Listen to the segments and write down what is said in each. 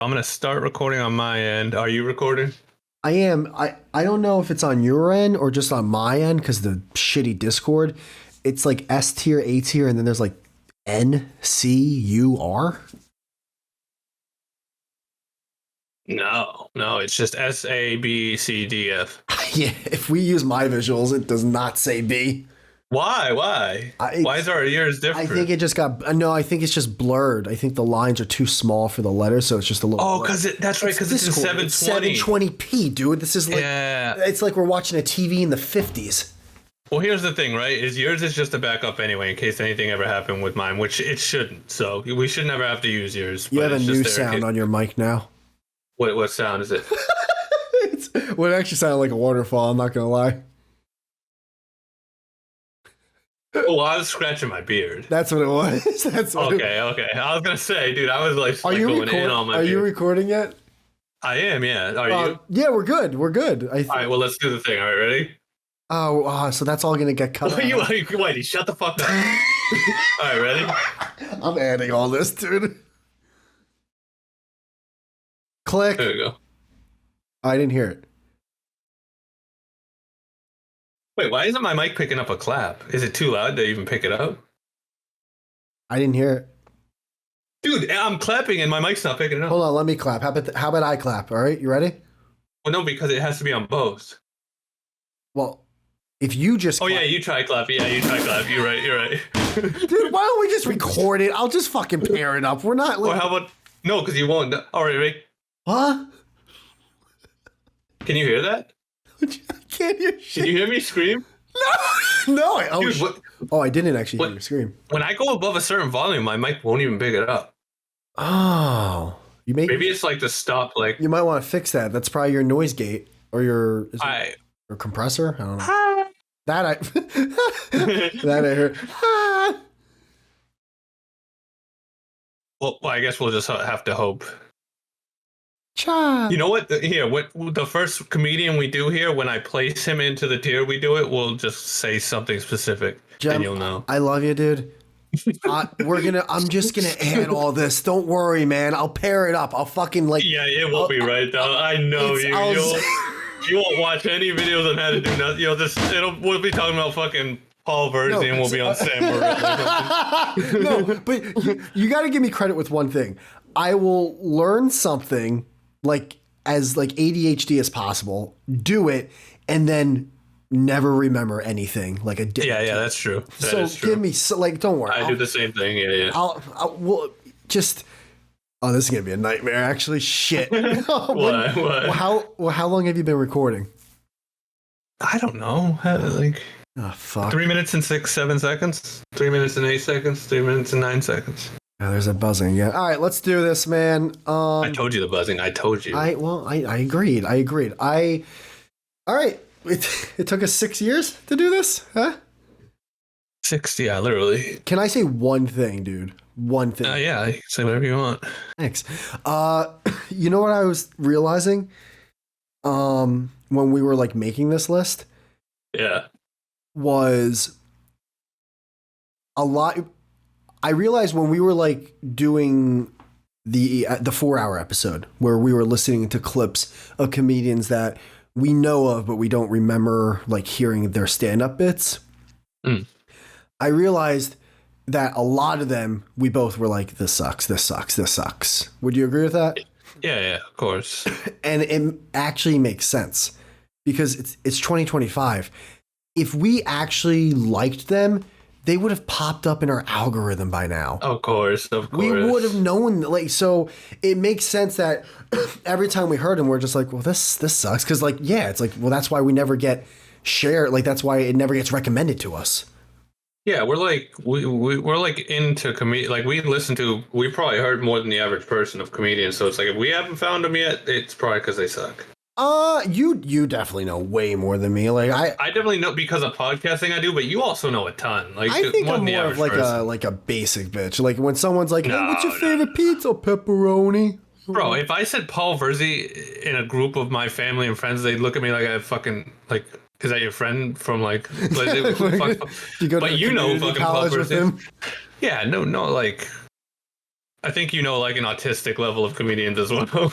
I'm gonna start recording on my end. Are you recording? I am. I don't know if it's on your end or just on my end because the shitty Discord. It's like S tier, A tier, and then there's like N, C, U, R. No, it's just SABCDF. Yeah, if we use my visuals, it does not say B. Why? Why is our yours different? I think it just got no. I think it's just blurred. I think the lines are too small for the letters, so it's just a little. Oh, because that's right. Because it's in 720. 720p, dude. This is like it's like we're watching a TV in the 50s. Well, here's the thing, right? Is yours is just a backup anyway, in case anything ever happened with mine, which it shouldn't. So we should never have to use yours. You have a new sound on your mic now. What sound is it? It actually sounded like a waterfall. I'm not gonna lie. Oh, I was scratching my beard. That's what it was. That's what okay. I was gonna say, dude, I was like, are you going in on my beard. Are you recording yet? I am, yeah. Are you? Yeah, we're good. All right, well, let's do the thing. All right, ready? Oh, so that's all gonna get cut. Wait, shut the fuck up. All right, ready? I'm adding all this, dude. Click. There you go. I didn't hear it. Wait, why isn't my mic picking up a clap? Is it too loud to even pick it up? I didn't hear it. Dude, I'm clapping and my mic's not picking it up. Hold on, let me clap. How about I clap? All right, you ready? Well, no, because it has to be on both. Well, if you just clap. Yeah, you try clap. Yeah, you try clap. You're right. Dude, why don't we just record it? I'll just fucking pair it up. We're not Or how about no, because you won't. All right, ready? Huh? Can you hear that? I can't hear shit. Did you hear me scream? No. Dude, I didn't actually hear you scream. When I go above a certain volume, my mic won't even pick it up. Oh, maybe it's like the stop. Like you might want to fix that. That's probably your noise gate or your compressor. I don't know. That I heard. Well, I guess we'll just have to hope. You know what? Here, what the first comedian we do here, when I place him into the tier we do it, we'll just say something specific, and you'll know. I love you, dude. I'm just gonna add all this. Don't worry, man. I'll pair it up. I'll fucking like. Yeah, it won't be right though. I know you. You won't watch any videos on how to do nothing. We'll be talking about fucking Paul Verzi and we'll be on Sam Morril. No, but you got to give me credit with one thing. I will learn something like as like ADHD as possible, do it, and then never remember anything like a day. Yeah, that's true. That is true. Give me don't worry. I do the same thing. Yeah. We'll just. Oh, this is gonna be a nightmare. Actually, shit. What? How long have you been recording? I don't know. Fuck. 3 minutes and 7 seconds. 3 minutes and 8 seconds. 3 minutes and 9 seconds. Oh, there's a buzzing. Yeah. All right, let's do this, man. I told you the buzzing. I told you. I agreed. All right. It took us 6 years to do this, huh? 6, yeah, literally. Can I say one thing, dude? One thing. Yeah, you can say whatever you want. Thanks. You know what I was realizing? When we were like making this list? Yeah. Was a lot. I realized when we were like doing the 4-hour episode where we were listening to clips of comedians that we know of, but we don't remember like hearing their stand-up bits. I realized that a lot of them, we both were like, this sucks. Would you agree with that? Yeah, of course. And it actually makes sense because it's 2025. If we actually liked them, they would have popped up in our algorithm by now. Of course. We would have known, so it makes sense that every time we heard them, we're just like, well, this sucks. Because it's like, well, that's why we never get shared. Like, that's why it never gets recommended to us. Yeah, we're like, we're like into comedy. Like we probably heard more than the average person of comedians. So it's like, if we haven't found them yet, it's probably because they suck. You definitely know way more than me. Like I definitely know because of podcasting I do, but you also know a ton. Like I think more I'm than more of like a basic bitch. Like when someone's like, "Hey, what's your favorite pizza? Pepperoni." Bro, if I said Paul Verzi in a group of my family and friends, they'd look at me like I fucking like. Is that your friend from like? But you know, fucking Paul Verzi. Yeah, no, like I think you know like an autistic level of comedians as well.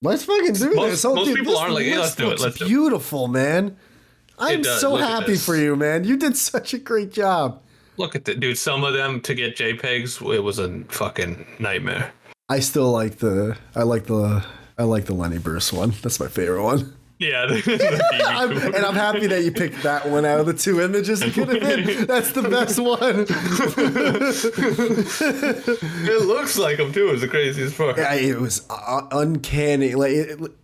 Let's fucking do this. Most people aren't like, hey, let's do it. Let's do it. Beautiful, man. I'm so Look happy for you, man. You did such a great job. Look at that, dude. Some of them to get JPEGs, it was a fucking nightmare. I still like the Lenny Bruce one. That's my favorite one. Yeah, and I'm happy that you picked that one out of the two images it could have been. That's the best one. It looks like him too. It's the craziest part. Yeah, it was uncanny. Like,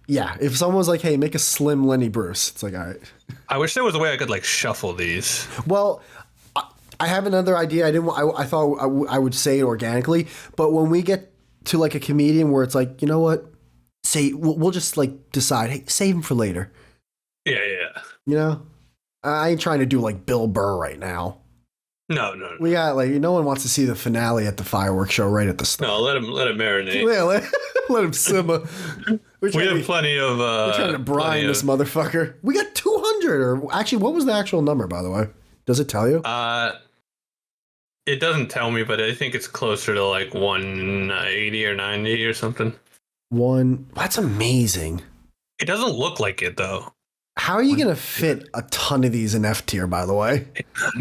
if someone was like, "Hey, make a slim Lenny Bruce," it's like, all right. I wish there was a way I could like shuffle these. Well, I have another idea. I thought I would say it organically, but when we get to like a comedian where it's like, you know what? We'll just like decide, hey, save him for later. Yeah. You know, I ain't trying to do like Bill Burr right now. No. We got like, no one wants to see the finale at the fireworks show right at the start. No, let him marinate. Yeah, let him simmer. We have plenty of. We're trying to brine this motherfucker. We got 200. Or actually, what was the actual number, by the way? Does it tell you? It doesn't tell me, but I think it's closer to like 180 or 90 or something. That's amazing. It doesn't look like it though. How are you going to fit a ton of these in F tier, by the way?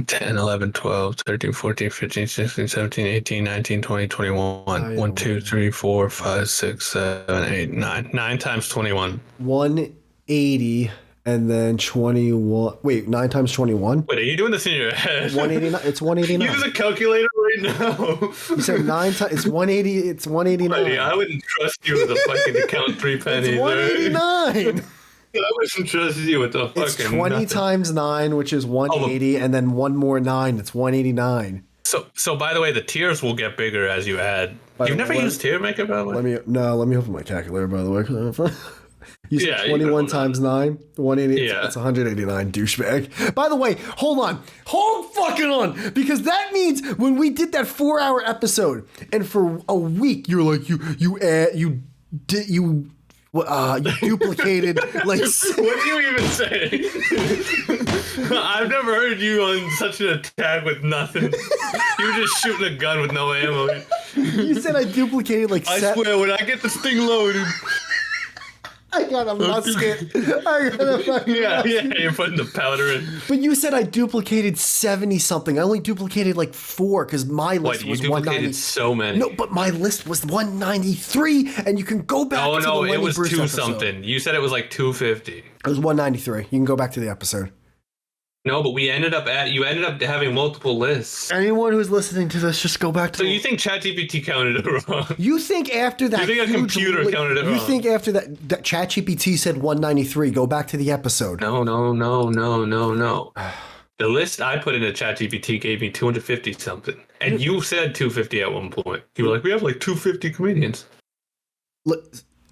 10, 11, 12, 13, 14, 15, 16, 17, 18, 19, 20, 21. 1, 2, 3, 4, 5, 6, 7, 8, 9. 9 times 21. 180 and then 21. Wait, 9 times 21? Wait, are you doing this in your head? 189. It's 189. Use a calculator right now. You said 9 times. It's 180. It's 189. Buddy, I wouldn't trust you with a fucking to count 3 pennies. It's 189. I wouldn't trust you with the fucking. It's 20 nothing. Times 9, which is 180, and then one more 9. It's 189. So by the way, the tiers will get bigger as you add. You've never used TierMaker, by the way? Let me open my calculator, by the way. You said 21 times 9, 180. Yeah. It's 189, douchebag. By the way, hold fucking on, because that means when we did that 4-hour episode, and for a week you're like you duplicated like. What do you even say? I've never heard you on such an attack with nothing. You were just shooting a gun with no ammo. You said I duplicated like. I swear, when I get this thing loaded. I got a musket. Yeah, you're putting the powder in. But you said I duplicated 70 something. I only duplicated like 4 because my list was 190. You duplicated so many. No, but my list was 193, and you can go back to the Lenny it was Bruce 2 episode. something. You said it was like 250. It was 193. You can go back to the episode. No, but you ended up having multiple lists. Anyone who's listening to this, just go back to. So you think ChatGPT counted it wrong? You think after that? You think a computer counted it wrong? You think after that ChatGPT said 193? Go back to the episode. No. The list I put into ChatGPT gave me 250 something, and you said 250 at one point. You were like, we have like 250 comedians.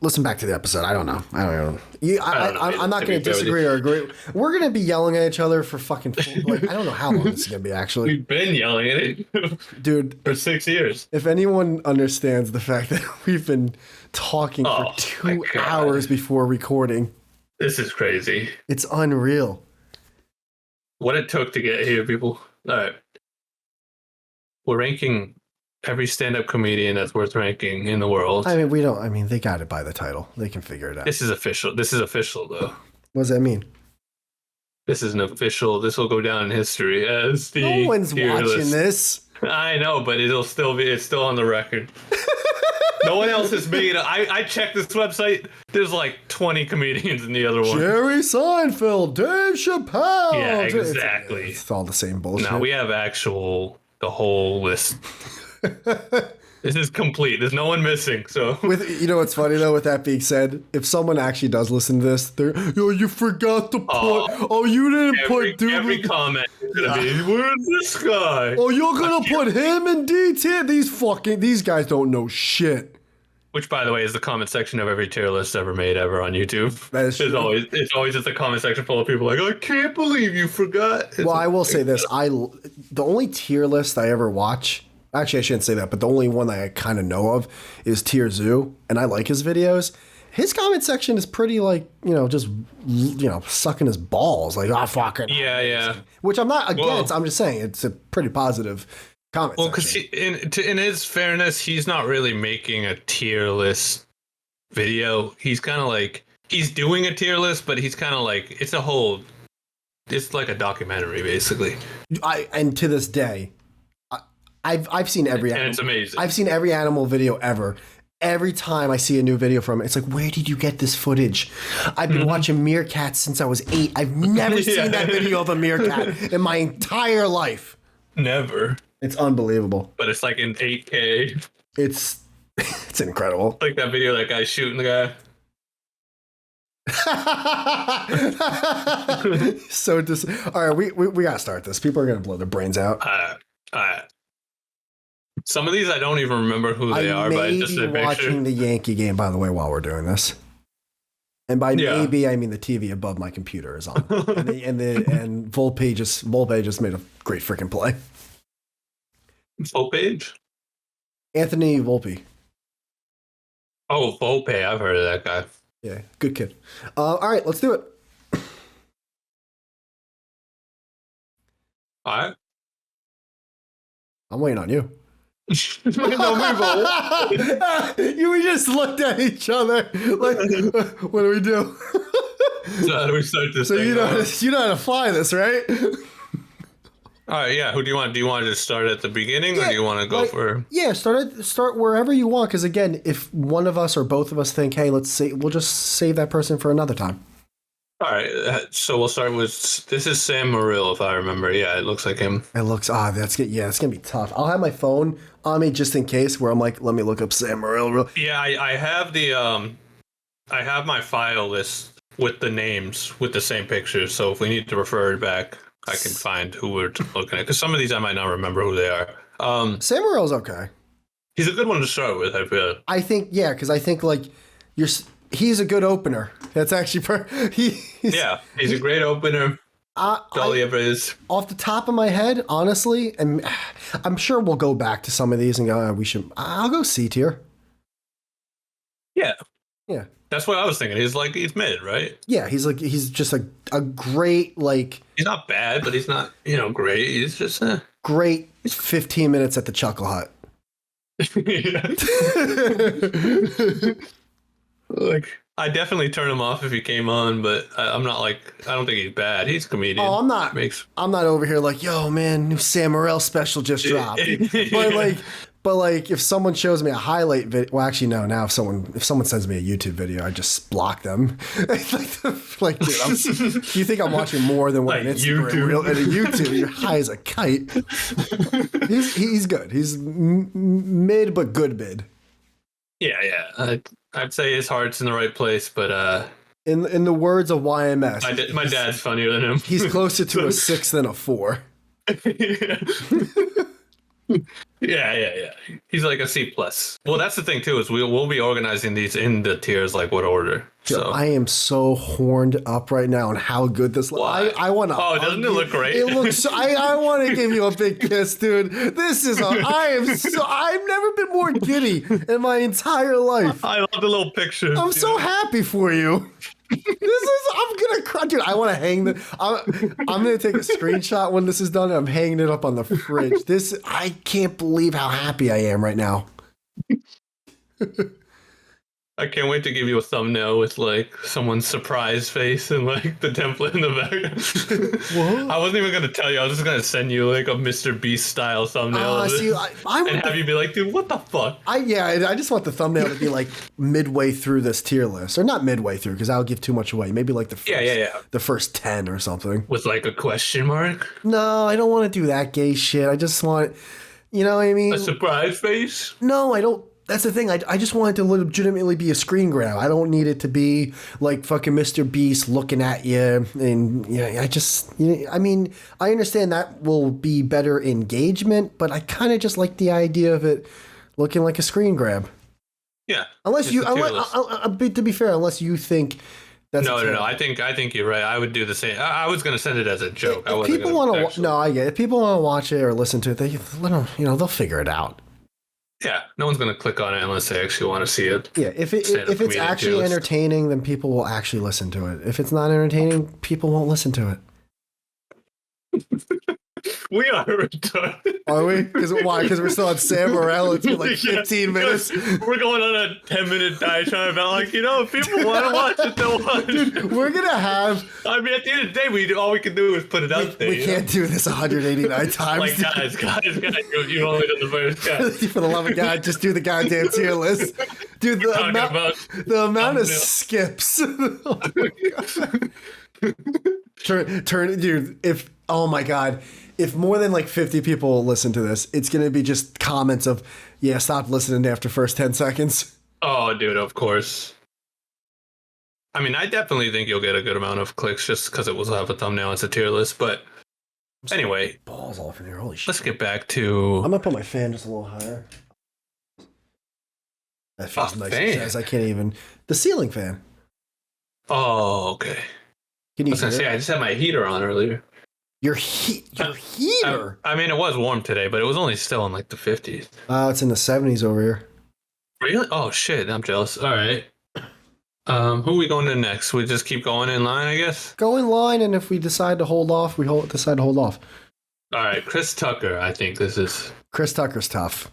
Listen back to the episode. I don't know. I'm not going to disagree or agree. We're going to be yelling at each other for fucking. I don't know how long this is going to be. Actually, we've been yelling at it, dude, for 6 years. If anyone understands the fact that we've been talking for 2 hours before recording, this is crazy. It's unreal. What it took to get here, people. All right, we're ranking every stand-up comedian that's worth ranking in the world. I mean, they got it by the title. They can figure it out. This is official, though. What does that mean? This is an official. This will go down in history as the. No one's watching this. I know, but it's still on the record. No one else is big enough. I checked this website. There's like 20 comedians in the other one. Jerry Seinfeld, Dave Chappelle. Yeah, exactly. It's all the same bullshit. No, we have the whole list. This is complete. There's no one missing. So you know what's funny though? With that being said, if someone actually does listen to this, they're you forgot to put. You didn't put. Every comment is gonna be, where's this guy? You're gonna put him in DT. These guys don't know shit. Which, by the way, is the comment section of every tier list ever made ever on YouTube. That is true. It's always just a comment section full of people like, I can't believe you forgot. Well, I will say this: the only tier list I ever watch. Actually, I shouldn't say that, but the only one that I kind of know of is Tier Zoo, and I like his videos. His comment section is pretty just sucking his balls, like fucking yeah. Which I'm not against. I'm just saying it's a pretty positive Comment Well, because section. in his fairness, he's not really making a tier list video. He's kind of like he's doing a tier list, but he's kind of like it's like a documentary basically. And to this day, I've seen every and it's amazing. I've seen every animal video ever. Every time I see a new video from it, it's like, where did you get this footage? I've been watching meerkats since I was 8. I've never seen that video of a meerkat in my entire life. Never. It's unbelievable. But it's like in 8K. It's incredible. Like that video of that guy shooting the guy. All right, we gotta start this. People are gonna blow their brains out. Some of these I don't even remember who they are, but I just may be watching the Yankee game, by the way, while we're doing this. And by maybe I mean the TV above my computer is on, and Volpe just made a great freaking play. Volpe? Anthony Volpe. Oh, Volpe! I've heard of that guy. Yeah, good kid. All right, let's do it. All right. I'm waiting on you. We just looked at each other like, what do we do? So how do we start this? So you know how to fly this, right? All right, yeah. Who do you want? Do you want to just start at the beginning, or do you want to go for? Yeah, start wherever you want. Because again, if one of us or both of us think, hey, we'll just save that person for another time. All right, so we'll start with this is Sam Morrill, if I remember. Yeah, it looks like him. It looks that's good. Yeah, it's gonna be tough. I'll have my phone on me just in case. Where I'm like, let me look up Sam Morrill. Yeah, I have I have my file list with the names with the same pictures. So if we need to refer it back, I can find who we're looking at. Because some of these I might not remember who they are. Sam Morrill's okay. He's a good one to start with, I feel. I think, yeah, because I think like he's a good opener. That's actually he's a great opener. That's all he ever is. Off the top of my head, honestly, and I'm sure we'll go back to some of these and go, I'll go C tier. Yeah. Yeah. That's what I was thinking. He's mid, right? Yeah, he's just a great, like... He's not bad, but he's not, great. He's just... Great 15 minutes at the Chuckle Hut. Like, I definitely turn him off if he came on, but I'm not I don't think he's bad. He's a comedian. Oh, I'm not over here like, yo, man, new Sam Morrill special just dropped. But like, if someone shows me a highlight video, well, actually, no. Now, if someone sends me a YouTube video, I just block them. Like, dude, you think I'm watching more than what an Instagram reel and a YouTube? You're high as a kite. He's good. He's mid, but good mid. Yeah. I'd say his heart's in the right place, but in the words of YMS, my dad's funnier than him. He's closer to a 6 than a 4. Yeah. He's like a C+. Well, that's the thing too, is we'll be organizing these in the tiers, like what order. So I am so horned up right now on how good this looks. I want to. Oh, doesn't it look great? It looks. I want to give you a big kiss, dude. This is. I've never been more giddy in my entire life. I love the little pictures. I'm so happy for you. I'm gonna cry, dude. I want to hang I'm gonna take a screenshot when this is done, and I'm hanging it up on the fridge. I can't believe how happy I am right now. I can't wait to give you a thumbnail with like someone's surprise face and like the template in the back. I wasn't even gonna tell you. I was just gonna send you like a Mr. Beast style thumbnail and have you be like, dude, what the fuck? I just want the thumbnail to be like midway through this tier list, or not midway through because I'll give too much away. Maybe like the first, the first 10 or something with like a question mark. No, I don't want to do that gay shit. I just want, you know what I mean? A surprise face? No, I don't. That's the thing. I just want it to legitimately be a screen grab. I don't need it to be like fucking Mr. Beast looking at you. And I mean, I understand that will be better engagement, but I kind of just like the idea of it looking like a screen grab. Yeah. To be fair, unless you think that's no. I think you're right. I would do the same. I was gonna send it as a joke. If people want to, I get it. If people want to watch it or listen to it, they'll figure it out. Yeah, no one's going to click on it unless they actually want to see it. Yeah, if it's actually entertaining, then people will actually listen to it. If it's not entertaining, people won't listen to it. We are retarded. Are we? Because why? Because we're still on Sam Morril. It's been like 15 minutes. We're going on a 10-minute diatribe about, like, if people want to watch it, they'll watch. Dude, we're gonna have. I mean, at the end of the day, all we can do is put it out there. We can't do this 189 times. Like, guys, you only did the first guy. For the love of God, just do the goddamn tier list. Dude, the amount of skips. Oh turn, dude. Oh my God. If more than like 50 people listen to this, it's going to be just comments of, yeah, stop listening after first 10 seconds. Oh, dude, of course. I mean, I definitely think you'll get a good amount of clicks just because it will have a thumbnail. It's a tier list. But anyway, balls off in here. Holy shit. Let's get back to. I'm going to put my fan just a little higher. That feels nice. As I can't even. The ceiling fan. Oh, okay. Can you I just had my heater on earlier. Your heater? I mean, it was warm today, but it was only still in like the 50s. It's in the 70s over here. Really? Oh, shit. I'm jealous. All right. Who are we going to next? We just keep going in line, I guess? Go in line, and if we decide to hold off, decide to hold off. All right. Chris Tucker, I think this is. Chris Tucker's tough.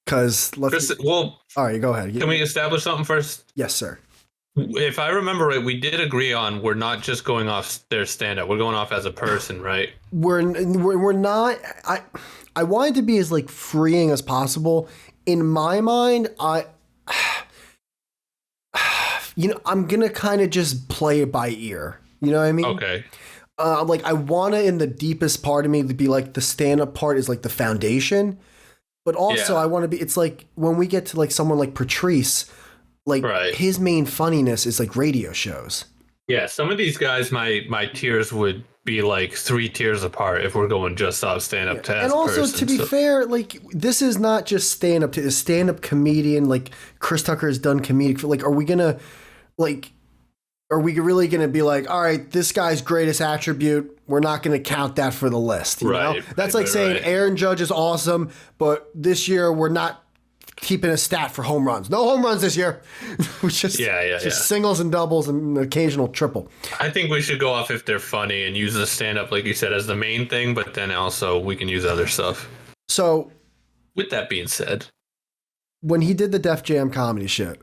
Because all right, go ahead. Can we establish something first? Yes, sir. If I remember right, we did agree on we're not just going off their stand-up. We're going off as a person, right? We're not. I wanted to be as like freeing as possible. In my mind, I'm gonna kind of just play it by ear. You know what I mean? Okay. Like I want to, in the deepest part of me, to be like the stand-up part is like the foundation, but also I want to be. It's like when we get to like someone like Patrice. Like his main funniness is like radio shows. Yeah, some of these guys, my tiers would be like 3 tiers apart if we're going just off stand-up to and also person, to be fair, like this is not just stand-up to a stand-up comedian. Like Chris Tucker has done comedic. Like, are we really gonna be like, all right, this guy's greatest attribute, we're not gonna count that for the list? You know? That's like saying Aaron Judge is awesome, but this year we're not keeping a stat for home runs. No home runs this year. Which just singles and doubles and an occasional triple. I think we should go off if they're funny and use the stand-up, like you said, as the main thing, but then also we can use other stuff. So, with that being said, when he did the Def Jam comedy shit,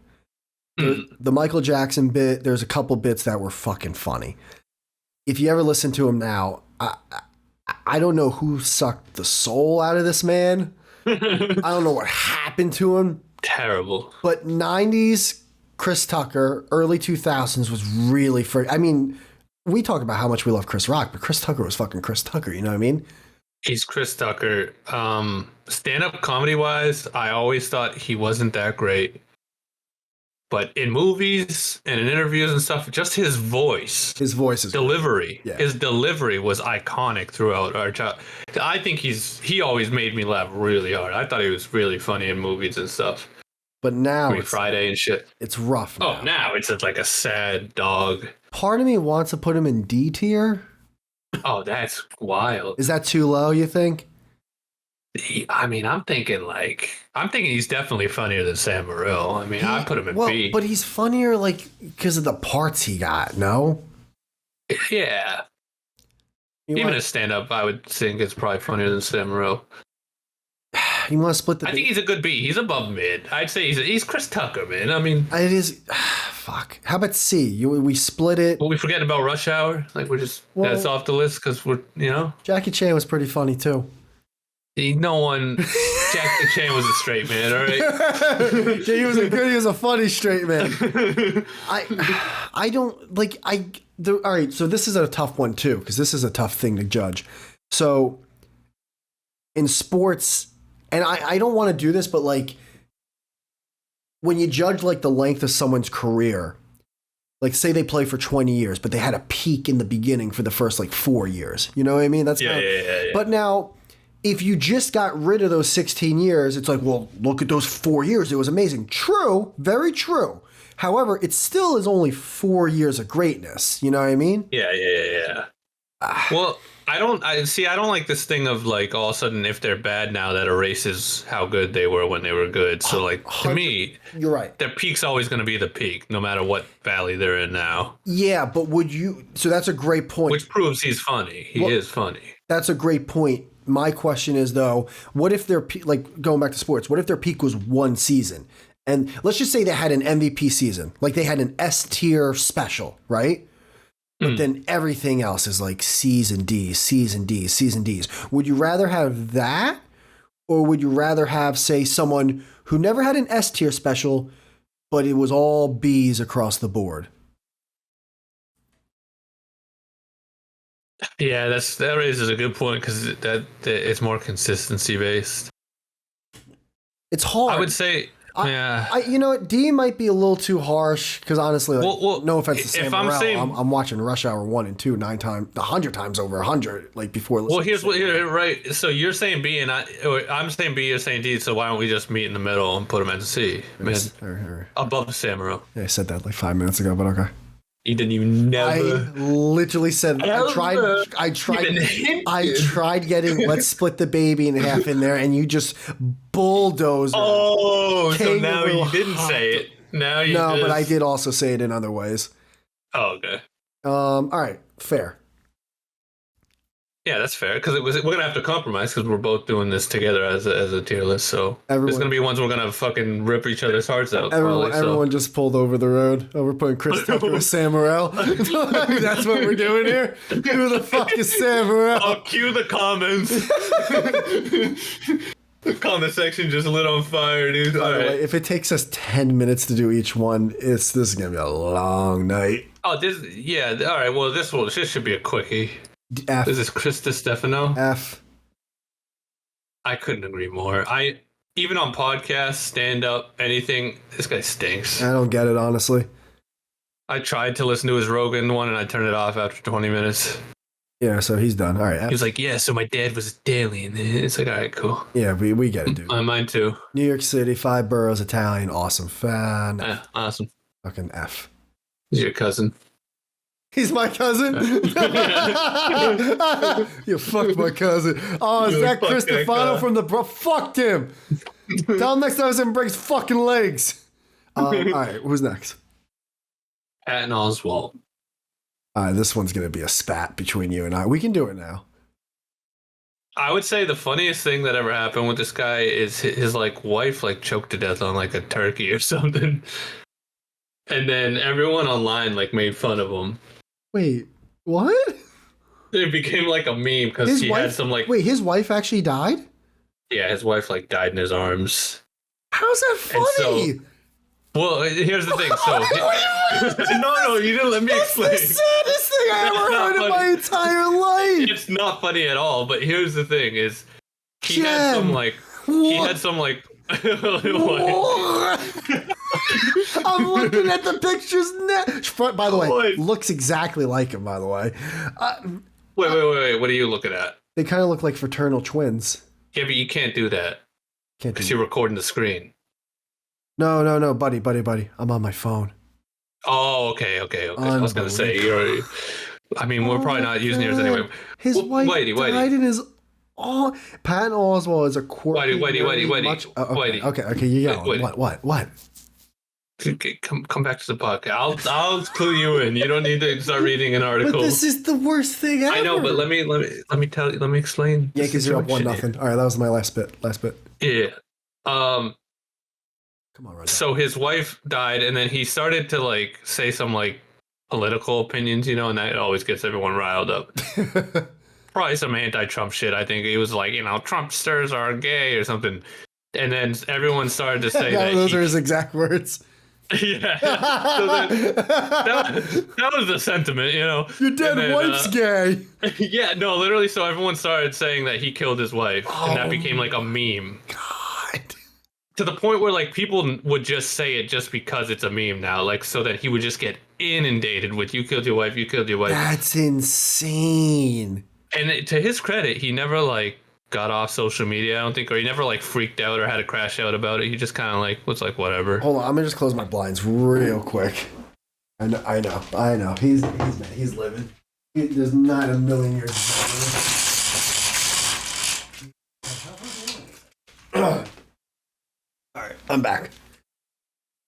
the Michael Jackson bit, there's a couple bits that were fucking funny. If you ever listen to him now, I don't know who sucked the soul out of this man. I don't know what happened to him. Terrible. But 90s Chris Tucker, early 2000s was really I mean, we talk about how much we love Chris Rock, but Chris Tucker was fucking Chris Tucker, you know what I mean? He's Chris Tucker. Stand-up comedy-wise, I always thought he wasn't that great. But in movies and in interviews and stuff, just his voice. His voice is delivery. Yeah. His delivery was iconic throughout our childhood. I think he always made me laugh really hard. I thought he was really funny in movies and stuff. But now it's Friday and shit. It's rough now. Oh, now it's like a sad dog. Part of me wants to put him in D tier. Oh, that's wild. Is that too low, you think? I'm thinking he's definitely funnier than Sam Morril. I mean, I put him in B. But he's funnier like because of the parts he got, no? Yeah. Even a stand-up, I would think it's probably funnier than Sam Morril. You want to split the? I think he's a good B. He's above mid. I'd say he's Chris Tucker, man. I mean, it is. Fuck. How about C? We split it. Well, we forgetting about Rush Hour. Like we're just that's off the list because we're Jackie Chan was pretty funny too. No one. Jackie Chan was a straight man, all right. Yeah, he was a funny straight man. I don't like all right. So this is a tough one too because this is a tough thing to judge. So in sports, and I don't want to do this, but like when you judge like the length of someone's career, like say they play for 20 years, but they had a peak in the beginning for the first like 4 years. You know what I mean? That's yeah. But now, if you just got rid of those 16 years, it's like, well, look at those 4 years. It was amazing. True. Very true. However, it still is only 4 years of greatness. You know what I mean? Yeah. Well, I don't like this thing of like all of a sudden if they're bad now that erases how good they were when they were good. So like to me, you're right. Their peak's always going to be the peak, no matter what valley they're in now. Yeah, but so that's a great point. Which proves he's funny. He is funny. That's a great point. My question is though, what if their like going back to sports? What if their peak was one season? And let's just say they had an MVP season, like they had an S tier special, right? But then everything else is like season D's, season D's, season D's. Would you rather have that, or would you rather have, say, someone who never had an S tier special, but it was all B's across the board? Yeah, that raises a good point because that it's more consistency based. It's hard. I would say, yeah. You know what? D might be a little too harsh because honestly, like, well, no offense to Sam if I'm Morril, saying- I'm watching Rush Hour 1 and 2 100 times over 100, like before listening. Well, here's what right. So you're saying B and I'm saying B. You're saying D. So why don't we just meet in the middle and put them at C? Above Samuel. Yeah, I said that like 5 minutes ago, but okay. You didn't even never. I literally said I tried getting let's split the baby in half in there, and you just bulldozed. Oh, so now you didn't say it. Now you no, but I did also say it in other ways. Oh, okay. All right, fair. Yeah, that's fair because we're gonna have to compromise because we're both doing this together as a tier list. So there's gonna be ones we're gonna fucking rip each other's hearts out. Everyone just pulled over the road. Oh, we're putting Chris Tucker with Sam Morril. That's what we're doing here. Who the fuck is Sam Morril? I'll cue the comments. The comment section just lit on fire, dude. By the way, if it takes us 10 minutes to do each one, this is gonna be a long night. Oh, all right. Well, this should be a quickie. F. This is Chris Stefano. F. I couldn't agree more. Even on podcasts, stand up, anything, this guy stinks. I don't get it, honestly. I tried to listen to his Rogan one and I turned it off after 20 minutes. Yeah, so he's done. All right. He was like, yeah, so my dad was Italian. It's like, all right, cool. Yeah, we get it, dude. Mine too. New York City, 5 boroughs, Italian, awesome. Fan. Yeah, awesome. Fucking F. He's your cousin. He's my cousin? You fucked my cousin. Oh, is that Chris Stefano from the fucked him. Tell him next time someone breaks fucking legs. All right, who's next? Patton Oswalt. All right, this one's going to be a spat between you and I. We can do it now. I would say the funniest thing that ever happened with this guy is his like wife like choked to death on like a turkey or something. And then everyone online like made fun of him. Wait, what? It became like a meme because he had some like. Wait, his wife actually died? Yeah, his wife like died in his arms. How's that funny? Well, here's the thing. So no, you didn't let me explain. That's the saddest thing I ever heard in my entire life. It's not funny at all. But here's the thing: is he had some like I'm looking at the pictures now. By the way, looks exactly like him, by the way. Wait. What are you looking at? They kind of look like fraternal twins. Yeah, but you can't do that. Because you're recording the screen. No, buddy. I'm on my phone. Oh, okay. I was going to say, we're probably not using yours anyway. His wife died in his... Oh, Patton Oswalt is a quirky... Whitey. Okay, you go. What? Come back to the podcast. I'll clue you in. You don't need to start reading an article. But this is the worst thing ever. I know, but let me explain. Yankees are up 1-0. All right, that was my last bit. Yeah. Come on, right. So his wife died, and then he started to like say some like political opinions, and that always gets everyone riled up. Probably some anti-Trump shit. I think he was like, Trumpsters are gay or something. And then everyone started to say that those are his exact words. Yeah. So that was the sentiment, Your dead wife's gay. Yeah, no, literally. So everyone started saying that he killed his wife, and that became like a meme. God. To the point where like people would just say it just because it's a meme now, like so that he would just get inundated with "you killed your wife, you killed your wife." That's insane. And to his credit, he never like got off social media, I don't think, or he never like freaked out or had a crash out about it. He just kind of like was like, whatever. Hold on, I'm gonna just close my blinds real quick. I know. He's living. There's not a million years. All right, I'm back.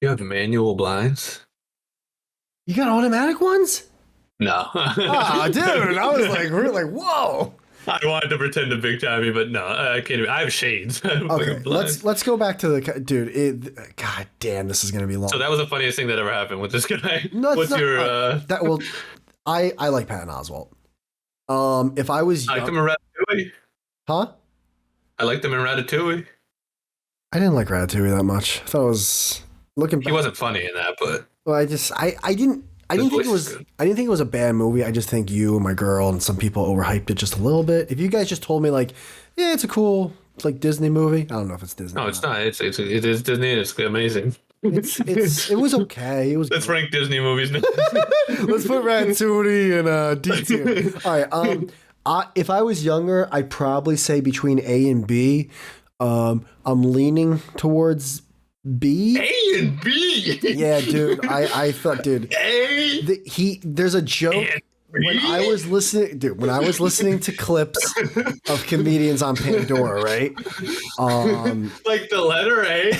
You have manual blinds? You got automatic ones? No. Dude, I was like, really like, whoa. I wanted to pretend to big time me, but no, I can't. I have shades. Okay, let's go back to the dude. God damn, this is gonna be long. So that was the funniest thing that ever happened with this guy. No, What's your? That well, I like Patton Oswalt. If I was I liked him in Ratatouille. Huh? I liked him in Ratatouille. I didn't like Ratatouille that much. I thought it was looking back. He wasn't funny in that, but well, I didn't think it was a bad movie. I just think you and my girl and some people overhyped it just a little bit. If you guys just told me like, yeah, it's a cool like Disney movie. I don't know if it's Disney. No, it's not. It is Disney. It's amazing. It was okay. It was. Let's rank Disney movies now. Let's put Ratatouille in D tier. All right. If I was younger, I'd probably say between A and B. I'm leaning towards B. A and B. Yeah, dude. I thought, dude. There's a joke when I was listening to clips of comedians on Pandora, right? Like the letter A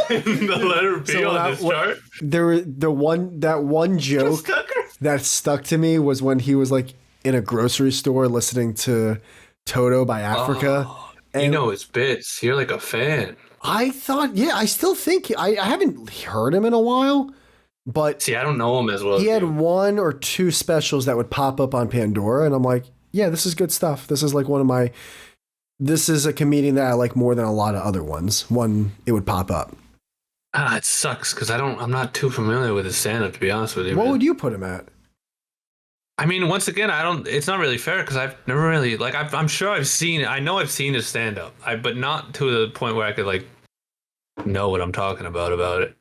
and the letter B on this chart. That one joke that stuck to me was when he was like in a grocery store listening to Toto by Africa. Oh, and you know his bits. You're like a fan. I thought, yeah, I still think I haven't heard him in a while, but see, I don't know him as well. He had 1 or 2 specials that would pop up on Pandora, and I'm like, yeah, this is good stuff. This is like this is a comedian that I like more than a lot of other ones. It would pop up. It sucks because I'm not too familiar with his stand-up, to be honest with you. What would you put him at? I mean, once again, it's not really fair because I've never really I'm sure I've seen his stand-up, but not to the point where I could like know what I'm talking about it.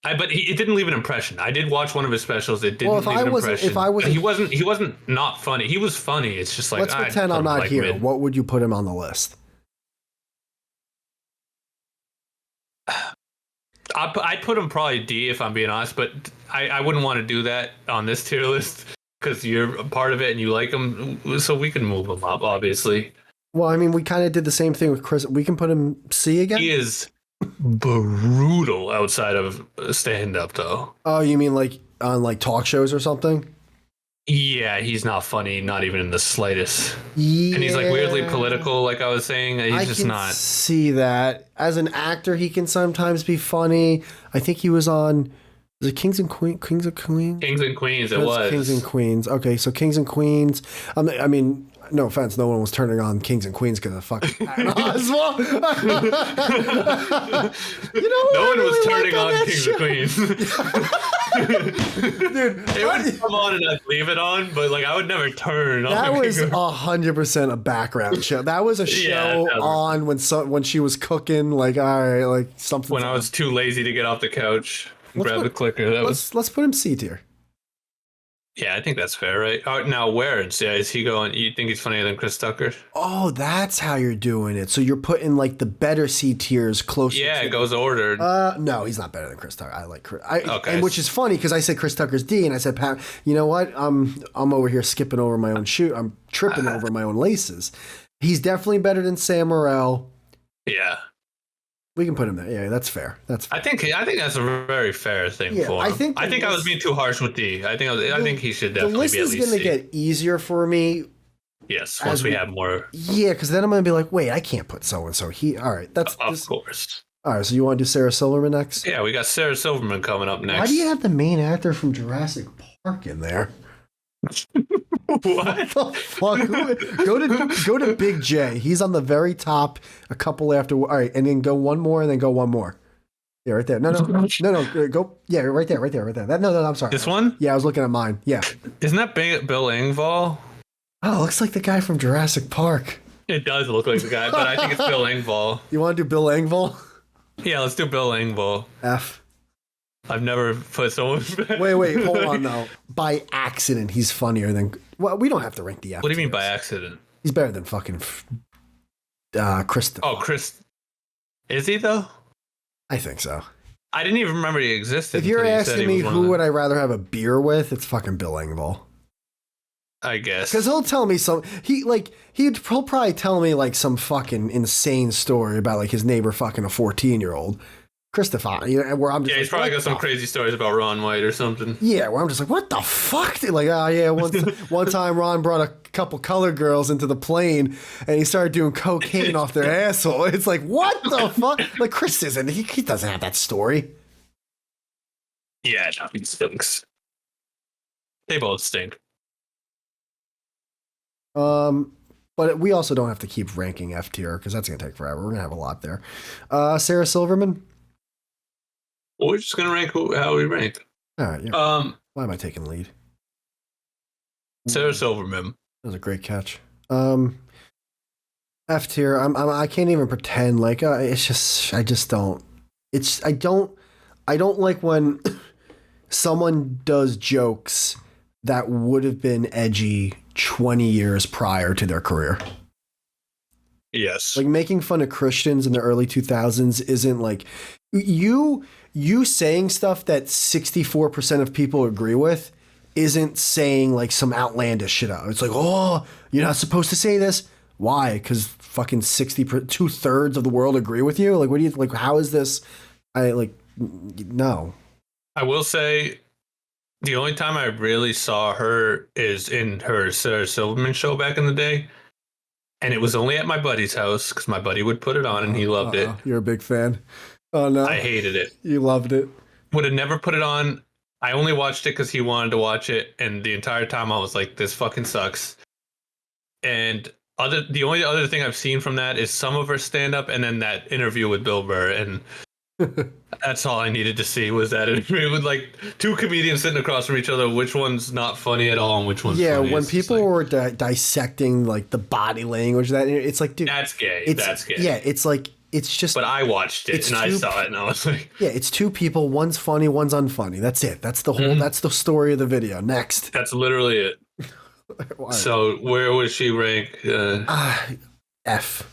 But it didn't leave an impression. I did watch one of his specials. It didn't leave an impression. He wasn't not funny. He was funny. It's just like, let's pretend I'm not here. Mid. What would you put him on the list? I'd put him probably D if I'm being honest, but I wouldn't want to do that on this tier list because you're a part of it and you like him, so we can move him up, obviously. Well, I mean, we kind of did the same thing with Chris. We can put him C again? He is brutal outside of stand-up, though. Oh, you mean like on like talk shows or something? Yeah, he's not funny, not even in the slightest. Yeah. And he's like weirdly political, like I was saying. He's just not. See that. As an actor, he can sometimes be funny. I think he was on, was it Kings and Queens? Kings and Queens, it was. Kings and Queens. Okay, so Kings and Queens. I mean, no offense, no one was turning on Kings and Queens because of fucking Oswald. You know what? No one was turning on Kings and Queens. Dude, it would come on and I'd leave it on, but like I would never turn on. That was 100% a background show. That was a show on when she was cooking, like, all right, like something. When I was too lazy to get off the couch and grab the clicker. Let's put him C tier. Yeah, I think that's fair, right? Now, where is he going? You think he's funnier than Chris Tucker? Oh, that's how you're doing it. So you're putting like the better C tiers closer. Yeah, it goes ordered. No, he's not better than Chris Tucker. I like Chris. Okay. And which is funny because I said Chris Tucker's D, and I said, Pat, you know what? I'm over here skipping over my own shoe. I'm tripping over my own laces. He's definitely better than Sam Morril. Yeah. We can put him there. Yeah, that's fair. That's fair. I think that's a very fair thing for him. I think I was being too harsh with D. I think he should definitely be at least C. The list is going to get easier for me. Yes, once we have more. Yeah, because then I'm going to be like, wait, I can't put so and so. All right, of course. All right, so you want to do Sarah Silverman next? Yeah, we got Sarah Silverman coming up next. Why do you have the main actor from Jurassic Park in there? What the fuck? Go to Big J. He's on the very top. A couple after. All right, and then go one more, and then go one more. Yeah, right there. No. Go. Yeah, right there. No. I'm sorry. This one? Yeah, I was looking at mine. Yeah. Isn't that Bill Engvall? Oh, it looks like the guy from Jurassic Park. It does look like the guy, but I think it's Bill Engvall. You want to do Bill Engvall? Yeah, let's do Bill Engvall. F. I've never put someone. Wait, hold on though. By accident, he's funnier than. Well, we don't have to rank the F. What do you mean by accident? He's better than fucking Chris. Oh, Chris. Is he though? I think so. I didn't even remember he existed. If you're asking me who would I rather have a beer with, it's fucking Bill Engvall. I guess. Because he'll tell me he'll probably tell me like some fucking insane story about like his neighbor fucking a 14-year-old. Christopher, where I'm just he's probably got some crazy stories about Ron White or something. Yeah, where I'm just like, what the fuck? Like, oh yeah, one time Ron brought a couple color girls into the plane and he started doing cocaine off their asshole. It's like, what the fuck? Like, Chris isn't. He doesn't have that story. Yeah, no, he stinks. They both stink. But we also don't have to keep ranking F tier because that's gonna take forever. We're gonna have a lot there. Sarah Silverman. Well, we're just gonna rank how we rank. All right. Yeah. Why am I taking lead? Sarah Silverman. That was a great catch. F tier. I can't even pretend like it's just. I just don't. I don't like when someone does jokes that would have been edgy 20 years prior to their career. Yes. Like making fun of Christians in the early 2000s isn't like you saying stuff that 64% of people agree with isn't saying like some outlandish shit out. It's like, oh, you're not supposed to say this. Why? Because fucking 2/3 of the world agree with you. Like, what do you like? How is this? No. I will say the only time I really saw her is in her Sarah Silverman show back in the day. And it was only at my buddy's house because my buddy would put it on and he loved it. You're a big fan. Oh, no. I hated it. You loved it. Would have never put it on. I only watched it because he wanted to watch it. And the entire time I was like, this fucking sucks. And the only other thing I've seen from that is some of her stand-up and then that interview with Bill Burr. And that's all I needed to see was that interview with like two comedians sitting across from each other. Which one's not funny at all and which one's funny. When people were dissecting like the body language, that it's like, dude, that's gay. That's gay. Yeah, it's like it's just. But I watched it and I saw it and I was like, yeah, it's two people. One's funny, one's unfunny. That's it. That's the whole. That's the story of the video. Next. That's literally it. So where would she rank? F.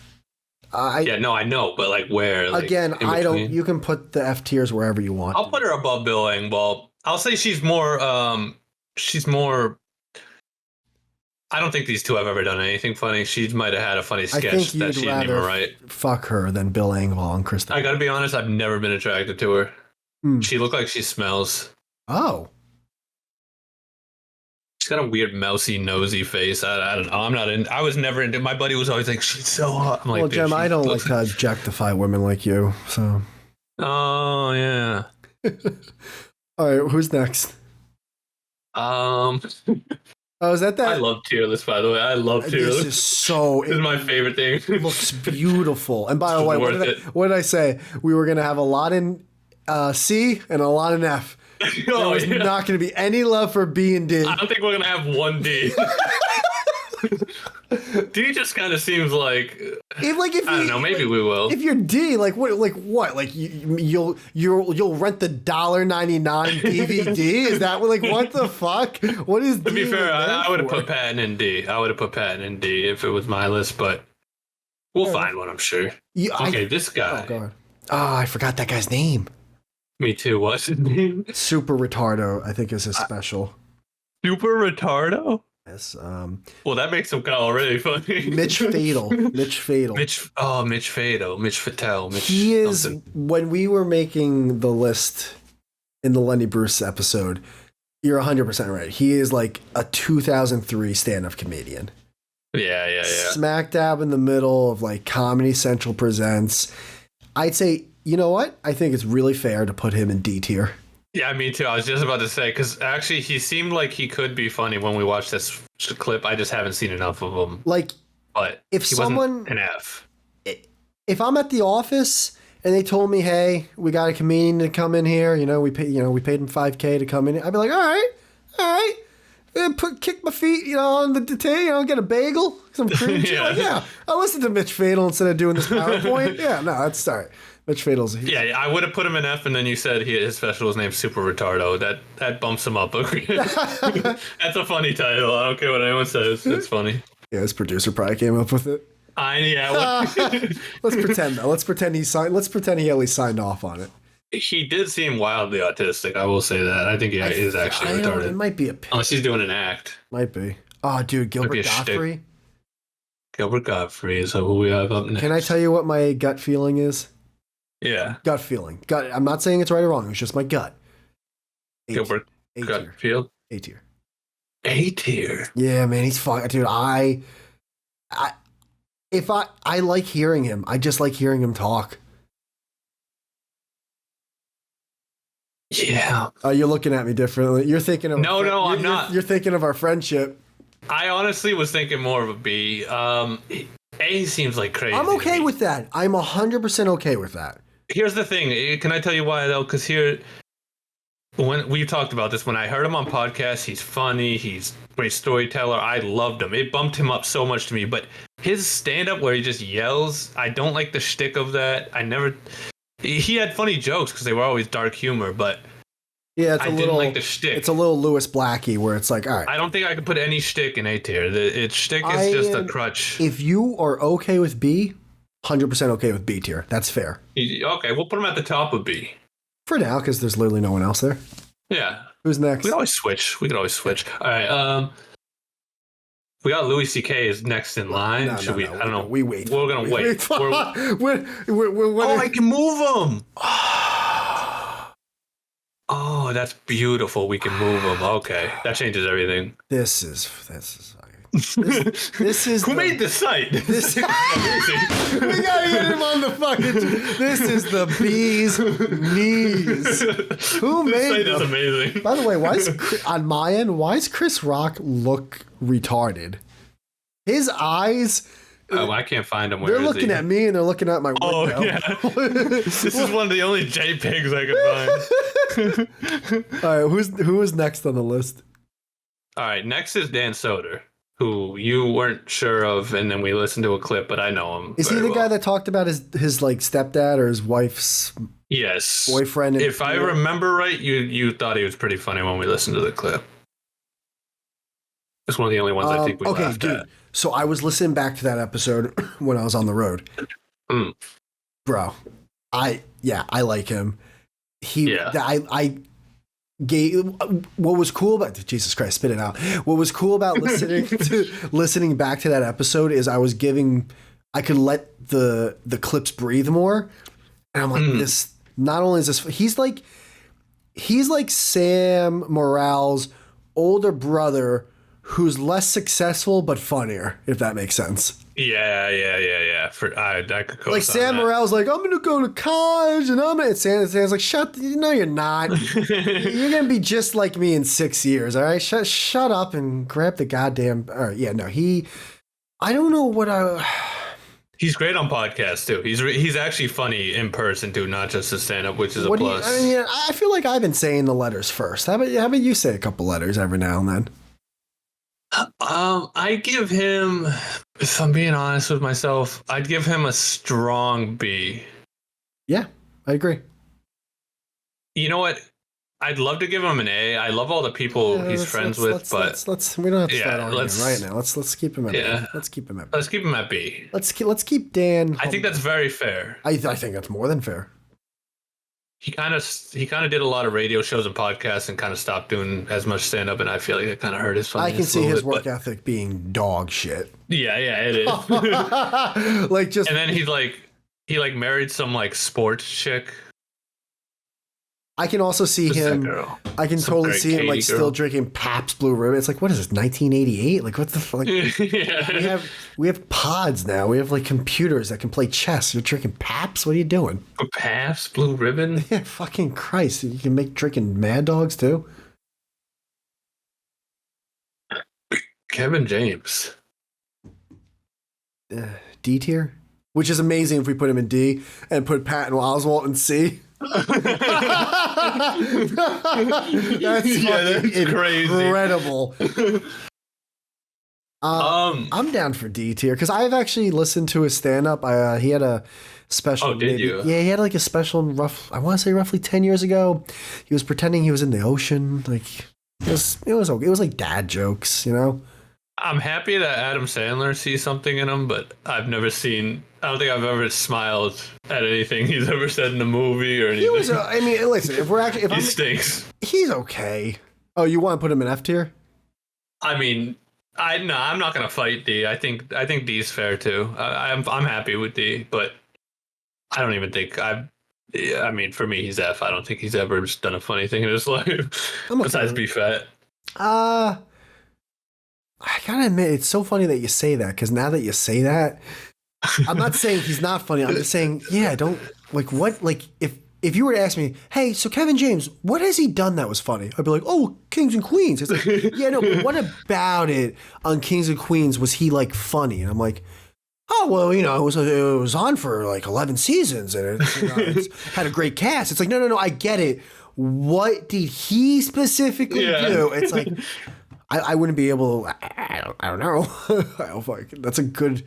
I know, but like where? Like, again, I don't. You can put the F tiers wherever you want. I'll put her above Bill Engvall. I'll say she's more. She's more. I don't think these two have ever done anything funny. She might have had a funny sketch that she didn't even write. Fuck her than Bill Engvall and Kristen. I gotta be honest. I've never been attracted to her. She looked like she smells. Oh. She's got a weird mousy nosy face. I don't know. I'm not in. I was never into. My buddy was always like, she's so hot. I'm like, well, Jem, I don't like to objectify women like you. So. Oh yeah. All right, who's next? Oh, is that? I love tier lists, by the way. I love tier lists. This is my favorite thing. It looks beautiful. And by the way, what did I say? We were gonna have a lot in C and a lot in F. There was not going to be any love for B and D. I don't think we're going to have one D. D just kind of seems like I don't know. Maybe we will. If you're D, like what? Like you'll rent the $1.99 DVD? Is that what the fuck? What is? To be fair, I would have put Patton in D. I would have put Patton in D if it was my list, but we'll find one. I'm sure. This guy. Oh god. I forgot that guy's name. Me too. What's his name? Super Retardo, I think is his special. Super Retardo? Yes. Well, that makes him kind of already funny. Mitch Fatal. Mitch Fatal. Mitch Fatal. Mitch Fatel. He is, when we were making the list in the Lenny Bruce episode, you're 100% right. He is like a 2003 stand-up comedian. Yeah. Smack dab in the middle of like Comedy Central Presents. I'd say, you know what? I think it's really fair to put him in D tier. Yeah, me too. I was just about to say, because actually he seemed like he could be funny when we watched this clip. I just haven't seen enough of him. Like, but if someone wasn't an F. If I'm at the office and they told me, hey, we got a comedian to come in here, we paid him $5K to come in, I'd be like, all right. Kick my feet, on the table, get a bagel, some cream cheese. I'll listen to Mitch Fatal instead of doing this PowerPoint. That's all right. Mitch Fatal's Yeah, I would have put him in F, and then you said his special was named Super Retardo. That bumps him up. That's a funny title. I don't care what anyone says. It's funny. Yeah, his producer probably came up with it. Let's pretend though. Let's pretend he at least signed off on it. He did seem wildly autistic. I will say that. I think he is actually retarded. It might be unless he's doing an act. Might be. Oh, dude, Gilbert Gottfried. Shtick. Gilbert Gottfried is who we have up next. Can I tell you what my gut feeling is? Yeah. Gut feeling. I'm not saying it's right or wrong. It's just my gut. Gilbert Gottfried. A tier. A tier. Yeah, man, he's fun, dude. I like hearing him. I just like hearing him talk. Yeah. You're looking at me differently. You're thinking of I'm not. You're thinking of our friendship. I honestly was thinking more of a B. A seems like crazy. I'm okay with that. I'm 100% okay with that. Here's the thing. Can I tell you why though? Because when we talked about this, when I heard him on podcasts, he's funny. He's a great storyteller. I loved him. It bumped him up so much to me. But his stand-up where he just yells, I don't like the shtick of that. He had funny jokes because they were always dark humor, but yeah, didn't like the shtick. It's a little Louis Blacky where it's like, all right. I don't think I could put any shtick in A tier. Its shtick is just a crutch. If you are okay with B, 100% okay with B tier. That's fair. Okay, we'll put him at the top of B. For now, because there's literally no one else there. Yeah. Who's next? We could always switch. All right. We got Louis C.K. is next in line. No, Should we? I don't know. We wait. We're gonna wait. I can move him. Oh, that's beautiful. We can move him. Okay, that changes everything. This is Who made the site? This we gotta get him on the fucking. This is the bee's knees. Who made this? Is amazing. By the way, on my end? Why does Chris Rock look retarded? His eyes. Oh, I can't find him. They're looking at me and they're looking at my window. Oh yeah. This is one of the only JPEGs I could find. All right, who is next on the list? All right, next is Dan Soder, who you weren't sure of, and then we listened to a clip, but I know him. Is he the guy that talked about his like stepdad or his wife's boyfriend? If I remember right, you thought he was pretty funny when we listened to the clip. It's one of the only ones I think we laughed at. So I was listening back to that episode when I was on the road. Bro, I like him. I gave what was cool about Jesus Christ, spit it out. What was cool about listening back to that episode is I could let the clips breathe more. And I'm like, this not only is this he's like Sam Morrill's older brother who's less successful but funnier, if that makes sense. Yeah. I could co-sign like Sam Morrill's like, I'm gonna go to college and Sam's like, no, you're not. You're gonna be just like me in 6 years, all right? Shut up and grab the goddamn. All right, yeah, no, I don't know what He's great on podcasts too. He's actually funny in person too, not just his stand up, which is a plus. I feel like I've been saying the letters first. How about you say a couple letters every now and then? I give him, if I'm being honest with myself, I'd give him a strong B. Yeah, I agree. You know what? I'd love to give him an A. I love all the people he's friends with, but we don't have to start arguing right now. Let's keep him at B. Let's keep him at B. Let's keep him at B. Let's keep Dan. I think that's very fair. I think that's more than fair. He kind of did a lot of radio shows and podcasts and kind of stopped doing as much stand up, and I feel like it kind of hurt his funniness. I can see his work ethic being dog shit. Yeah, it is. And then he married some like sports chick. I can also see him. I can totally see him like still drinking Pabst Blue Ribbon. It's like, what is this, 1988? Like, what the fuck? Yeah. We have pods now. We have like computers that can play chess. You're drinking Pabst? What are you doing? Pabst Blue Ribbon? Yeah, fucking Christ! You can make drinking Mad Dogs too. Kevin James. D tier, which is amazing if we put him in D and put Patton Oswalt in C. That's crazy. Incredible. I'm down for D tier because I've actually listened to his stand-up. He had a special. Oh, did you? Yeah, he had like a special. I want to say roughly 10 years ago. He was pretending he was in the ocean. Like it was okay. It was like dad jokes, you know. I'm happy that Adam Sandler sees something in him, but I don't think I've ever smiled at anything he's ever said in a movie or anything. Listen, he stinks. He's okay. Oh, you want to put him in F tier? I mean, I'm not gonna fight D. I think D's fair too. I'm happy with D, but I don't even think for me, he's F. I don't think he's ever done a funny thing in his life besides be fat. I gotta admit, it's so funny that you say that, because now that you say that, I'm not saying he's not funny. I'm just saying, yeah, don't like what like if you were to ask me, hey, so Kevin James, what has he done that was funny? I'd be like, oh, Kings and Queens. It's like, yeah, no, but what about it on Kings and Queens was he like funny? And I'm like, oh well, it was on for like 11 seasons and it's had a great cast. It's like, no, I get it. What did he specifically do? It's like I wouldn't be able. I don't know. That's a good.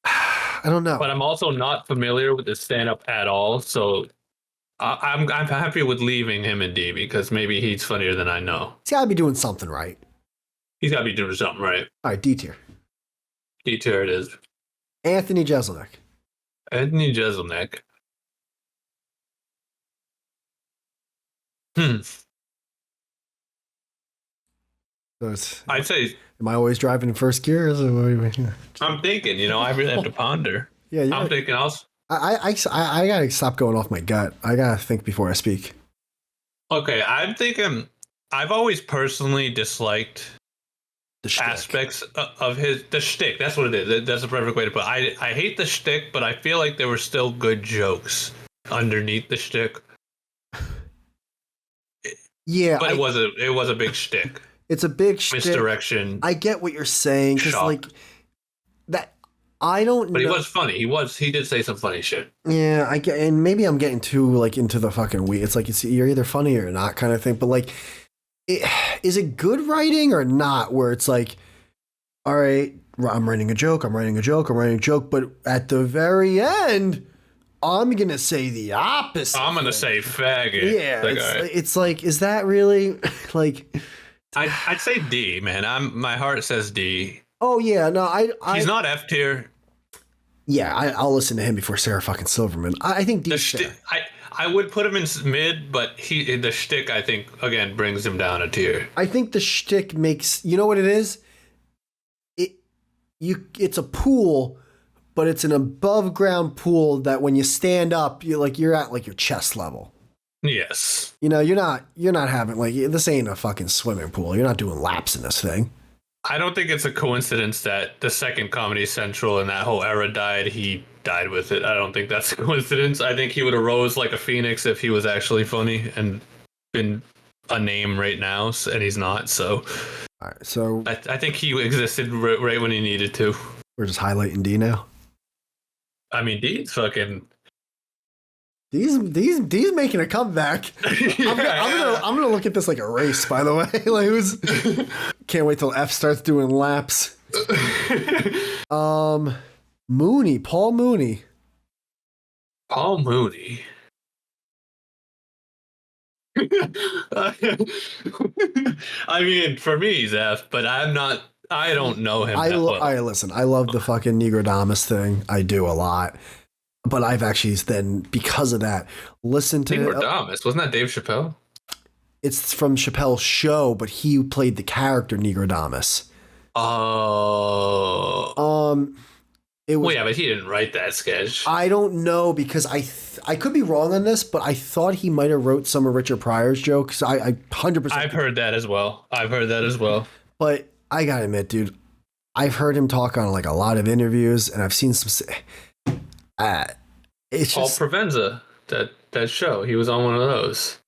I don't know. But I'm also not familiar with the stand-up at all, so I'm happy with leaving him in D because maybe he's funnier than I know. He's got to be doing something right. He's got to be doing something right. All right, D tier. D tier it is. Anthony Jeselnik. Anthony Jeselnik. So I'd say. Am I always driving in first gear? I'm thinking. I really have to ponder. Yeah, I'm thinking. I gotta stop going off my gut. I gotta think before I speak. Okay, I'm thinking. I've always personally disliked the shtick. Aspects of the shtick. That's what it is. That's the perfect way to put it. I hate the shtick, but I feel like there were still good jokes underneath the shtick. Yeah, but it was a big shtick. It's a big shtick. Misdirection. I get what you're saying because like that. I don't. But he was funny. He did say some funny shit. Yeah, I get, and maybe I'm getting too like into the fucking weed. It's like you're either funny or not kind of thing. But like, is it good writing or not? Where it's like, all right, I'm writing a joke, but at the very end, I'm gonna say the opposite. I'm gonna say faggot. Yeah, it's like, is that really like? I'd say D, man. My heart says D. Oh yeah, no, he's not F tier. Yeah, I'll listen to him before Sarah fucking Silverman. I think D. I would put him in mid, but the shtick I think again brings him down a tier. I think the shtick makes, you know what it is? It's a pool, but it's an above ground pool that when you stand up, you're at like your chest level. Yes. You're not having like, this ain't a fucking swimming pool. You're not doing laps in this thing. I don't think it's a coincidence that the second Comedy Central in that whole era died. He died with it. I don't think that's a coincidence. I think he would have rose like a phoenix if he was actually funny and been a name right now, and he's not. So, all right, so I think he existed right when he needed to. We're just highlighting D now. I mean, D's fucking. D's making a comeback. I'm gonna look at this like a race, by the way. Like who's can't wait till F starts doing laps. Mooney, Paul Mooney. Paul Mooney. I mean, for me, he's F, but I'm not. I don't know him. Listen. I love the fucking Negrodamus thing. I do a lot. But I've actually then, because of that, listened to Negrodamus. Wasn't that Dave Chappelle? It's from Chappelle's show, but he played the character Negrodamus. Oh. It was, well, yeah, but he didn't write that sketch. I don't know because I could be wrong on this, but I thought he might have wrote some of Richard Pryor's jokes. I 100%. I've heard that as well. But I gotta admit, dude, I've heard him talk on like a lot of interviews, and I've seen some. It's Paul just Provenza, that show. He was on one of those.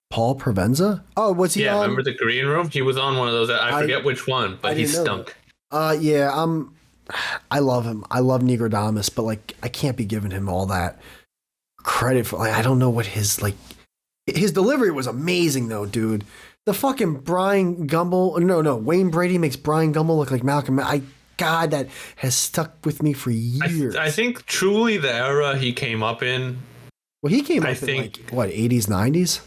Paul Provenza? Oh, was he? Yeah, remember the green room? He was on one of those. I forget which one, but he stunk. Yeah, I love him. I love Negrodamus, but like I can't be giving him all that credit for. Like I don't know what his delivery was amazing though, dude. The fucking Brian Gumbel. No, Wayne Brady makes Brian Gumbel look like Malcolm. God, that has stuck with me for years. I think truly the era he came up in. Well, he came up in like, what, 80s, 90s?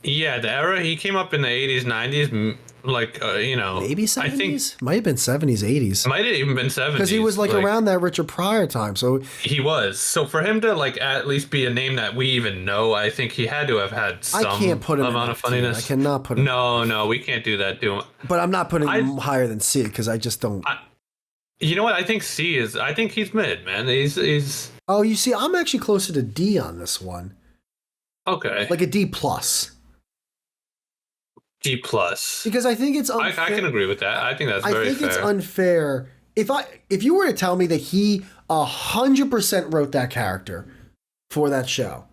Yeah, the era he came up in the 80s, 90s, like, Maybe 70s? I think, might have been 70s, 80s. Might have even been 70s. Because he was like around that Richard Pryor time. So he was. So for him to like at least be a name that we even know, I think he had to have had some amount of funniness. I cannot put him. No, we can't do that to him. But I'm not putting him higher than C because I just don't. You know what? I think C is. I think he's mid, man. He's. Oh, you see, I'm actually closer to D on this one. Okay. Like a D plus. D plus. Because I think it's unfair. I can agree with that. I think that's very fair. I think it's unfair. If you were to tell me that he 100% wrote that character for that show,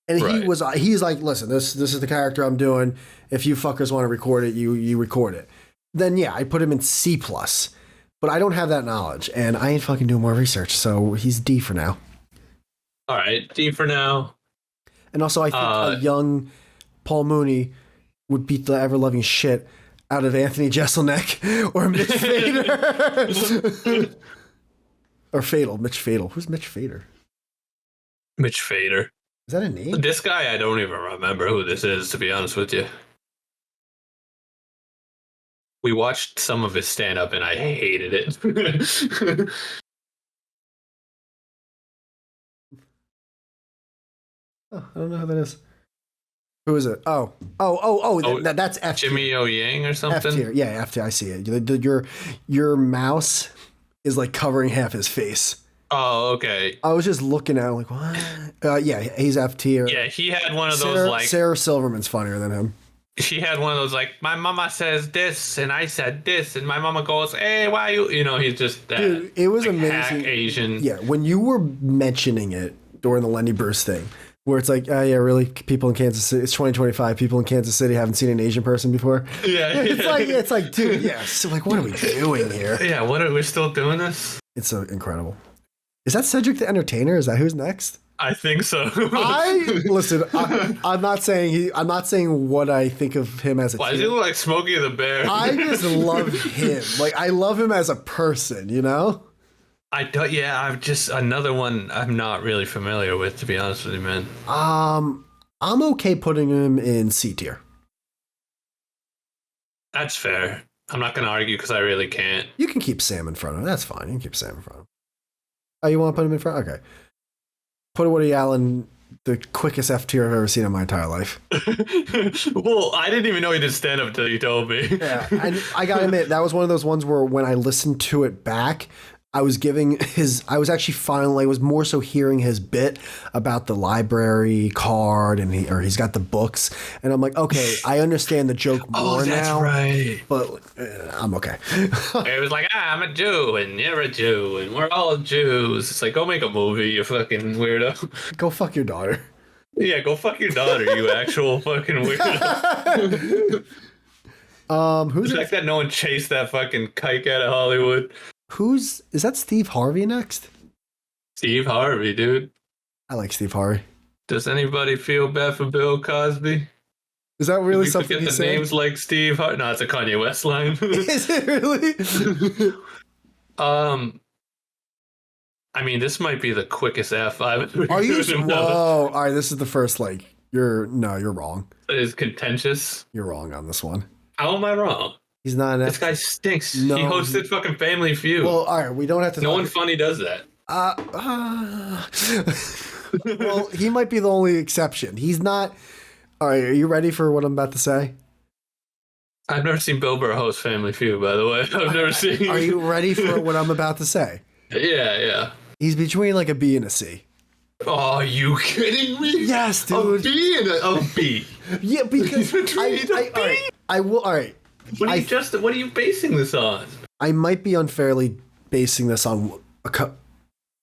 and he's like, listen, this is the character I'm doing. If you fuckers want to record it, you record it. Then yeah, I put him in C plus. But I don't have that knowledge, and I ain't fucking doing more research, so he's D for now. All right, D for now. And also, I think a young Paul Mooney would beat the ever-loving shit out of Anthony Jeselnik or Mitch Fader. Or Fatal. Mitch Fatal. Who's Mitch Fader? Mitch Fader. Is that a name? This guy, I don't even remember who this is, to be honest with you. We watched some of his stand-up, and I hated it. I don't know who that is. Who is it? That's F tier. Jimmy O Yang or something? F tier. Yeah, F tier. I see it. Your mouse is like covering half his face. Oh, okay. I was just looking at him like, what? Yeah, he's F tier. Yeah, he had one of those like... Sarah Silverman's funnier than him. She had one of those like, my mama says this, and I said this, and my mama goes, hey, why you... You know, he's just that. Dude, it was like, amazing. Hack Asian. Yeah, when you were mentioning it during the Lenny Bruce thing, where it's like, oh yeah, really, people in Kansas City, it's 2025, people in Kansas City haven't seen an Asian person before. Yeah. It's like, dude, yeah. So like, what are we doing here? Yeah, we're still doing this? It's so incredible. Is that Cedric the Entertainer? Is that who's next? I think so. I'm not saying what I think of him as a Why does he look like Smokey the Bear? I just love him. Like, I love him as a person, you know? I'm just another one I'm not really familiar with, to be honest with you, man. I'm okay putting him in C tier. That's fair. I'm not going to argue because I really can't. You can keep Sam in front of him. That's fine. You can keep Sam in front of him. Oh, you want to put him in front? Okay. Put Woody Allen, the quickest F tier I've ever seen in my entire life. Well, I didn't even know he did stand up until you told me. Yeah, and I gotta admit, that was one of those ones where when I listened to it back, I was more so hearing his bit about the library card, and he's got the books, and I'm like, okay, I understand the joke more now. Right. But I'm okay. It was like, I'm a Jew, and you're a Jew, and we're all Jews. It's like, go make a movie, you fucking weirdo. Go fuck your daughter. Yeah, go fuck your daughter, you actual fucking weirdo. Who's the fact that no one chased that fucking kike out of Hollywood? Is that Steve Harvey next? Steve Harvey, dude. I like Steve Harvey. Does anybody feel bad for Bill Cosby? Is that really something you say? Names like Steve Harvey? No, it's a Kanye West line. Is it really? I mean, this might be the quickest F I've ever. Are you? Whoa! All right, this is the first. Like, you're wrong. It is contentious. You're wrong on this one. How am I wrong? He's not an This guy stinks. No, he hosted fucking Family Feud. Well, all right, we don't have to. No one funny does that. Well, he might be the only exception. He's not. All right, are you ready for what I'm about to say? I've never seen Bill Burr host Family Feud, by the way. I've never seen. Are you ready for what I'm about to say? Yeah. He's between like a B and a C. Oh, are you kidding me? Yes, dude. A B and a B. Yeah, because I will. All right. What are you basing this on? I might be unfairly basing this on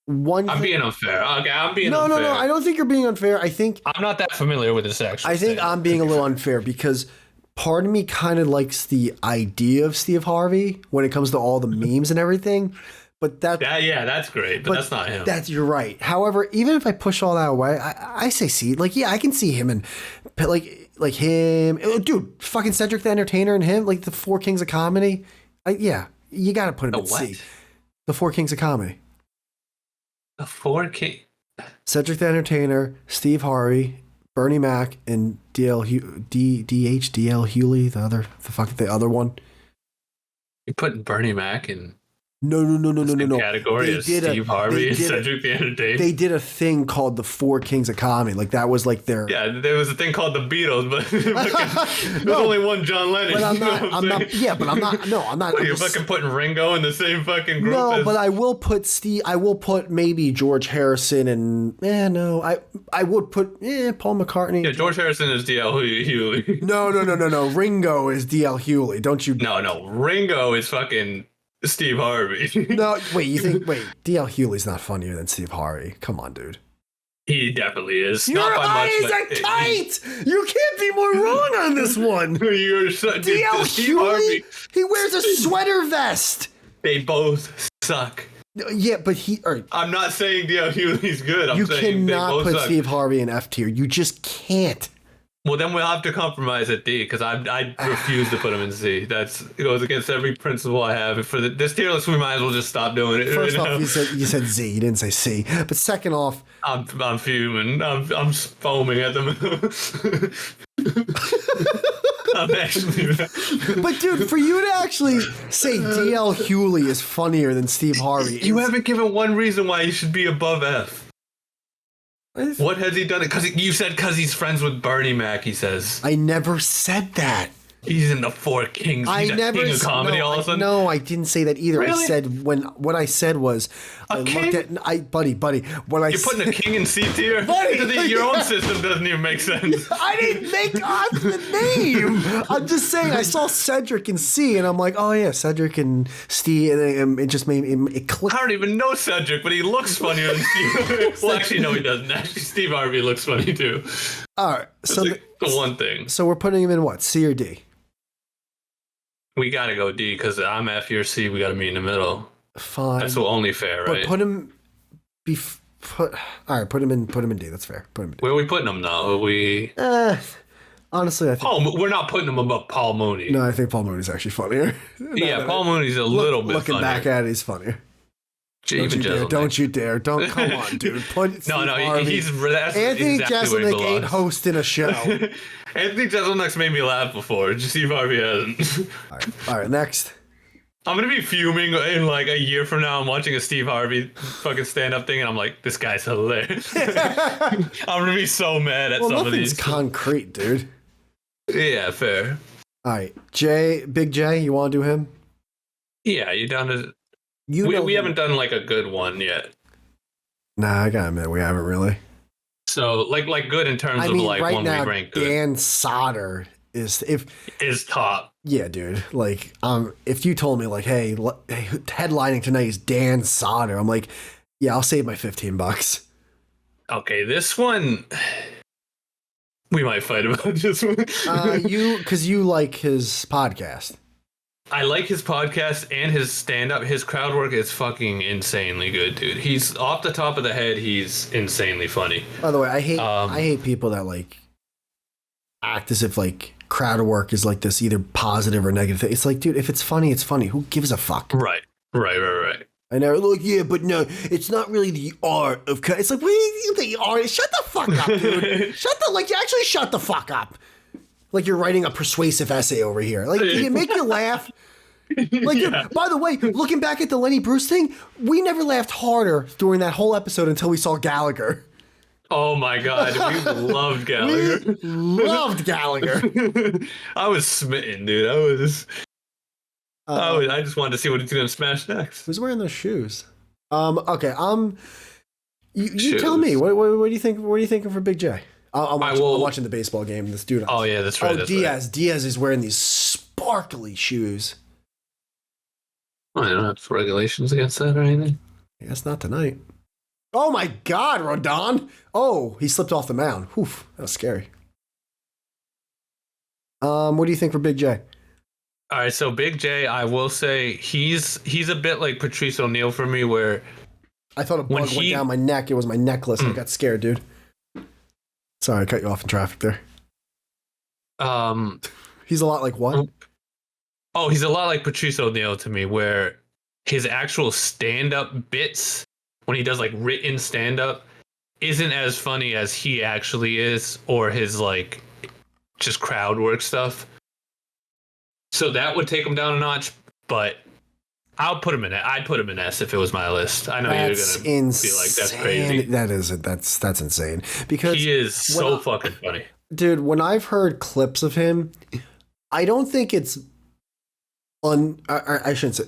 one. I'm being unfair. Okay, I'm being unfair. No. I don't think you're being unfair. I think I'm not that familiar with this actually. I think I'm being a little unfair because part of me kind of likes the idea of Steve Harvey when it comes to all the memes and everything. But that's great. But that's not him. You're right. However, even if I push all that away, I say C. Like, yeah, I can see him and like him, dude. Fucking Cedric the Entertainer and him, like the Four Kings of Comedy. Yeah, you got to put him in C. The Four Kings of Comedy. The Four King. Cedric the Entertainer, Steve Harvey, Bernie Mac, and DL Hewley. The other one. You putting Bernie Mac in? No. Category is Steve Harvey and Cedric the Entertainer. They did a thing called the Four Kings of Comedy. Like that was like their. Yeah, there was a thing called the Beatles, but there's only one John Lennon. But I'm not. Yeah, but I'm not. No, I'm not. What, you're fucking putting Ringo in the same fucking group. No, but I will put I will put maybe George Harrison and I would put Paul McCartney. Yeah, George Harrison is D.L. Hewley. No. Ringo is D.L. Hewley. Don't you? No. Ringo is fucking Steve Harvey. No, wait, D.L. Hewley's not funnier than Steve Harvey. Come on, dude. He definitely is. Your eyes are tight! You can't be more wrong on this one. You're D.L. Hewley, he wears a sweater vest. They both suck. Yeah, but I'm not saying D.L. Hewley's good. I'm you saying they cannot both put suck. Steve Harvey in F tier. You just can't. Well, then we'll have to compromise at D because I refuse to put him in C. It goes against every principle I have. For this tier list, we might as well just stop doing it. First off, you said Z. You didn't say C. But second off, I'm fuming. I'm foaming at the I'm actually. But dude, for you to actually say D.L. Hewley is funnier than Steve Harvey, you haven't given one reason why he should be above F. What has he done? Because he's friends with Bernie Mac. He says. I never said that. He's in the Four Kings. He's a king of comedy all of a sudden. No, I didn't say that either. Really? I said what I said was buddy. When You're putting a king in C tier? Buddy. Your own system doesn't even make sense. I didn't make up the name. I'm just saying I saw Cedric in C and I'm like, oh yeah, Cedric and Steve, and it just made it click. I don't even know Cedric, but he looks funnier than Steve. Well, actually, no, he doesn't. Actually, Steve Harvey looks funny too. All right, so the one thing. So we're putting him in what, C or D? We gotta go D because I'm F, you're C. We gotta meet in the middle. Fine. That's only fair, right? But put him. All right, put him in D. That's fair. Put him in D. Where are we putting him now? Honestly, I think. We're not putting him above Paul Mooney. No, I think Paul Mooney's actually funnier. Paul Mooney's a little bit looking funnier. back at it, he's funnier. Don't you dare! Don't come on, dude. He's Anthony Jeselnik ain't hosting a show. Anthony Jeselnik's made me laugh before. Steve Harvey hasn't. All right, next. I'm gonna be fuming in like a year from now. I'm watching a Steve Harvey fucking stand-up thing, and I'm like, this guy's hilarious. I'm gonna be so mad at some of these. Nothing's concrete, dude. Yeah, fair. All right, Big J, you want to do him? Yeah, you down to? We haven't done like a good one yet. Nah, I gotta admit, we haven't really. So like good in terms of like right one now, we rank good. Dan Soder is top. Yeah, dude. Like, if you told me like, hey, headlining tonight is Dan Soder, I'm like, yeah, I'll save my $15. Okay, this one we might fight about this one. Because you like his podcast. I like his podcast and his stand-up. His crowd work is fucking insanely good, dude. He's off the top of the head. He's insanely funny. By the way, I hate people that like act as if like crowd work is like this either positive or negative thing. It's like, dude, if it's funny, it's funny. Who gives a fuck? Right. I know, like, yeah, but no, it's not really the art of. It's like, what do you think the art? Shut the fuck up, dude. Shut the fuck up. Like you're writing a persuasive essay over here. Like, did it make you laugh? Like, yeah. By the way, looking back at the Lenny Bruce thing, we never laughed harder during that whole episode until we saw Gallagher. Oh my God, we loved Gallagher. I was smitten, dude. I just wanted to see what he's gonna smash next. Who's wearing those shoes? Okay. You tell me. What do you think? What are you thinking for Big J? I'm watching the baseball game. This dude. Oh yeah, that's right. Diaz. Right. Diaz is wearing these sparkly shoes. I don't have regulations against that or anything. I guess not tonight. Oh my God, Rodon! Oh, he slipped off the mound. Oof, that was scary. What do you think for Big J? All right, so Big J, I will say he's a bit like Patrice O'Neal for me, where I thought a bug went down my neck. It was my necklace. I got scared, dude. Sorry, I cut you off in traffic there. He's a lot like what? Oh, he's a lot like Patrice O'Neal to me, where his actual stand-up bits, when he does like written stand-up, isn't as funny as he actually is, or his like just crowd work stuff. So that would take him down a notch, but I'll put him in it. I'd put him in S if it was my list. I know That's you're gonna be like, that's crazy. That's insane. Because he is so fucking funny. Dude, when I've heard clips of him, I don't think it's I shouldn't say.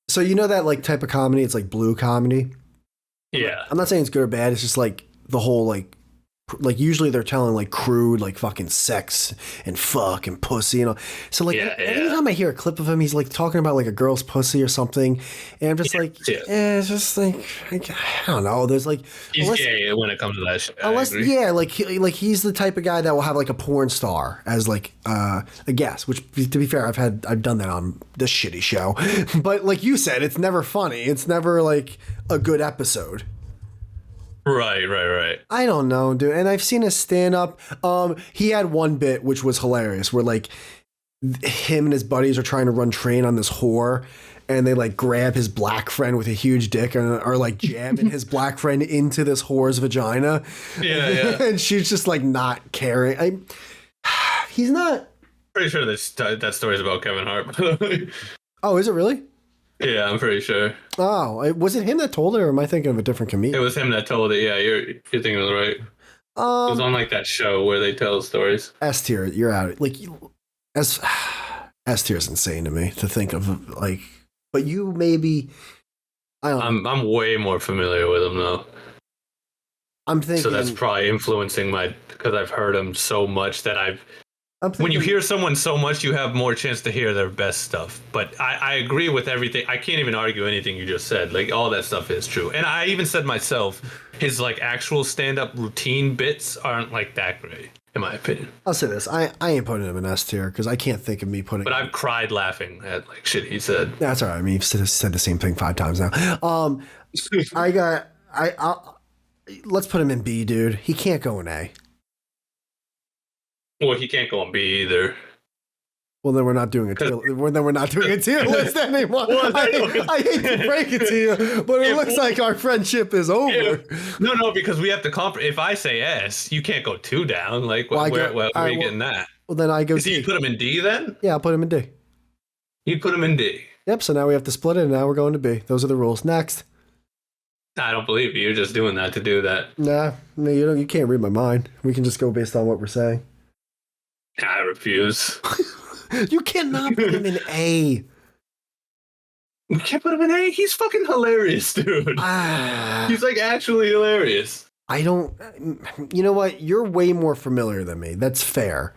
So you know that like type of comedy, it's like blue comedy. Yeah. I'm not saying it's good or bad. It's just like the whole like usually they're telling like crude like fucking sex and fuck and pussy and all. So like anytime I hear a clip of him, he's like talking about like a girl's pussy or something, and I'm just it's just like I don't know. There's like he's gay when it comes to that shit. Like he's the type of guy that will have like a porn star as like a guest. Which to be fair, I've done that on this shitty show, but like you said, it's never funny. It's never like a good episode. Right. I don't know, dude. And I've seen a stand-up. He had one bit which was hilarious, where like him and his buddies are trying to run train on this whore, and they like grab his black friend with a huge dick and are like jamming his black friend into this whore's vagina. Yeah. And she's just like not caring. He's not. Pretty sure that story's about Kevin Hart, by the way. Oh, is it really? Yeah, I'm pretty sure. Oh, was it him that told it, or am I thinking of a different comedian? It was him that told it. Yeah, you're thinking of the right. It was on like that show where they tell stories. S tier, you're out. Like S tier is insane to me to think of. Like, but you maybe. I don't know. I'm way more familiar with him though. I'm thinking. So that's probably influencing because I've heard him so much that when you hear someone so much, you have more chance to hear their best stuff. But I agree with everything. I can't even argue anything you just said. Like, all that stuff is true. And I even said myself, his like actual stand-up routine bits aren't like that great, in my opinion. I'll say this. I ain't putting him in S tier because I can't think of me putting. But I've cried laughing at like shit he said. That's all right. I mean, you've said the same thing 5 times now. Let's put him in B, dude. He can't go in A. Well, he can't go on B either. Well, then we're not doing a tier. List anymore. I hate to break it to you, but it looks like our friendship is over. No, because we have to if I say S, you can't go 2 down. Like, where are you getting that? Well, then I go. So you put him in D then? Yeah, I'll put him in D. You put him in D. Yep. So now we have to split it, and now we're going to B. Those are the rules. Next. I don't believe you. You're just doing that to do that. Nah, no, you can't read my mind. We can just go based on what we're saying. I refuse. You cannot put him in A. You can't put him in A? He's fucking hilarious, dude. He's like actually hilarious. I don't. You know what? You're way more familiar than me. That's fair.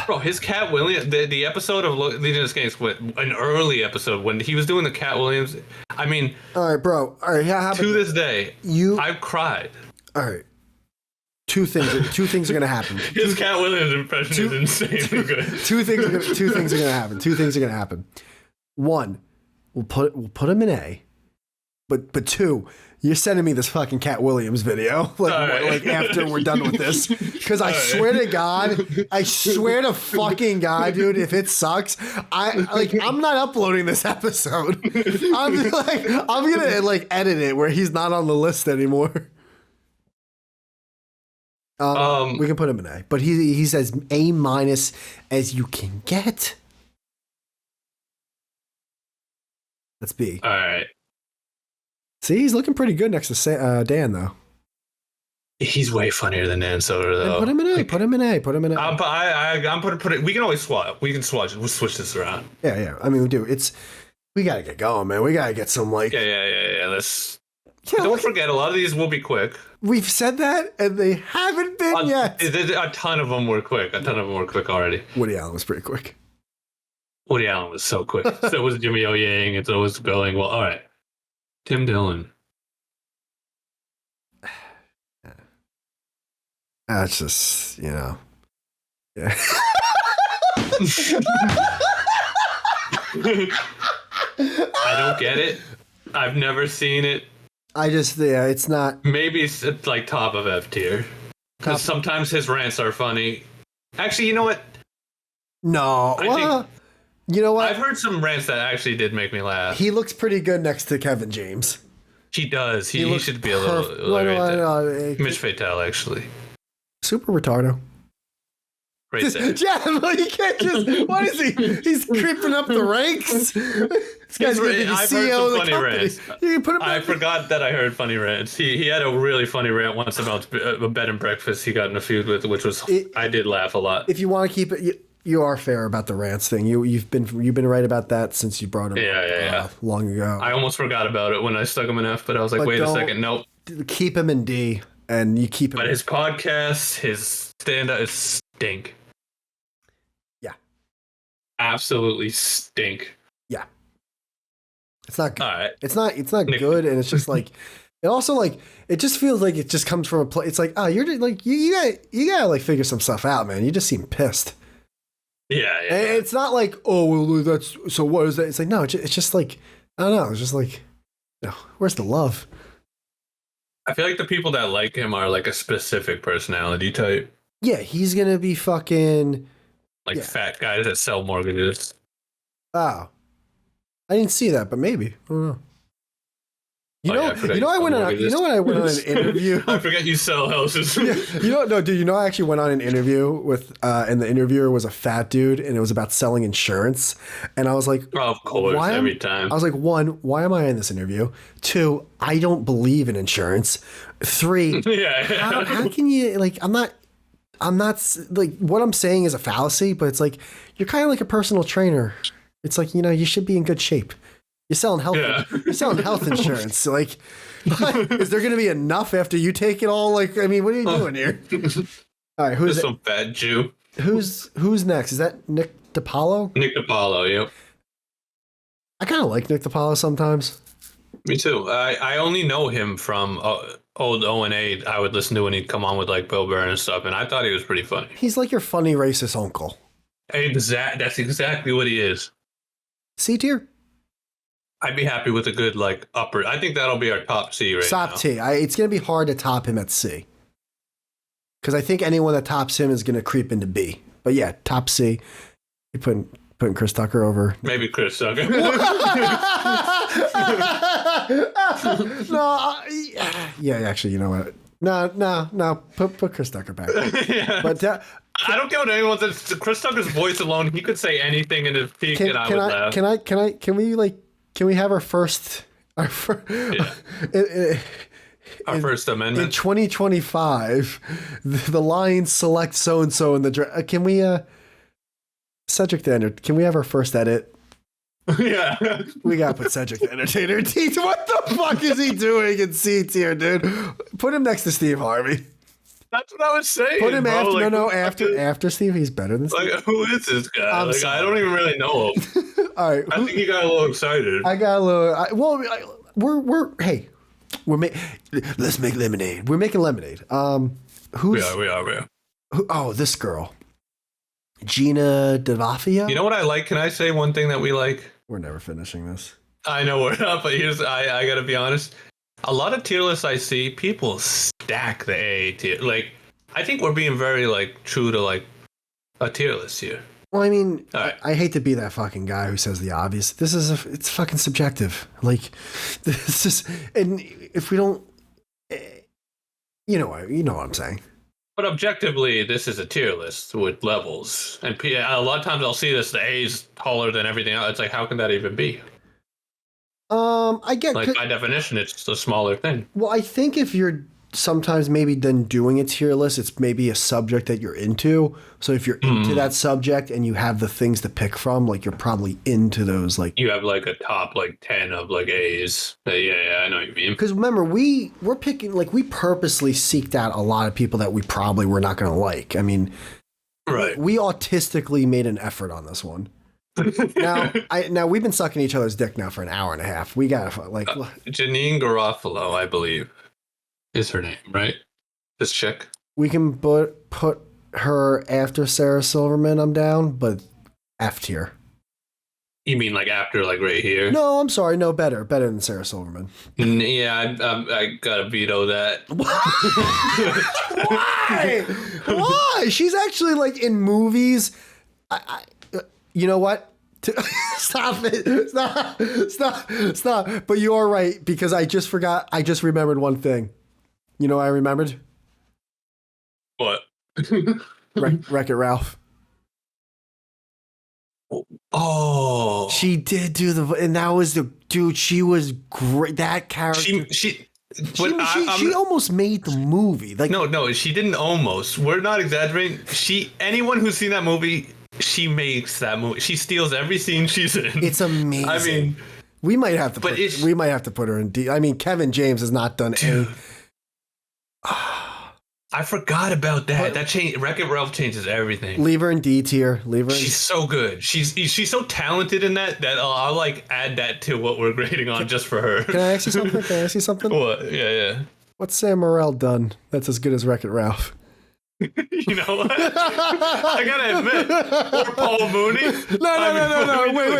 Bro, his Cat Williams, the episode of Legion of Skanks, an early episode when he was doing the Cat Williams. I mean, all right, bro. All right, to this day, I've cried. All right. Two things are gonna happen. His Cat Williams impression is insanely good. Two things are gonna happen. One, we'll put him in A, but 2, you're sending me this fucking Cat Williams video like after we're done with this, because I swear to God, fucking God, dude, if it sucks, I'm not uploading this episode. I'm gonna like edit it where he's not on the list anymore. We can put him in A, but he says A- as you can get. That's B. All right. See, he's looking pretty good next to Dan, though. He's way funnier than Dan Soder, though. And put him in A. Put him in A. I'm put it. We can always swap. We can switch. We'll switch this around. Yeah. I mean, we do. We gotta get going, man. We gotta get some like. Yeah. Don't forget, a lot of these will be quick. We've said that, and they haven't been yet. A ton of them were quick. Already. Woody Allen was pretty quick. Woody Allen was so quick. So was Jimmy O. Yang, and so was Billing. Well, all right. Tim Dillon. That's just, Yeah. I don't get it. I've never seen it. It's not. Maybe it's like top of F tier. Because sometimes his rants are funny. Actually, you know what? No. You know what? I've heard some rants that actually did make me laugh. He looks pretty good next to Kevin James. He does. He should be a little. Mitch Fatel, actually. Super retardo. right there. Yeah, but you can't just. What is he? He's creeping up the ranks. This guy's gonna be the I've CEO of heard the some funny company. rants. You can put him. I forgot that I heard funny rants. He had a really funny rant once about a bed and breakfast he got in a feud with, which was I did laugh a lot. If you want to keep it, you are fair about the rants thing. You've been right about that since you brought him up long ago. I almost forgot about it when I stuck him in F, but I was like, wait a second, nope. Keep him in D, and you keep him. But his podcast, his stand-up is stink. Yeah. Absolutely stink. Yeah. It's not good. All right. It's not good, and it's just like it also like it just feels like it just comes from a place. It's like, oh, you're just, like you gotta like figure some stuff out, man. You just seem pissed. Yeah. And it's not like, oh well, that's so what is that? It's like, no, it's just like, I don't know. It's just like, no, where's the love? I feel like the people that like him are like a specific personality type. Yeah, he's gonna be fucking fat guys that sell mortgages. Oh, I didn't see that, but maybe. I don't know. I went on an interview. I forget you sell houses. Yeah, I actually went on an interview with, and the interviewer was a fat dude, and it was about selling insurance. And I was like, of course, every time. I was like, 1, why am I in this interview? 2, I don't believe in insurance. 3, how can you, like, I'm not, like, what I'm saying is a fallacy, but it's like, you're kind of like a personal trainer. It's like, you should be in good shape. You're selling health. Yeah. You're selling health insurance. Like, is there going to be enough after you take it all? Like, I mean, what are you doing here? All right, who's some fat Jew? Who's next? Is that Nick DiPaolo? Nick DiPaolo, yep. I kind of like Nick DiPaolo sometimes. Me too. I only know him from old O&A. I would listen to when he'd come on with like Bill Burr and stuff, and I thought he was pretty funny. He's like your funny racist uncle. That's exactly what he is. C tier. I'd be happy with a good like upper. I think that'll be our top C right now. Top T. It's going to be hard to top him at C. Because I think anyone that tops him is going to creep into B. But yeah, top C. You putting Chris Tucker over. Maybe Chris Tucker. Yeah, actually, you know what? No. Put Chris Tucker back. Yeah. But I don't care what anyone says. Chris Tucker's voice alone, he could say anything in his peak, and I would laugh. Can we have our first First Amendment in 2025? The Lions select so and so in the draft. Can we, Cedric the Entertainer? Can we have our first edit? Yeah, we gotta put Cedric the Entertainer in T. What the fuck is he doing in C tier, dude? Put him next to Steve Harvey. That's what I was saying. Put him after. Like, after Steve. He's better than Steve. Like, who is this guy? I don't even really know him. All right. I think he got a little excited. I got a little. Let's make lemonade. We're making lemonade. We are. This girl, Gina Devafia. You know what I like? Can I say one thing that we like? We're never finishing this. I know we're not, but I gotta be honest. A lot of tier lists I see, people stack the AA tier. Like, I think we're being very, like, true to, like, a tier list here. Well, I mean, right. I hate to be that fucking guy who says the obvious. It's fucking subjective. Like, this is, and if we don't, you know what I'm saying. But objectively, this is a tier list with levels. And a lot of times I'll see this, the A's taller than everything else. It's like, how can that even be? I get like by definition, it's just a smaller thing. Well, I think if you're sometimes maybe then doing a tier list, it's maybe a subject that you're into. So if you're into that subject and you have the things to pick from, like you're probably into those. Like you have like a top like 10 of like A's. Yeah, I know what you mean. Because remember, we're picking like we purposely seeked out a lot of people that we probably were not going to like. I mean, right? We autistically made an effort on this one. now we've been sucking each other's dick now for an hour and a half. We gotta like Janine Garofalo, I believe, is her name, right? This chick. We can put her after Sarah Silverman. I'm down, but F tier. You mean like after like right here? No, I'm sorry. No, better than Sarah Silverman. Yeah, I gotta veto that. Why? She's actually like in movies. You know what? Stop it. Stop. But you are right, because I just remembered one thing. You know what I remembered? What? Wreck-It Ralph. Oh, She did do and that was the dude. She was great. That character. She almost made the movie. Like no, she didn't almost. We're not exaggerating. Anyone who's seen that movie, she makes that movie. She steals every scene she's in. It's amazing. I mean, we might have to put her in D. I mean, Kevin James has not done any. I forgot about that. That change. Wreck-It Ralph changes everything. Leave her in D tier. She's so good. She's so talented in that I'll like add that to what we're grading on just for her. Can I ask you something? What? Yeah. What's Sam Morril done that's as good as Wreck-It Ralph? You know what? I gotta admit, or Paul Mooney. No. Wait.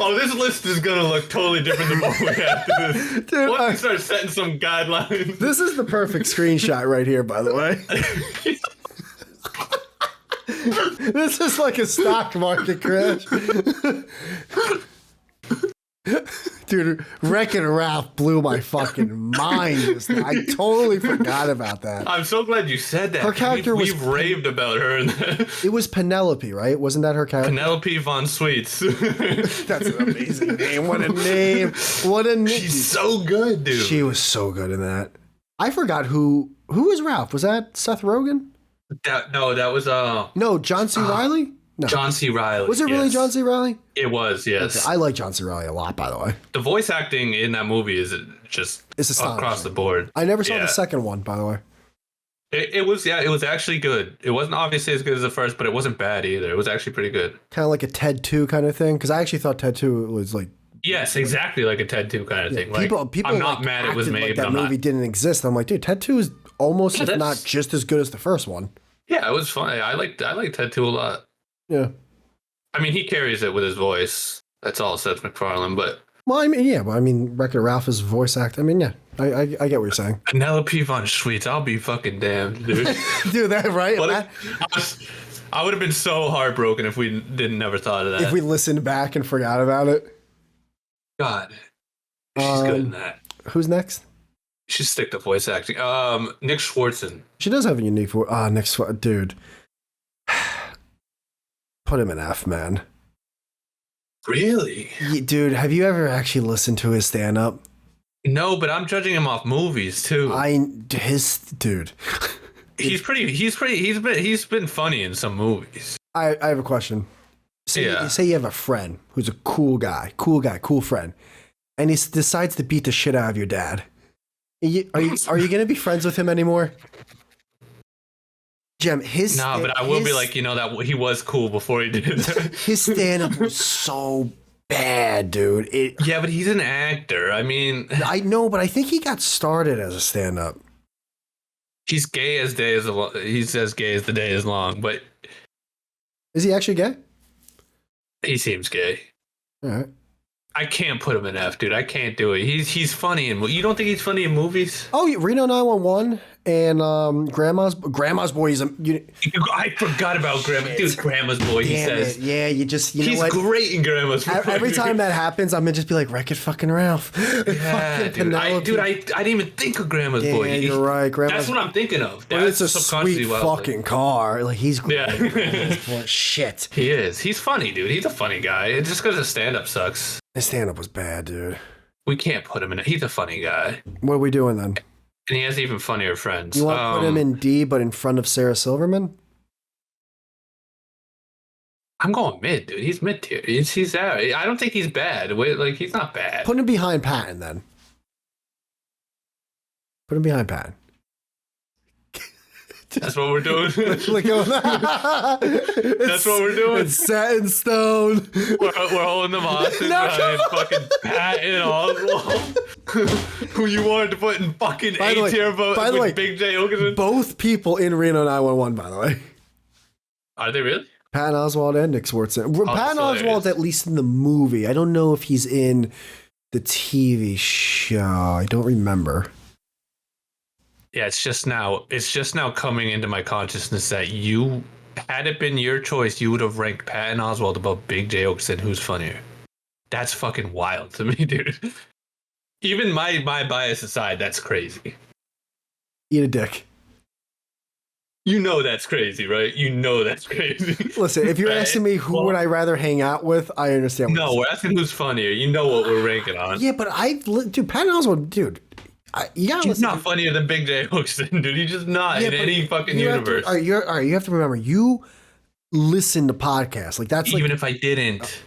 Oh, this list is gonna look totally different than what we have to do. Dude, once we start setting some guidelines. This is the perfect screenshot right here, by the way. This is like a stock market crash. Dude, Wreck-It Ralph blew my fucking mind. I totally forgot about that. I'm so glad you said that. Her character we've raved about her. It was Penelope, right? Wasn't that her character? Penelope Von Sweets. That's an amazing name. What a name. She's so good, dude. She was so good in that. I forgot who was Ralph. Was that Seth Rogen? That was No, John C. Reilly? No. John C. Reilly. Was it really John C. Reilly? It was, yes. Okay. I like John C. Reilly a lot, by the way. The voice acting in that movie is just across the board. I never saw the second one, by the way. It was actually good. It wasn't obviously as good as the first, but it wasn't bad either. It was actually pretty good. Kind of like a Ted 2 kind of thing, because I actually thought Ted 2 was like... Yes, exactly like a Ted 2 kind of thing. Like, people I'm not mad it was made. Like that movie didn't exist. I'm like, dude, Ted 2 is almost, if not just as good as the first one. Yeah, it was fun. I like Ted 2 a lot. Yeah. I mean, he carries it with his voice. That's all Seth MacFarlane, but... Well, I mean, Wreck-It Ralph is voice act. I mean, yeah, I get what you're saying. Penelope Von Sweets, I'll be fucking damned, dude. Dude, that right? I would have been so heartbroken if we never thought of that. If we listened back and forgot about it. God. She's good in that. Who's next? You should stick to voice acting. Nick Swartzen. She does have a unique voice. Nick Swartzen. Dude. Put him in F, man. Really? Dude, have you ever actually listened to his stand-up? No, but I'm judging him off movies too. Dude. He's been funny in some movies. I have a question. Say you have a friend who's a cool cool friend, and he decides to beat the shit out of your dad. Are you gonna be friends with him anymore? Jim, but I will be like, that he was cool before he did that. His stand-up was so bad, dude. Yeah, but he's an actor. I mean... I know, but I think he got started as a stand-up. He's he's as gay as the day is long, but... Is he actually gay? He seems gay. All right. I can't put him in F, dude. I can't do it. He's funny in... You don't think he's funny in movies? Oh, Reno 911 and Grandma's Boy. I forgot about Grandma. Dude, Grandma's Boy, he says. Yeah, he's great in Grandma's Boy. Every time that happens, I'm going to just be like, Wreck-It fucking Ralph. Yeah, dude. I didn't even think of Grandma's Boy. Yeah, you're right. That's what I'm thinking of. It's a sweet fucking car. Like, he's great. Yeah. Shit. He is. He's funny, dude. He's a funny guy. It's just because his stand-up sucks. His stand-up was bad, dude. We can't put him in it. He's a funny guy. What are we doing then? And he has even funnier friends. You want to put him in D, but in front of Sarah Silverman? I'm going mid, dude. He's mid tier. He's there. I don't think he's bad. He's not bad. Put him behind Patton, then. Put him behind Patton. That's what we're doing. That's what we're doing. It's set in stone. We're holding them hostage behind fucking Patton Oswalt, who you wanted to put in fucking A tier vote with Big J Okerson. Both people in Reno 911, by the way. Are they really? Patton Oswalt and Nick Swartzen. Patton Oswalt, at least in the movie. I don't know if he's in the TV show. I don't remember. Yeah, it's just now coming into my consciousness that had it been your choice, you would have ranked Patton Oswalt above Big J Okerson. Who's funnier? That's fucking wild to me, dude. Even my bias aside, that's crazy. Eat a dick. You know that's crazy, right? You know that's crazy. Listen, if you're Right? asking me who Well, would I rather hang out with, I understand. no, we're asking who's funnier. You know what we're ranking on. Yeah, but dude, Patton Oswalt, dude, you gotta He's listen. not funnier than Big J Hoaxton, dude. He's just not in but any fucking you universe. All right, you have to remember, you listen to podcasts. Like that's Even like, if I didn't.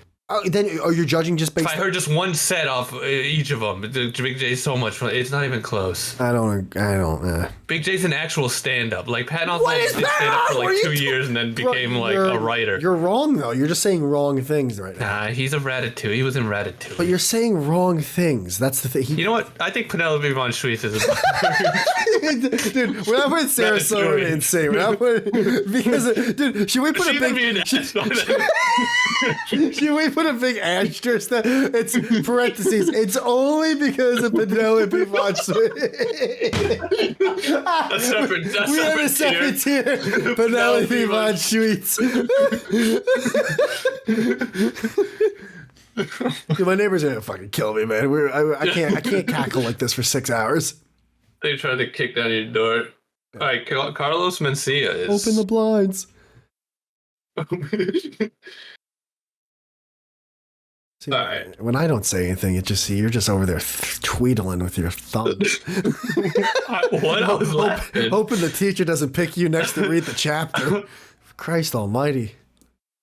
then you're judging just based. If I heard just one set off each of them, Big J's so much fun. It's not even close. I don't. Big J's an actual stand-up. Like Patton What Oswalt is did that? stand-up for What like are 2 you years and then became like You're- a writer. You're wrong though. You're just saying wrong things right now. Nah, he's a Ratatouille. He was in Ratatouille. But you're saying wrong things. That's the thing. You know what? I think Penelope von Schweetz is. Dude, when I put Sarah Silverman insane, when I put because dude, should we put a big should we put a big asterisk that it's parentheses? It's only because of Penelope von Schweetz. a separate, We have a separate tier. Penelope von Schweetz. Dude, my neighbors are gonna fucking kill me, man. I can't cackle like this for 6 hours. They tried to kick down your door. All right, Carlos Mencia is. Open the blinds. See, Alright. when I don't say anything, you're just over there tweedling with your thumbs. What? I was laughing. Hoping the teacher doesn't pick you next to read the chapter. Christ almighty.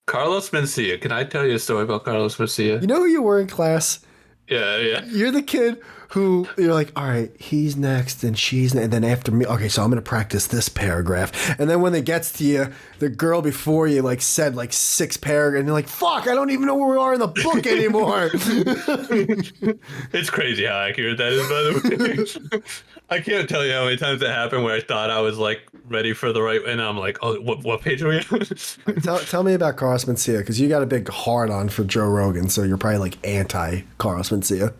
Carlos Mencia. Can I tell you a story about Carlos Mencia? You know who you were in class? Yeah. You're the kid who you're like, all right, he's next and she's next. And then after me, okay, so I'm going to practice this paragraph. And then when it gets to you, the girl before you like said like 6 paragraphs and you're like, fuck, I don't even know where we are in the book anymore. It's crazy how accurate that is, by the way. I can't tell you how many times it happened where I thought I was like ready for the right, and I'm like, oh, what page are we on? Tell me about Carlos Mencia, because you got a big hard on for Joe Rogan, so you're probably like anti Carlos Mencia.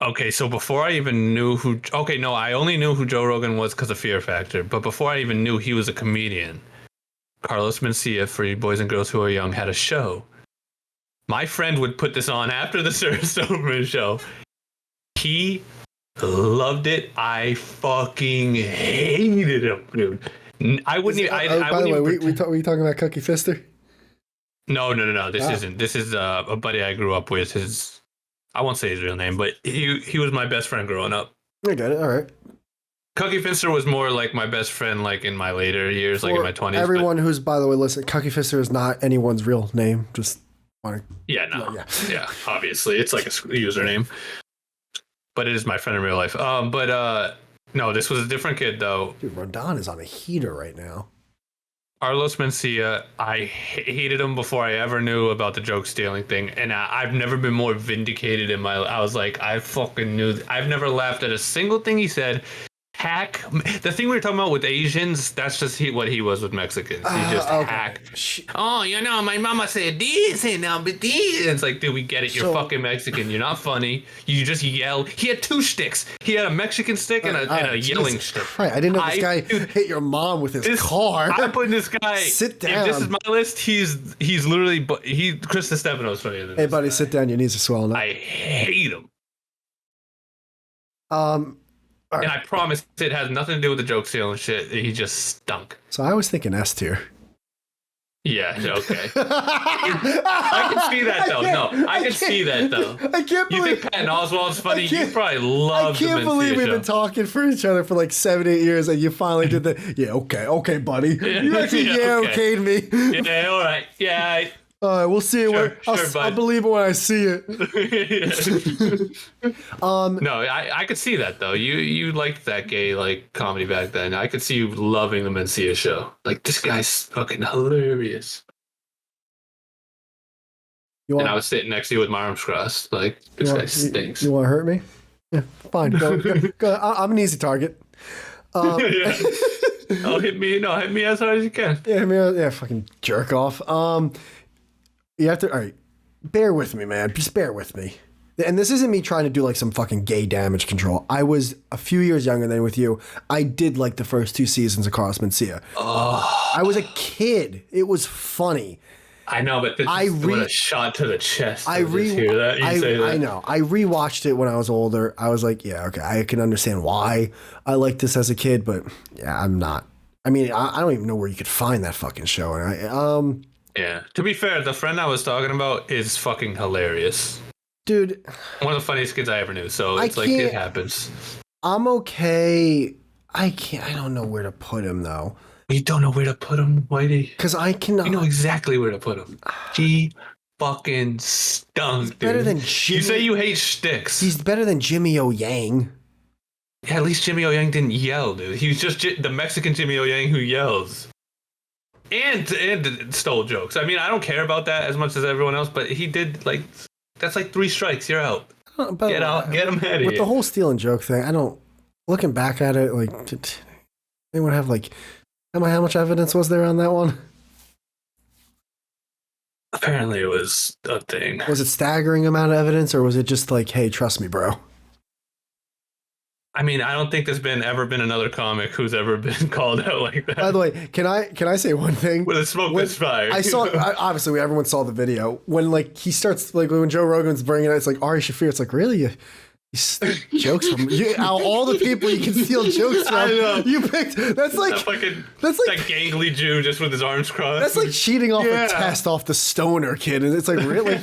Okay, so before I even knew who... Okay, no, I only knew who Joe Rogan was because of Fear Factor. But before I even knew he was a comedian, Carlos Mencia, for you boys and girls who are young, had a show. My friend would put this on after the Sarah Silverman show. He loved it. I fucking hated him, dude. I wouldn't even... By the way, were you talking about Cookie Fister? No. This isn't. This is a buddy I grew up with. I won't say his real name, but he was my best friend growing up. I got it. All right. Cookie Fister was more like my best friend, like in my later years, like in my 20s. Everyone who's, by the way, listen, Cookie Fister is not anyone's real name. Just want to. Yeah, obviously, it's like a username, but it is my friend in real life. No, this was a different kid though. Dude, Rondon is on a heater right now. Carlos Mencia, I hated him before I ever knew about the joke stealing thing, and I've never been more vindicated in my. I was like, I fucking knew. I've never laughed at a single thing he said. Hack. The thing we were talking about with Asians, that's just what he was with Mexicans. He just hack. Oh, my mama said this and now, but this. And it's like, dude, we get it. You're fucking Mexican. You're not funny. You just yell. He had 2 sticks. He had a Mexican stick and a yelling stick. Christ, I didn't know this guy hit your mom with his car. I'm putting this guy. Sit down. If this is my list, he's literally Chris Stefano's funnier than Hey, buddy, sit down. Your knees are swelling up. I hate him. Right. And I promise it has nothing to do with the joke stealing shit. He just stunk. So I was thinking S tier. Yeah, okay. I can see that though. I can see that though. I can't believe... You think Patton Oswalt's funny? You probably love the I can't believe we've been talking for each other for like 7-8 years and you finally did the... Yeah, okay, buddy. You actually okayed me. Yeah, all right. Yeah, all right, we'll see it. I'll believe it when I see it. No, I could see that though. You liked that gay like comedy back then. I could see you loving the Mencia show. Like, this guy's fucking hilarious. And I was sitting next to you with my arms crossed. Like, this guy stinks. You want to hurt me? Yeah, fine. Go. I'm an easy target. Hit me as hard as you can. Yeah, fucking jerk off. You have to, all right, bear with me, man. Just bear with me. And this isn't me trying to do like some fucking gay damage control. I was a few years younger than with you. I did like the first 2 seasons of Carlos Mencia. Oh. I was a kid. It was funny. I know, but this is a shot to the chest. I hear that. Say that. I know. I rewatched it when I was older. I was like, yeah, okay, I can understand why I liked this as a kid, but yeah, I'm not I mean, I don't even know where you could find that fucking show. And Yeah. To be fair, the friend I was talking about is fucking hilarious. dude, One of the funniest kids I ever knew. So I it's like, it can't- happens. I'm okay. I don't know where to put him though. You don't know where to put him, Whitey? Because I cannot. You know exactly where to put him. He fucking stunk, He's better dude. than Jimmy. You say you hate shticks. He's better than Jimmy O Yang. Yeah, at least Jimmy O Yang didn't yell, dude. He was just the Mexican Jimmy O Yang who yells. And stole jokes. I mean, I don't care about that as much as everyone else, but he did, like, that's like 3 strikes. You're out. But Get out. Get him out of with here. the whole stealing joke thing, I don't. Looking back at it, like, did anyone have like, how much evidence was there on that one? Apparently, it was a thing. Was it staggering amount of evidence, or was it just like, hey, trust me, bro? I mean, I don't think there's ever been another comic who's ever been called out like that. By the way, can I say one thing? With a smoke that's fire. I saw, obviously, everyone saw the video when like he starts like when Joe Rogan's bringing it. It's like Ari Shaffir. It's like really. You steal jokes from out of all the people you can steal jokes from. I know. You picked that's like that gangly Jew just with his arms crossed. that's like cheating off a test off the stoner kid, and it's like really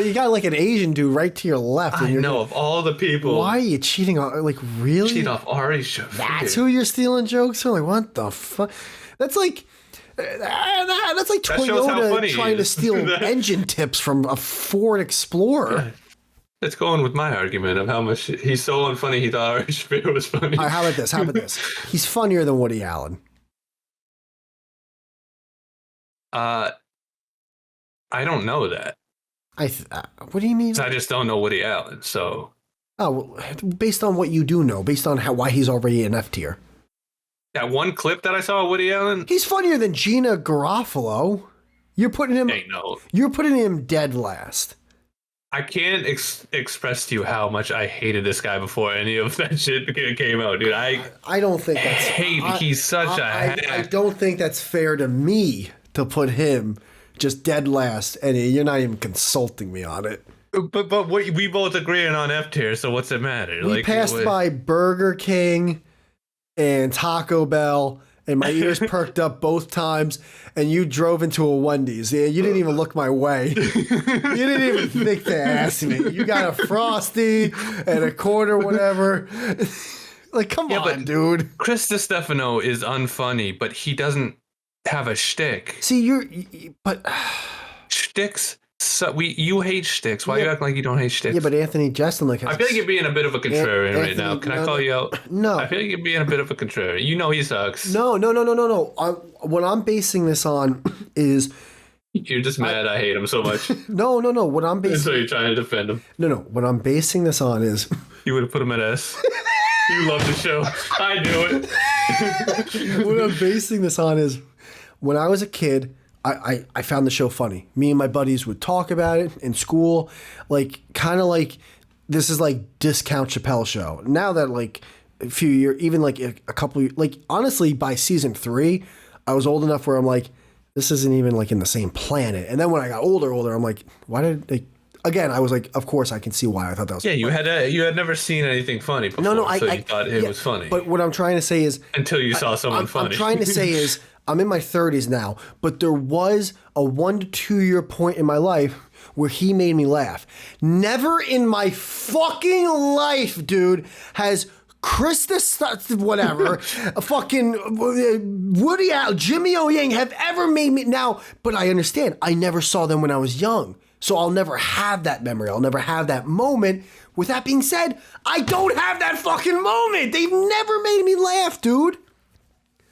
you got like an Asian dude right to your left. And I know of all the people. Why are you cheating on like really? Cheat off Ari Shaffir. That's who you're stealing jokes from. Like what the fuck? That's like. That's like Toyota trying to steal engine tips from a Ford Explorer. It's going with my argument of how much he's so unfunny. He thought Ari Shaffir was funny. All right, how about this? He's funnier than Woody Allen. I don't know that. What do you mean? I just don't know Woody Allen. So. Oh, well, based on what you do know, based on why he's already an F tier. That one clip that I saw of Woody Allen. He's funnier than Gina Garofalo. You're putting him. Hey, no. You're putting him dead last. I can't express to you how much I hated this guy before any of that shit came out, dude. I don't think that's he's such a hack. I don't think that's fair to me to put him just dead last, and you're not even consulting me on it. But we both agreeing on F tier, so what's it matter? We passed by Burger King and Taco Bell, and my ears perked up both times, and you drove into a Wendy's. Yeah, you didn't even look my way. You didn't even think to ask me. You got a Frosty and a quarter, whatever. Like, come on, dude. Chris DiStefano is unfunny, but he doesn't have a shtick. See, but shticks. So you hate shticks. Why you act like you don't hate shticks? Yeah, but Anthony Jeselnik has... I feel like you're being a bit of a contrarian right now. Can I call you out? No. I feel like you're being a bit of a contrarian. You know he sucks. No. What I'm basing this on is... You're just mad I hate him so much. No. What I'm basing... So you're trying to defend him. No. What I'm basing this on is... You would have put him at S. You love the show. I knew it. What I'm basing this on is... When I was a kid... I found the show funny. Me and my buddies would talk about it in school, like kind of like this is like discount Chappelle show. Now that like a few years, even like a couple, like honestly by season 3, I was old enough where I'm like, this isn't even like in the same planet. And then when I got older, I'm like, why did they? Again, I was like, of course I can see why I thought that was. Yeah, funny. you had never seen anything funny before. No, so you thought it was funny. But what I'm trying to say is until you saw someone funny. I'm trying to say is. I'm in my 30s now, but there was a 1 to 2 year point in my life where he made me laugh. Never in my fucking life, dude, has whatever, a fucking Woody Allen, Jimmy O Yang have ever made me now. But I understand. I never saw them when I was young, so I'll never have that memory. I'll never have that moment. With that being said, I don't have that fucking moment. They've never made me laugh, dude.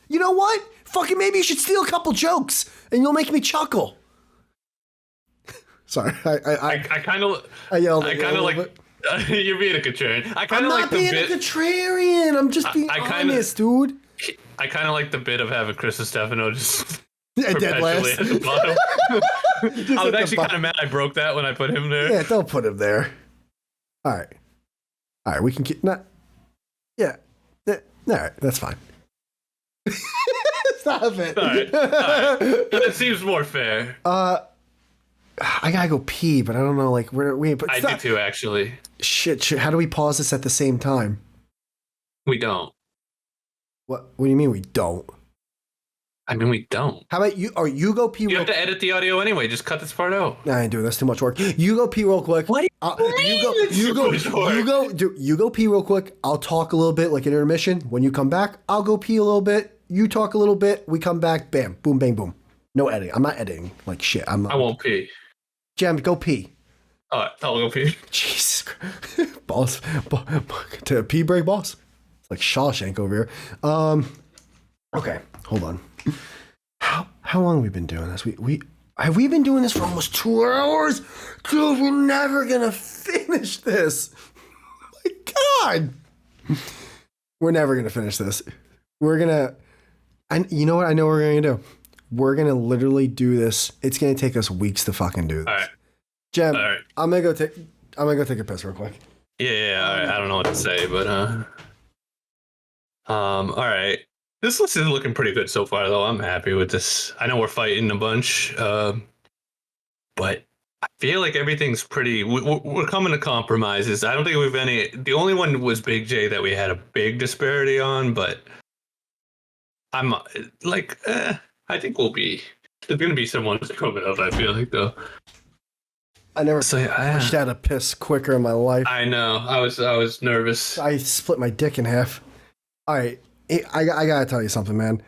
You know what? Fucking maybe you should steal a couple jokes and you'll make me chuckle. Sorry, I yelled. I kind of like. You're being a contrarian. I kind of like the bit. I'm not being a contrarian. I'm just being honest, dude. I kind of like the bit of having Chris DiStefano just dead last at the bottom. I was actually kind of mad I broke that when I put him there. Yeah, don't put him there. All right, we can keep not. Yeah, all right, that's fine. Stop it. All right. That seems more fair. I gotta go pee, but I don't know, like, where we. I do too, actually. Shit. How do we pause this at the same time? We don't. What do you mean we don't? I mean, we don't. How about you? Or you go pee. You have to edit the audio anyway. Just cut this part out. Nah, I ain't doing that's too much work. You go pee real quick. What? You go pee real quick. I'll talk a little bit like an intermission. When you come back, I'll go pee a little bit. You talk a little bit. We come back. Bam, boom, bang, boom. No editing. I'm not editing like shit. I won't pee. Jem, go pee. All right, I'll go pee. Jesus Christ. Boss. To a pee break, boss. It's like Shawshank over here. Okay, hold on. How long have we been doing this? We have we been doing this for almost 2 hours? Dude, we're never gonna finish this. My God. We're never gonna finish this. We're gonna, and you know what I know we're gonna do? We're gonna literally do this. It's gonna take us weeks to fucking do this. All right. Jem, all right. I'm gonna go take a piss real quick. Yeah, all right. I don't know what to say, but all right. This list is looking pretty good so far, though. I'm happy with this. I know we're fighting a bunch, but I feel like everything's pretty. We're coming to compromises. I don't think we've any. The only one was Big J that we had a big disparity on, but I'm like, I think we'll be. There's gonna be someone coming up. I feel like though. I never pushed out a piss quicker in my life. I know. I was nervous. I split my dick in half. All right. I gotta tell you something, man.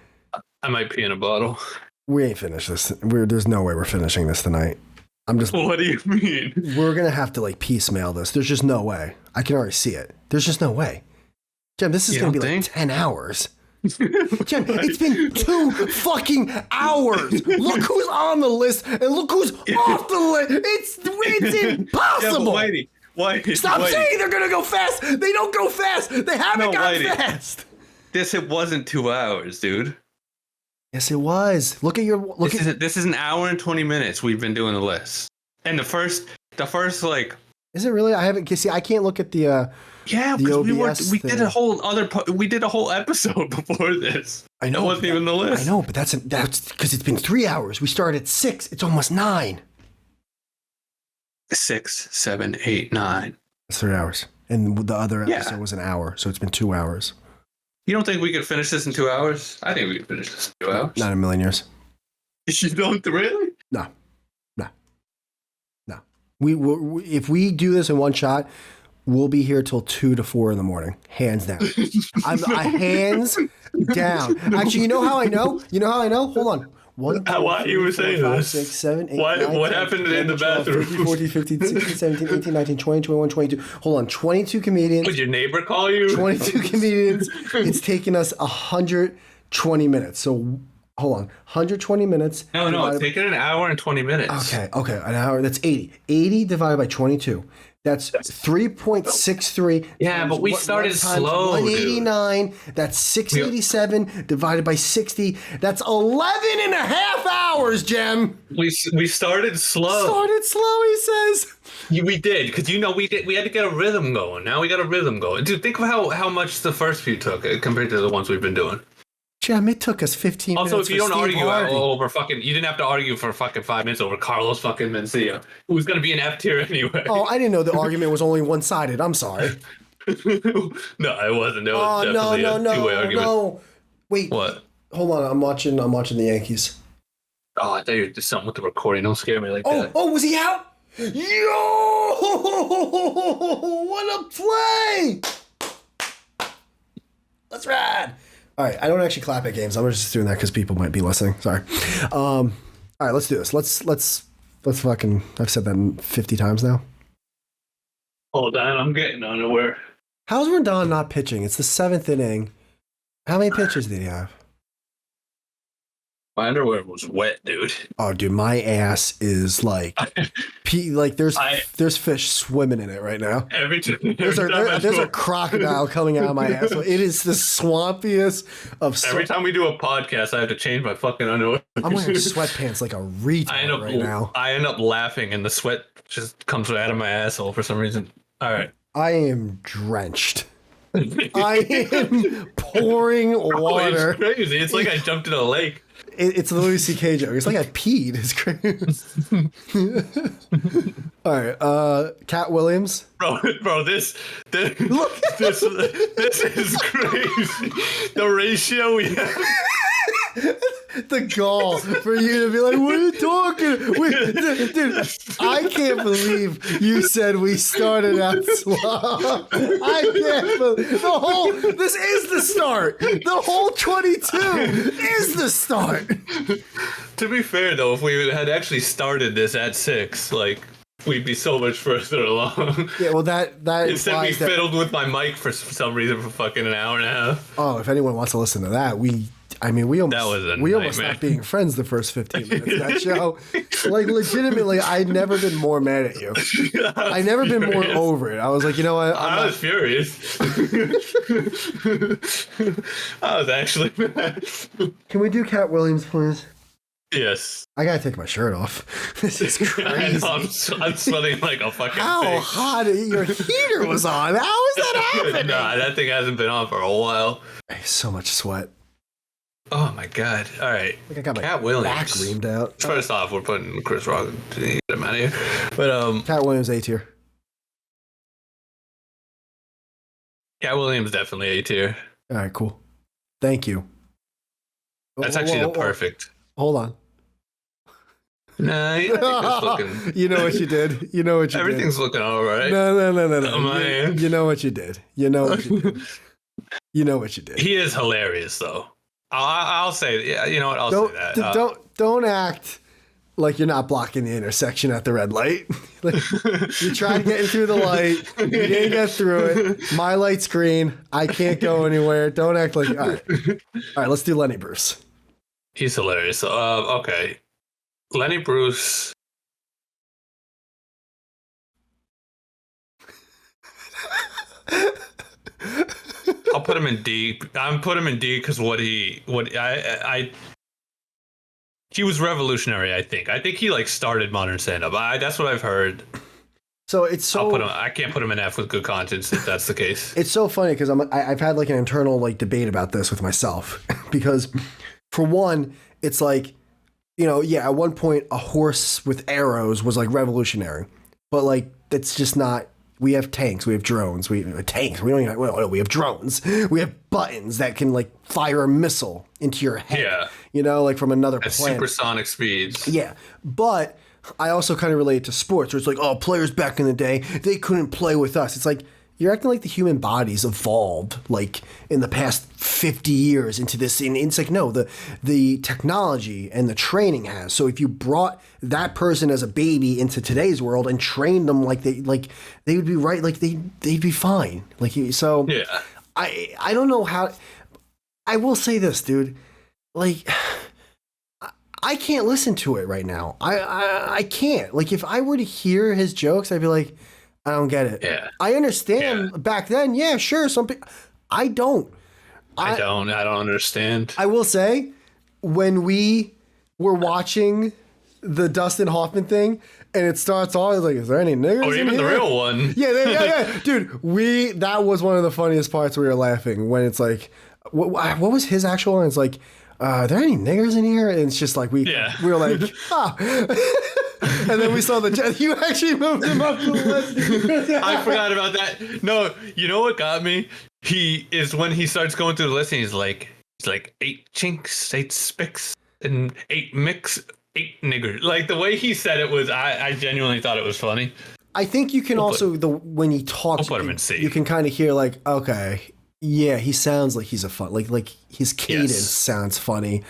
I might pee in a bottle. We ain't finished this. There's no way we're finishing this tonight. What do you mean? We're gonna have to like piecemeal this. There's just no way. I can already see it. There's just no way. Jem, this is gonna be like 10 hours. Jem, it's been 2 fucking hours. Look who's on the list and look who's off the list. It's impossible. Yeah, Whitey. Stop saying they're gonna go fast. They don't go fast. They haven't gone fast. It wasn't 2 hours, dude. Yes, it was. This is an hour and 20 minutes we've been doing the list. And the first like. Is it really? I haven't. See, I can't look at the. Yeah, because we did a whole episode before this. I know. That wasn't even the list. I know, but that's because it's been 3 hours. We started at 6. It's almost 9. 6, 7, 8, 9. It's 3 hours, and the other episode was an hour, so it's been 2 hours. You don't think we could finish this in 2 hours? I think we could finish this in 2 hours. Not in a million years. You don't really? No. We if we do this in one shot, we'll be here till 2 to 4 in the morning, hands down. Hands down. Actually, you know how I know? Hold on. 1, 2, why 3, you were 4, saying 5, this? 6, 7, 8, What 9, 10, happened 11, in the 12, bathroom? 13, 14, 15, 16, 17, 18, 19, 20, 21, 22. Hold on, 22 comedians. Would your neighbor call you? 22 comedians. It's taken us 120 minutes. So hold on, 120 minutes. No, it's taken an hour and 20 minutes. Okay, an hour. That's 80. 80 divided by 22. That's 3.63. Yeah, but we started slow. 189. That's 687 divided by 60. That's 11 and a half hours, Jem. We started slow. He says. We did, because we had to get a rhythm going. Now we got a rhythm going. Dude, think of how much the first few took compared to the ones we've been doing. Jem, it took us 15 minutes. Also, if you don't argue Harvey. over fucking, you didn't have to argue for fucking 5 minutes over Carlos fucking Mencia, who's going to be an F tier anyway. Oh, I didn't know the argument was only one-sided. I'm sorry. No, it wasn't. It was definitely a two-way argument. No. Wait. What? Hold on. I'm watching the Yankees. Oh, I thought you were doing something with the recording. Don't scare me like that. Oh, was he out? Yo! What a play! That's rad. All right, I don't actually clap at games. I'm just doing that because people might be listening. Sorry. All right, let's do this. Let's fucking. I've said that 50 times now. Hold on, I'm getting underwear. How's Rodon not pitching? It's the 7th inning. How many pitches did he have? My underwear was wet, dude. Oh, dude, my ass is like, there's fish swimming in it right now. There's a crocodile coming out of my ass. So it is the swampiest of. Every time we do a podcast, I have to change my fucking underwear. I'm wearing sweatpants like a retard right now. I end up laughing, and the sweat just comes out of my asshole for some reason. All right, I am drenched. I am pouring water. It's crazy. It's like I jumped in a lake. It's a Louis C.K. joke. It's like I peed. It's crazy. All right, Cat Williams. Bro, this is crazy. The ratio we have. the gall for you to be like, what are you talking? Dude, I can't believe you said we started out slow. I can't believe this is the start. The whole 22 is the start. To be fair, though, if we had actually started this at 6, like, we'd be so much further along. Yeah, well, that instead we fiddled with my mic for some reason for fucking an hour and a half. Oh, if anyone wants to listen to that, we almost stopped being friends the first 15 minutes of that show. Like, legitimately, I'd never been more mad at you. I'd never been more over it. I was like, you know what? I was furious. I was actually mad. Can we do Cat Williams, please? Yes. I gotta take my shirt off. This is crazy. I know, I'm sweating like a fucking How hot your heater was on? How is that happening? Nah, that thing hasn't been on for a while. So much sweat. Oh my god! All right, I got my Cat Williams back reamed out. First off, we're putting Chris Rock to get him out of here. But Cat Williams A tier. Cat Williams definitely A tier. All right, cool. Thank you. That's actually the perfect. Hold on. Nah, looking... You know what you did. You know what you Everything's did. looking all right. No. You know what you did. You know what you did. You know what you did. He is hilarious, though. I'll say, yeah. You know what? I'll say that. Don't act like you're not blocking the intersection at the red light. Like, you tried getting through the light. You didn't get through it. My light's green. I can't go anywhere. Don't act like. All right. Let's do Lenny Bruce. He's hilarious. Okay. Lenny Bruce. I'll put him in D. I'm put him in D because he was revolutionary. I think he like started modern stand-up. That's what I've heard. So it's so I can't put him in F with good conscience if that's the case. It's so funny because I've had like an internal like debate about this with myself because for one, it's like, you know, yeah, at one point a horse with arrows was like revolutionary, but like that's just not. We have tanks, we have drones, we have tanks. We don't even. We have drones. We have buttons that can like fire a missile into your head. Yeah, you know, like from another at planet. Supersonic speeds. Yeah, but I also kind of relate it to sports, where it's like, oh, players back in the day, they couldn't play with us. It's like, you're acting like the human body's evolved like in the past 50 years into this. And it's like, no, the technology and the training has. So if you brought that person as a baby into today's world and trained them like they would be right, like they'd be fine. Like, so yeah, I don't know how. I will say this, dude. Like, I can't listen to it right now. I can't. Like, if I were to hear his jokes, I'd be like, I don't get it. Yeah. I understand back then. Yeah, sure. Some people. I don't. I don't understand. I will say, when we were watching the Dustin Hoffman thing, and it starts off like, "Is there any niggers?" Or even the real one. Yeah, dude. That was one of the funniest parts. We were laughing when it's like, what was his actual line? It's like, are there any niggers in here? And it's just like we were like, and then we saw you actually moved him up the list. I forgot about that. No, you know what got me? He is when he starts going through the list and he's like 8 chinks, 8 spicks, and 8 mix, 8 niggers. Like the way he said it was, I genuinely thought it was funny. I think you can when he talks, you can kind of hear like, okay, yeah, he sounds like he's a fun, like his cadence sounds funny.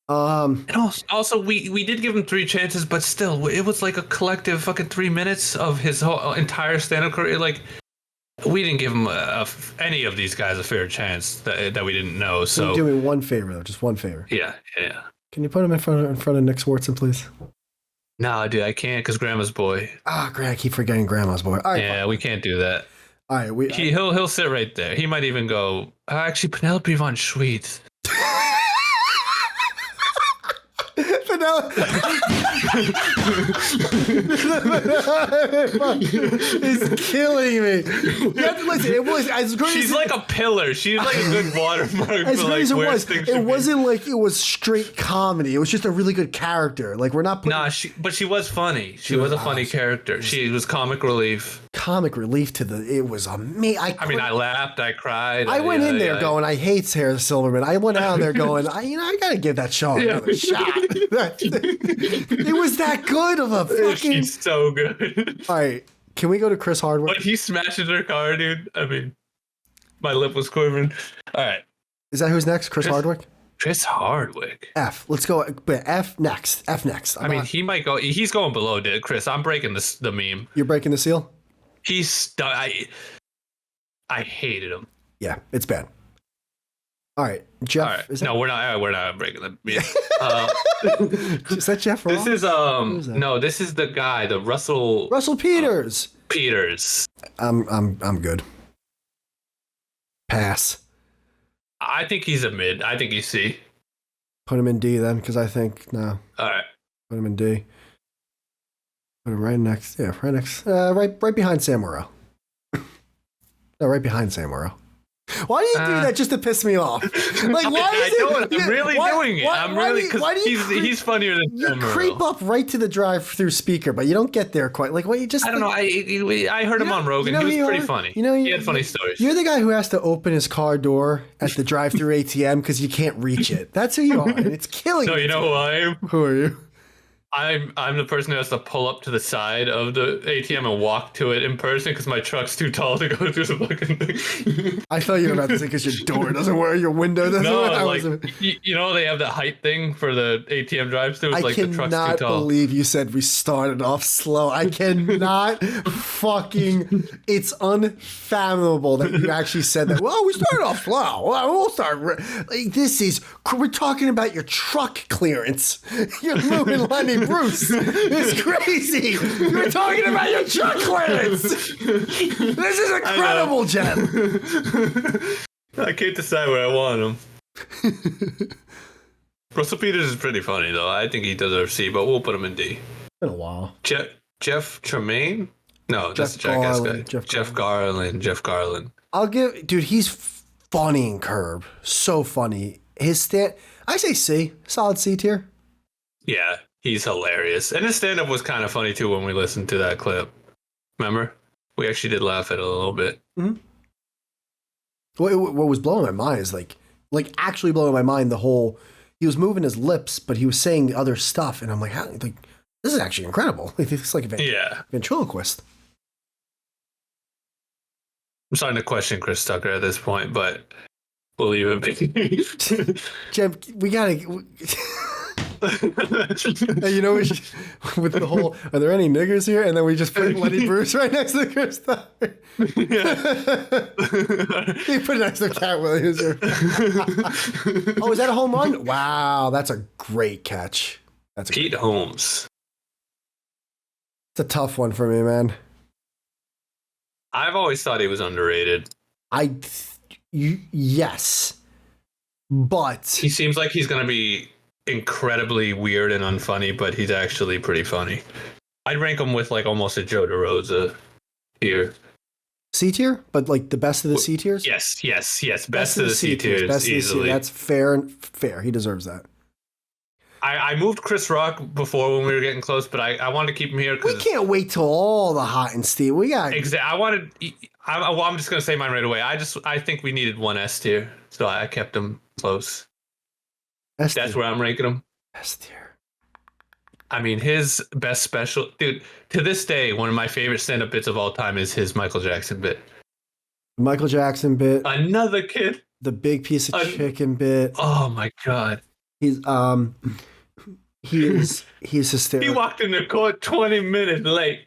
And also we did give him 3 chances, but still, it was like a collective fucking 3 minutes of his whole entire stand-up career. Like, we didn't give him any of these guys a fair chance that we didn't know. So do me one favor though, just one favor. Yeah. Can you put him in front of Nick Swartzen, please? No, dude, I can't because Grandma's Boy. I keep forgetting Grandma's Boy. All right, yeah, fine. We can't do that. All right, he'll sit right there. He might even go, actually, Penelope von Schweetz. It's killing me. You have to listen, it was as great. She's like a pillar. She's like a good watermark. As for, great like, as it where was, things it should be. wasn't like it was straight comedy. It was just a really good character. Like we're not putting But she was funny. She was a funny character. She was comic relief. comic relief to the. It was amazing. I mean, I laughed. I cried. I went in there going, I hate Sarah Silverman. I went out there going, I gotta give that show another shot. It was that good of a fucking. She's so good. All right, can we go to Chris Hardwick? When he smashes her car, dude. I mean, my lip was quivering. All right. Is that who's next? Chris Hardwick? Chris Hardwick. F. Let's go. But F next. F next. I mean, he might go. He's going below Chris. I'm breaking the meme. You're breaking the seal? I hated him. Yeah, it's bad. All right, Jeff. All right. Is that, No, we're not breaking the meme. is that Jeff Ross? This is no, this is the guy, the Russell Peters. Peters. I'm good. Pass. I think he's a mid. I think he's C. Put him in D then, because I think no. All right. Put him in D. Put him right next. Yeah, right next. Right behind Sam Morril. No, right behind Sam Morril. Why do you do that just to piss me off? Like, why is it? I'm really doing it. I'm really because he's funnier than you Sam Morril. creep up right to the drive-through speaker, but you don't get there quite. Like, what you just? I don't know. I heard him on Rogan. He was pretty funny. He had funny stories. You're the guy who has to open his car door at the drive-through ATM because you can't reach it. That's who you are, and it's killing. No, you know who I am. Who are you? I'm the person who has to pull up to the side of the ATM and walk to it in person because my truck's too tall to go through the fucking thing. I thought you were about to say because your door doesn't work, your window doesn't work. No, like you know they have that height thing for the ATM drive-through. Like the truck's too tall. I cannot believe you said we started off slow. I cannot fucking. It's unfathomable that you actually said that. Well, we started off slow. Well, we'll start. Like, we're talking about your truck clearance. You're moving Lenny Bruce. It's crazy. You're talking about your truck clearance. This is incredible, Jen. I can't decide where I want him. Russell Peters is pretty funny, though. I think he deserves C, but we'll put him in D. Been a while. Jeff Tremaine? No, that's the Jackass guy. Jeff Garland. I'll give... Dude, he's funny in Curb. So funny. I say C. Solid C tier. Yeah. He's hilarious. And his stand-up was kind of funny, too, when we listened to that clip. Remember? We actually did laugh at it a little bit. Mm-hmm. What was blowing my mind is, like actually blowing my mind, he was moving his lips, but he was saying other stuff, and I'm like, this is actually incredible. It's like a ventriloquist. I'm starting to question Chris Tucker at this point, but we'll leave it be. Jeb, we gotta... Hey, you know, with the whole, are there any niggers here? And then we just put Lenny Bruce right next to Chris Tucker. He put it next to Cat Williams. Oh, is that a home run? Wow, that's a great catch. That's Pete Holmes. It's a tough one for me, man. I've always thought he was underrated. Yes, but he seems like he's gonna be incredibly weird and unfunny, but he's actually pretty funny. I'd rank him with like almost a Joe DeRosa tier. C tier, but like the best of the C tiers. Yes. Best of the C tiers, easily. That's fair. He deserves that. I moved Chris Rock before when we were getting close, but I wanted to keep him here. We can't wait till all the hot and steam. We got. Exactly. I'm just gonna say mine right away. I think we needed one S tier, so I kept him close. That's where I'm ranking him. S tier. I mean, his best special, dude. To this day, one of my favorite stand-up bits of all time is his Michael Jackson bit. Michael Jackson bit. Another kid. The big piece of chicken bit. Oh my god. He's hysterical. He walked in the court 20 minutes late.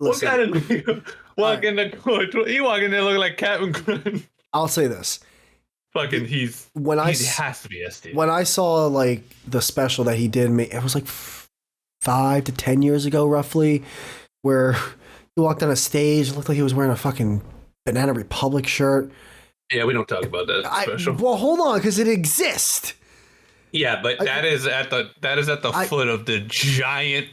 Listen, what kind of nigga walk in the court? He walked in there looking like Captain Crunch. I'll say this. Fucking he has to be SD. When I saw like the special that he did, it was like 5 to 10 years ago, roughly, where he walked on a stage, it looked like he was wearing a fucking Banana Republic shirt. Yeah, we don't talk about that special. Well, hold on, because it exists. Yeah, but that is at the foot of the giant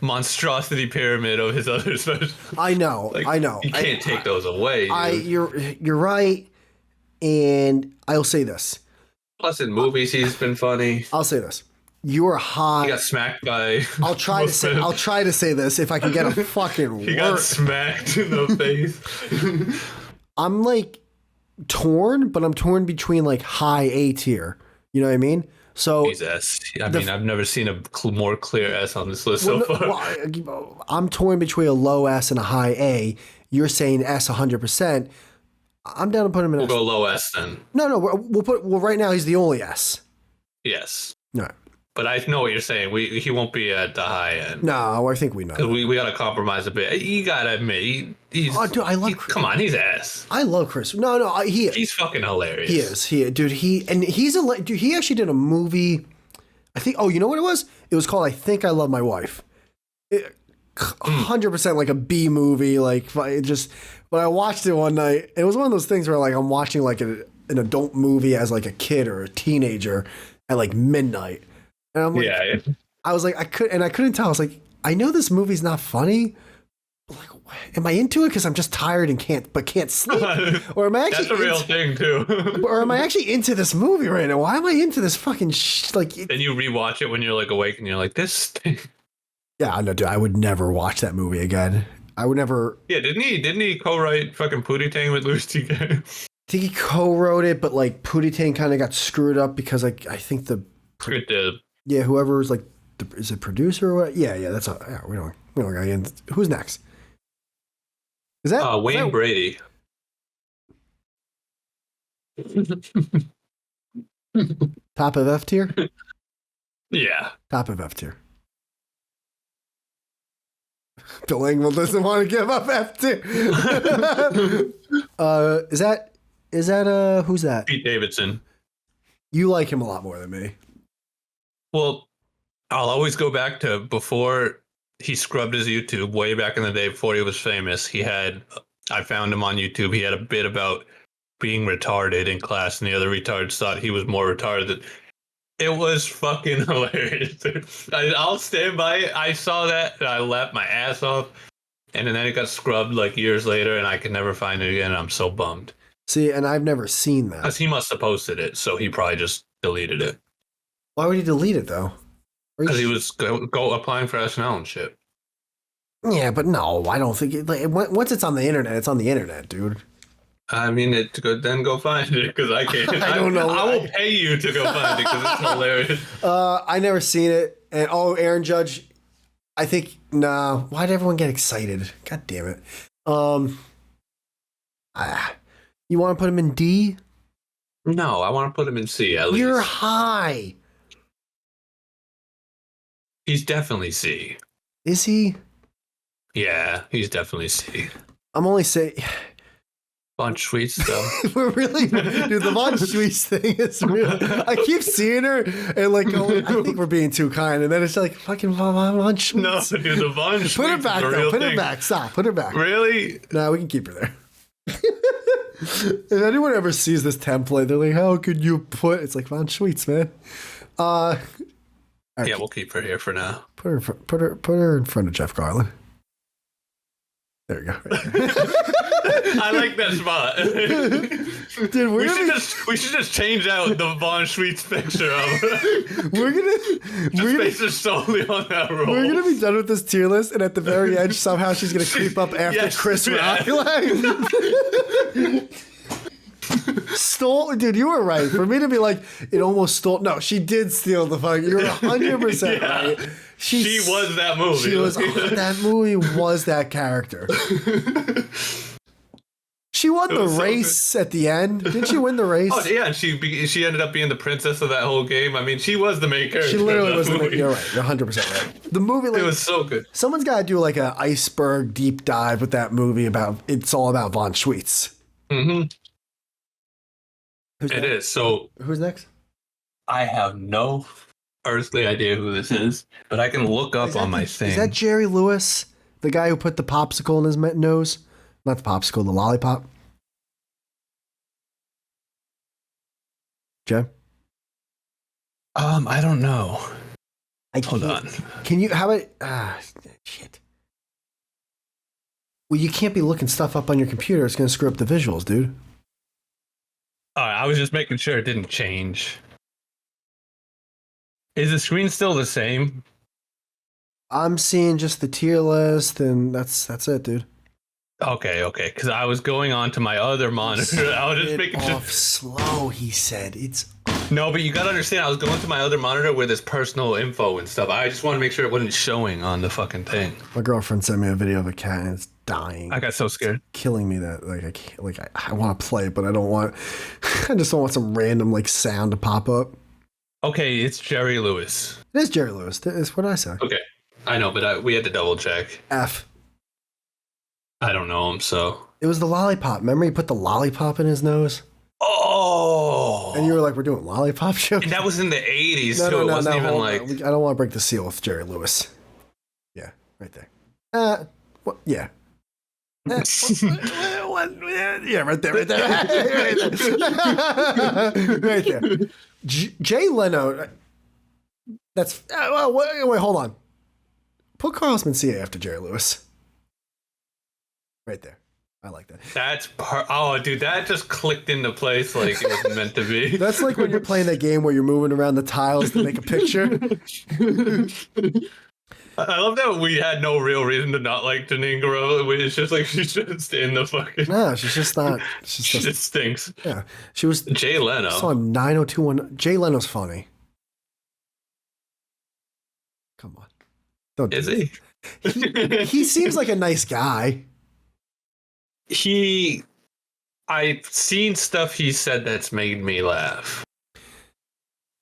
monstrosity pyramid of his other specials. I know. You can't take those away. Dude. You're right, and I'll say this. Plus, in movies, he's been funny. I'll say this. You are high. He got smacked by. I'll try to say this if I can get a fucking word. He got smacked in the face. I'm like torn, but I'm torn between like high A tier. You know what I mean? So he's S. I mean, I've never seen a more clear S on this list so far. Well, I'm torn between a low S and a high A. You're saying S 100%. I'm down to put him in. We'll go low S then. No. Well, right now he's the only S. Yes. No. But I know what you're saying. He won't be at the high end. No, I think we know. Because we got to compromise a bit. You got to admit, he's. Oh, dude, I love Chris. Come on, he's ass. I love Chris. No, he is. He's fucking hilarious. He is. Dude, he actually did a movie. I think, you know what it was? It was called I Think I Love My Wife. 100% like a B movie. Like, but I watched it one night. It was one of those things where like I'm watching like an adult movie as like a kid or a teenager at like midnight. And I'm like, yeah. I was like, I couldn't tell. I was like, I know this movie's not funny. But like, am I into it because I'm just tired and can't sleep? Or am I actually? That's a real thing too. Or am I actually into this movie right now? Why am I into this fucking like? Then you rewatch it when you're like awake and you're like, this thing. Yeah, I know, dude. I would never watch that movie again. I would never. Yeah, didn't he co-write fucking Pootie Tang with Louis T.K.? I think he co-wrote it, but like Pootie Tang kind of got screwed up because like I think it did. Yeah, whoever was like, is it producer or what? Yeah, that's all. Yeah, we don't got in. Who's next? Is that Wayne Brady? Top of F tier? Yeah. Top of F tier. Bill Engvall doesn't want to give up F tier. Is that who's that? Pete Davidson. You like him a lot more than me. Well, I'll always go back to before he scrubbed his YouTube, way back in the day before he was famous. I found him on YouTube. He had a bit about being retarded in class, and the other retards thought he was more retarded. It was fucking hilarious. I'll stand by it. I saw that, and I laughed my ass off. And then it got scrubbed like years later, and I could never find it again. I'm so bummed. See, and I've never seen that. Because he must have posted it, so he probably just deleted it. Why would he delete it, though? Because he was go applying for SNL and shit. Yeah, but no, I don't think once it's on the internet, it's on the internet, dude. I mean, then go find it, because I can't. I don't know. I will pay you to go find it, because it's hilarious. I never seen it. And Aaron Judge, I think, nah, why'd everyone get excited? God damn it. You want to put him in D? No, I want to put him in C, at least. You're high. He's definitely C. Is he? Yeah, he's definitely C. I'm only saying... Von Schweetz, though. We're really... Dude, the Von Schweetz thing is real. I keep seeing her and like, I think we're being too kind. And then it's like, fucking Von Schweetz. No, dude, the Von Schweetz Put her back, though. Put her back. Stop. Put her back. Really? No, we can keep her there. If anyone ever sees this template, they're like, how could you put... It's like Von Schweetz, man. Yeah, we'll keep her here for now. Put her in front of Jeff Garland. There you go. I like that spot. Dude, we should just change out the Von Schweetz picture of we're base her solely on that role. We're gonna be done with this tier list, and at the very end, somehow she's gonna creep up after Chris Rock. Stole, dude. You were right. For me to be like, it almost stole. No, she did steal the fuck. You're 100% right. She was that movie. She was that movie. Was that character? She won the race at the end. Didn't she win the race? Oh yeah, and she ended up being the princess of that whole game. I mean, she was the main character. She literally was the main. You're right. You're 100% right. The movie, like, it was so good. Someone's got to do like an iceberg deep dive with that movie about. It's all about Von Schweetz. Mm-hmm. It is. So who's next? I have no earthly idea who this is, but I can look up on my thing. Is that Jerry Lewis, the guy who put the popsicle in his nose? Not the popsicle, the lollipop. Jim? I don't know. Hold on. Can you? How about? Shit. Well, you can't be looking stuff up on your computer. It's gonna screw up the visuals, dude. All right, I was just making sure it didn't change. Is the screen still the same? I'm seeing just the tier list, and that's it, dude. Okay, because I was going on to my other monitor. I was just making sure. Slow, he said. It's No, but you gotta understand, I was going to my other monitor where there's personal info and stuff. I just want to make sure it wasn't showing on the fucking thing. My girlfriend sent me a video of a cat, and it's dying. I got so scared. It's killing me that I can't, I want to play, but I don't want. I just don't want some random sound to pop up. Okay, it's Jerry Lewis. It is Jerry Lewis. It's what I say. Okay, I know, but we had to double check. F. I don't know him, so. It was the lollipop. Remember he put the lollipop in his nose? Oh! And you were like, we're doing lollipop shows? And that was in the 80s, too. No, It wasn't even I don't want to break the seal with Jerry Lewis. Yeah, right there. Yeah. Yeah, right there. Right there. Jay Leno. That's... wait, hold on. Put Carlos Mencia after Jerry Lewis. Right there. I like that. Oh, dude, that just clicked into place like it was meant to be. That's like when you're playing that game where you're moving around the tiles to make a picture. I love that we had no real reason to not like Janine Garofalo. It's just like she's just in the fucking... No, she's just not... She just stinks. Yeah. She was... Jay Leno. I saw 90210. Jay Leno's funny. Come on. Don't do Is he? He seems like a nice guy. I've seen stuff he said that's made me laugh.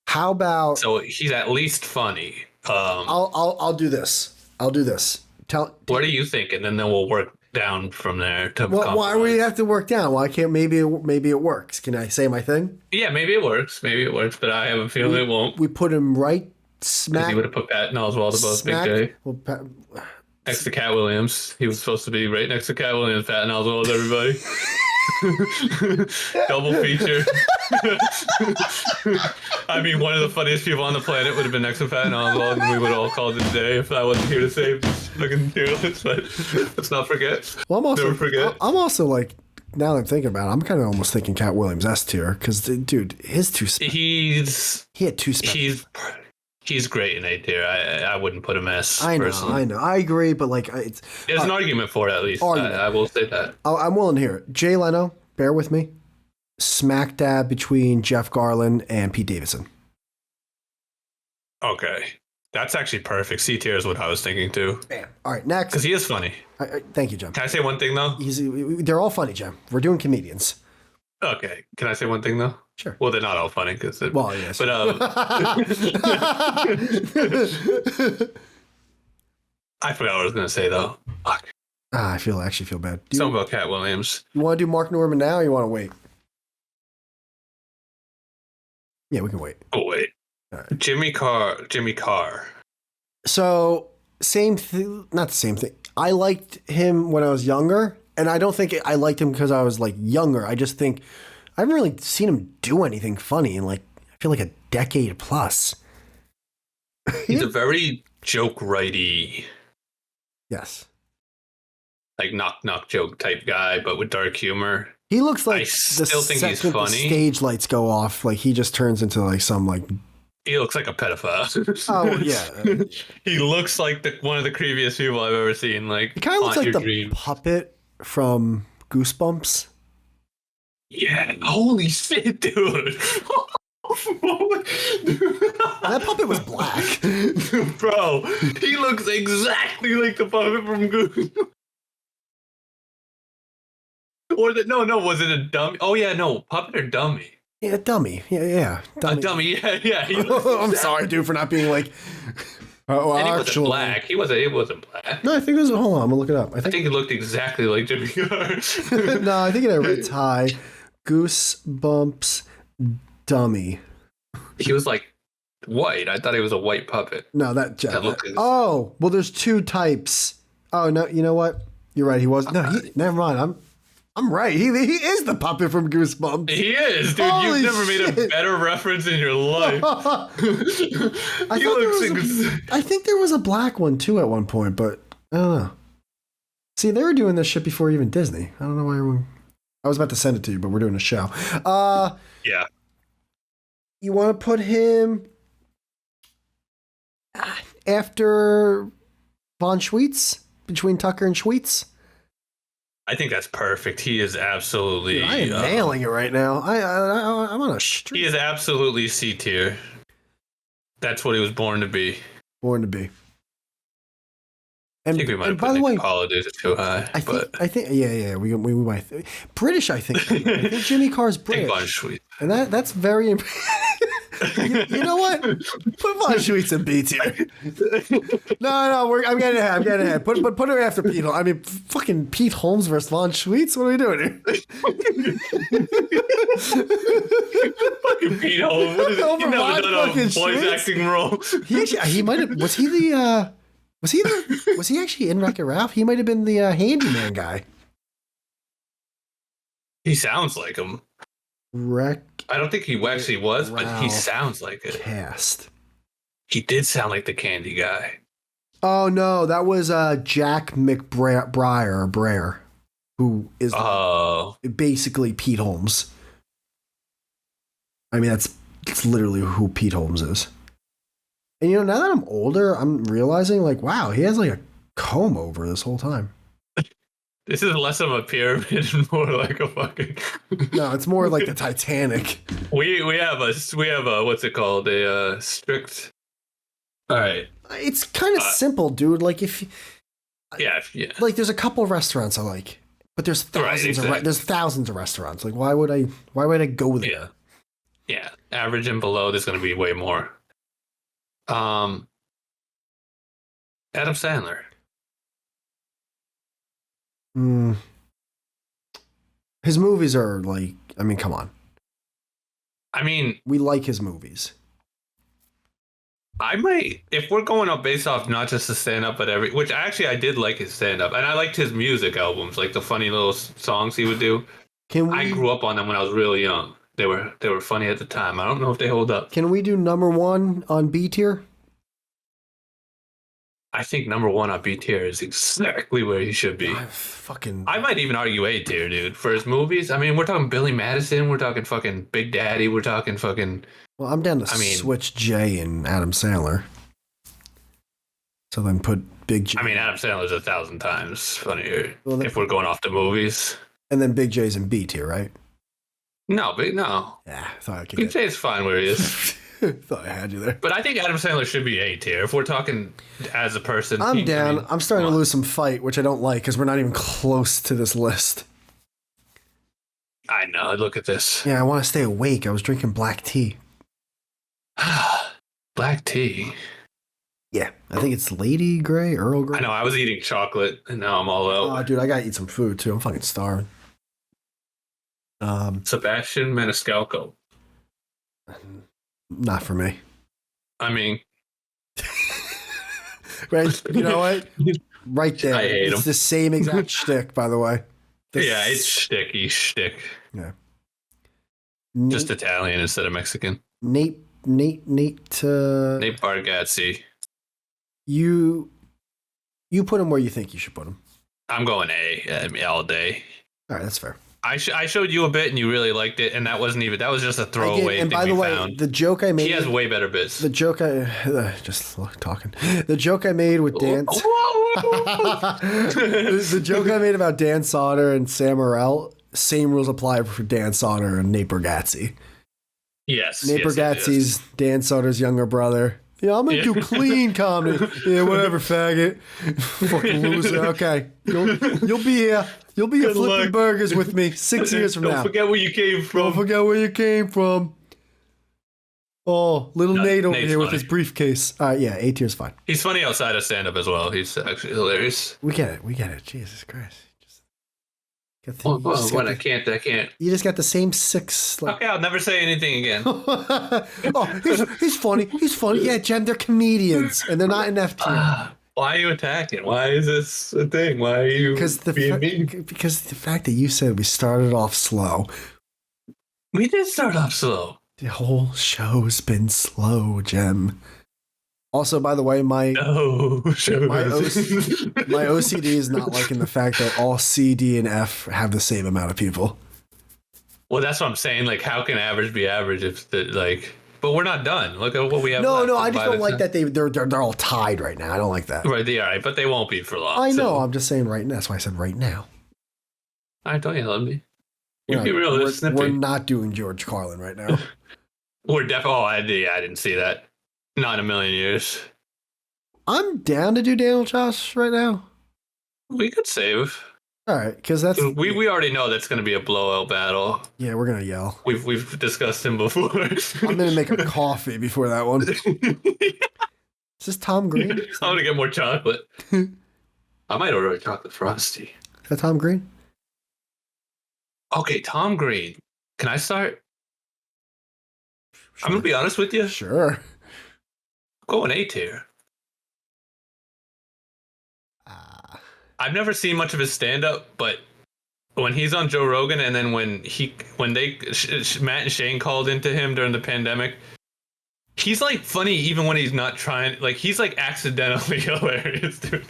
How about... So he's at least funny. I'll do this. What do you think? And then we'll work down from there. Why do we have to work down? Why can't maybe it works? Can I say my thing? Yeah, maybe it works. But I have a feeling it won't. We put him right smack. He would have put Patton Oswalt above Big J. Well, next to Cat Williams. He was supposed to be right next to Cat Williams, Patton Oswalt, everybody. Double feature. I mean, one of the funniest people on the planet would have been next to Patton Oswalt, and we would have all called it a day if I wasn't here to save this fucking fearless. But let's not forget. Well, never forget. I'm also like, now that I'm thinking about it, I'm kind of almost thinking Cat Williams S tier because, dude, his two. He had two. He's great in A tier. I wouldn't put him S. I know, personally. I know. I agree, but there's an argument for it at least. I will say that. I'm willing to hear it. Jay Leno, bear with me. Smack dab between Jeff Garlin and Pete Davidson. Okay. That's actually perfect. C tier is what I was thinking too. Bam. All right, next. Because he is funny. Thank you, Jim. Can I say one thing though? They're all funny, Jim. We're doing comedians. Okay. Can I say one thing though? Sure. Well, they're not all funny because. Well, yes. But I forgot what I was gonna say though. Fuck. I actually feel bad. Something about Cat Williams. You want to do Mark Norman now, or you want to wait? Yeah, we can wait. Oh wait. Right. Jimmy Carr. So same thing. Not the same thing. I liked him when I was younger, and I don't think I liked him because I was younger. I just think I haven't really seen him do anything funny in I feel like a decade plus. He's a very joke righty. Yes. Knock joke type guy, but with dark humor. He looks like I still think he's funny. The stage lights go off, he just turns into some He looks like a pedophile. Oh yeah. He looks like one of the creepiest people I've ever seen. He kind of looks like the puppet from Goosebumps. Yeah. Holy shit, dude. That puppet was black. Bro, he looks exactly like the puppet from Goosebumps. Or no, was it a dummy? Oh yeah, no, puppet or dummy? Yeah, dummy. Yeah. Dummy. A dummy, yeah. I'm sorry, dude, for not being and he wasn't black. He wasn't black. No, I think it was. Hold on, I'm gonna look it up. I think he looked exactly like Jimmy Carr. No, I think it had a red tie. Goosebumps dummy. He was white. I thought he was a white puppet. No, oh, well, there's two types. Oh no, you know what? You're right. He was. No, never mind. I'm right. He is the puppet from Goosebumps. He is, dude. Holy You've never made a shit. better reference in your life. I think there was a black one too at one point, but I don't know. See, they were doing this shit before even Disney. I don't know why everyone. I was about to send it to you, but we're doing a show. Yeah. You want to put him after Von Schweetz, between Tucker and Schweetz? I think that's perfect. He is absolutely. Dude, I am nailing it right now. I'm on a streak. He is absolutely C tier. That's what he was born to be. Born to be. I think we might have put Nick Holidays too high. I think, yeah, we might. British, I think. I think Jimmy Carr's British. And that's very. You know what? Put Von Schweetz in B tier. No, I'm getting ahead. Put her after Pete. I mean, fucking Pete Holmes versus Von Schweetz. What are we doing here? Fucking Pete Holmes. What is it? He never done a voice acting role. He might have. Was he actually in Wreck-It Ralph? He might have been the handyman guy. He sounds like him. I don't think he actually was, but he sounds like it. Cast. He did sound like the candy guy. Oh no, that was Jack Breyer, who is basically Pete Holmes. I mean, that's literally who Pete Holmes is. And you know, now that I'm older, I'm realizing like, wow, he has like a comb over this whole time. This is less of a pyramid and more like a fucking. No, it's more like the Titanic. We have a what's it called? A strict. All right. It's kind of simple, dude. Like yeah. Like there's a couple of restaurants I like, but there's thousands there's thousands of restaurants. Like why would I go there? Yeah. Average and below, there's going to be way more. Adam Sandler. His movies are like, I mean, come on. I mean, we like his movies. I might, if we're going up based off not just the stand-up, but which actually I did like his stand-up, and I liked his music albums, like the funny little songs he would do. I grew up on them when I was really young. They were funny at the time. I don't know if they hold up. Can we do number one on B tier? I think number one on B tier is exactly where he should be. I might even argue A tier, dude, for his movies. I mean, we're talking Billy Madison, we're talking fucking Big Daddy, we're talking fucking. Well, I'm down to switch Jay and Adam Sandler. So then put Big J. I mean, Adam Sandler's 1,000 times funnier if we're going off the movies. And then Big J's in B tier, right? No, but no. Yeah, I thought I could. Big J's fine where he is. Thought I had you there. But I think Adam Sandler should be A tier. If we're talking as a person. I'm down. I'm starting to lose some fight, which I don't like because we're not even close to this list. I know. Look at this. Yeah, I want to stay awake. I was drinking black tea. Black tea? Yeah. I think it's Lady Grey, Earl Grey. I know. I was eating chocolate and now I'm all out. Oh, dude, I got to eat some food too. I'm fucking starving. Sebastian Maniscalco. Not for me. I mean, right? You know what? Right there. I hate it's him. The same exact shtick, by the way. It's shtick. Yeah. Just Italian instead of Mexican. Nate Bargatze. You put him where you think you should put him. I'm going A all day. All right, that's fair. I showed you a bit and you really liked it, and that was just a throwaway. And by the way, the joke I made. He has way better bits. The joke talking. The joke I made with Dan. The joke I made about Dan Sauter and Sam Morril. Same rules apply for Dan Sauter and Nate Bargatze. Yes. Nate Bargatze's Dan Sauter's younger brother. Yeah, I'm gonna do clean comedy. Yeah, whatever, faggot. Fucking loser. Okay, you'll be here. You'll be flipping burgers with me 6 years from now. Don't forget where you came from. Oh, little Nate over here with his briefcase. All right, yeah, A tier's fine. He's funny outside of stand-up as well. He's actually hilarious. We get it. Jesus Christ. I can't. You just got the same six. Okay, I'll never say anything again. Oh, he's funny. Yeah, Jen, they're comedians, and they're not in F tier. Why are you attacking? Why is this a thing? Why are you being mean? Because the fact that you said we started off slow. We did start off slow. The whole show's been slow, Jem. Also, by the way, my OCD is not liking the fact that all C, D, and F have the same amount of people. Well, that's what I'm saying. Like, how can average be average if But we're not done. Look at what we have. No, I just don't like that they're all tied right now. I don't like that. Right, they are, but they won't be for long. I know. So. I'm just saying right now. That's why I said right now. All right, don't yell at me. You be real snippy. We're not doing George Carlin right now. We're definitely. Oh, I didn't see that. Not in a million years. I'm down to do Daniel Josh right now. We could save. All right, because that's we already know that's going to be a blowout battle. Yeah, we're gonna yell. We've discussed him before. I'm gonna make a coffee before that one. Is this Tom Green? I'm gonna get more chocolate. I might order a chocolate frosty. Is that Tom Green? Okay, Tom Green. Can I start? Sure. I'm gonna be honest with you. Sure. I'm going A tier. I've never seen much of his stand-up, but when he's on Joe Rogan, and then when Matt and Shane called into him during the pandemic, he's like funny even when he's not trying. Like, he's like accidentally hilarious, dude.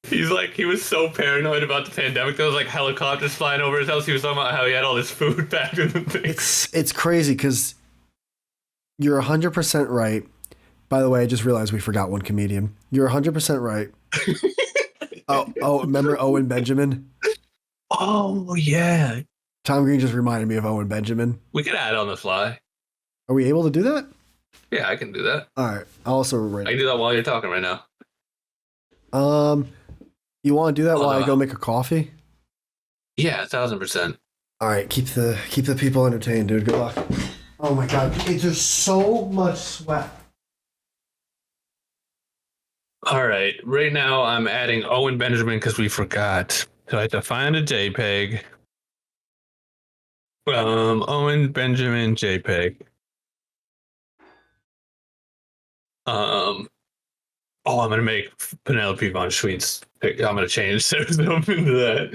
He was so paranoid about the pandemic. There was like helicopters flying over his house. He was talking about how he had all this food packed in the thing. It's crazy because you're 100% right. By the way, I just realized we forgot one comedian. You're 100% right. Oh, remember Owen Benjamin? Oh, yeah. Tom Green just reminded me of Owen Benjamin. We could add on the fly. Are we able to do that? Yeah, I can do that. All right. I'll also I can do that while you're talking right now. You want to do that while I go make a coffee? Yeah, 1,000%. All right. Keep the people entertained, dude. Good luck. Oh my God. There's so much sweat. All right. Right now, I'm adding Owen Benjamin because we forgot. So I have to find a JPEG. Owen Benjamin JPEG. I'm gonna make Penelope Von Schweetz. I'm gonna change them into that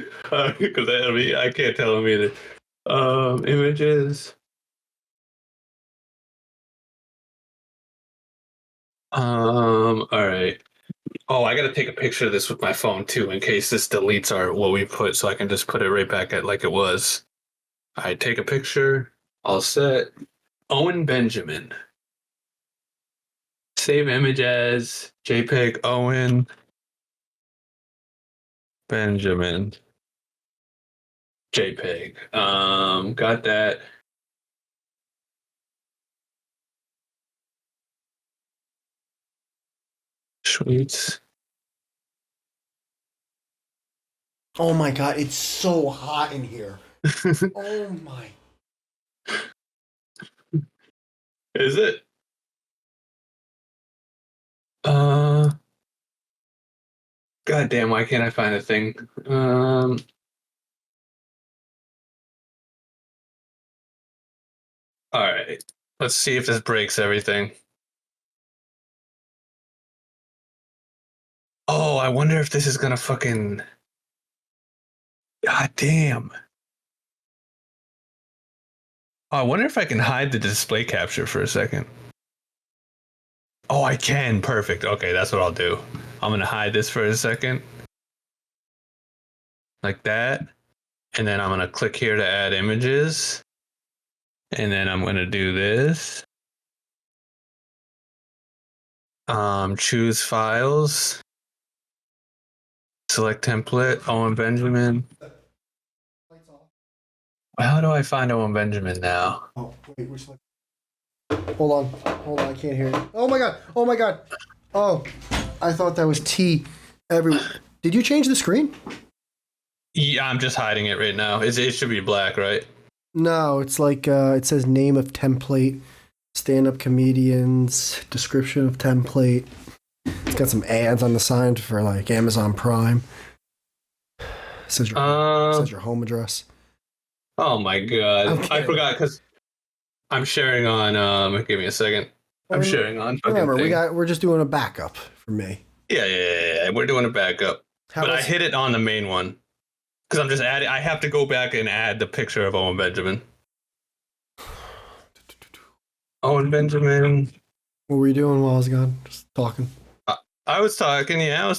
because I can't tell them either. Images. All right. Oh, I gotta take a picture of this with my phone too, in case this deletes what we put, so I can just put it right back at like it was. All right, take a picture. All set. Owen Benjamin. Save image as JPEG Owen Benjamin. JPEG. Got that. Sweets. Oh my God, it's so hot in here. Oh my. Is it? God damn, why can't I find a thing? All right. Let's see if this breaks everything. Oh, I wonder if this is gonna fucking... God damn. Oh, I wonder if I can hide the display capture for a second. Oh, I can. Perfect. Okay, that's what I'll do. I'm gonna hide this for a second. Like that. And then I'm gonna click here to add images. And then I'm gonna do this. Choose files. Select template, Owen Benjamin. How do I find Owen Benjamin now? Oh, wait, which one? Hold on, I can't hear you. Oh my God. Oh, I thought that was T everywhere. Did you change the screen? Yeah, I'm just hiding it right now. It should be black, right? No, it's like, it says name of template, stand-up comedians, description of template. It's got some ads on the side for like Amazon Prime. Says your home address. Oh my God. Okay. I forgot because I'm sharing on, give me a second. I'm sharing on. Remember, we're just doing a backup for me. Yeah. We're doing a backup. But I hit it on the main one. Because I'm just adding, I have to go back and add the picture of Owen Benjamin. Owen Benjamin. What were you doing while I was gone? Just talking. I was talking, I was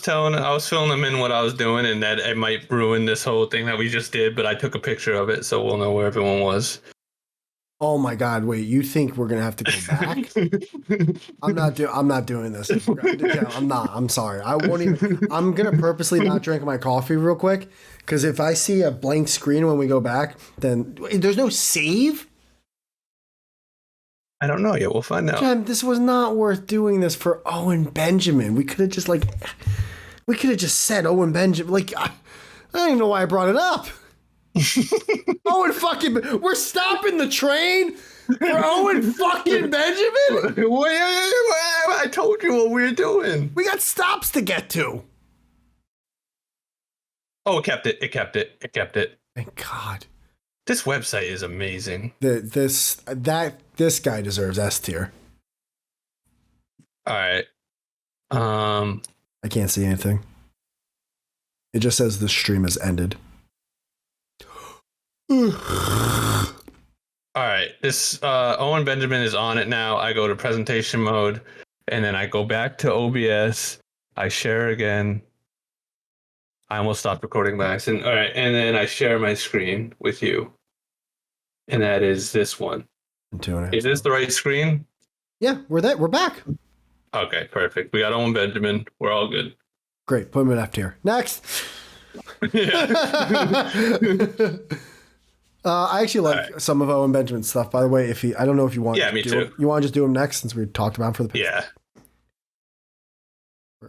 filling him in what I was doing, and that it might ruin this whole thing that we just did, but I took a picture of it so we'll know where everyone was. Oh my God! Wait, you think we're gonna have to go back? I'm not doing this. I'm not. I'm sorry. I won't even. I'm gonna purposely not drink my coffee real quick because if I see a blank screen when we go back, then there's no save. I don't know yet. We'll find out. Jem, this was not worth doing this for Owen Benjamin. We could have just said Owen Benjamin. Like I don't even know why I brought it up. Owen fucking, we're stopping the train for Owen fucking Benjamin? Wait, I told you what we were doing. We got stops to get to. Oh, it kept it. Thank God. This website is amazing. This guy deserves S tier. All right. I can't see anything. It just says the stream has ended. All right, this Owen Benjamin is on it now. I go to presentation mode, and then I go back to OBS. I share again. I almost stopped recording by accident. All right, and then I share my screen with you, and that is this one. Is this the right screen? Yeah, we're back. Okay, perfect. We got Owen Benjamin. We're all good. Great. Put him in F tier. Next. I actually like some of Owen Benjamin's stuff. By the way, I don't know if you want. Yeah, me too. You want to just do him next since we talked about him for the. Yeah.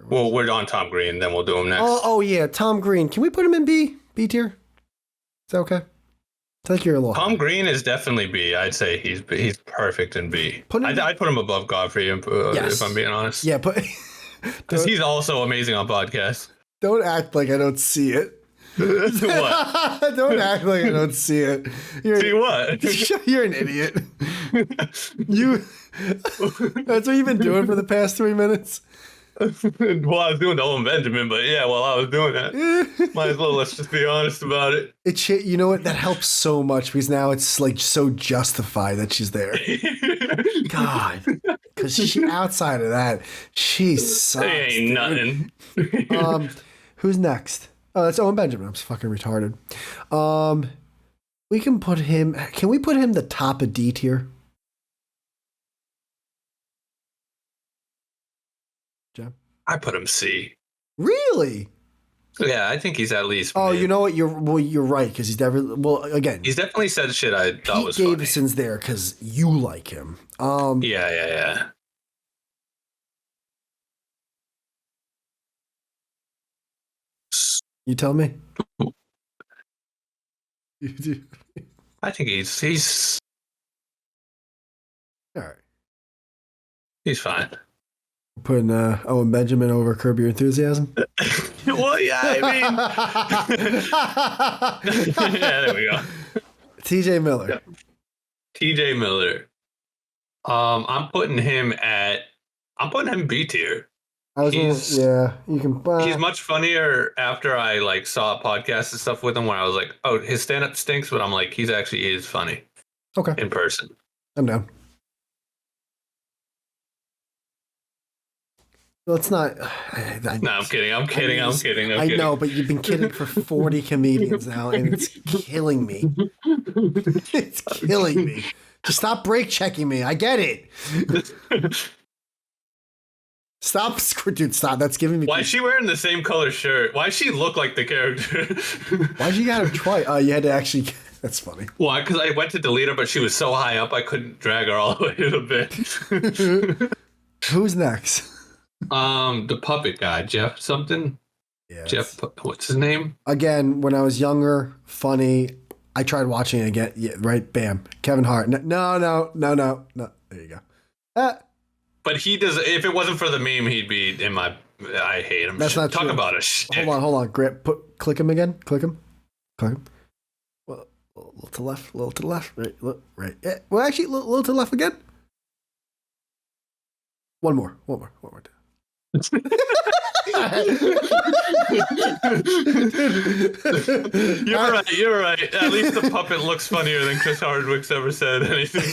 Well, we're on Tom Green, then we'll do him next. Oh yeah, Tom Green. Can we put him in B tier? Is that okay? I think you're a little. Tom Green is definitely B. I'd say he's perfect in B. I'd put him above Godfray if I'm being honest. Yeah, but because he's also amazing on podcasts. Don't act like I don't see it. What? Don't act like I don't see it. See what? You're an idiot. That's what you've been doing for the past 3 minutes. Well, I was doing the Owen Benjamin, but yeah, while I was doing that, might as well let's just be honest about it. You know what? That helps so much because now it's like so justified that she's there. God, because she outside of that, she sucks. It ain't nothing. Who's next? Oh, that's Owen Benjamin. I'm fucking retarded. We can put him. Can we put him the top of D tier? Jim? I put him C. Really? Yeah, I think he's at least. Oh, mid. you know what? You're right because he's never. Again, he's definitely said shit I thought was funny. Pete Davidson's there because you like him. Yeah. You tell me. I think he's all right. He's fine. Putting Owen Benjamin over Curb Your Enthusiasm. Well, yeah, I mean, yeah, there we go. TJ Miller. Yeah. TJ Miller. I'm putting him B tier. You can. He's much funnier after I like saw podcasts and stuff with him where I was like, oh, his stand up stinks, but I'm like, he's actually is funny. Okay. In person. I'm down. Let's not. No, I'm kidding. I know, but you've been kidding for 40 comedians now, and it's killing me. It's killing me. Just stop break checking me. I get it. Stop, dude, stop. That's giving me. Why is she wearing the same color shirt? Why does she look like the character? Why'd you got her twice? You had to actually. That's funny. Why? Because I went to delete her, but she was so high up I couldn't drag her all the way to the bed. Who's next? The puppet guy, Jeff something. Yeah. Jeff, what's his name? Again, when I was younger, funny. I tried watching it again. Yeah, right. Bam. Kevin Hart. No. There you go. But he does. If it wasn't for the meme, he'd be in my. I hate him. That's not Talk true. about a shit. Hold on. Click him again. Click him. Well, a little to the left. Right. Yeah. Well, actually, a little to the left again. One more. You're right. You're right. At least the puppet looks funnier than Chris Hardwick's ever said anything.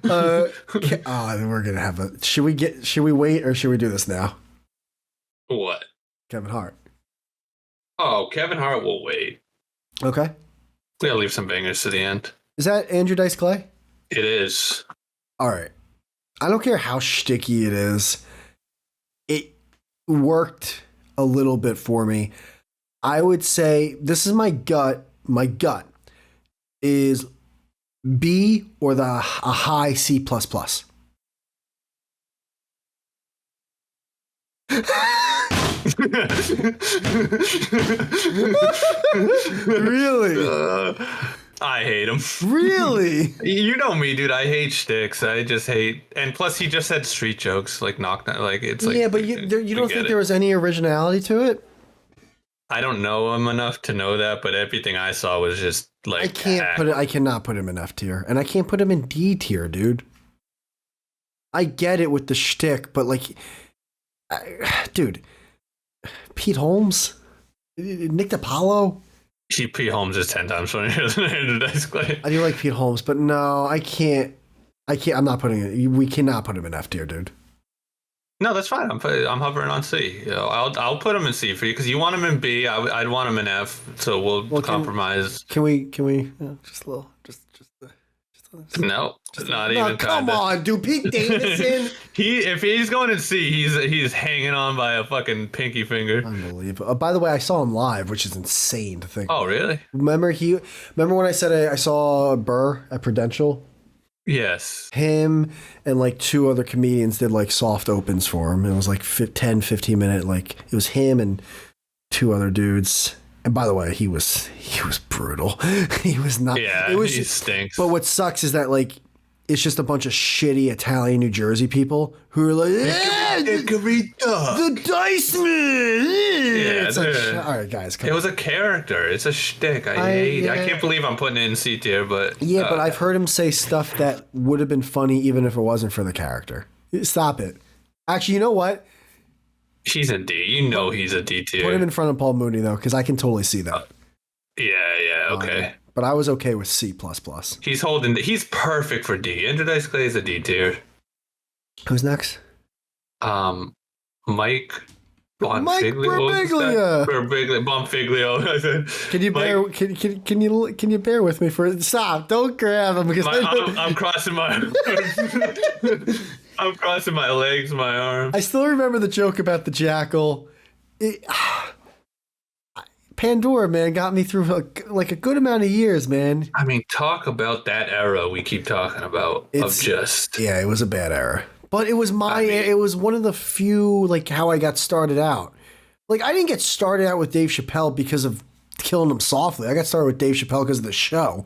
We're gonna have a. Should we wait or should we do this now? What? Kevin Hart. Oh, Kevin Hart will wait. Okay. We gotta leave some bangers to the end. Is that Andrew Dice Clay? It is. All right. I don't care how shticky it is. It worked a little bit for me. I would say this is my gut. My gut is B or a high C++. Really? I hate him. Really? You know me, dude. I hate shticks. I just hate, and plus he just said street jokes, like like it's like. Yeah, but you don't think there was any originality to it? I don't know him enough to know that, but everything I saw was just like. I cannot put him in F tier, and I can't put him in D tier, dude. I get it with the shtick, but like, dude, Pete Holmes, Nick DiPaolo. Pete Holmes is 10 times funnier than Andrew Dice Clay. I do like Pete Holmes, but no, I can't. I'm not putting it. We cannot put him in F tier, dude. No, that's fine. I'm hovering on C. You know, I'll put him in C for you because you want him in B. I'd want him in F. So we'll compromise. Can we just a little no, not even. Come on, dude. Pete Davidson. If he's going in C, he's hanging on by a fucking pinky finger. Unbelievable. By the way, I saw him live, which is insane to think. Oh, really? Remember when I said I saw Burr at Prudential? Yes. Him and like two other comedians did like soft opens for him. It was like 10, 15 minute. Like it was him and two other dudes. And by the way, he was brutal. He was not. Yeah, he stinks. But what sucks is that like it's just a bunch of shitty Italian New Jersey people who are like, the Dice Man. Yeah, it's like, all right, guys. It was a character. It's a shtick. I can't believe I'm putting it in C tier, but yeah, but I've heard him say stuff that would have been funny even if it wasn't for the character. Stop it. Actually, you know what? He's a D. You know he's a D tier. Put him in front of Paul Mooney though, because I can totally see that. Yeah, okay. But I was okay with C++. He's perfect for D. Andrew Dice Clay is a D tier. Who's next? Mike Birbiglia. Bonfiglio. I said. Can you bear with me for stop? Don't grab him because I'm crossing my. I'm crossing my legs, my arms. I still remember the joke about the jackal. Pandora, man, got me through a good amount of years, man. I mean, talk about that era we keep talking about. Yeah, it was a bad era. But it was it was one of the few, like, how I got started out. Like, I didn't get started out with Dave Chappelle because of Killing Him Softly. I got started with Dave Chappelle because of the show.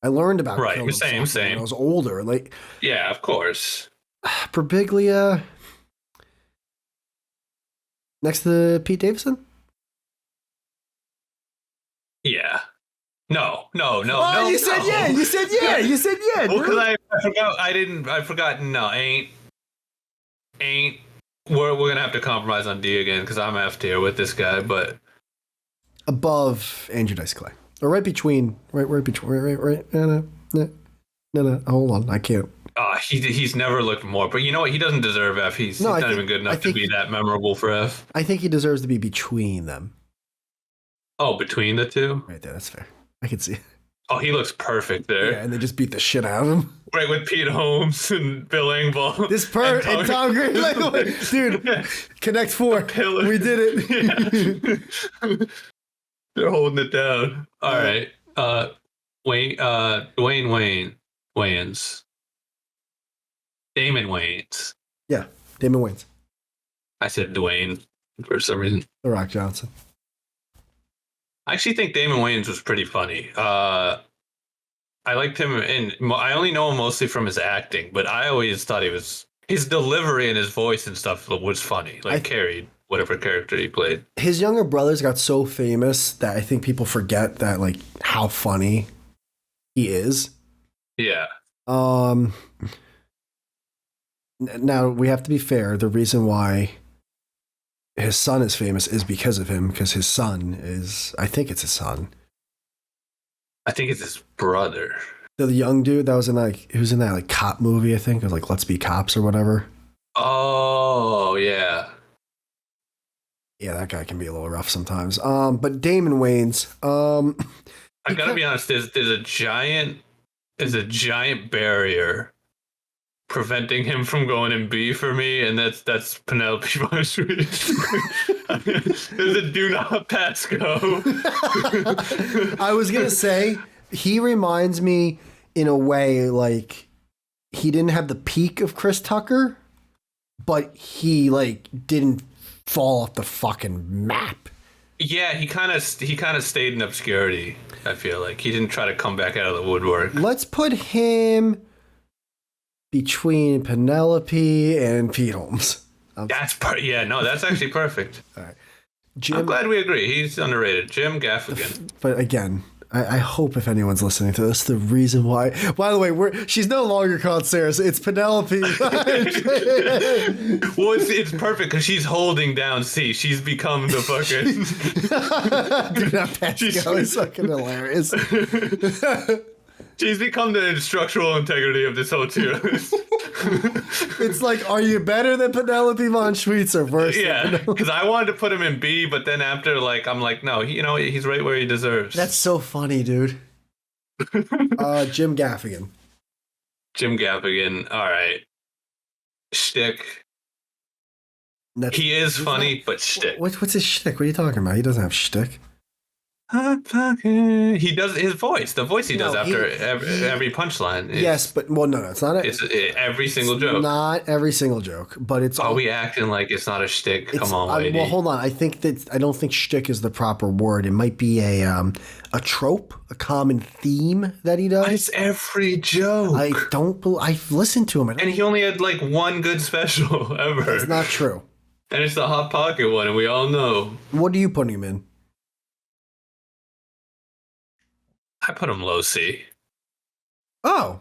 I learned about Killing Him Softly when I was older. Like, yeah, of course. Birbiglia. Next to Pete Davidson? Yeah. No. Oh, you said yeah. You said yeah. You said yeah. Well, because I forgot. I forgot. No, ain't. We're gonna have to compromise on D again because I'm F tier with this guy, but above Andrew Dice Clay or right between. Right. No. Hold on, I can't. He's never looked more, but you know what? He doesn't deserve F. He's not even good enough to be that memorable for F. I think he deserves to be between them. Oh, between the two? Right there, that's fair. I can see. Oh, he looks perfect there. Yeah, and they just beat the shit out of him. Right, with Pete Holmes and Bill Engvall. And Tom Green. Dude, Connect 4. We did it. Yeah. They're holding it down. All right. Dwayne Wayans. Damon Wayans. Yeah, Damon Wayans. I said Dwayne for some reason. The Rock Johnson. I actually think Damon Wayans was pretty funny. I liked him, and I only know him mostly from his acting, but I always thought his delivery and his voice and stuff was funny. Like carried whatever character he played. His younger brothers got so famous that I think people forget that like how funny he is. Yeah. Now we have to be fair. The reason why his son is famous is because of him, because his son is, I think it's his son. I think it's his brother. The young dude that was in he was in that like cop movie, I think. It was like Let's Be Cops or whatever. Oh, yeah. Yeah, that guy can be a little rough sometimes. But Damon Wayans, I gotta be honest, there's a giant barrier preventing him from going in B for me, and that's Penelope Von There's a do not pass go. I was gonna say he reminds me in a way like he didn't have the peak of Chris Tucker, but he like didn't fall off the fucking map. Yeah, he kind of stayed in obscurity. I feel like he didn't try to come back out of the woodwork. Let's put him between Penelope and Pete Holmes. That's actually perfect. All right, Jim, I'm glad we agree. He's underrated. Jim Gaffigan. But again, I hope if anyone's listening to this, the reason why. By the way, she's no longer called Sarah. It's Penelope. Well, it's perfect because she's holding down C. She's become the fucking. Do not pass go. It's fucking hilarious. She's become the structural integrity of this whole tier list. It's like, are you better than Penelope Von Schweitz or worse? Yeah, because I wanted to put him in B, but then after, like, I'm like, no, he's right where he deserves. That's so funny, dude. Jim Gaffigan. Jim Gaffigan. All right. Shtick. He is funny, but shtick. What's his shtick? What are you talking about? He doesn't have shtick. He does his voice. The voice he does after every punchline. Yes, but no, it's not. It's every single joke. Not every single joke, but it's. Are we acting like it's not a shtick? Come on, lady. Well, hold on. I don't think shtick is the proper word. It might be a trope, a common theme that he does. It's every joke. I've listened to him, and he only had like one good special ever. That's not true. And it's the Hot Pocket one, and we all know. What are you putting him in? I put him low C. Oh,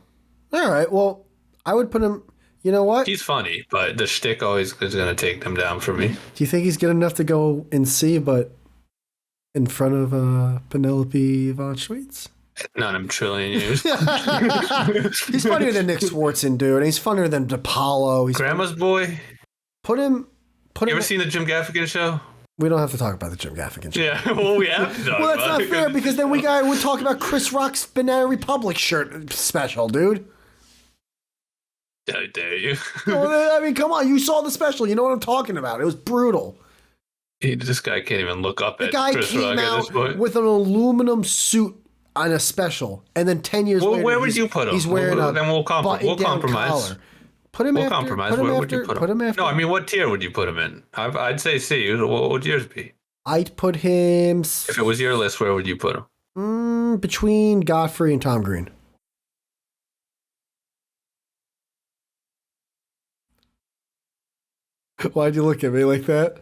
all right. Well, I would put him. You know what? He's funny, but the shtick always is going to take him down for me. Do you think he's good enough to go in C, but in front of Penelope Von Schweitz? Not in a trillion years. He's funnier than Nick Swartzen, dude. And he's funnier than DePaulo. Grandma's boy. Put him. You ever seen the Jim Gaffigan show? We don't have to talk about the Jim Gaffigan show. Yeah, well, we have to talk well, that's not fair because then we would talk about Chris Rock's Banana Republic shirt special, dude. How dare you? I mean, come on. You saw the special. You know what I'm talking about. It was brutal. This guy can't even look up at The Chris guy Rock came at this point. out with an aluminum suit on a special, and then 10 years later, where would you put him? He's wearing then we'll compromise. Collar. Put him we'll after, compromise. Put him Where after, would you put him? Put him after. No, I mean, what tier would you put him in? I'd say C. What would yours be? I'd put him. If it was your list, where would you put him? Between Godfrey and Tom Green. Why'd you look at me like that?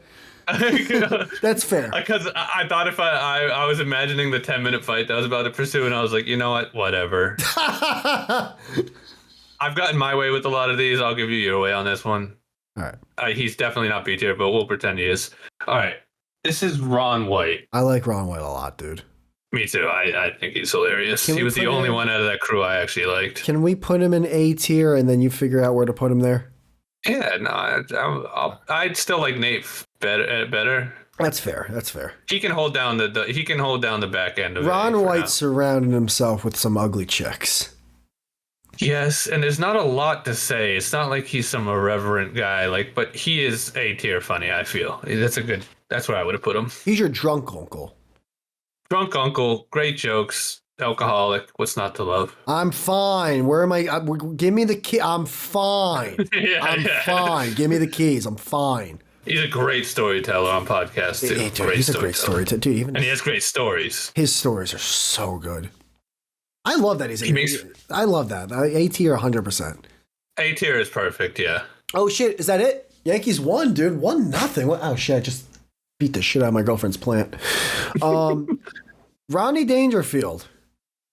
That's fair. Because I thought if I was imagining the 10-minute fight that I was about to pursue, and I was like, you know what? Whatever. I've gotten my way with a lot of these. I'll give you your way on this one. All right. He's definitely not B tier, but we'll pretend he is. All right. This is Ron White. I like Ron White a lot, dude. Me too. I think he's hilarious. He was the only one out of that crew I actually liked. Can we put him in A tier and then you figure out where to put him there? Yeah, no, I'd still like Nate better. That's fair. That's fair. He can hold down the back end of Ron White surrounded himself with some ugly chicks. Yes, and there's not a lot to say. It's not like he's some irreverent guy, but he is A tier funny, I feel. That's where I would have put him. He's your drunk uncle. Drunk uncle, great jokes, alcoholic, what's not to love? I'm fine. Where am I? Give me the key. I'm fine. I'm fine. Give me the keys. I'm fine. He's a great storyteller on podcasts, too. He's a great storyteller, dude. And he has great stories. His stories are so good. I love that I love that. A tier 100%. A tier is perfect, yeah. Oh, shit. Is that it? Yankees won, dude. 1-0. Oh, shit. I just beat the shit out of my girlfriend's plant. Rodney Dangerfield.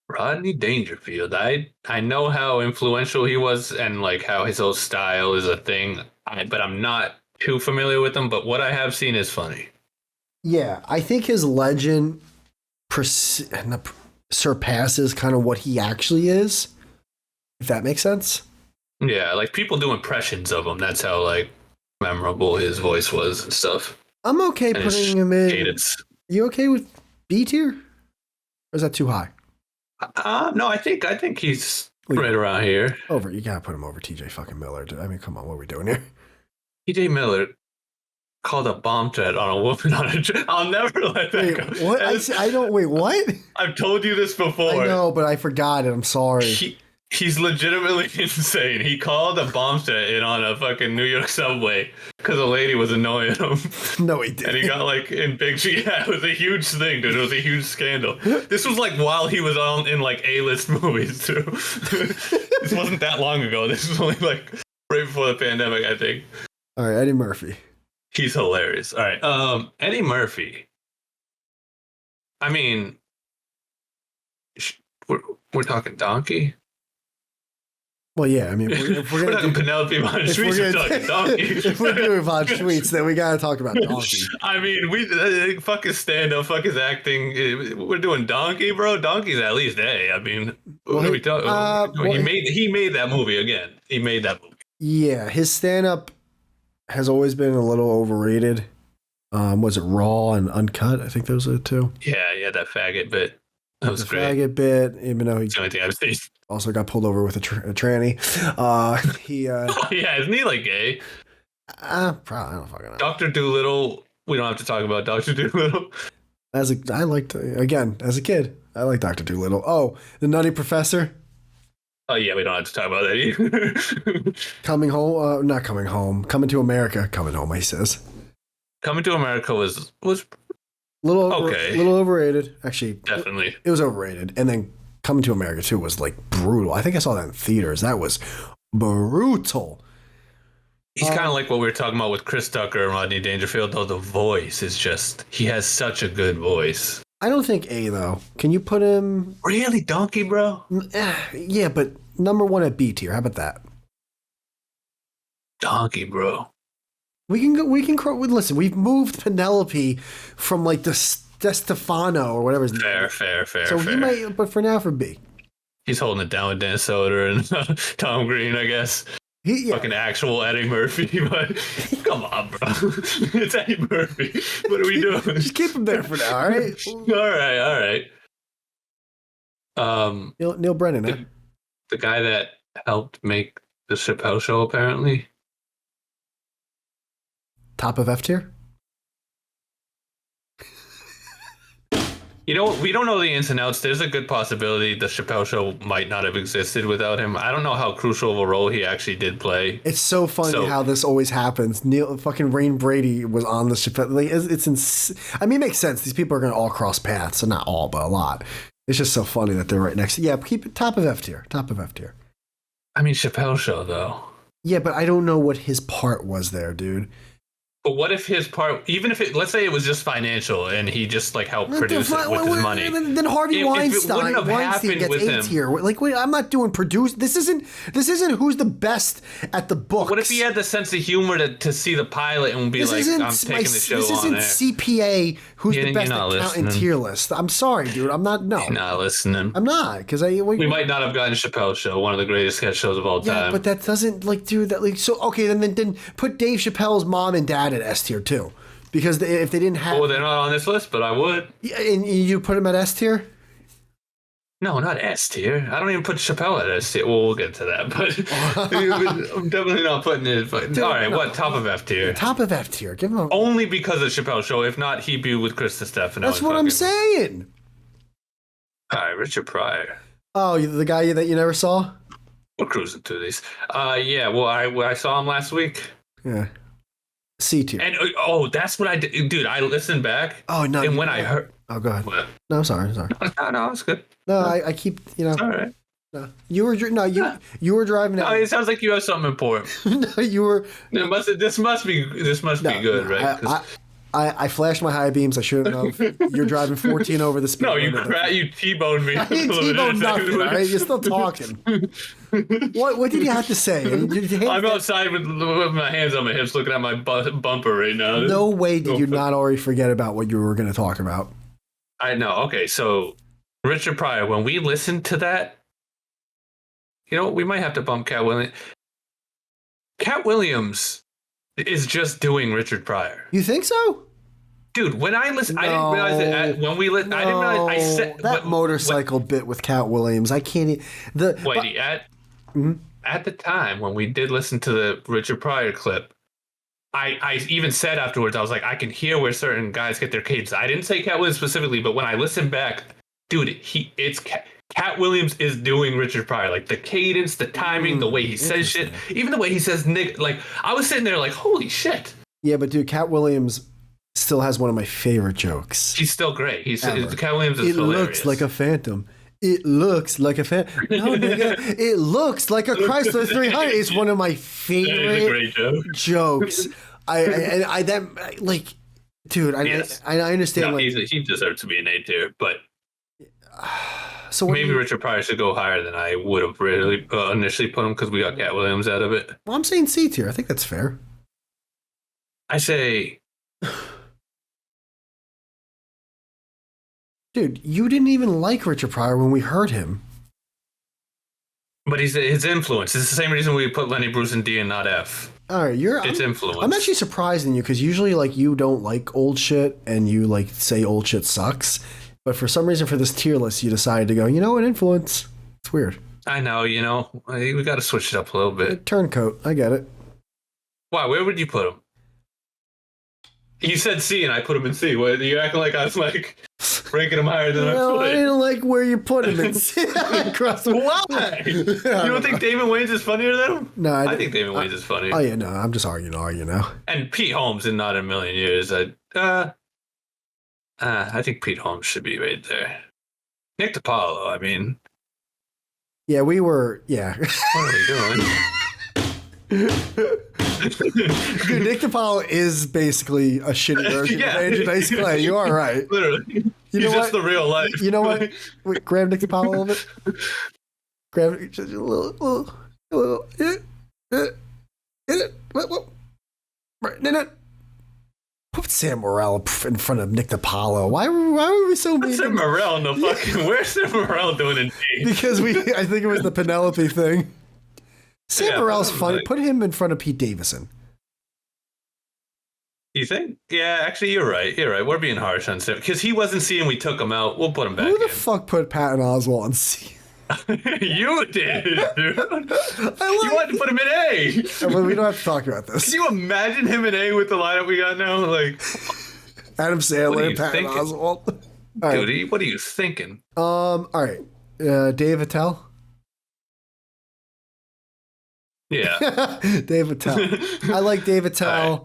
Rodney Dangerfield. I know how influential he was and how his whole style is a thing, but I'm not too familiar with him, but what I have seen is funny. Yeah, I think his legend surpasses kind of what he actually is, if that makes sense. Yeah, like people do impressions of him. That's how like memorable his voice was and stuff. I'm okay And putting him in. cadence. You okay with B tier? Or is that too high? No, I think he's right around here. Over. You gotta put him over TJ fucking Miller. I mean, come on, what are we doing here? TJ Miller called a bomb threat on a woman on a trip. I'll never let that go. What? I don't. Wait, what? I've told you this before. I know, but I forgot it. I'm sorry. He's legitimately insane. He called a bomb threat in on a fucking New York subway because a lady was annoying him. No, he didn't. And he got like in big. Yeah, it was a huge thing, dude. It was a huge scandal. This was like while he was in like A-list movies too. This wasn't that long ago. This was only like right before the pandemic, I think. All right, Eddie Murphy. He's hilarious. All right, Eddie Murphy. I mean, we're talking Donkey. Well, yeah, I mean, if we're talking Penelope Von Schweetz, we're talking Donkey. If we're doing Von Schweetz, then we gotta talk about Donkey. I mean, fuck his stand-up, fuck his acting. We're doing Donkey, bro. Donkey's at least A. I mean, what are we talking? He made that movie again. He made that movie. Yeah, his stand-up has always been a little overrated. Was it Raw and Uncut? I think those are the two. Yeah, that faggot bit. That was great. Faggot bit, even though it's the only thing I've seen. Also got pulled over with a tranny. Yeah, isn't he like gay? Probably. I don't fucking know. Dr. Dolittle. We don't have to talk about Dr. Dolittle. As a kid, I liked Dr. Dolittle. Oh, the Nutty Professor. Oh yeah, we don't have to talk about that either. Coming home, not coming home. Coming to America. Coming home, he says. Coming to America was little okay. Little overrated. Actually, definitely. It was overrated. And then Coming to America 2 was like brutal. I think I saw that in theaters. That was brutal. He's kind of like what we were talking about with Chris Tucker and Rodney Dangerfield, though the voice is just, he has such a good voice. I don't think A, though. Can you put him... Really? Donkey, bro? Yeah, but number one at B tier. How about that? Donkey, bro. Listen, we've moved Penelope from like the Stefano or whatever his name is. Fair. So he might, but for now, for B. He's holding it down with Dan Soder and Tom Green, I guess. Fucking actual Eddie Murphy, but come on, bro. It's Eddie Murphy. What are we doing? Just keep him there for now, all right? All right. Neil Brennan, the guy that helped make the Chappelle Show, apparently. Top of F tier? You know, we don't know the ins and outs. There's a good possibility the Chappelle Show might not have existed without him. I don't know how crucial of a role he actually did play. It's so funny how this always happens. Fucking Rain Brady was on the Chappelle. Like, I mean, it makes sense. These people are going to all cross paths. So not all, but a lot. It's just so funny that they're right next to. Yeah, keep it top of F tier. Top of F tier. I mean, Chappelle Show, though. Yeah, but I don't know what his part was there, dude. But what if his part, even if let's say it was just financial and he just like helped produce it with his money? Then Harvey Weinstein gets A tier. Like, wait, I'm not doing produce. This isn't who's the best at the books. What if he had the sense of humor to see the pilot and be like, I'm taking the show on air? This isn't CPA. Who's the best accountant tier list? I'm sorry, dude. I'm not. No, you're not listening. I'm not because we might not have gotten Chappelle's Show, one of the greatest sketch shows of all time. Yeah, but that doesn't do that. Like, so okay, then put Dave Chappelle's mom and dad at S tier too, because if they didn't have, they're not on this list, but I would. Yeah, and you put them at S tier. No, not S tier. I don't even put Chappelle at S tier. Well, we'll get to that, but I'm definitely not putting it. But dude, all right, what top of F tier? Top of F tier. Give him only because of Chappelle Show. If not, he'd be with Chris Stefano. That's what I'm saying. All right, Richard Pryor. Oh, the guy that you never saw. We're cruising through these. Yeah. Well, I saw him last week. Yeah. C tier. And that's what I did, dude. I listened back. Oh no! And when I heard, go ahead. What? No, I'm sorry. No, it's good. No, I keep It's all right. No, you were driving. No, it sounds like you have something important. No, you were. This must be good, right? I flashed my high beams. I shouldn't have. You're driving 14 over the speed No, limit. you T-boned me. I didn't T-bone nothing. All right, you're still talking. What did you have to say? I'm outside with my hands on my hips, looking at my bumper right now. No way did you not already forget about what you were going to talk about. I know. Okay, so Richard Pryor. When we listened to that, we might have to bump Cat Williams. Cat Williams is just doing Richard Pryor. You think so? Dude, when I listened, No, I didn't realize it. When we listened, I didn't realize I said that motorcycle bit with Cat Williams. I can't. At the time when we did listen to the Richard Pryor clip, I even said afterwards, I was like, I can hear where certain guys get their cadence. I didn't say Cat Williams specifically, but when I listened back, dude, Cat Williams is doing Richard Pryor, like the cadence, the timing, the way he says shit, even the way he says "nigga." Like I was sitting there, like, holy shit. Yeah, but dude, Cat Williams still has one of my favorite jokes. He's still great. Cat Williams is hilarious. It looks like a Phantom. It looks like a Phantom. No, nigga, it looks like a Chrysler 300. It's one of my favorite jokes. Dude, I understand. No, he deserves to be an A tier, but. So maybe Richard Pryor should go higher than I would have really initially put him because we got Cat Williams out of it. Well, I'm saying C tier. I think that's fair. I say, dude, you didn't even like Richard Pryor when we heard him. But his influence. It's the same reason we put Lenny Bruce in D and not F. All right, it's influence. I'm actually surprised in you because usually like you don't like old shit and you like say old shit sucks. But for some reason, for this tier list, you decided to go, an influence. It's weird. I know, we got to switch it up a little bit. Turncoat. I get it. Why? Where would you put him? You said C, and I put him in C. What, you acting like I was like ranking him higher than I put. I didn't like where you put him in C. Why? You don't think Damon Wayans is funnier than him? No, I think Damon Wayans is funny. Oh yeah, no, I'm just arguing now. And Pete Holmes in Not in a Million Years. I think Pete Holmes should be right there. Nick DiPaolo, I mean. Yeah, we were. Yeah. What are we doing? Dude, Nick DiPaolo is basically a shitty version of Andrew Dice Clay. You are right. Literally. He's just the real life. You know what? Wait, grab Nick DiPaolo a little bit. Grab it. Just a little. Put Sam Morril in front of Nick DiPaolo. Why were we so mean? Sam Morril in the fucking. Where's Sam Morril doing in D? Because I think it was the Penelope thing. Sam Morril's funny. Put him in front of Pete Davidson. You think? Yeah, actually, you're right. We're being harsh on Sam because he wasn't seeing. We took him out. We'll put him back. Who the fuck put Patton Oswalt on C? You did, dude. You wanted to put him in A. Well, we don't have to talk about this. Can you imagine him in A with the lineup we got now? Like Adam Sandler and Patton Oswalt. Dude, right. What are you thinking? All right. Dave Attell. Yeah. Dave Attell. I like Dave Attell. Right.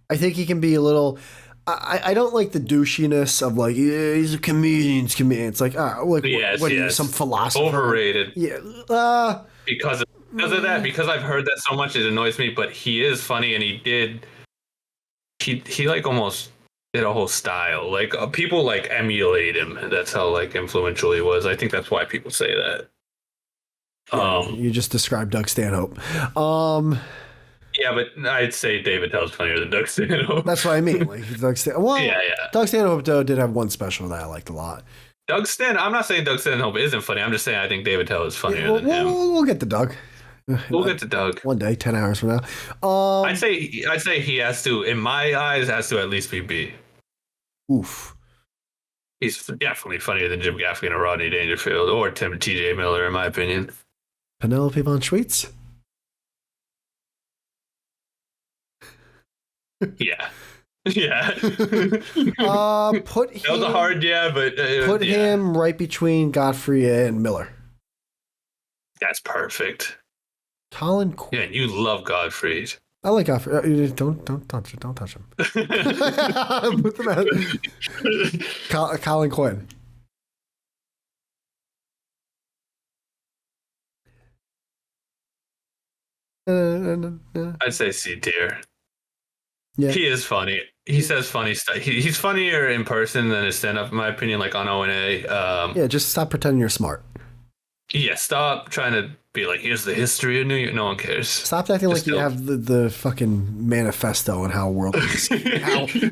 I think he can be a little. I don't like the douchiness of like he's a comedian. It's like what are you, some philosopher? Overrated. Yeah. Because of that, because I've heard that so much, it annoys me. But he is funny, and he like almost did a whole style. Like people like emulate him. That's how like influential he was. I think that's why people say that. You just described Doug Stanhope. Yeah, but I'd say David Attell's funnier than Doug Stanhope. That's what I mean. Like Doug Stanhope. Yeah. Doug Stanhope though did have one special that I liked a lot. I'm not saying Doug Stanhope isn't funny. I'm just saying I think David Attell is funnier than him. We'll get to Doug. We'll get to Doug one day, 10 hours from now. I'd say he has to, in my eyes, has to at least be B. Oof. He's definitely funnier than Jim Gaffigan or Rodney Dangerfield or T.J. Miller, in my opinion. Penelope von Schweetz. Yeah. Put him. That was a hard but put him right between Godfrey and Miller. That's perfect. Colin Quinn. Yeah, you love Godfrey. I like Godfrey. Don't touch it. Don't touch him. Colin Quinn. I'd say C tier. Yeah. He is funny. he says funny stuff. He's funnier in person than his stand up, in my opinion. Like on O&A. Yeah, just stop pretending you're smart. Yeah, stop trying to be like, here's the history of New York. No one cares. Stop acting Just like you have the fucking manifesto on how world peace,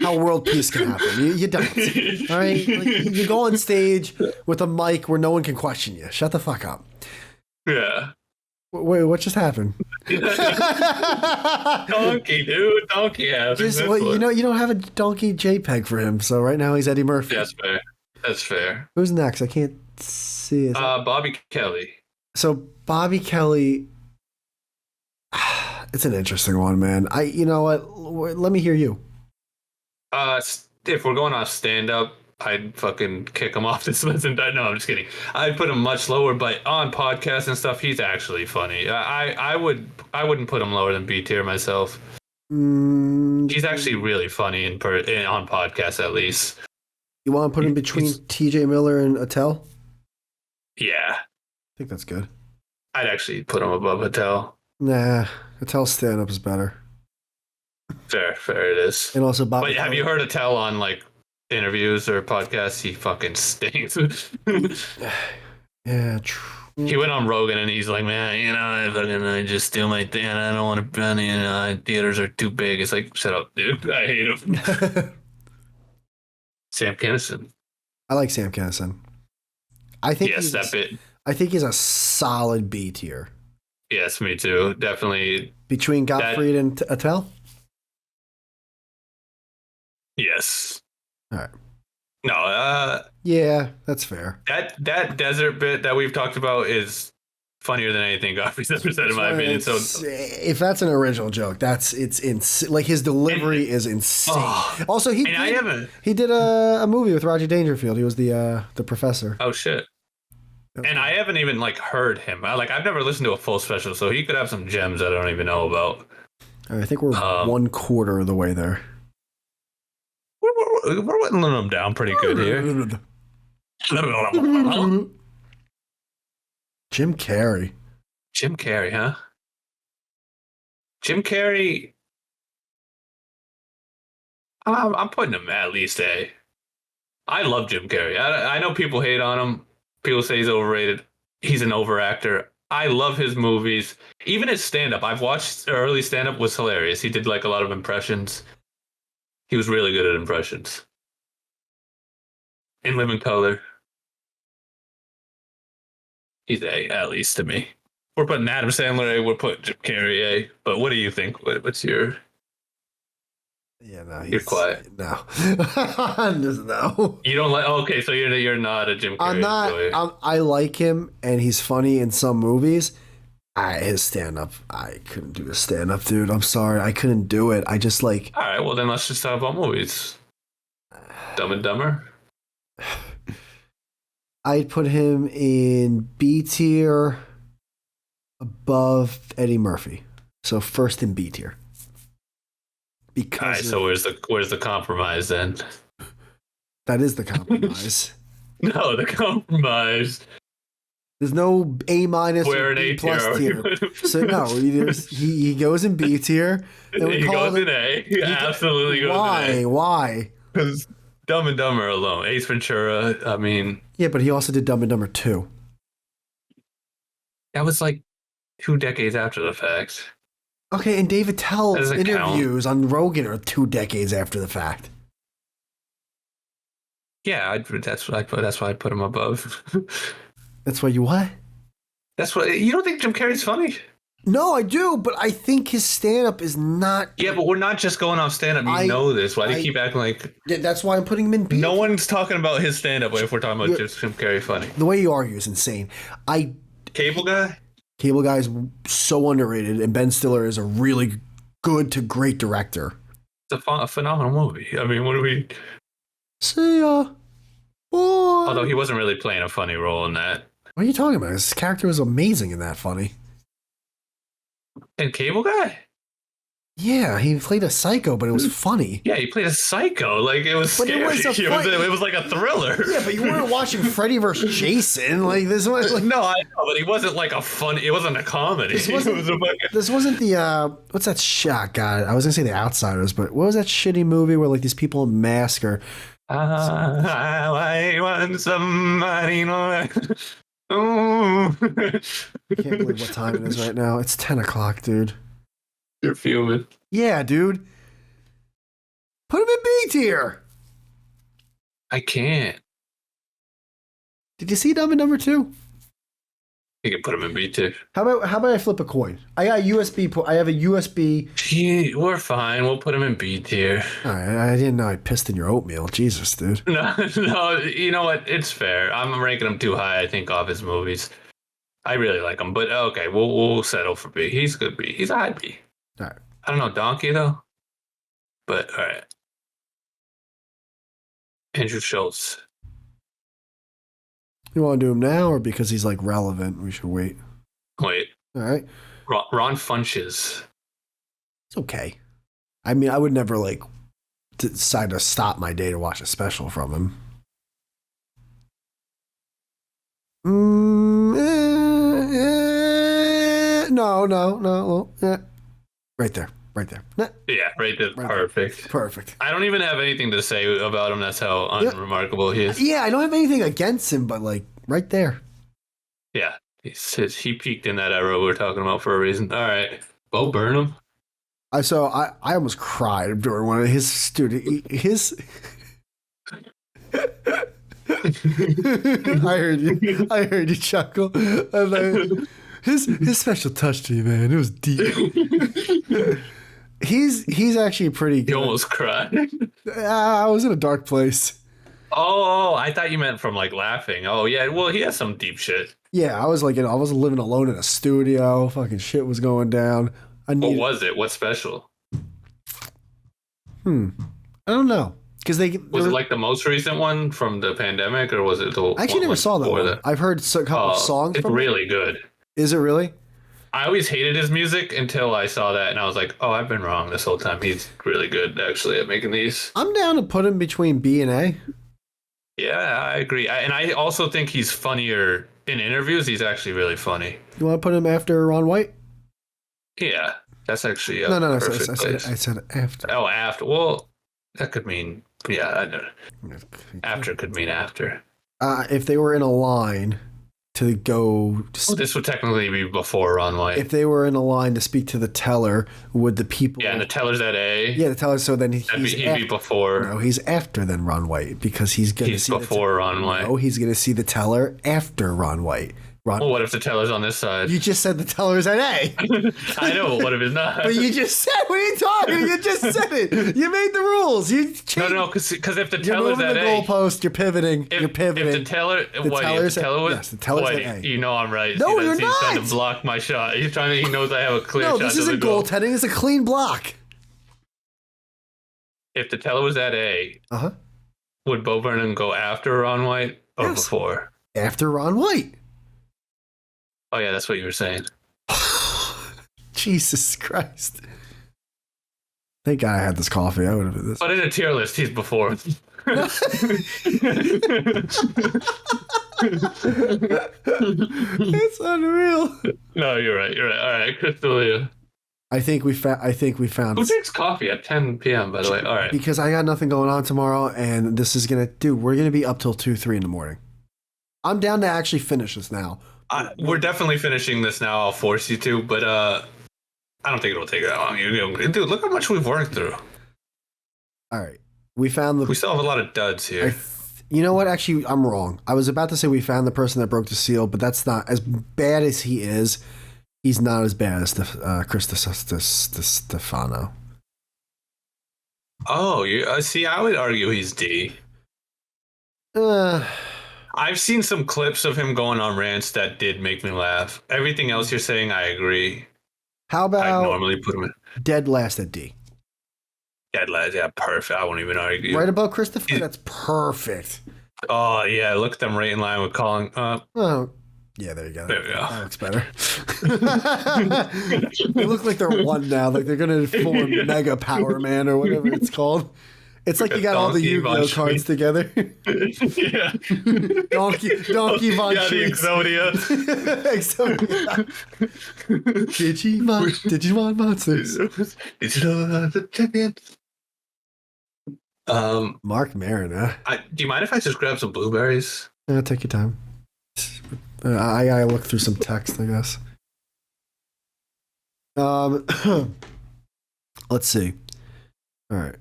how world peace can happen. You don't. All right, like, you go on stage with a mic where no one can question you. Shut the fuck up. Yeah. Wait, what just happened? Donkey, dude. Donkey having. Just well, you don't have a donkey JPEG for him, so right now he's Eddie Murphy. That's fair. That's fair. Who's next? I can't see it. Bobby Kelly. So Bobby Kelly, it's an interesting one, man. You know what? Let me hear you. If we're going off stand up, I'd fucking kick him off this list. No, I'm just kidding. I'd put him much lower, but on podcasts and stuff, he's actually funny. I wouldn't put him lower than B tier myself. He's actually really funny on podcasts, at least. You want to put him between TJ Miller and Attell? Yeah. I think that's good. I'd actually put him above Attell. Nah, Attell's stand-up is better. Fair it is. And also Bobby But have you heard Attell on, like, interviews or podcasts? He fucking stinks. Yeah, true. He went on Rogan and he's like, man, I just do my thing. I don't want to, theaters are too big. It's like, shut up, dude. I hate him. Sam Kinison. I like Sam Kinison. I think I think he's a solid B tier. Yes, me too. Definitely. Between Gottfried and Attell? Yes. All right. No, yeah, that's fair. That desert bit that we've talked about is funnier than anything Gottfried's ever said, in my opinion. So if that's an original joke, it's like his delivery is insane. Also, he did a movie with Roger Dangerfield. He was the professor. Oh shit. And I haven't even like heard him. I've never listened to a full special, so he could have some gems that I don't even know about. I think we're 1/4 of the way there. We're whittling them down pretty good here. Jim Carrey. Jim Carrey, huh? Jim Carrey. I'm putting him at least A. I love Jim Carrey. I know people hate on him. People say he's overrated. He's an overactor. I love his movies. Even his stand-up. I've watched early stand-up, was hilarious. He did like a lot of impressions. He was really good at impressions. In Living Color. He's A, at least to me. We're putting Adam Sandler A, we're putting Jim Carrey A. But what do you think? What's your... Yeah, no, you're quiet. No. Just no. You don't like... Okay, so you're not a Jim Carrey I'm not. enjoyer. I like him, and he's funny in some movies. His stand-up, I couldn't do a stand-up, dude. I'm sorry. I couldn't do it. I just like... All right, well, then let's just talk about movies. Dumb and Dumber? I'd put him in B tier above Eddie Murphy. So first in B tier. Because all right, so where's the compromise then? That is the compromise. No, the compromise. There's no A- or B plus tier. So no, he goes in B tier. Then he goes in A. He absolutely goes in A. Why? Because Dumb and Dumber alone. Ace Ventura, I mean... Yeah, but he also did Dumb and Dumber 2. That was like 2 decades after the fact. Okay, and Dave Attell's interviews on Rogan are 2 decades after the fact. Yeah, that's why I put him above. That's why you what? That's what you don't think Jim Carrey's funny? No, I do, but I think his stand-up is not. Yeah, but we're not just going off stand-up. You know this. Why do you keep acting like? Yeah, that's why I'm putting him in B. No one's talking about his stand-up if we're talking about just Jim Carrey funny. The way you argue is insane. Cable Guy. Cable Guy is so underrated, and Ben Stiller is a really good to great director. It's a phenomenal movie. I mean, what do we... See ya, boy. Although he wasn't really playing a funny role in that. What are you talking about? His character was amazing in that funny. And Cable Guy? Yeah, he played a psycho, but it was funny. Yeah, he played a psycho. Like, it was But scary. It was like a thriller. Yeah, but you weren't watching Freddy vs. Jason. Like, this was like... No, I know, but he wasn't like a fun. It wasn't a comedy. This wasn't the what's that shot? God, I was gonna say The Outsiders, but what was that shitty movie where like these people in mask or? I want somebody. Oh. I can't believe what time it is right now. It's 10 o'clock, dude. You're fuming. Yeah, dude. Put him in B tier. I can't. Did you see Dumb and Number 2? You can put him in B tier. How about I flip a coin? I got USB. I have a USB. Gee, we're fine. We'll put him in B tier. All right, I didn't know I pissed in your oatmeal. Jesus, dude. No. You know what? It's fair. I'm ranking him too high. I think off his movies. I really like him, but okay, we'll settle for B. He's good B. He's a high B. All right. I don't know Donkey though, but all right. Andrew Schultz. You want to do him now, or because he's like relevant, we should wait? Wait. All right. Ron Funches. It's okay. I mean, I would never like decide to stop my day to watch a special from him. No. Right there. Yeah, right there. Perfect. Perfect. I don't even have anything to say about him. That's how unremarkable he is. Yeah, I don't have anything against him, but like right there. Yeah, he peaked in that era we were talking about for a reason. All right, Bo Burnham. I almost cried during one of his I heard you chuckle. His special touch to you, man. It was deep. He's actually pretty good. You almost cried. I was in a dark place. Oh, I thought you meant from like laughing. Oh yeah, well he has some deep shit. Yeah, I was living alone in a studio. Fucking shit was going down. What was it? What special? I don't know. Because was it like the most recent one from the pandemic, or was it the? I actually never saw that one. I've heard a couple of songs. It's really good. Is it really? I always hated his music until I saw that, and I was like, "Oh, I've been wrong this whole time. He's really good, actually, at making these." I'm down to put him between B and A. Yeah, I agree, and I also think he's funnier in interviews. He's actually really funny. You want to put him after Ron White? Yeah, that's actually no. I said after. Oh, after. Well, that could mean I know. After could mean after. If they were in a line to go. Well, this would technically be before Ron White. If they were in a line to speak to the teller, would the people? Yeah, and the teller's at A. Yeah, the teller. So then he'd be before. No, he's after then Ron White because he's going to see before Ron White. No, he's going to see the teller after Ron White. Well, what if the teller's on this side? You just said the teller's at A. I know, what if it's not? But you just said, what are you talking? You just said it. You made the rules. You changed. No, because if the teller's at A. You're moving the goalpost. You're pivoting. If the teller, teller's at A. You know I'm right. No, you're He's not. trying to block my shot. He knows I have a clear shot. No, this isn't goaltending. It's a clean block. If the teller was at A, would Bo Burnham go after Ron White or before? After Ron White. Oh, yeah, that's what you were saying. Jesus Christ. Thank God I had this coffee. I would have been this. But in a tier list, he's before. It's unreal. No, you're right. All right, Crystalia. I think we found. Who drinks coffee at 10 p.m., by the way? All right. Because I got nothing going on tomorrow, and this is going to... Dude, we're going to be up till 2, 3 in the morning. I'm down to actually finish this now. We're definitely finishing this now. I'll force you to, but I don't think it'll take that long. Dude, look how much we've worked through. All right. We still have a lot of duds here. You know what? Actually, I'm wrong. I was about to say we found the person that broke the seal, but that's not as bad as he is. He's not as bad as Chris Stefano. Oh, see, I would argue he's D. I've seen some clips of him going on rants that did make me laugh. Everything else you're saying, I agree. How about I normally put him in dead last at D? Dead last, yeah, perfect. I won't even argue. Right above Christopher, that's perfect. Oh yeah, look at them right in line with calling. Oh, Yeah, there you go. There we go. That looks better. They look like they're one now. Like they're going to form Mega Power Man or whatever it's called. It's like you got all the Yu-Gi-Oh cards together. Yeah. Donkey Von Yeah, the Treats. Exodia. Digimon monsters. The champion. Mark Maron, huh? Do you mind if I just grab some blueberries? Yeah, take your time. I gotta look through some text, I guess. Let's see. All right.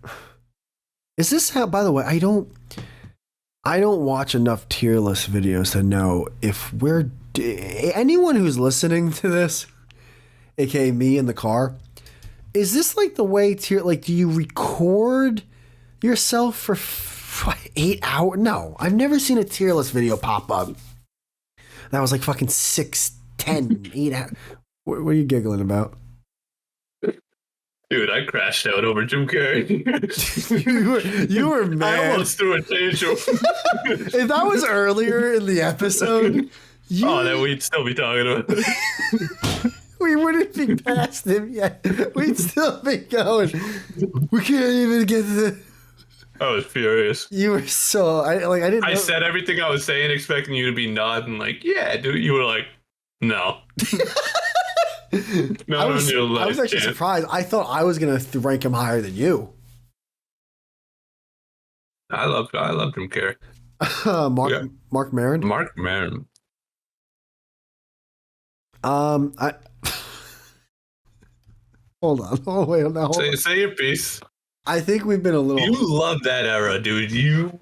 Is this how? By the way, I don't watch enough tier list videos to know if anyone who's listening to this, aka me in the car, is this like the way tier? Like, do you record yourself for 8 hours? No, I've never seen a tier list video pop up. That was like fucking 6, 10, 8 hours. What are you giggling about? Dude, I crashed out over Jim Carrey. you were mad. I almost threw a tantrum. If that was earlier in the episode, then we'd still be talking about it. We wouldn't be past him yet. We'd still be going. We can't even get to the... I was furious. You were so... I didn't know. I said everything I was saying, expecting you to be nodding like, yeah, dude. You were like, no. I was actually surprised. I thought I was going to rank him higher than you. I love Jim Carrey. Mark Maron? Mark Maron. Hold on. Oh, wait. Hold on. Say your piece. I think we've been a little... You love that era, dude. You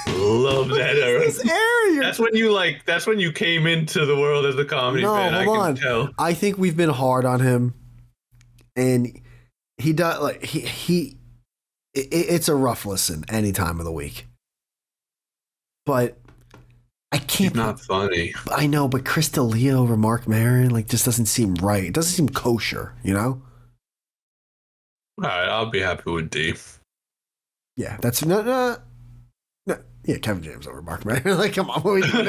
love that era. This era? That's when you came into the world as a comedy fan. Hold on. Tell. I think we've been hard on him, and he does like it's a rough listen any time of the week. But I can't. He's not funny. I know, but Chris D'Elia over Mark Maron just doesn't seem right. It doesn't seem kosher, you know. All right, I'll be happy with D. Yeah, that's no. Yeah, Kevin James over Mark Maron. Like, come on, what are we doing?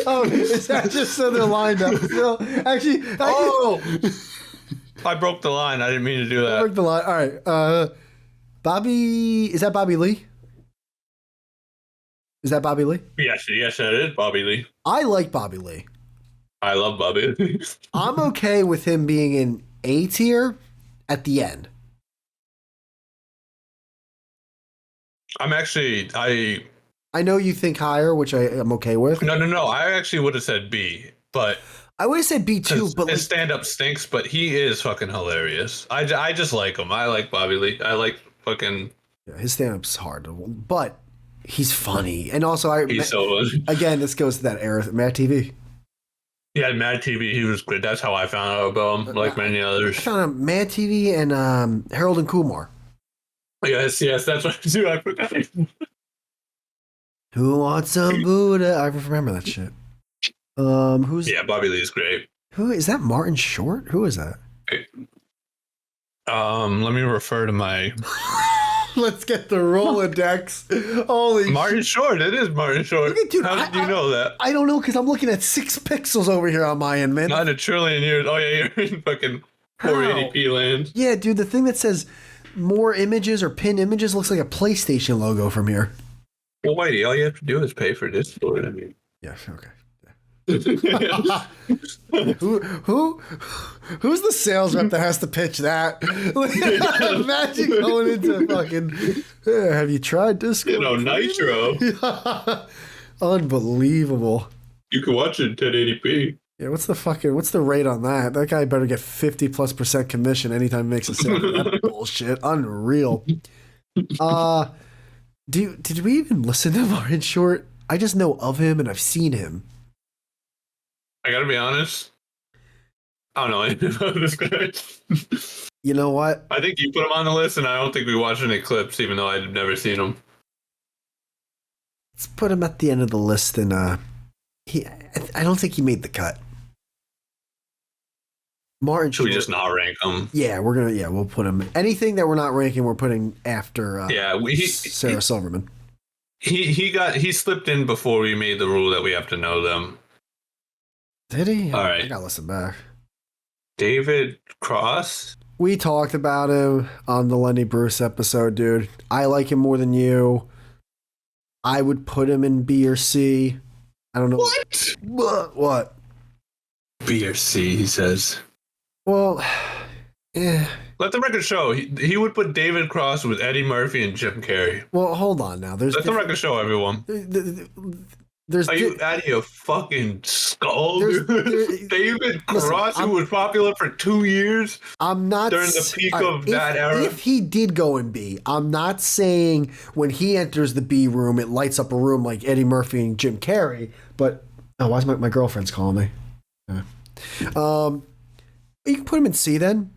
Oh, is that just so they're lined up? So, actually, I broke the line. I didn't mean to do that. I broke the line. All right, Bobby. Is that Bobby Lee? Is that Bobby Lee? Yes, that is Bobby Lee. I like Bobby Lee. I love Bobby Lee. I'm okay with him being in A tier at the end. I know you think higher, which I am okay with. No. I actually would have said B, but I would have said B too. But his stand-up stinks, but he is fucking hilarious. I just like him. I like Bobby Lee. I like fucking. Yeah, his stand-up's hard, but he's funny, and also he's so funny. Again, this goes to that era, Mad TV. Yeah, Mad TV. He was good. That's how I found out about him, like many others. I found him Mad TV and Harold and Kumar. Yes, that's what I do. I forgot. Who wants some Buddha? I remember that shit. Bobby Lee is great. Who is that? Martin Short? Who is that? Let me refer to my. Let's get the Rolodex. Holy Martin Short. It is Martin Short. Dude, how did you know that? I don't know because I'm looking at 6 pixels over here on my end, man. Not in a trillion years. Oh yeah, you're in fucking 480p land. Yeah, dude. The thing that says more images or pin images looks like a PlayStation logo from here. Well, Whitey, all you have to do is pay for this for it. I mean. Yeah. Okay. Who's the sales rep that has to pitch that? Imagine going into fucking. Have you tried Discord? Nitro. Unbelievable. You can watch it in 1080p. Yeah, what's the rate on that? That guy better get 50+% commission anytime he makes a sale. That bullshit. Unreal. Did we even listen to Martin Short? I just know of him and I've seen him. I gotta be honest. I don't know anything about this guy. You know what? I think you put him on the list, and I don't think we watched any clips, even though I'd never seen him. Let's put him at the end of the list, and I don't think he made the cut. Martin Should we Short. just not rank him? Yeah, we'll put him. Anything that we're not ranking, we're putting after Sarah Silverman. He slipped in before we made the rule that we have to know them. Did he? All right. I gotta listen back. David Cross? We talked about him on the Lenny Bruce episode, dude. I like him more than you. I would put him in B or C. I don't know. What? B or C, he says. Well, yeah. Let the record show. He would put David Cross with Eddie Murphy and Jim Carrey. Well, hold on now. Let the record show, everyone. Are you out of your fucking skull, dude? David Cross, who was popular for 2 years during the peak of that era. If he did go in B, I'm not saying when he enters the B room, it lights up a room like Eddie Murphy and Jim Carrey. But why is my girlfriend's calling me? Yeah. You can put him in C then.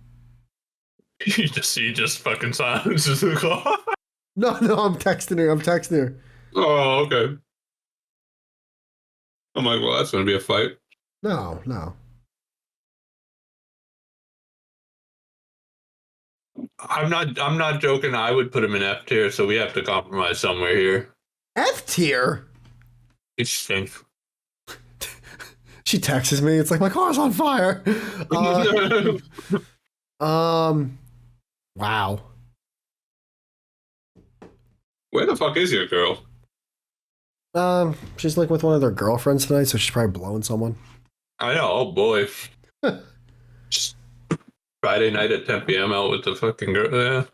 He just fucking silences the call. No, I'm texting her. Oh, okay. I'm like, well, that's gonna be a fight. No. I'm not joking. I would put him in F tier, so we have to compromise somewhere here. F tier? It stinks. She texts me. It's like, my car's on fire. Wow. Where the fuck is your girl? She's like with one of their girlfriends tonight, so she's probably blowing someone. I know. Oh boy. Just Friday night at 10 p.m. out with the fucking girl. Yeah.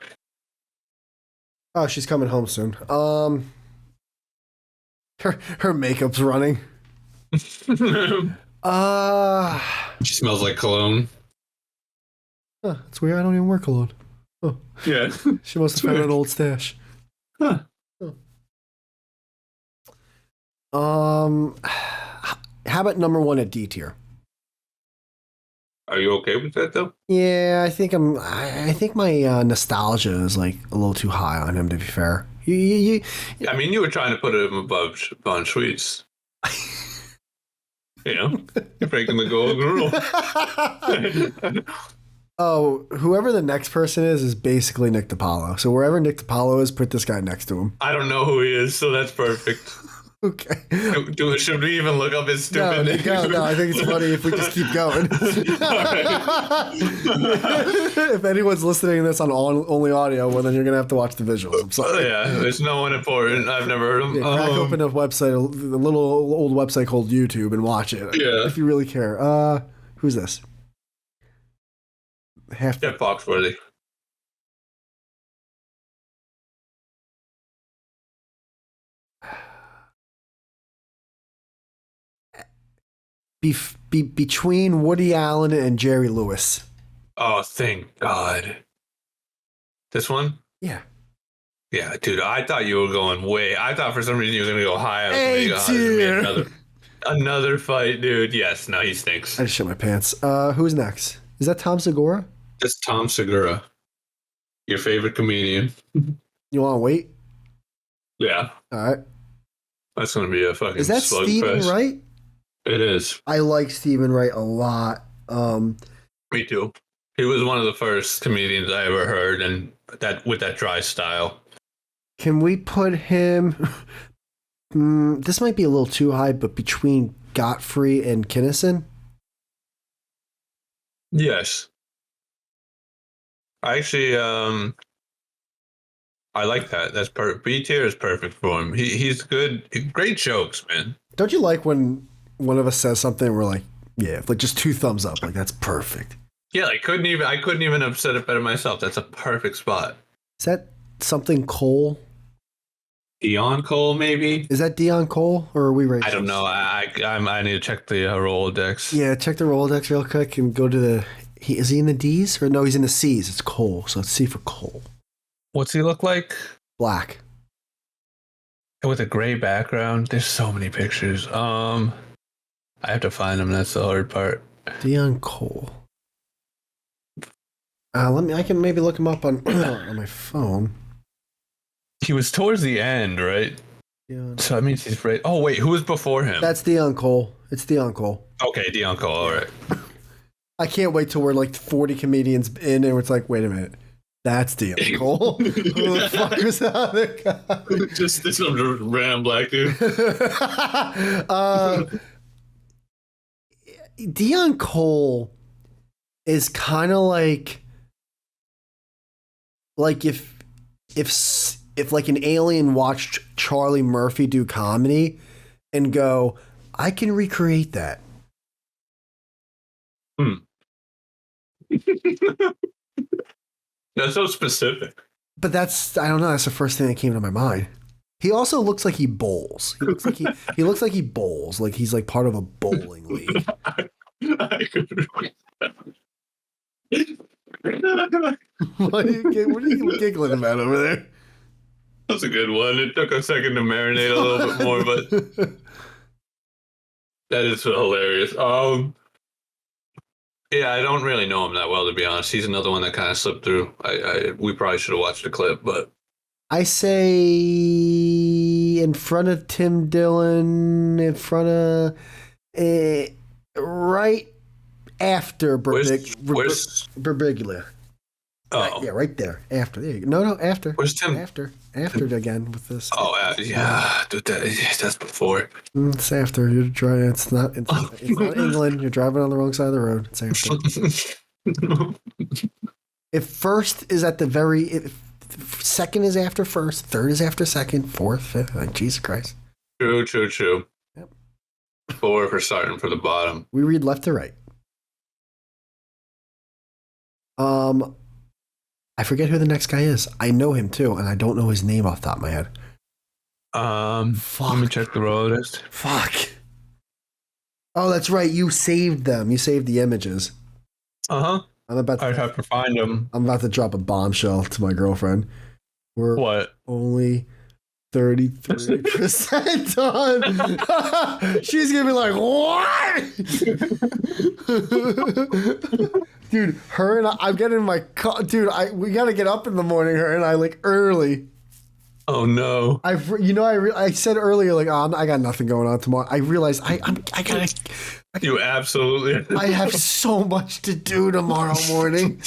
Oh, she's coming home soon. Her makeup's running. She smells like cologne. Huh, it's weird. I don't even wear cologne. Oh. Yeah. She must have found an old stash. Huh. How about number 1 at D tier? Are you okay with that though? Yeah, I think my nostalgia is like a little too high on him, to be fair. I mean, you were trying to put him above Bon Schweetz. You know, you're breaking the golden rule. Oh, whoever the next person is basically Nick DiPaolo. So wherever Nick DiPaolo is, put this guy next to him. I don't know who he is, so that's perfect. Okay. Should we even look up his stupid name? No, I think it's funny if we just keep going. If anyone's listening to this on only audio, well, then you're going to have to watch the visuals. I'm sorry. Yeah, there's no one important. I've never heard of him. Yeah, crack open a website, a little old website called YouTube, and watch it. Yeah. If you really care. Who's this? Jeff Foxworthy. Between Woody Allen and Jerry Lewis. Oh, thank God. This one? Yeah. Yeah, dude, I thought you were going I thought for some reason you were going to go high. Another fight, dude. Yes, no, he stinks. I just shit my pants. Who's next? Is that Tom Segura? That's Tom Segura. Your favorite comedian. You want to wait? Yeah. All right. That's going to be a fucking Is that Stephen Wright? It is. I like Stephen Wright a lot. Me too. He was one of the first comedians I ever heard, and with that dry style. Can we put him... this might be a little too high, but between Godfrey and Kinnison? Yes. I actually, I like that. That's perfect. B tier is perfect for him. He's good. Great jokes, man. Don't you like when one of us says something and we're like, yeah, like just 2 thumbs up, like that's perfect. Yeah, I couldn't even have said it better myself. That's a perfect spot. Is that something Cole? Dion Cole, maybe? Is that Dion Cole, or are we racist? I don't know. I need to check the Rolodex. Yeah, check the Rolodex real quick and go to the... Is he in the D's? Or no, he's in the C's. It's Cole, so let's see for Cole. What's he look like? Black. With a gray background. There's so many pictures. I have to find him. That's the hard part. Dion Cole. I can maybe look him up on on my phone. He was towards the end, right? Dion. So that means he's right. Oh wait, who was before him? That's Dion Cole. It's Dion Cole. Okay, Dion Cole. All right. I can't wait till we're like 40 comedians in and it's like, wait a minute. That's Dion Cole. Who the fuck was that other guy? Just some random black dude. Dion Cole is kind of like if like an alien watched Charlie Murphy do comedy and go, I can recreate that. That's so specific. But I don't know, that's the first thing that came to my mind. He also looks like he bowls. He looks like he bowls, like he's like part of a bowling league. I could. What are you giggling about over there? That's a good one. It took a second to marinate a little bit more, but that is hilarious. Yeah, I don't really know him that well, to be honest. He's another one that kind of slipped through. We probably should have watched the clip, but I say in front of Tim Dillon, in front of right after Birbiglia. Oh, right, yeah, right there. After. There you go. No, after. Where's Tim? After again with this. Oh, yeah, dude, that's before. It's after. You're driving. It's not England. You're driving on the wrong side of the road. It's after. If first is at the if second is after first, third is after second, fourth, fifth. Like, Jesus Christ. True. Yep. 4 for starting for the bottom. We read left to right. I forget who the next guy is. I know him too, and I don't know his name off the top of my head. Let me check the roll list. Fuck. Oh, that's right. You saved them. You saved the images. I'd have to find them. I'm about to drop a bombshell to my girlfriend. We're what? Only 33% done. She's gonna be like, what? Dude, her and I'm getting in my car. Dude, we gotta get up in the morning. Her and I like early. Oh no! I said earlier like, oh, I got nothing going on tomorrow. I realized I gotta. You absolutely. I have so much to do tomorrow morning.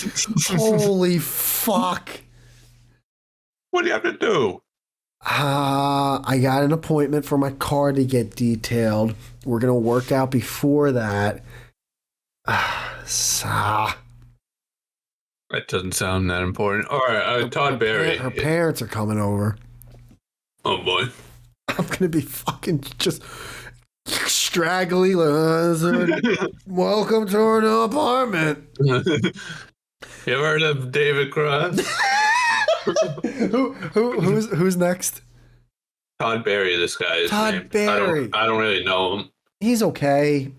Holy fuck! What do you have to do? I got an appointment for my car to get detailed. We're gonna work out before that. That doesn't sound that important. All right, Todd Barry. Her parents are coming over. Oh boy. I'm gonna be fucking just straggly. Welcome to our new apartment. You ever heard of David Cross? Who's next? Todd Barry. This guy is Todd named. Barry. I don't really know him. He's okay.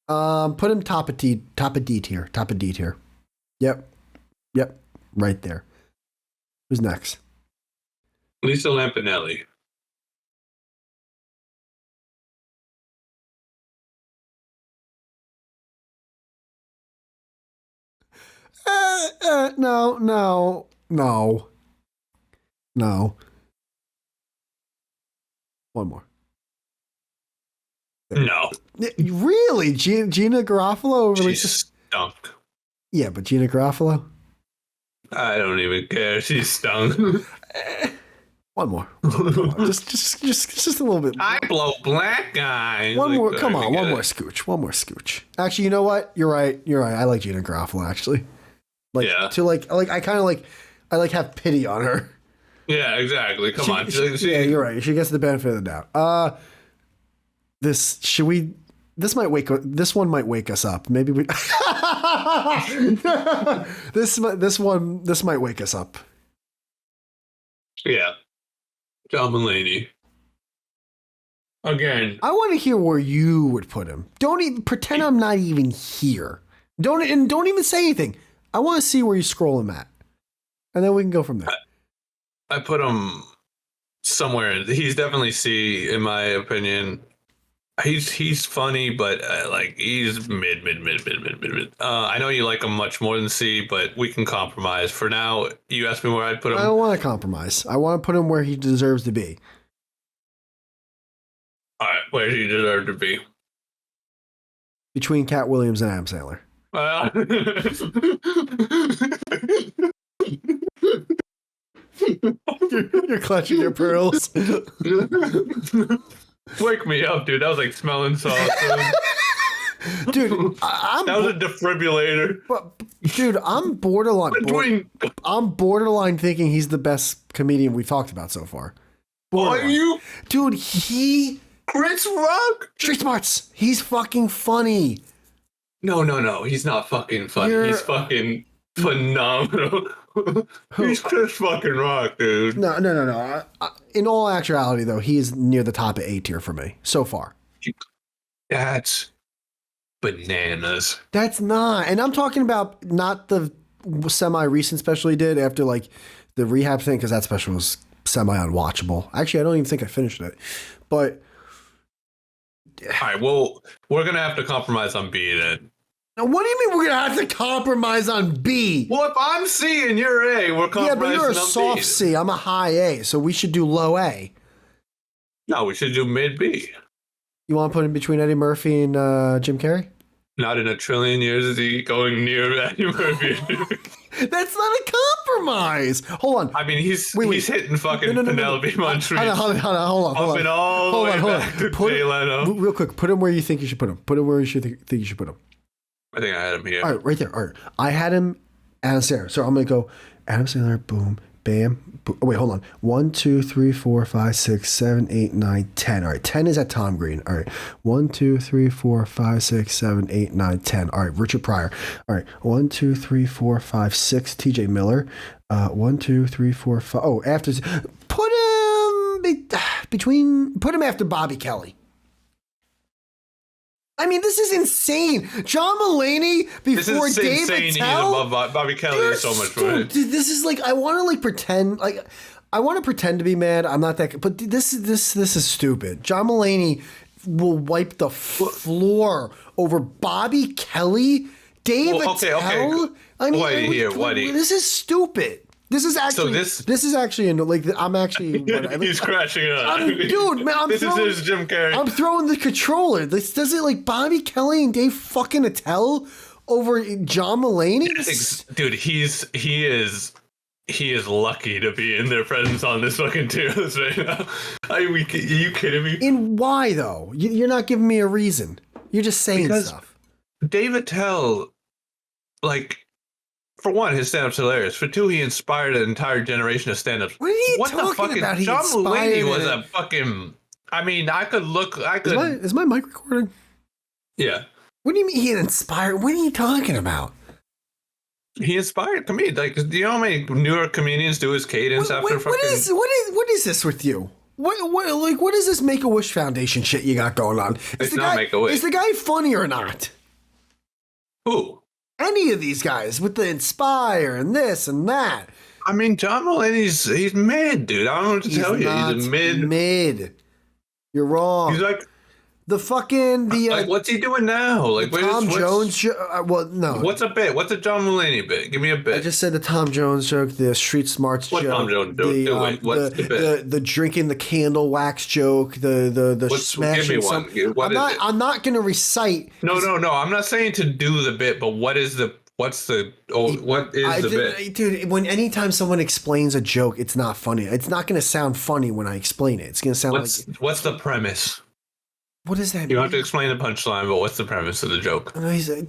Put him top of D tier. Yep. Right there. Who's next? Lisa Lampanelli. No. One more. No. Really? Gina Garofalo over She Lisa? stunk. Yeah, but Gina Garofalo? I don't even care. She stunk. One more. just a little bit. I blow black guy. One more. Come on. One more scooch. Actually, you know what? You're right. I like Gina Garofalo, actually. I kind of I have pity on her. Yeah, exactly. Come on. Yeah, you're right. She gets the benefit of the doubt. This one might wake us up. Maybe we. this might wake us up. Yeah. John Mulaney. Again. I want to hear where you would put him. Don't even pretend I'm not even here. Don't even say anything. I want to see where you scroll him at, and then we can go from there. I put him somewhere. He's definitely C in my opinion. He's funny, but he's mid. I know you like him much more than C, but we can compromise. For now, you asked me where I'd put him. I don't want to compromise. I want to put him where he deserves to be. All right, where he deserves to be. between Cat Williams and Adam Sandler. You're clutching your pearls. Wake me up, dude. That was like smelling sauce. Dude, that was a defibrillator. Dude, I'm borderline. I'm borderline thinking he's the best comedian we've talked about so far. Are you? Dude, Chris Rock? Street Smarts. He's fucking funny. No. He's not fucking funny. He's fucking phenomenal. He's Chris fucking Rock, dude. No. In all actuality, though, he is near the top of A tier for me so far. That's bananas. That's not. And I'm talking about not the semi-recent special he did after like the rehab thing, because that special was semi-unwatchable. Actually, I don't even think I finished it. But all right, well, we're gonna have to compromise on B then. Now, what do you mean we're gonna have to compromise on B? Well, if I'm C and you're A, we're compromising on B. Yeah, but you're a soft C. I'm a high A, so we should do low A. No, we should do mid B. You want to put in between Eddie Murphy and Jim Carrey? Not in a trillion years is he going near Eddie Murphy. That's not a compromise. Hold on. I mean, he's hitting fucking Penelope Montrese. Hold on. Hold on. Jay Leno. Real quick, put him where you think you should put him. Put him where you think you should put him. I think I had him here. All right, right there. All right. I had him Adam Sandler. So I'm going to go Adam Sandler, boom, bam. Boom. Oh, wait, hold on. 1, 2, 3, 4, 5, 6, 7, 8, 9, 10. All right, 10 is at Tom Green. All right. 1, 2, 3, 4, 5, 6, 7, 8, 9, 10. All right, Richard Pryor. All right. 1, 2, 3, 4, 5, 6, TJ Miller. 1, 2, 3, 4, 5. Oh, after put him after Bobby Kelly. I mean, this is insane. John Mulaney before Dave Attell. Bobby Kelly is so much fun. Dude, this is like, I want to like pretend like I want to pretend to be mad. I'm not that, but this is stupid. John Mulaney will wipe the floor over Bobby Kelly, Dave Attell. Okay. I mean, Whitey. This is stupid. This is actually like I'm actually he's crashing up. Dude, man, this is his Jim Carrey. I'm throwing the controller. This does it like Bobby Kelly and Dave fucking Attell over John Mulaney. Dude, he is lucky to be in their presence on this fucking tier list right now. Are you kidding me? And why though? You're not giving me a reason. You're just saying stuff. Dave Attell, like. For one, his stand-up's hilarious. For two, he inspired an entire generation of stand-ups. What are you talking about? John Mulaney was a fucking... I mean, I could... Is my mic recording? Yeah. What do you mean he inspired? What are you talking about? He inspired comedians. Like, do you know how many newer comedians do his cadence after fucking... What is this with you? What is this Make-A-Wish Foundation shit you got going on? It's not Make-A-Wish. Is the guy funny or not? Who? Any of these guys with the Inspire and this and that. I mean, John Mulaney's he's mid, dude. I don't know what to tell you. He's a mid. You're wrong. He's like the fucking like what's he doing now? Like Tom Jones show. Well, no. What's a bit? What's a John Mulaney bit? Give me a bit. I just said the Tom Jones joke, the Street Smarts joke. Tom Jones joke? What's the bit? The drinking the candle wax joke. The smashing. Give me one. I'm not going to recite. No. I'm not saying to do the bit, but what is the bit? Dude, anytime someone explains a joke, it's not funny. It's not going to sound funny when I explain it. It's going to sound what's the premise? What does that mean? You don't have to explain the punchline, but what's the premise of the joke?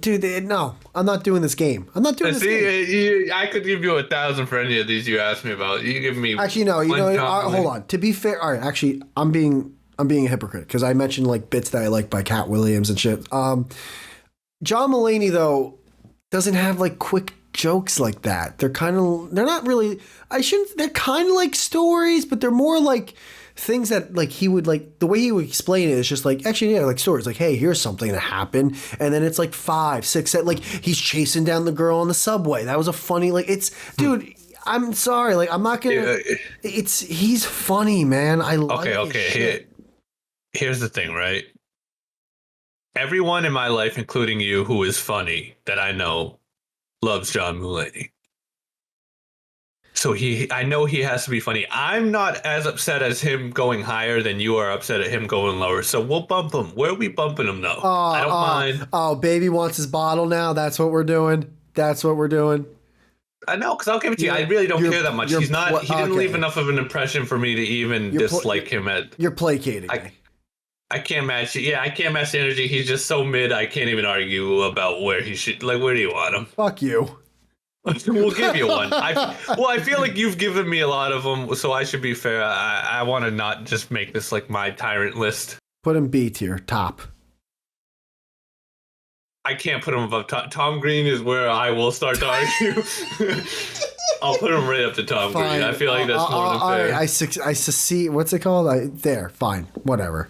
Dude, no, I'm not doing this game. I'm not doing this game. I could give you 1,000 for any of these you asked me about. You give me actually no. Hold on. To be fair, all right. Actually, I'm being a hypocrite because I mentioned like bits that I like by Cat Williams and shit. John Mulaney though doesn't have like quick jokes like that. They're not really. They're kind of like stories, but they're more like things that like he would like the way he would explain it is just like actually yeah like stories like hey here's something that happened and then it's like 5, 6 like he's chasing down the girl on the subway. That was a funny like it's dude. I'm sorry like I'm not gonna. He's funny man. I like his shit. Here's the thing, right? Everyone in my life, including you, who is funny that I know, loves John Mulaney. So I know he has to be funny. I'm not as upset as him going higher than you are upset at him going lower. So we'll bump him. Where are we bumping him though? I don't mind. Oh, baby wants his bottle now. That's what we're doing. That's what we're doing. I know, because I'll give it to you. I really don't care that much. He didn't leave enough of an impression for me to even dislike him. You're placating me. I can't match it. Yeah, I can't match the energy. He's just so mid. I can't even argue about where he should. Like, where do you want him? Fuck you. We'll give you one. I feel like you've given me a lot of them, so I should be fair. I want to not just make this like my tyrant list. Put him B tier, top. I can't put him above Tom Green is where I will start to argue. I'll put him right up to Tom Green. I feel like that's more than fair. I see. What's it called? There, fine, whatever.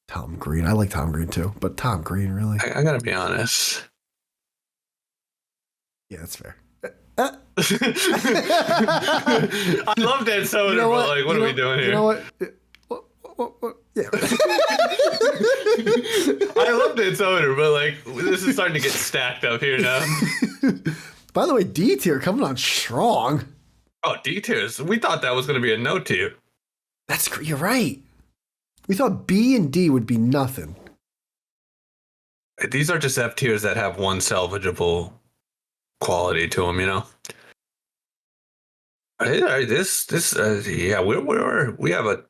Tom Green. I like Tom Green too, but Tom Green really. I gotta be honest. Yeah, that's fair. I love Dan Soder, you know but like, what are we doing here? You know what? Yeah. I love Dan Soder, but like, this is starting to get stacked up here now. By the way, D tier coming on strong. Oh, D tiers. We thought that was going to be a no tier. You're right. We thought B and D would be nothing. These are just F tiers that have one salvageable quality to them, you know. Yeah, we have a.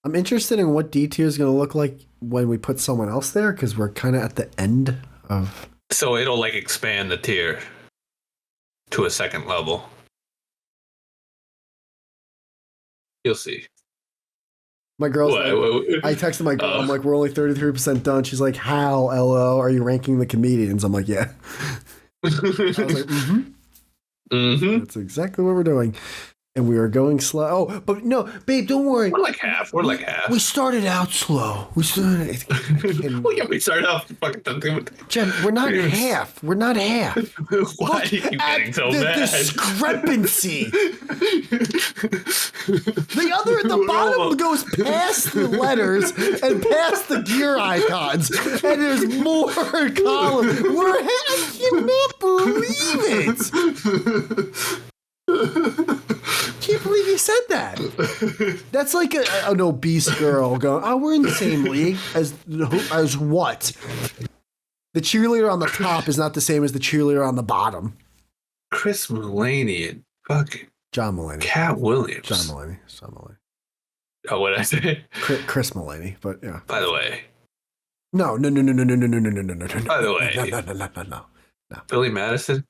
I'm interested in what D tier is going to look like when we put someone else there, because we're kind of at the end of. So it'll like expand the tier to a second level. You'll see. My girl's I texted my girl. I'm like, we're only 33% done. She's like, how, LO, are you ranking the comedians? I'm like, yeah. I was like, mm-hmm. Mm-hmm. That's exactly what we're doing. And we are going slow. Oh, but no, babe, don't worry. We're like half. We started out slow. We started off fucking. Jen, we're not half. We're not half. Why are you getting so mad? Discrepancy. The other at the bottom goes past the letters and past the gear icons, and there's more columns. I cannot believe it. Can't believe you said that. That's like an obese girl going, oh, we're in the same league as what? The cheerleader on the top is not the same as the cheerleader on the bottom. Chris Mulaney and fucking John Mulaney. Cat Williams. John Mulaney. Oh, what did I say? Chris Mulaney, but yeah. By the way. No. By the way. No. Billy Madison?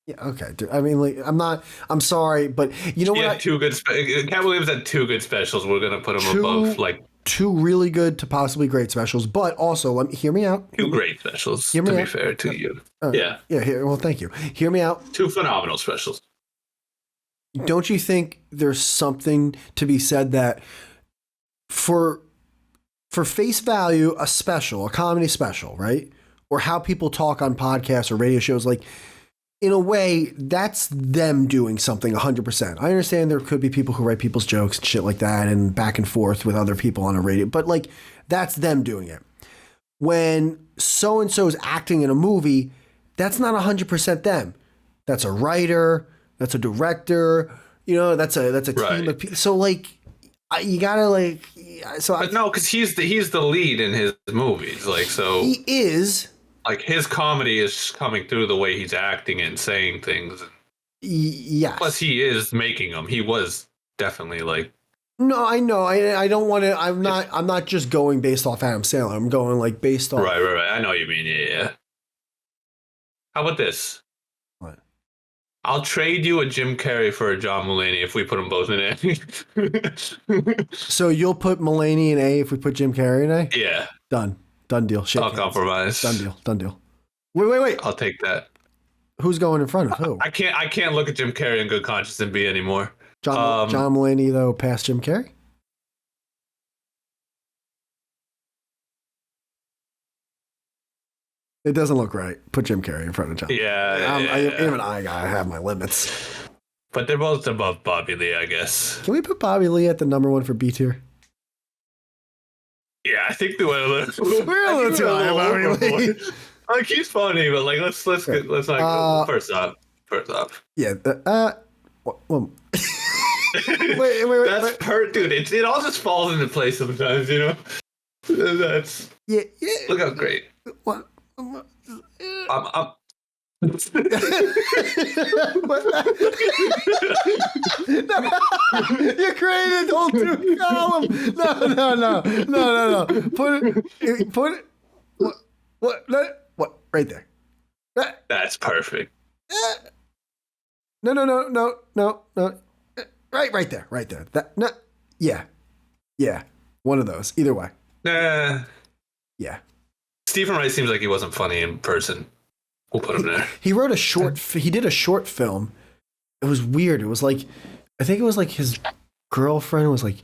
Yeah, okay. Dude, I mean, like, I'm sorry, but you know what? Cat Williams had two good specials. We're going to put him above, like. Two really good to possibly great specials, but also, hear me out. Two great specials, to be fair to you. Yeah. Yeah, well, thank you. Hear me out. Two phenomenal specials. Don't you think there's something to be said that for face value, a comedy special, right? Or how people talk on podcasts or radio shows, like, in a way, that's them doing something 100%. I understand there could be people who write people's jokes and shit like that and back and forth with other people on a radio, but like that's them doing it. When so-and-so is acting in a movie, that's not 100% them. That's a writer, that's a director, that's a team of people. So like, you gotta like, no, because he's the lead in his movies, like so. He is. Like, his comedy is coming through the way he's acting and saying things. Yes. Plus, he is making them. He was definitely, like... No, I know. I don't want to... I'm not just going based off Adam Sandler. I'm going, like, based off... Right. I know what you mean. Yeah. How about this? What? I'll trade you a Jim Carrey for a John Mulaney if we put them both in A. So you'll put Mulaney in A if we put Jim Carrey in A? Yeah. Done deal. I'll compromise. Done deal. Wait. I'll take that. Who's going in front of who? I can't look at Jim Carrey in good conscience and be anymore. John Mulaney, though, past Jim Carrey? It doesn't look right. Put Jim Carrey in front of John. Yeah. Even I gotta have my limits. But they're both above Bobby Lee, I guess. Can we put Bobby Lee at the number one for B tier? Yeah, I think they went a little. We're a little too high on Bobby Lee. Like, he's funny, but like let's not go first off. Yeah. Well, wait. That's dude. It all just falls into place sometimes, you know. That's Yeah. Look how great. What? I'm No, you created a whole new column. No. Put it. What? Right there. That's perfect. No. Right there. That no. Yeah. One of those. Either way. Yeah. Stephen Wright seems like he wasn't funny in person. We'll put him there. He wrote he did a short film. It was weird. It was like, I think it was like his girlfriend was like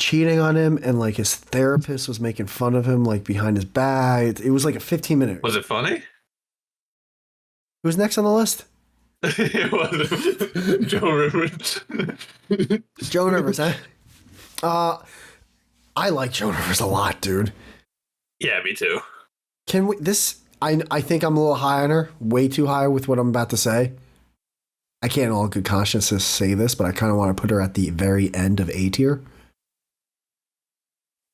cheating on him, and like his therapist was making fun of him like behind his back. It was like a 15-minute. Was it funny? Who's next on the list? It was Joe Rivers. Joan Rivers, huh? I like Joan Rivers a lot, dude. Yeah, me too. Can we I think I'm a little high on her, way too high with what I'm about to say. I can't in all good conscience say this, but I kind of want to put her at the very end of A tier.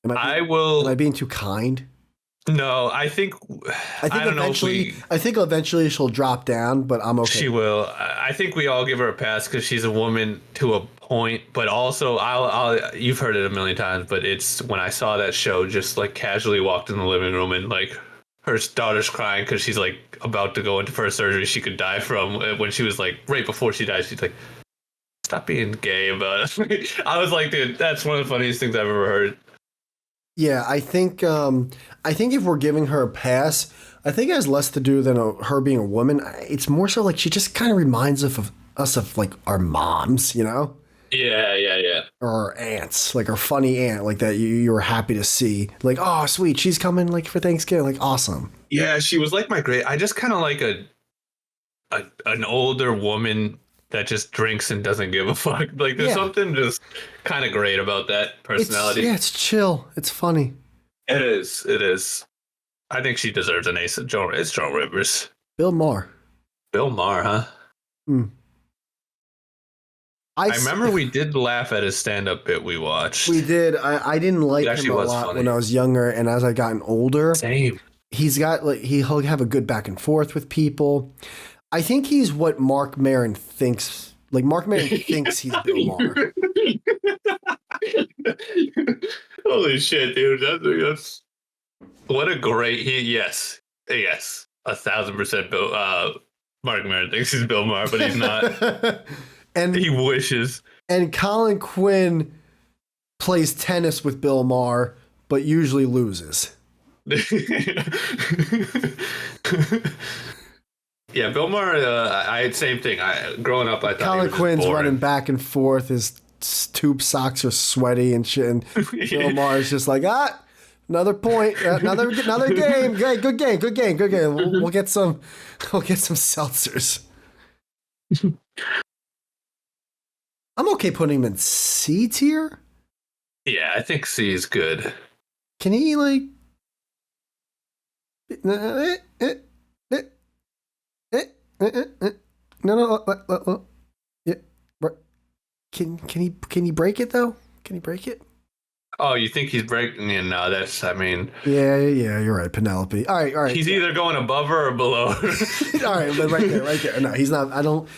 Am I being too kind? No, I think eventually she'll drop down, but I'm okay. She will. I think we all give her a pass because she's a woman to a point, but also you've heard it a million times, but it's when I saw that show, just like casually walked in the living room and like her daughter's crying because she's like about to go into for a surgery she could die from. When she was like right before she died, she's like, stop being gay about it. I was like, dude, that's one of the funniest things I've ever heard. Yeah, I think if we're giving her a pass, I think it has less to do than her being a woman. It's more so like she just kind of reminds us of like our moms, you know? Yeah. Or our aunts, like our funny aunt, like that you were happy to see. Like, oh, sweet, she's coming like for Thanksgiving, like awesome. Yeah, she was like I just kind of like an older woman that just drinks and doesn't give a fuck. Like there's something just kind of great about that personality. It's chill. It's funny. It is. I think she deserves an ace. It's Joan Rivers. Bill Maher, huh? Hmm. I remember we did laugh at his stand-up bit we watched. We did. I didn't like him a lot funny when I was younger, and as I gotten older, same. He's got like he'll have a good back and forth with people. I think he's what Mark Maron thinks. Like Mark Maron thinks he's Bill Maher. Holy shit, dude! That's what a great yes, 1,000% Bill. Mark Maron thinks he's Bill Maher, but he's not. And he wishes. And Colin Quinn plays tennis with Bill Maher, but usually loses. Yeah, Bill Maher. I had same thing. Growing up, I thought Colin Quinn's running back and forth. His tube socks are sweaty and shit. And Bill Maher's just like, another point, another game. Good game. We'll get some seltzers. I'm okay putting him in C tier. Yeah, I think C is good. Can he like? No. Yeah. Can he break it though? Can he break it? Oh, you think he's breaking? Yeah, no, that's. I mean. Yeah. You're right, Penelope. All right. He's either going above her or below her. All right, but right there. No, he's not. I don't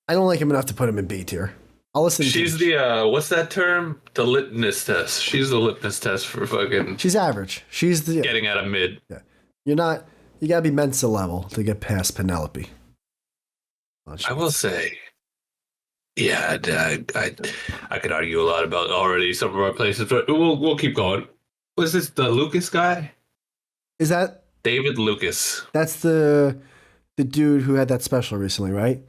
like him enough to put him in B tier. I'll listen. She's the what's that term? The litmus test. She's the litmus test for fucking. She's average. She's the getting out of mid. Yeah, you're not. You gotta be Mensa level to get past Penelope. I will say, yeah, I could argue a lot about already some of our places, but we'll keep going. Was this the Lucas guy? Is that David Lucas? That's the dude who had that special recently, right?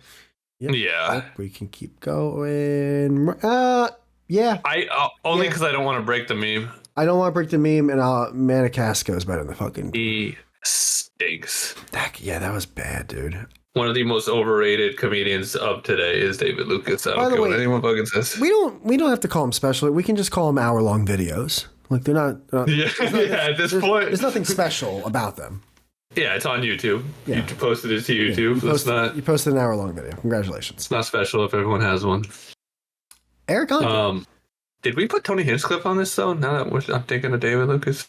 Yep. Yeah, we can keep going. Yeah. Only because I don't want to break the meme. I don't want to break the meme, and Manicasco is better than fucking. He stinks. That was bad, dude. One of the most overrated comedians of today is David Lucas. I don't care what anyone fucking says. We don't have to call him special. We can just call him hour-long videos. Like they're not. At this point, there's nothing special about them. Yeah, it's on YouTube. Yeah. You posted it to YouTube. You posted an hour-long video. Congratulations. It's not special if everyone has one. Eric Andre. Did we put Tony Hinchcliffe on this though? Now that I'm thinking of David Lucas.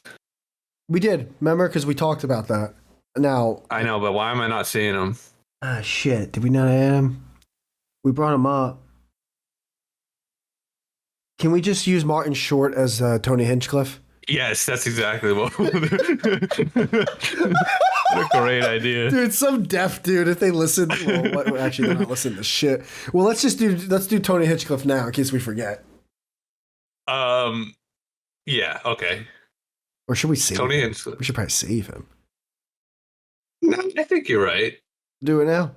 We did. Remember, because we talked about that. Now I know, but why am I not seeing him? Ah, shit. Did we not add him? We brought him up. Can we just use Martin Short as Tony Hinchcliffe? Yes, that's exactly what. What a great idea, dude. Some deaf dude. If they listen, well, actually, they're not listening to shit. Well, let's do Tony Hinchcliffe now in case we forget. Yeah. Okay. Or should we save Tony him? Hinchcliffe? We should probably save him. No, I think you're right. Do it now.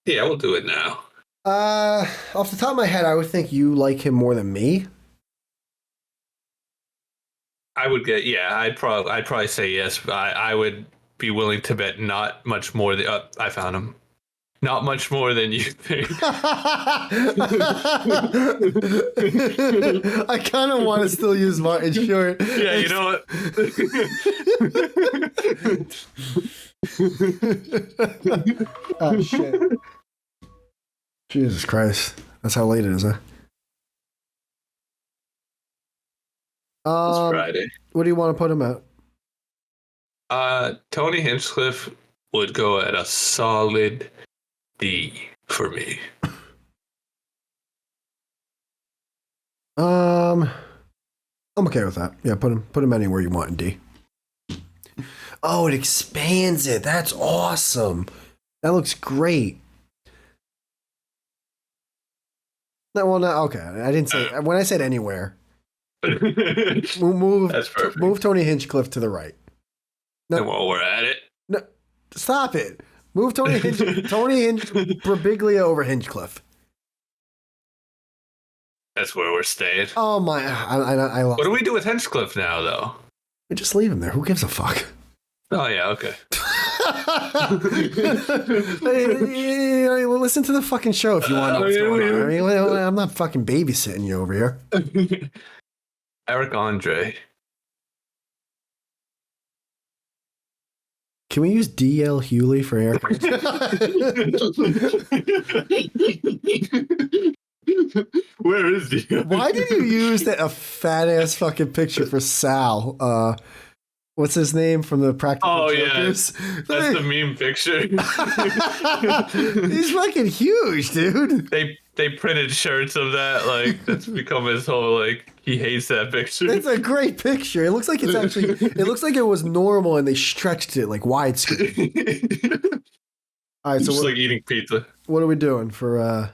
Yeah, we'll do it now. Off the top of my head, I would think you like him more than me. I would get. Yeah, I'd probably say yes. But I would be willing to bet not much more than. I found him. Not much more than you think. I kind of want to still use Martin Short. Yeah, you know what? Oh, shit. Jesus Christ. That's how late it is, huh? It's Friday. What do you want to put him at? Tony Hinchcliffe would go at a solid D for me. I'm okay with that. Yeah, put him anywhere you want in D. Oh, it expands it. That's awesome. That looks great. No, well, no, okay. I didn't say when I said anywhere. Move. That's perfect. Move Tony Hinchcliffe to the right. No, and while we're at it, no, stop it. Move Tony Birbiglia over Hinchcliffe. That's where we're staying. Oh my! I lost. What do we do with Hinchcliffe now, though? We just leave him there. Who gives a fuck? Oh yeah, okay. Hey, listen to the fucking show if you want to know what's going on. I mean, I'm not fucking babysitting you over here. Eric Andre. Can we use D.L. Hewley for Eric? Where is he? Why did you use a fat ass fucking picture for Sal? What's his name from the Practical Jokers? Yeah, that's the meme picture. He's fucking huge, dude. They printed shirts of that. Like that's become his whole like he hates that picture. It's a great picture. It looks like it's actually. It looks like it was normal and they stretched it like widescreen. All right, so just like eating pizza. What are we doing for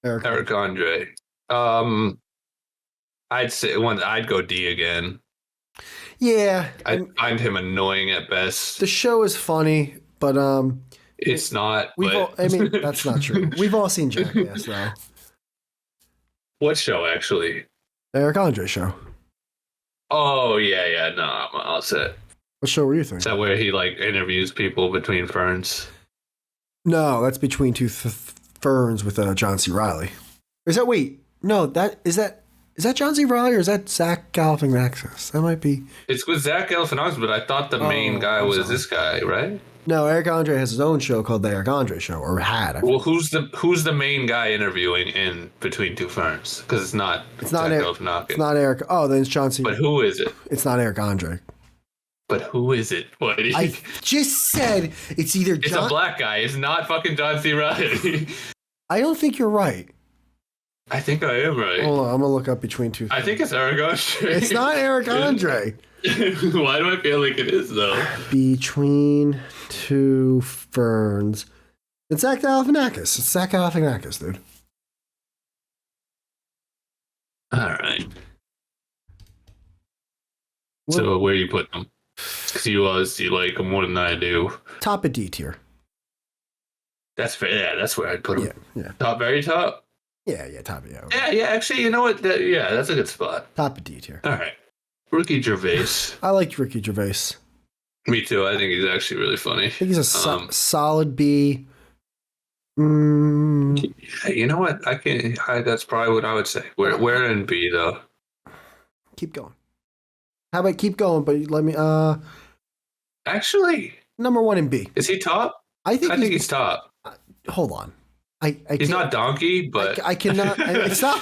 Eric Andre? I'd say I'd go D again. Yeah, I find him annoying at best. The show is funny, but it's not. I mean, that's not true. We've all seen Jackass, though. What show, actually? Eric Andre show. Oh yeah. No, I'm all set. What show were you thinking? Is that where he like interviews people between ferns? No, that's Between Two Ferns with John C. Reilly. Is that Is that John C. Reilly or is that Zach Galifianakis? That might be. It's with Zach Galifianakis, but I thought the main guy was this guy, right? No, Eric Andre has his own show called The Eric Andre Show, or had. Well, who's the main guy interviewing in Between Two Ferns? Because it's not Zach Galifianakis. It's not Eric. Oh, then it's John C. But who is it? It's not Eric Andre. But who is it? What? I just said it's either. It's a black guy. It's not fucking John C. Reilly. I don't think you're right. I think I am right. Hold on, I'm gonna look up Between Two. I think it's Eric Andre. It's not Eric Andre. Why do I feel like it is though? Between Two Ferns. It's Zach Galifianakis. It's Zach Galifianakis, dude. All right. So where you put them? Because you obviously like them more than I do. Top of D tier. That's fair. Yeah, that's where I'd put them. Yeah. Top, very top. Yeah, top. Yeah. Actually, you know what? That's a good spot. Top of D tier. All right. Ricky Gervais. I liked Ricky Gervais. Me too. I think he's actually really funny. I think he's a solid B. You know what? That's probably what I would say. Where in B though? Keep going. How about keep going? But let me. Actually, Number 1 in B. Is he top? I think he's top. Hold on. He's not Donkey, but I cannot. It's not.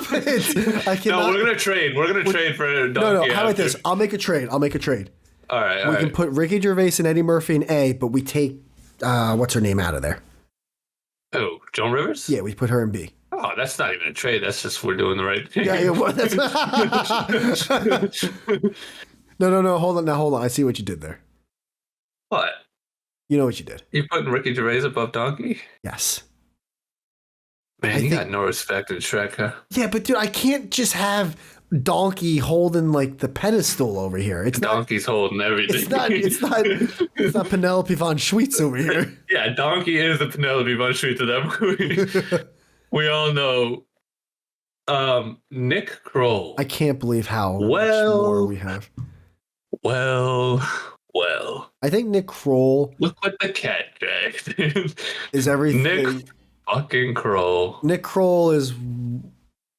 I cannot. No, we're gonna trade. We're gonna trade for Donkey. No. How about this? I'll make a trade. All right. We can put Ricky Gervais and Eddie Murphy in A, but we take what's her name out of there. Oh, Joan Rivers? Yeah, we put her in B. Oh, that's not even a trade. That's just we're doing the right thing. Yeah. Well, No. Hold on. I see what you did there. What? You know what you did. You're putting Ricky Gervais above Donkey? Yes. Man, you got no respect in Shrek, huh? Yeah, but dude, I can't just have Donkey holding like the pedestal over here. It's Donkey's holding everything. It's not Penelope von Schweetz over here. Yeah, Donkey is the Penelope von Schweetz of that movie. We all know. Nick Kroll. I can't believe how much more we have. Well. I think Nick Kroll. Look what the cat dragged. Is everything. Nick fucking Kroll. Nick Kroll is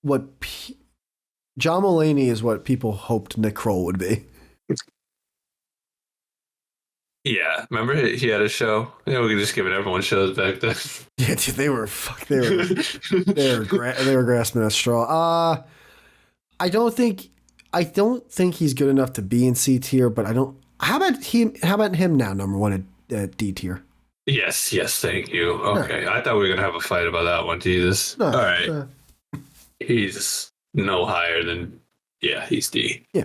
what John Mulaney is what people hoped Nick Kroll would be. Yeah, remember he had a show? Yeah, we could just give it everyone shows back then. Yeah, dude, they were grasping at straw. I don't think he's good enough to be in C tier, but I don't. How about him now? Number 1 at D tier. Yes, thank you. Okay, right. I thought we were gonna have a fight about that one. Jesus. No, all right. He's no higher than. Yeah, he's D. Yeah.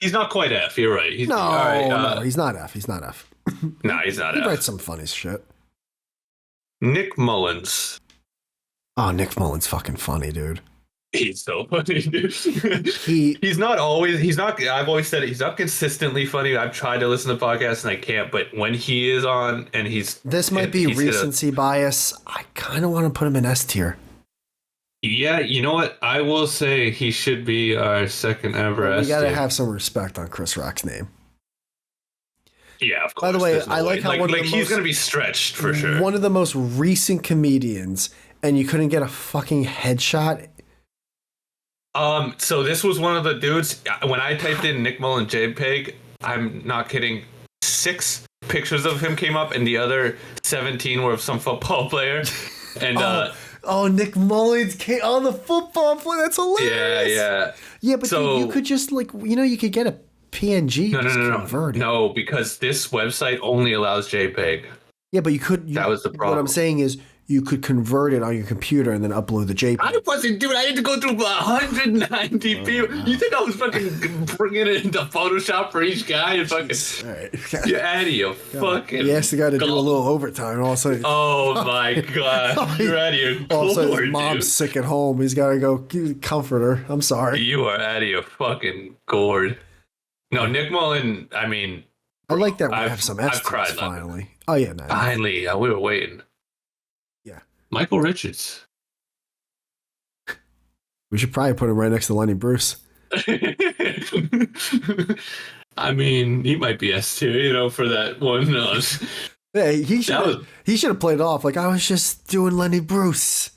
He's not quite F. You're right. He's no, D. All right, no, he's not F. No, he's not He F. writes some funny shit. Nick Mullins. Oh, Nick Mullins fucking funny, dude. He's so funny, dude. He's not always, I've always said it, he's not consistently funny. I've tried to listen to podcasts and I can't, but when he is on and This might be recency bias. I kind of want to put him in S tier. Yeah, you know what? I will say he should be our second ever S tier. We gotta have some respect on Chris Rock's name. Yeah, of course. By the way, I like how he's going to be stretched for sure. One of the most recent comedians, and you couldn't get a fucking headshot. So this was one of the dudes. When I typed in Nick Mullen JPEG, I'm not kidding. 6 pictures of him came up, and the other 17 were of some football player. And Nick Mullins came on the football player. That's hilarious. Yeah. But so, you could just you could get a PNG. No, because this website only allows JPEG. Yeah, but you could. That was the problem. What I'm saying is, you could convert it on your computer and then upload the JPEG. I wasn't, dude. I had to go through 190 people. You think I was fucking bringing it into Photoshop for each guy? And fucking, all right. You're out of your fucking. He asked the guy to do a little overtime, and all of a sudden. Oh my god! You're out of your. All of a sudden, his mom's sick at home. He's got to go comfort her. I'm sorry. You are out of your fucking gourd. No, Nick Mullen. I mean, I like that we have some S tiers finally. Oh yeah, nice. Finally, we were waiting. Yeah, Michael Richards. We should probably put him right next to Lenny Bruce. I mean, he might be S tier, for that one. Hey, he should have played it off like I was just doing Lenny Bruce.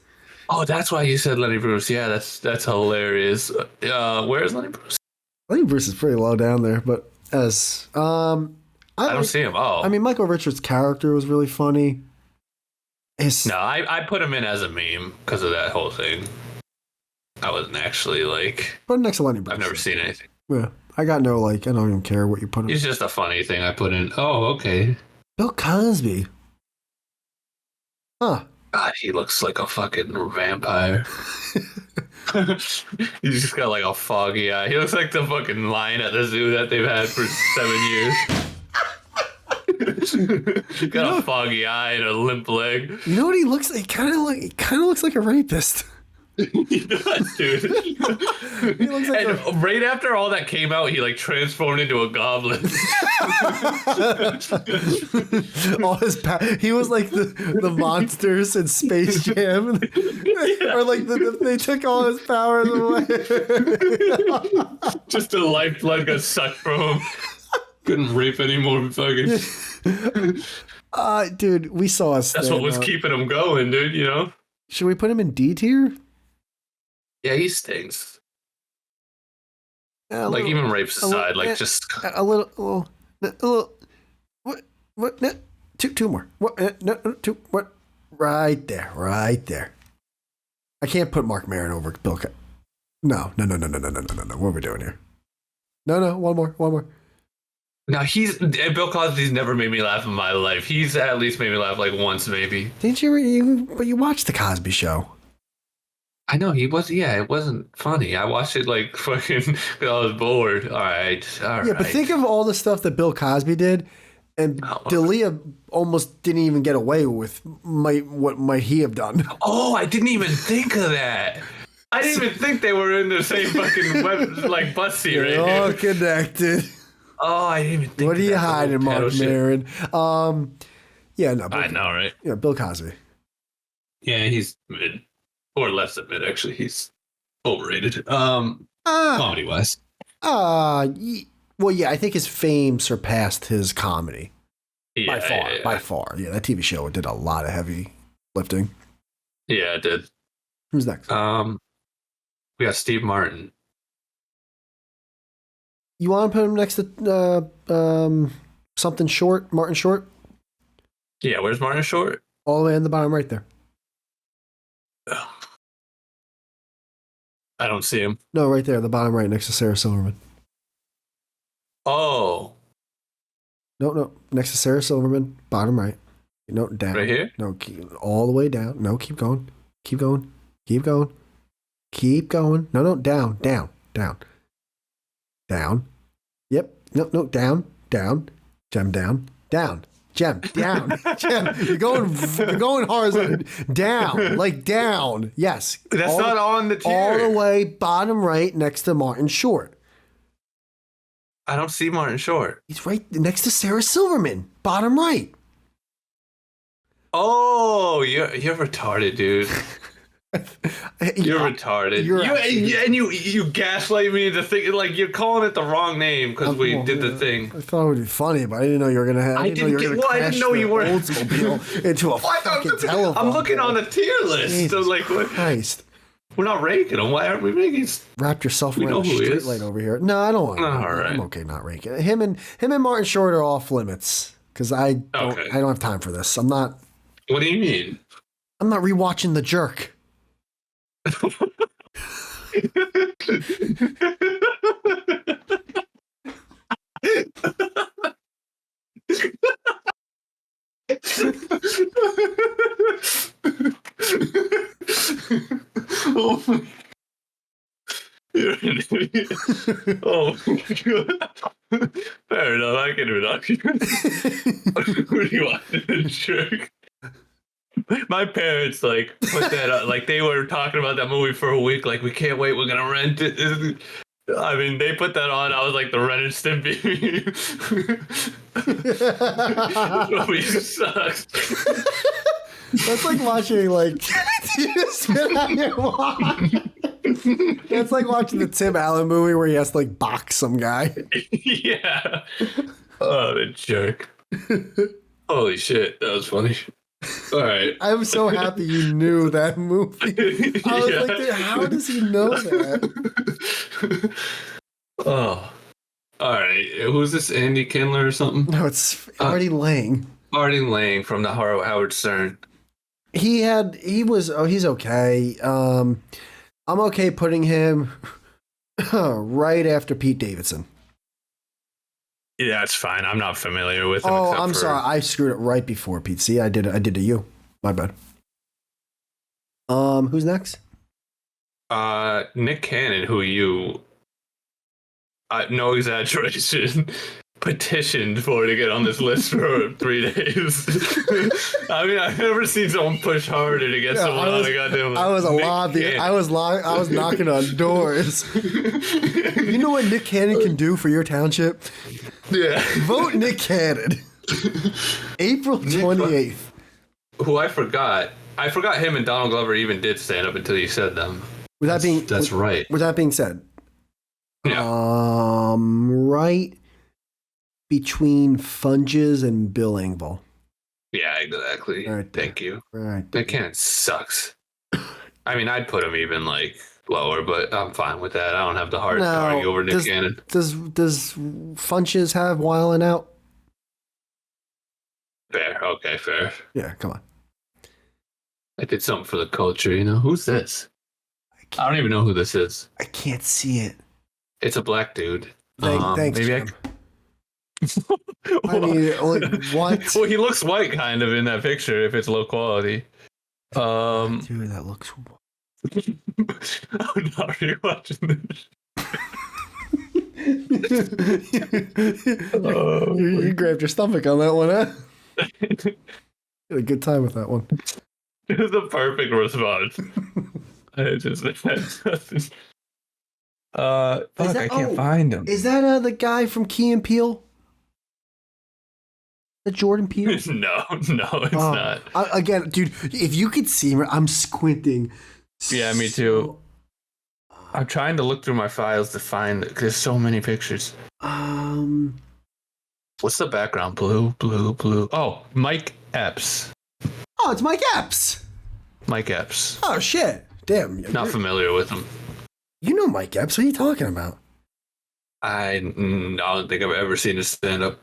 Oh, that's why you said Lenny Bruce. Yeah, that's hilarious. Where's Lenny Bruce? Lenny Bruce is pretty low down there, but as I don't see him. Oh, I mean, Michael Richards' character was really funny. No, I put him in as a meme because of that whole thing. I wasn't actually put him next to Lenny Bruce. I've never seen anything. Yeah, I got no I don't even care what you put him. He's just a funny thing I put in. Oh, okay. Bill Cosby. Huh. God, he looks like a fucking vampire. He's just got a foggy eye. He looks like the fucking lion at the zoo that they've had for 7 years. He's got a foggy eye and a limp leg. You know what he looks like? He kind of looks like a rapist. He does, dude. He looks like right after all that came out, he transformed into a goblin. All his he was like the monsters in Space Jam, or they took all his powers away. Just a lifeblood got sucked from him. Couldn't rape anymore. Fucking. Dude, we saw us. That's what was keeping him going, dude. Should we put him in D tier? Yeah, he stings. Even rapes aside, just a little. What? Two more. What? No, two. What? Right there. I can't put Mark Maron over Bill. No. What are we doing here? No. One more. Now Bill Cosby's never made me laugh in my life. He's at least made me laugh like once, maybe. Didn't you? But you watched the Cosby Show. I know he was. Yeah, it wasn't funny. I watched it like fucking because I was bored. All right. Yeah, but think of all the stuff that Bill Cosby did, and D'Elia almost didn't even get away with what might he have done. Oh, I didn't even think of that. I didn't even think they were in the same fucking bus seat right They're all here. connected. Oh, I didn't even think. What are you hiding, Mark Maron? Yeah, no. I know, right? Yeah, Bill Cosby. Yeah, he's mid, or less than mid. Actually, he's overrated. Comedy wise. Well, yeah, I think his fame surpassed his comedy. Yeah, by far. Yeah, that TV show did a lot of heavy lifting. Yeah, it did. Who's next? We got Steve Martin. You want to put him next to something Short, Martin Short? Yeah, where's Martin Short? All the way in the bottom right there. I don't see him. No, right there, the bottom right next to Sarah Silverman. Oh. No, next to Sarah Silverman, bottom right. No, down. Right here? No, all the way down. No, keep going. No, down. Yep. No, down. Gem, down. Gem, down. Gem, you're going horizontal. Down, like down. Yes. That's not on the tier. All the way bottom right next to Martin Short. I don't see Martin Short. He's right next to Sarah Silverman, bottom right. Oh, you're retarded, dude. You're retarded. You gaslight me into thinking like you're calling it the wrong name because we did the thing. I thought it would be funny, but I didn't know you were gonna have. I didn't know you were Oldsmobile into a fucking telephone. I'm looking on a tier list. Jesus so like, what? Christ. We're not ranking them. Why aren't we ranking? Wrap yourself We know around a who he street is. light over here. No, I don't want. All right. I'm okay not ranking him and Martin Short are off limits because I don't have time for this. I'm not. What do you mean? I'm not rewatching The Jerk. Oh my. You're an idiot. Oh my god. Fair enough, I can do that. What do you want? The Jerk? My parents like put that up, like they were talking about that movie for a week, like we can't wait, we're gonna rent it. I mean, they put that on. I was like the Ren and Stimpy. This movie sucks. That's like watching That's like watching the Tim Allen movie where he has to like box some guy. Yeah. Oh, the Jerk. Holy shit, that was funny. All right. I'm so happy you knew that movie. I was like, dude, how does he know that? Oh. All right. Who's this? Andy Kindler or something? No, it's Artie Lang. Artie Lang from the Howard Stern. He's okay. I'm okay putting him right after Pete Davidson. Yeah, that's fine. I'm not familiar with him. Oh, I'm sorry. I screwed it right before Pete. See, I did to you. My bad. Who's next? Nick Cannon, who you, no exaggeration, petitioned for to get on this list for 3 days. I mean, I've never seen someone push harder to get someone on a goddamn. I was a lobby. I was knocking on doors. You know what Nick Cannon can do for your township? Yeah. Vote Nick Cannon. April 28th. Who I forgot. I forgot him and Donald Glover even did stand up until you said them. That's right. With that being said, yeah. Right between Funges and Bill Engvall. Yeah, exactly. Right, thank you. Right. Nick Cannon sucks. I mean, I'd put him even like lower, but I'm fine with that. I don't have the heart to argue over Nick Cannon. Does Funches have Wildin' Out? Fair. Okay, fair. Yeah, come on. I did something for the culture, you know? Who's this? I don't even know who this is. I can't see it. It's a black dude. Thanks, Maybe Jim. I mean, like, what? Well, he looks white kind of in that picture if it's low quality. Dude, that looks... I'm not rewatching this. You grabbed your stomach on that one, huh? Had a good time with that one. It was the perfect response. I just fuck, I can't find him. Is that the guy from Key and Peele? The Jordan Peele? No, it's not. Again, dude, if you could see me, I'm squinting. Yeah, me too. I'm trying to look through my files to find it. There's so many pictures. What's the background? Blue. Oh, Mike Epps. Oh, it's Mike Epps. Mike Epps. Oh, shit. Damn. Not familiar with him. You know Mike Epps. What are you talking about? I don't think I've ever seen his stand-up.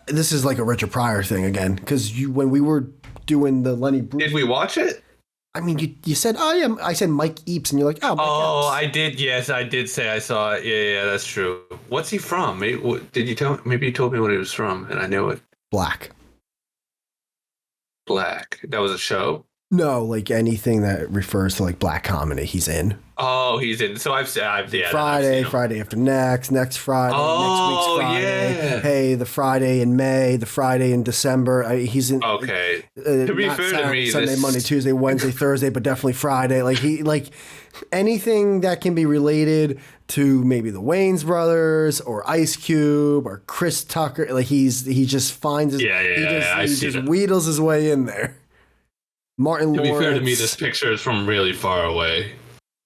This is like a Richard Pryor thing again, because when we were doing the Lenny Bruce... Did we watch it? I mean, you said, oh, yeah, I said Mike Epps, and you're like, oh, Mike Epps. I did. Yes, I did say I saw it. Yeah, that's true. What's he from? Did you tell me? Maybe you told me what he was from, and I knew it. Black. That was a show? No, like anything that refers to like black comedy, he's in. Oh, he's in. So I've Friday after next Friday, next week's Friday. Yeah. Hey, the Friday in May, the Friday in December. He's in. Okay. To be fair to me, Sunday, Monday, Tuesday, Wednesday, Thursday, but definitely Friday. Like anything that can be related to maybe the Wayans brothers or Ice Cube or Chris Tucker. Like he just finds his. He just wheedles his way in there. Martin Lawrence. To be fair to me, this picture is from really far away.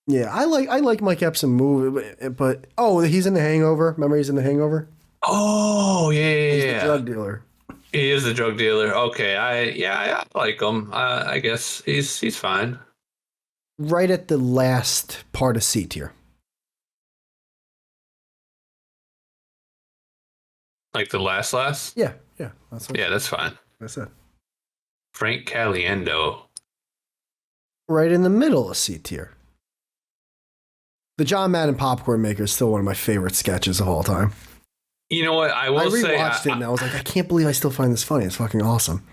Yeah, I like Mike Epps in movie, but he's in The Hangover. Remember, he's in The Hangover. Oh yeah, he's the drug dealer. He is the drug dealer. Okay, I like him. I guess he's fine. Right at the last part of C tier. Like the last? Yeah, that's fine. That's it. Frank Caliendo. Right in the middle of C tier. The John Madden Popcorn Maker is still one of my favorite sketches of all time. You know what? I rewatched it and I was like, I can't believe I still find this funny. It's fucking awesome.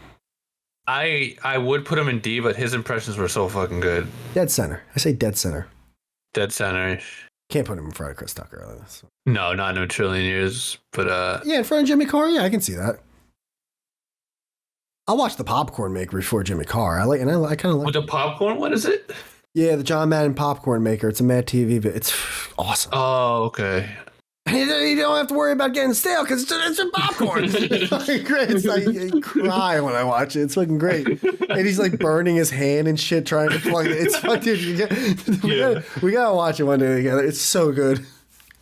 I would put him in D, but his impressions were so fucking good. Dead center. I say dead center. Dead center. Can't put him in front of Chris Tucker. No, not in a trillion years. But yeah, in front of Jimmy Carr. Yeah, I can see that. I'll watch the Popcorn Maker before Jimmy Carr. I kind of like. With the popcorn, what is it? Yeah, the John Madden Popcorn Maker. It's a Mad TV, but it's awesome. Oh, okay. You don't have to worry about getting stale because it's a popcorn. It's like, I cry when I watch it. It's fucking great. And he's like burning his hand and shit trying to plug it. It's fucking. We gotta watch it one day together. It's so good.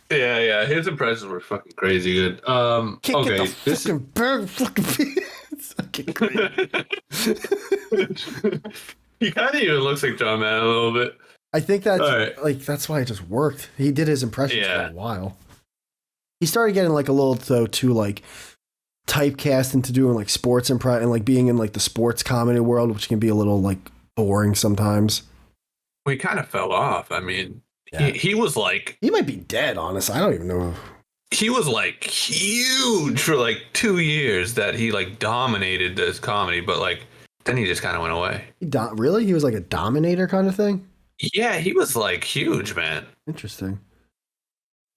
Yeah. His impressions were fucking crazy good. Can't get the fucking burger fucking. It's fucking great. He kind of even looks like John Madden a little bit. I think that's that's why it just worked. He did his impressions for a while. He started getting like a little too like typecast into doing like sports and like being in like the sports comedy world, which can be a little like boring sometimes. Well, he kind of fell off. I mean, he was like, he might be dead. Honestly, I don't even know. He was like huge for like 2 years that he like dominated this comedy, but like then he just kind of went away. Really? He was like a dominator kind of thing? Yeah, he was like huge, man. Interesting.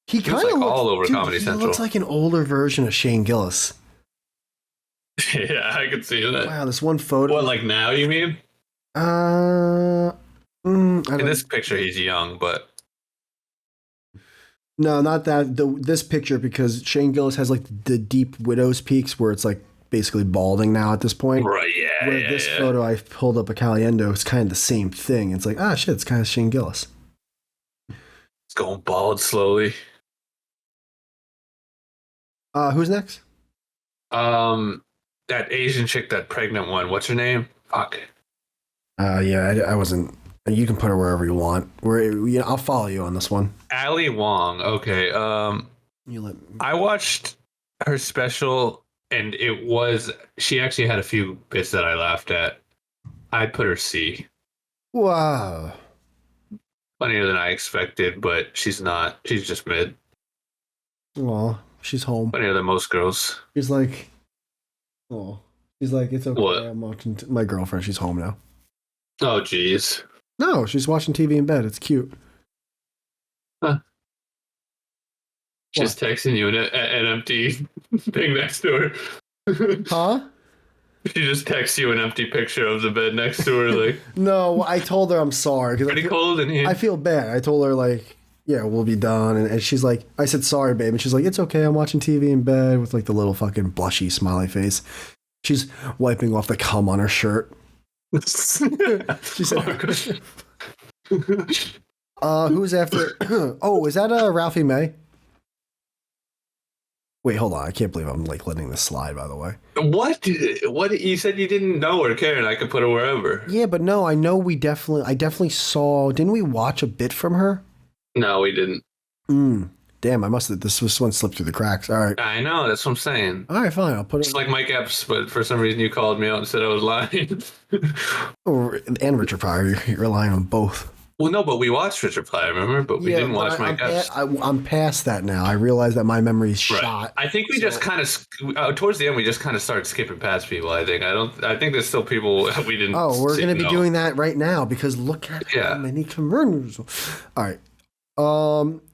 He kind of like all over Comedy Central. He looks like an older version of Shane Gillis. Yeah, I could see that. Wow, this one photo. What, like now, you mean? In this picture, he's young, but... No, not that. This picture, because Shane Gillis has like the deep widow's peaks where it's like basically balding now at this point. Right, yeah. Where this photo I pulled up a Caliendo, it's kind of the same thing. It's like, shit, it's kind of Shane Gillis. It's going bald slowly. Who's next? That Asian chick, that pregnant one. What's her name? Fuck. Yeah, I wasn't. You can put her wherever you want. I'll follow you on this one. Ali Wong. Okay. I watched her special, and she actually had a few bits that I laughed at. I'd put her C. Wow. Funnier than I expected, but she's not. She's just mid. Well, she's home. Funnier than most girls. She's like, she's like, it's okay. What? I'm watching my girlfriend. She's home now. Oh, jeez. No, she's watching TV in bed. It's cute. Huh. She's texting you an empty thing next to her. Huh? She just texts you an empty picture of the bed next to her, like. No, I told her I'm sorry Pretty cold in here. I feel bad. I told her like, yeah, we'll be done, and she's like, I said sorry, babe, and she's like, it's okay. I'm watching TV in bed with like the little fucking blushy smiley face. She's wiping off the cum on her shirt. She said, who's after? Oh, is that Ralphie May? Wait, hold on. I can't believe I'm like letting this slide, by the way. What? You said you didn't know her, Karen. I could put her wherever. Yeah, but no, I know I definitely saw, didn't we watch a bit from her? No, we didn't. Damn, this one slipped through the cracks. All right. I know, that's what I'm saying. All right, fine. I'll put it. It's like Mike Epps, but for some reason you called me out and said I was lying. And Richard Pryor, you're relying on both. Well, no, but we watched Richard Pryor, remember? But we didn't watch Mike Epps. I'm past that now. I realize that my memory's shot. I think we just kind of towards the end we just kind of started skipping past people. I think there's still people we didn't. Oh, we're gonna be doing that right now because look at how many commercials. All right,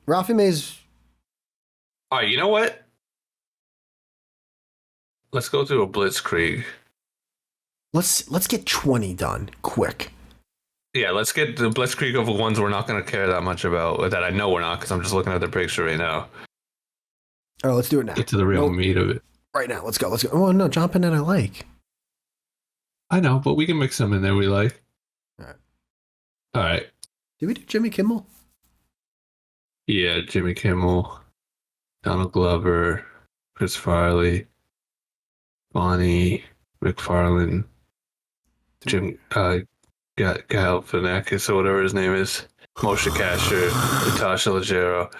Ralphie May's. All right, you know what? Let's go through a blitzkrieg. Let's get 20 done quick. Yeah, let's get the blitzkrieg of the ones we're not going to care that much about. That I know we're not, because I'm just looking at their picture right now. All right, let's do it now. Get to the real meat of it. Right now, let's go. Oh no, John Panetta I like. I know, but we can mix some in there we like. All right. All right. Did we do Jimmy Kimmel? Yeah, Jimmy Kimmel, Donald Glover, Chris Farley, Bonnie McFarlane, Jim Gal Finakis or whatever his name is, Moshe Kasher, Natasha Leggero.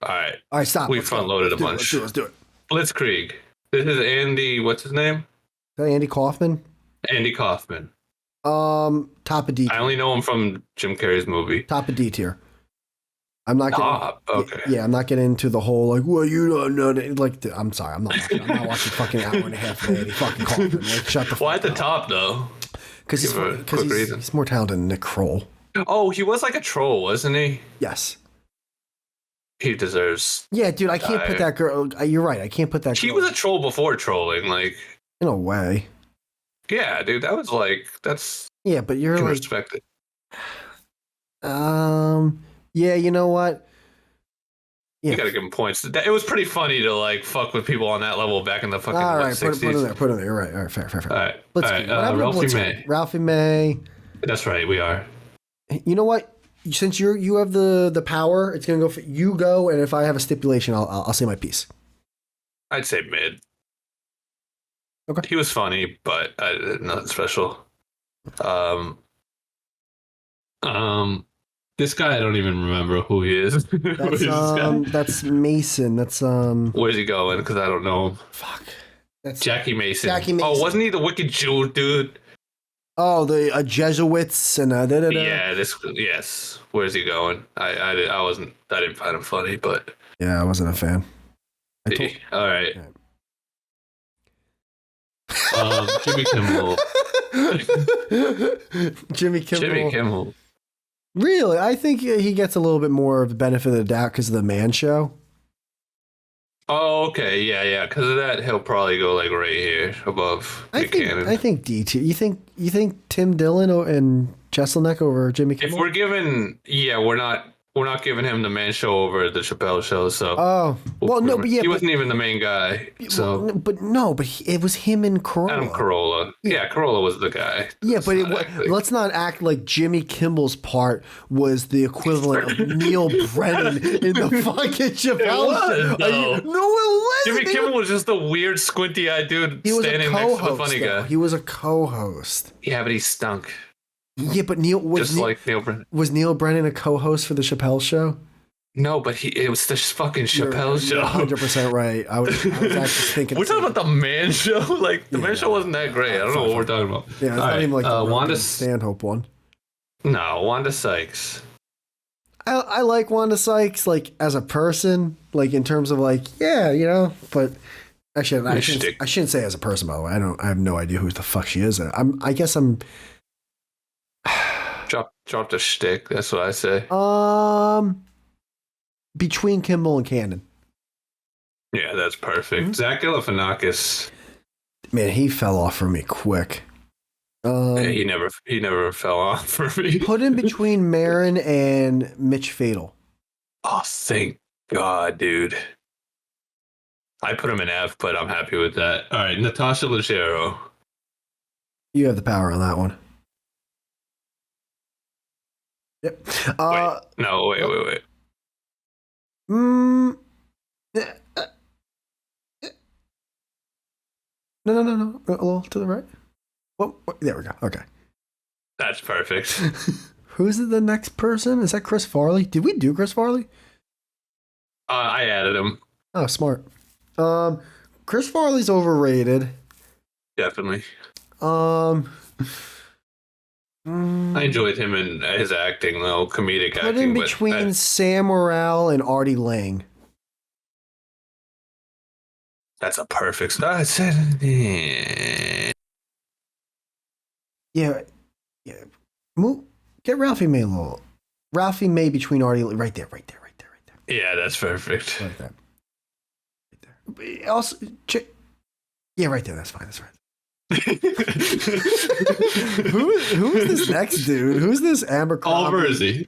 All right, stop. We front loaded a bunch. Let's do it. Blitzkrieg. This is Andy. What's his name? Is that Andy Kaufman? Andy Kaufman. Top of D. I only know him from Jim Carrey's movie. Top of D tier. I'm not getting. Okay. Yeah, I'm not getting into the whole like, well, you don't know. Like, I'm sorry, I'm not watching fucking hour and a half of Andy fucking Kaufman. Like, shut the fuck up. Why at the top though? Because he's more talented than Nick Kroll. Oh, he was like a troll, wasn't he? Yes. He deserves. Yeah, dude, I can't put that girl. You're right. I can't put that. She girl. was a troll before trolling, like. In a way. Yeah, dude, that was like that's. Yeah, but you're like. Respect it. Yeah, you know what? Yeah. You gotta give him points. It was pretty funny to like fuck with people on that level back in the fucking 60s. Put it in there. You're right. All right, fair. All right. Ralphie May. Ralphie May. That's right, we are. You know what? Since you have the power, it's gonna go for you go, and if I have a stipulation, I'll say my piece. I'd say mid. Okay. He was funny, but nothing special. This guy I don't even remember who he is. That's Mason. That's Where's he going? Because I don't know him. Fuck. That's Jackie Mason. Jackie Mason. Oh, wasn't he the wicked Jew dude? Oh, the Jesuits and Yeah. Yes. Where's he going? I didn't find him funny, but yeah, I wasn't a fan. All right. Jimmy Kimmel. Jimmy Kimmel. Really? I think he gets a little bit more of the benefit of the doubt because of the Man Show. Oh, okay. Yeah. Because of that, he'll probably go like right here above Cannon. I think D tier. You think Tim Dillon and Jeselnik over Jimmy Kimmel? If we're giving, we're not giving him the Man Show over the Chappelle Show. So he wasn't even the main guy. So it was him and Carolla. Adam Carolla. Yeah, Carolla was the guy. Yeah, but let's not act like Jimmy Kimmel's part was the equivalent of Neil Brennan in the fucking Chappelle Show. No, it wasn't. Jimmy Kimmel was just a weird, squinty-eyed dude standing next to the funny guy. He was a co-host. Yeah, but he stunk. Yeah, but like Neil Brennan. Was Neil Brennan a co-host for the Chappelle Show? No, but it was the fucking Chappelle You're show. 100% right. I was actually thinking. We're talking about the Man Show. Like the Man Show wasn't that great. I don't know what we're talking about. Yeah, it's All not right, even like the Wanda. Rogan Stanhope one. No, Wanda Sykes. I like Wanda Sykes, like as a person, like in terms of like, yeah, but actually, I shouldn't say as a person, by the way. I have no idea who the fuck she is. I guess I'm Drop the shtick. That's what I say. Between Kimball and Cannon. Yeah, that's perfect. Mm-hmm. Zach Galifianakis. Man, he fell off for me quick. He never fell off for me. Put him between Marin and Mitch Fatal. Oh, thank God, dude. I put him in F, but I'm happy with that. All right, Natasha Leggero. You have the power on that one. Yep. Wait. No. A little to the right. Well, there we go. Okay. That's perfect. Who's the next person? Is that Chris Farley? Did we do Chris Farley? I added him. Oh, smart. Chris Farley's overrated. Definitely. I enjoyed him in his acting, though, comedic acting. Put in between Sam Morril and Artie Lang. That's a perfect start. Yeah. Get Ralphie May a little. Ralphie May between Artie, right there. Yeah, that's perfect. Like that. Right there. Also, yeah, right there. That's fine. Who is this next dude? Who's this Amber Paul Verzi.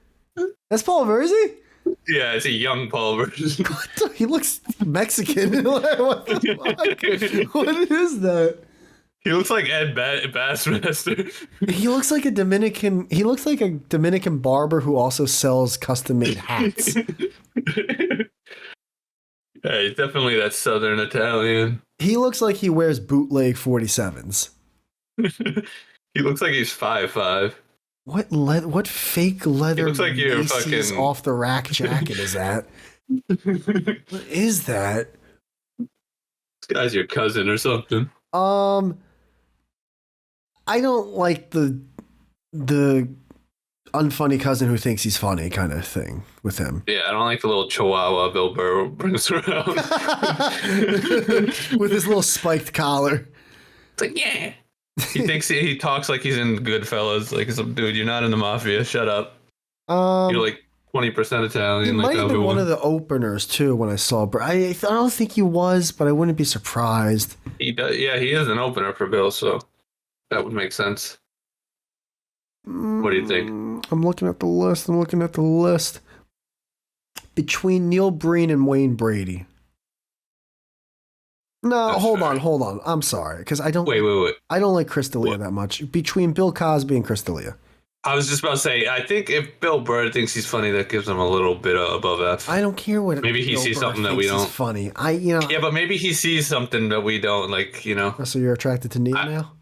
That's Paul Verzi? Yeah, it's a young Paul Verzi. He looks Mexican. What the fuck? What is that? He looks like Ed Bassmaster. He looks like a Dominican barber who also sells custom-made hats. Yeah, he's definitely that Southern Italian. He looks like he wears bootleg 47s. He looks like he's 5'5". What fake leather looks like you're Macy's fucking off the rack jacket is that? What is that? This guy's your cousin or something. I don't like the unfunny cousin who thinks he's funny kind of thing with him. Yeah, I don't like the little chihuahua Bill Burr brings around. With his little spiked collar. It's like, yeah. He thinks he talks like he's in Goodfellas. Like, dude, you're not in the mafia. Shut up. You're like 20% Italian. He might have been one of the openers too when I saw. But I don't think he was, but I wouldn't be surprised. He does. Yeah, he is an opener for Bill, so that would make sense. What do you think? I'm looking at the list. Between Neil Breen and Wayne Brady. No, That's hold fair. on. I'm sorry, because I don't. Wait. I don't like Chris D'Elia that much. Between Bill Cosby and Chris D'Elia. I was just about to say, I think if Bill Burr thinks he's funny, that gives him a little bit above F. I don't care what. Maybe he sees something that we don't. Funny. Yeah, but maybe he sees something that we don't, like, So you're attracted to Neil now?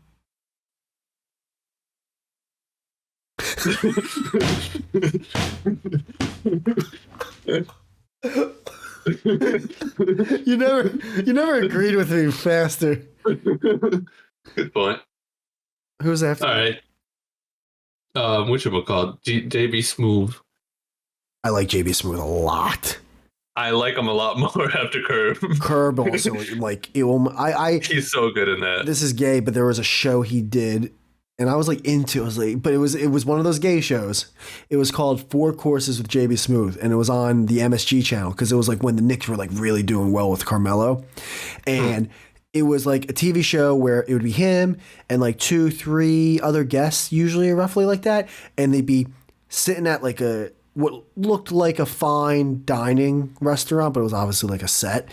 You never agreed with me faster. Good point. Who's after? All right. Whatchamacallit? JB Smoove. I like JB Smoove a lot. I like him a lot more after Curb. Curb also, like, he's so good in that. This is gay, but there was a show he did, and I was like into it. I was like, but it was one of those gay shows. It was called 4 Courses with JB Smoove, and it was on the MSG channel because it was like when the Knicks were like really doing well with Carmelo, and it was like a TV show where it would be him and like 2-3 other guests, usually roughly like that, and they'd be sitting at like what looked like a fine dining restaurant, but it was obviously like a set.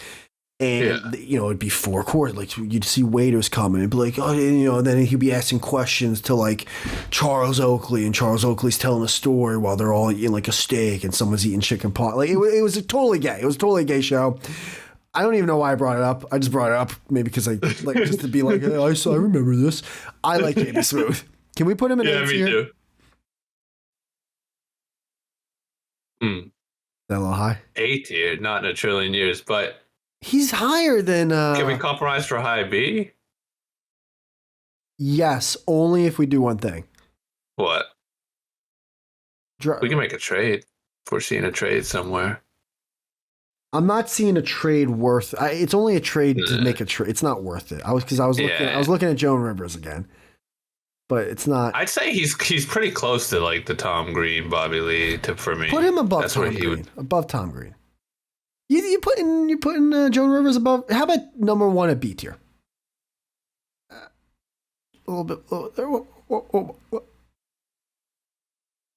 And, it'd be 4 courses. Like, you'd see waiters coming and be like, oh, and then he'd be asking questions to like Charles Oakley, and Charles Oakley's telling a story while they're all eating like a steak and someone's eating chicken pot. Like, it was totally gay. It was a totally gay show. I don't even know why I brought it up. I just brought it up maybe because I like just to be like, hey, I remember this. I like JB Smoove. Can we put him in? Yeah, me too. That a little high? A tier, not in a trillion years. But He's higher than. can we compromise for high B? Yes, only if we do one thing. What? We can make a trade. If we're seeing a trade somewhere. I'm not seeing a trade worth. It's only a trade to make a trade. It's not worth it. I was looking at Joan Rivers again, but it's not. I'd say he's pretty close to like the Tom Green, Bobby Lee for me. Put him above Tom Green. Above Tom Green. You putting Joan Rivers above. How about number one at B tier? A little bit.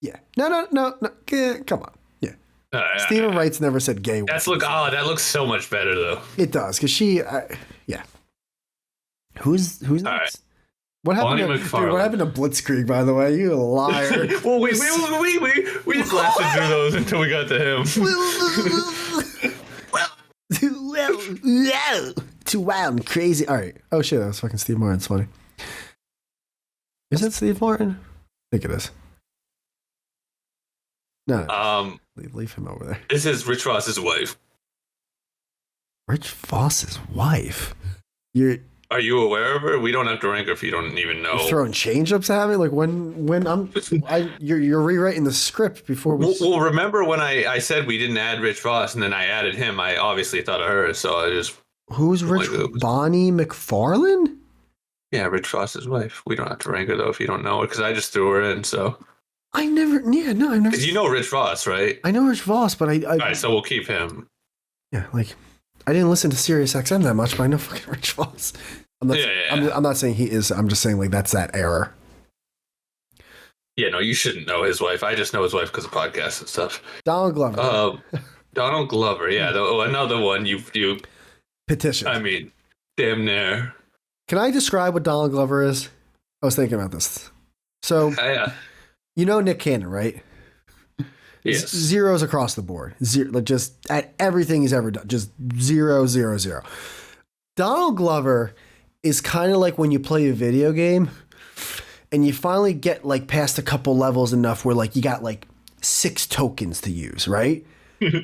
Yeah. No. Come on. Yeah. Stephen Wright's never said gay. That looks so much better though. It does because yeah. Who's next? Right. What happened to Blitzkrieg? By the way, you liar. Well, we just blasted through those until we got to him. Too wild and crazy. All right. Oh shit, that was fucking Steve Martin's funny. Is that Steve Martin? I think it is. No. Leave him over there. This is Rich Voss's wife. Rich Voss's wife? Are you aware of her? We don't have to rank her if you don't even know. You're throwing change-ups at me? Like you're rewriting the script before we... Well, remember when I said we didn't add Rich Voss and then I added him, I obviously thought of her, so I just... Who's Rich? Bonnie McFarlane? Yeah, Rich Voss's wife. We don't have to rank her, though, if you don't know her, because I just threw her in, so... I've never... Because you know Rich Voss, right? I know Rich Voss, but I... All right, so we'll keep him. Yeah, like... I didn't listen to Sirius XM that much, but I know fucking Rich Voss. I'm not saying he is. I'm just saying, like, that's that error. Yeah, no, you shouldn't know his wife. I just know his wife because of podcasts and stuff. Donald Glover. Donald Glover, yeah. Another one you... Petition. I mean, damn near. Can I describe what Donald Glover is? I was thinking about this. So... Yeah. You know Nick Cannon, right? Yes. Zeros across the board. Like just at everything he's ever done. Just 0, 0, 0. Donald Glover is kind of like when you play a video game and you finally get like past a couple levels enough where like you got like 6 tokens to use, right?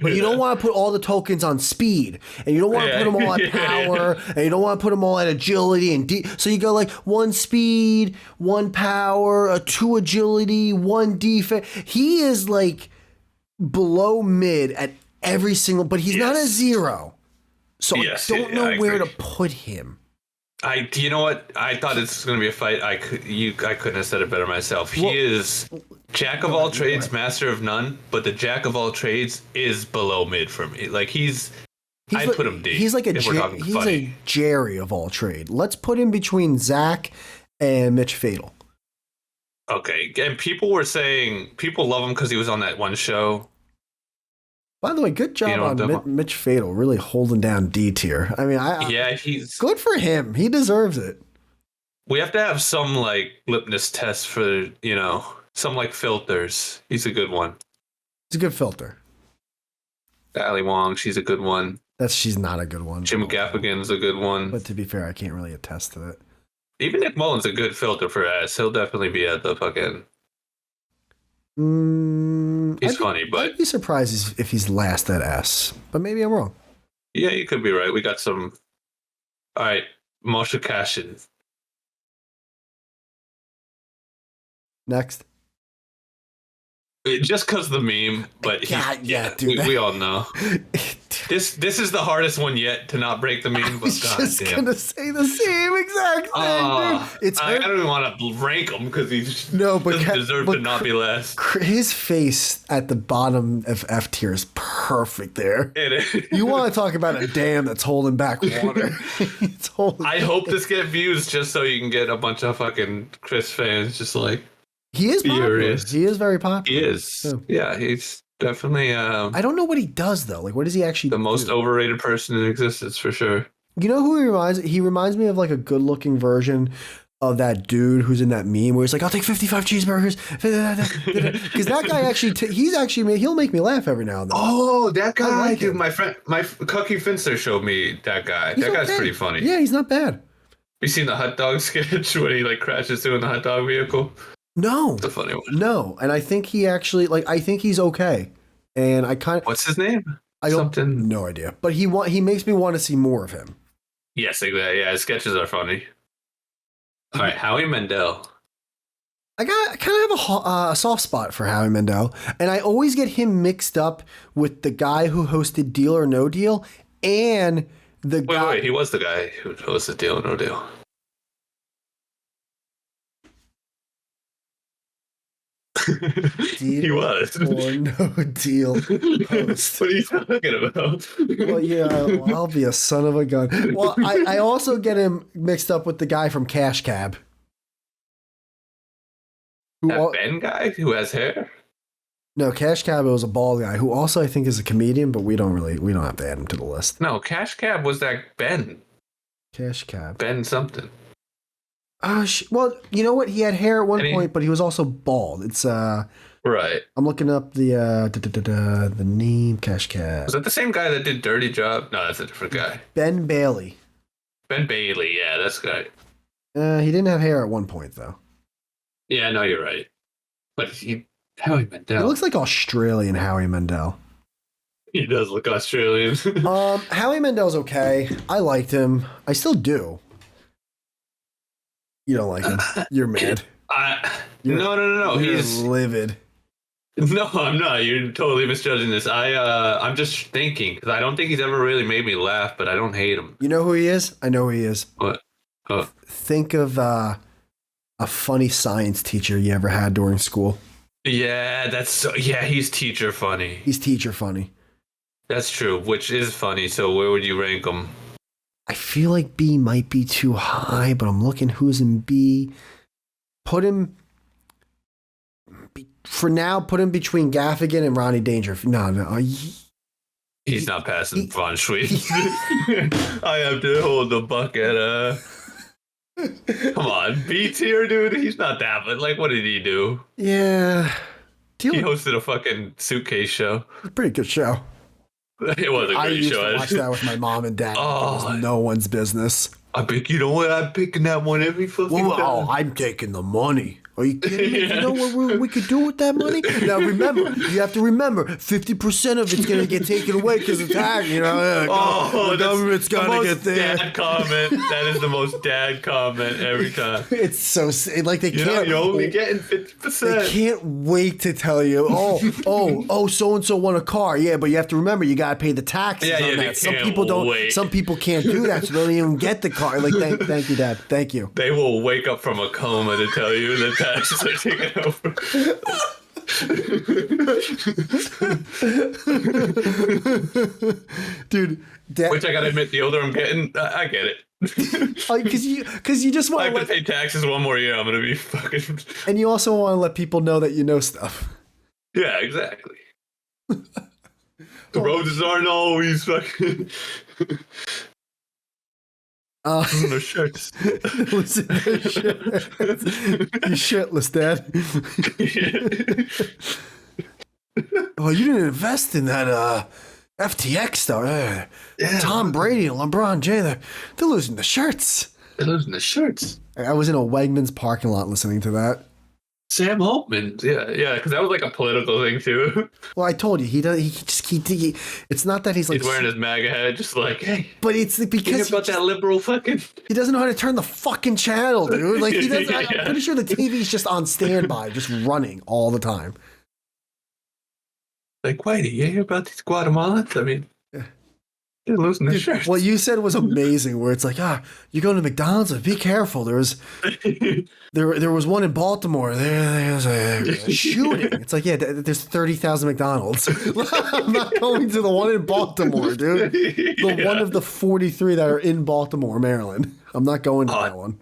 But you don't want to put all the tokens on speed, and you don't want to put them all at power, and you don't want to put them all at agility and so you go like 1 speed, 1 power, 2 agility, 1 defense. He is like below mid at every single, but he's not a 0. So I don't know where to put him. You know what? I thought this was going to be a fight. I couldn't have said it better myself. He is jack of all trades, master of none, but the jack of all trades is below mid for me. Like I'd put him D. He's like a Jerry of all trade. Let's put him between Zach and Mitch Fatal. Okay, and people were saying people love him because he was on that one show. By the way, good job on Mitch Fatal, really holding down D tier. I mean, he's good for him. He deserves it. We have to have some like lipness tests for some like filters. He's a good one. He's a good filter. Ali Wong, she's a good one. She's not a good one. Jim Gaffigan's a good one. But to be fair, I can't really attest to it. Even Nick Mullen's a good filter for S. He'll definitely be at the fucking. He's funny, but I'd be surprised if he's last at S. But maybe I'm wrong. Yeah, you could be right. We got some. All right, Moshe Kashin. Next. Just because the meme, but dude, we all know. This is the hardest one yet to not break the meme. I was just gonna say the same exact thing, dude. I don't even want to rank him because he doesn't deserve to not be last. His face at the bottom of F tier is perfect there. It is. You want to talk about a dam that's holding back water? I hope this gets views just so you can get a bunch of fucking Chris fans just like. He is popular. He is very popular. He is. Yeah, he's definitely. I don't know what he does though. Like, what does he actually? The most overrated person in existence for sure. You know who he reminds? He reminds me of like a good-looking version of that dude who's in that meme where he's like, "I'll take 55 cheeseburgers." Because that guy actually, he'll make me laugh every now and then. Oh, that guy! Dude, my Cucky Finster showed me that guy. That guy's pretty funny. Yeah, he's not bad. You seen the hot dog sketch when he like crashes through in the hot dog vehicle? No, it's a funny one. No, and I think he actually I think he's okay. and I kind of What's his name? I don't Something. no idea, but he makes me want to see more of him. Yes, exactly. Yeah, his sketches are funny. All right, Howie Mandel. I kind of have a soft spot for Howie Mandel, and I always get him mixed up with the guy who hosted Deal or No Deal, and the guy. Wait, he was the guy who hosted Deal or No Deal. He was. Or No Deal host. What are you talking about? Well, yeah, I'll be a son of a gun. Well, I also get him mixed up with the guy from Cash Cab. That Ben guy who has hair? No, Cash Cab was a bald guy who also I think is a comedian, but we don't have to add him to the list. No, Cash Cab was that Ben. Cash Cab. Ben something. Well, you know what? He had hair at one point, but he was also bald. It's right. I'm looking up the name Cash Cab. Was that the same guy that did Dirty Job? No, that's a different guy. Ben Bailey. Ben Bailey, yeah, that's the guy. He didn't have hair at one point though. Yeah, no, you're right. But Howie Mandel. He looks like Australian Howie Mandel. He does look Australian. Howie Mandel's okay. I liked him. I still do. You don't like him. You're mad. No. He's livid. No, I'm not. You're totally misjudging this. I'm just thinking because I don't think he's ever really made me laugh, but I don't hate him. You know who he is? I know who he is. What? Oh. Think of a funny science teacher you ever had during school. Yeah, he's teacher funny. He's teacher funny. That's true, which is funny. So where would you rank him? I feel like B might be too high, but I'm looking who's in B. Put him between Gaffigan and Ronnie Dangerfield. No. He's not passing Von Schweetz. I have to hold the bucket. Come on, B tier, dude. He's not that, but like, what did he do? Yeah. He hosted a fucking suitcase show. Pretty good show. It was a great show. I used to watch that with my mom and dad. Oh, it was no one's business. You know what? I'm picking that one every fucking time. Oh, I'm taking the money. Are you kidding me? Yeah. You know what we could do with that money? Now remember, you have to remember, 50% of it's going to get taken away because of tax. You know, the government's got to get there. Dad comment. That is the most dad comment every time. It's so like they can't. You're only getting 50%. They can't wait to tell you. So and so won a car. Yeah, but you have to remember, you got to pay the taxes on that. Some people don't. Wait. Some people can't do that, so they don't even get the car. Like, thank you, Dad. Thank you. They will wake up from a coma to tell you that taxes are taken over. Dude, which I gotta admit, the older I'm getting, I get it. Because you just want I have to pay taxes one more year. I'm gonna be fucking. And you also want to let people know that you know stuff. Yeah, exactly. The roads aren't always fucking. No shirts. Listen, you shitless, Dad. Oh, you didn't invest in that FTX though. Yeah. Tom Brady and LeBron James, they're losing the shirts. They're losing the shirts. I was in a Wegmans parking lot listening to that. Sam Altman, yeah, because that was like a political thing too. Well, I told you he it's not that he's like he's wearing his MAGA hat, just like, hey. But it's because about that liberal fucking. He doesn't know how to turn the fucking channel, dude. Like he doesn't. I'm pretty sure the TV's just on standby, just running all the time. Like, Whitey, you hear about these Guatemalans? I mean. They're losing their shirts. What you said was amazing. Where it's like, you're going to McDonald's. Be careful. There was one in Baltimore. There's a shooting. It's like, there's 30,000 McDonald's. I'm not going to the one in Baltimore, dude. The one of the 43 that are in Baltimore, Maryland. I'm not going to that one.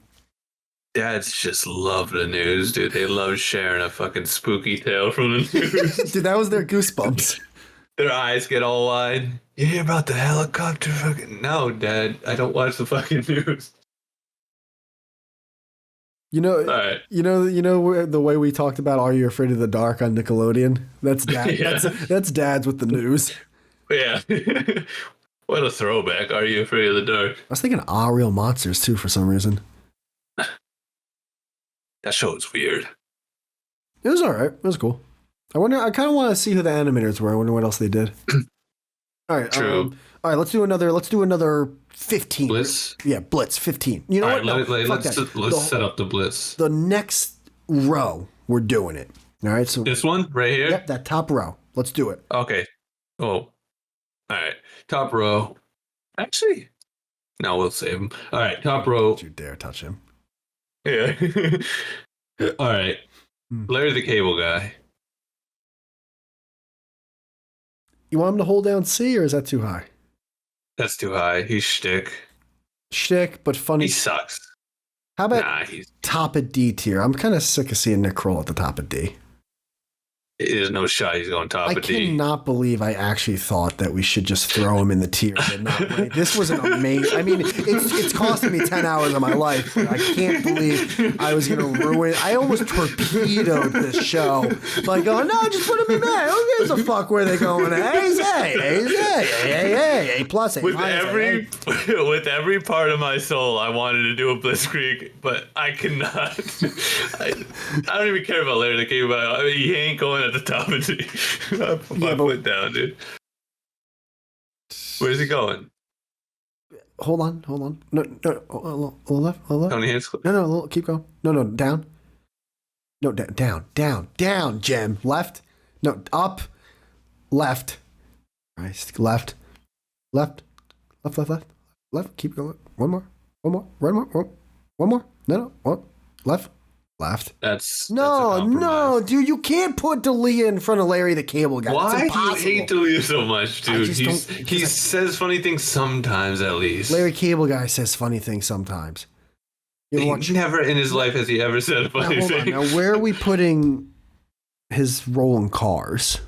Dads just love the news, dude. They love sharing a fucking spooky tale from the news. Dude, that was their goosebumps. Their eyes get all wide. You hear about the helicopter? Fucking no, Dad. I don't watch the fucking news. You know, right. you know the way we talked about "Are You Afraid of the Dark" on Nickelodeon. That's Dad. Yeah. That's Dads with the news. Yeah. What a throwback! Are You Afraid of the Dark? I was thinking Real Monsters too for some reason. That show was weird. It was alright. It was cool. I wonder. I kind of want to see who the animators were. I wonder what else they did. All right. True. All right. Let's do another 15. Blitz. Yeah, Blitz 15. You know All what? right, No, fuck that. let's set up the Blitz. The next row, we're doing it. All right. So this one right here. Yep, that top row. Let's do it. Okay. Oh. All right. Top row. Actually, no, we'll save him. All right. Top row. Don't you dare touch him. Yeah. All right. Larry the Cable Guy. You want him to hold down C, or is that too high? That's too high. He's shtick. Shtick, but funny. He sucks. How about top of D tier? I'm kind of sick of seeing Nick Kroll at the top of D. There's no shot he's going top of D. I cannot believe I actually thought that we should just throw him in the tier. This was an amazing. I mean, it's costing me 10 hours of my life. But I can't believe I was going to ruin. I almost torpedoed this show by going, no, just put him in there. Who gives a fuck where they're going? A's A, A's A, A plus, A with minus, with every part of my soul, I wanted to do a Blitzkrieg, but I cannot. I don't even care about Larry the Cable Guy. I mean, he ain't going at the top of D. I put my foot down, dude. Where's he going? Hold on. No, a little left. Tony Hanks. No, keep going. No, down. No, down, Jim. Left. No, up. Left. Christ. Left. Keep going. One more. No. Left. That's no, dude. You can't put D'Elia in front of Larry the Cable Guy. Why do you hate D'Elia so much, dude? He says funny things sometimes, at least. Larry Cable Guy says funny things sometimes. Never in his life has he ever said a funny thing. Now, where are we putting his role in Cars?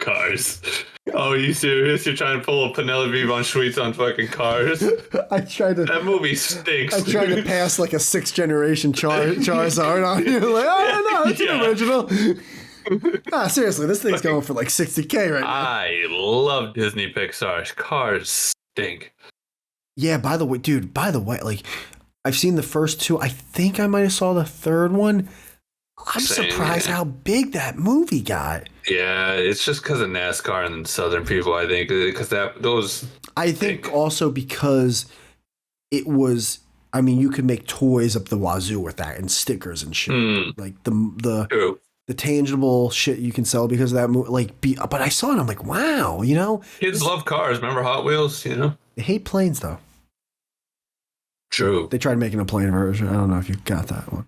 Cars. Oh, are you serious? You're trying to pull a Penelope von Schweetz on fucking Cars? That movie stinks. I tried to pass like a 6th generation Charizard on you. Like, oh no, it's an original. Seriously, this thing's going for like $60K right now. I love Disney Pixar's Cars stink. Yeah, by the way, like I've seen the first 2. I think I might have saw the third one. I'm surprised how big that movie got. Yeah, it's just because of NASCAR and Southern people, I think. Because I think also because it was. I mean, you could make toys up the wazoo with that and stickers and shit. Like the tangible shit you can sell because of that movie. But I saw it, and I'm like, wow, kids love cars. Remember Hot Wheels? They hate planes though. True. They tried making a plane version. I don't know if you got that one.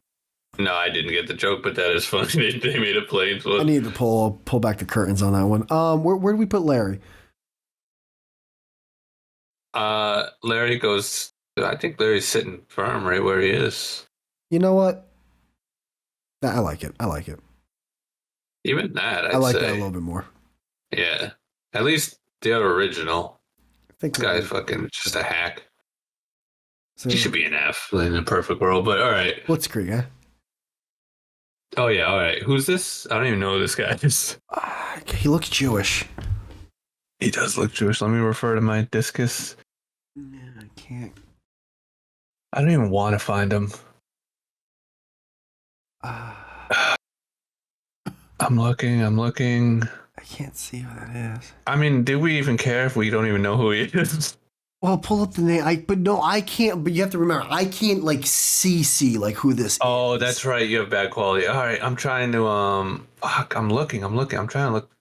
No, I didn't get the joke, but that is funny. They made a plane. I need to pull back the curtains on that one. Where do we put Larry? Larry goes. I think Larry's sitting firm right where he is. You know what? I like it. Even that, I like that a little bit more. Yeah, at least the other original. I think this guy's fucking just a hack. So, he should be an F in a perfect world, but all right. Blitzkrieg, huh? Oh yeah, all right. Who's this? I don't even know who this guy is. He looks Jewish. He does look Jewish. Let me refer to my discus. Yeah, I can't. I don't even want to find him. I'm looking. I can't see who that is. I mean, do we even care if we don't even know who he is? Well, pull up the name. I can't. But you have to remember, I can't see like who this. Oh, that's right. You have bad quality. All right, I'm trying to. I'm looking. I'm trying to look.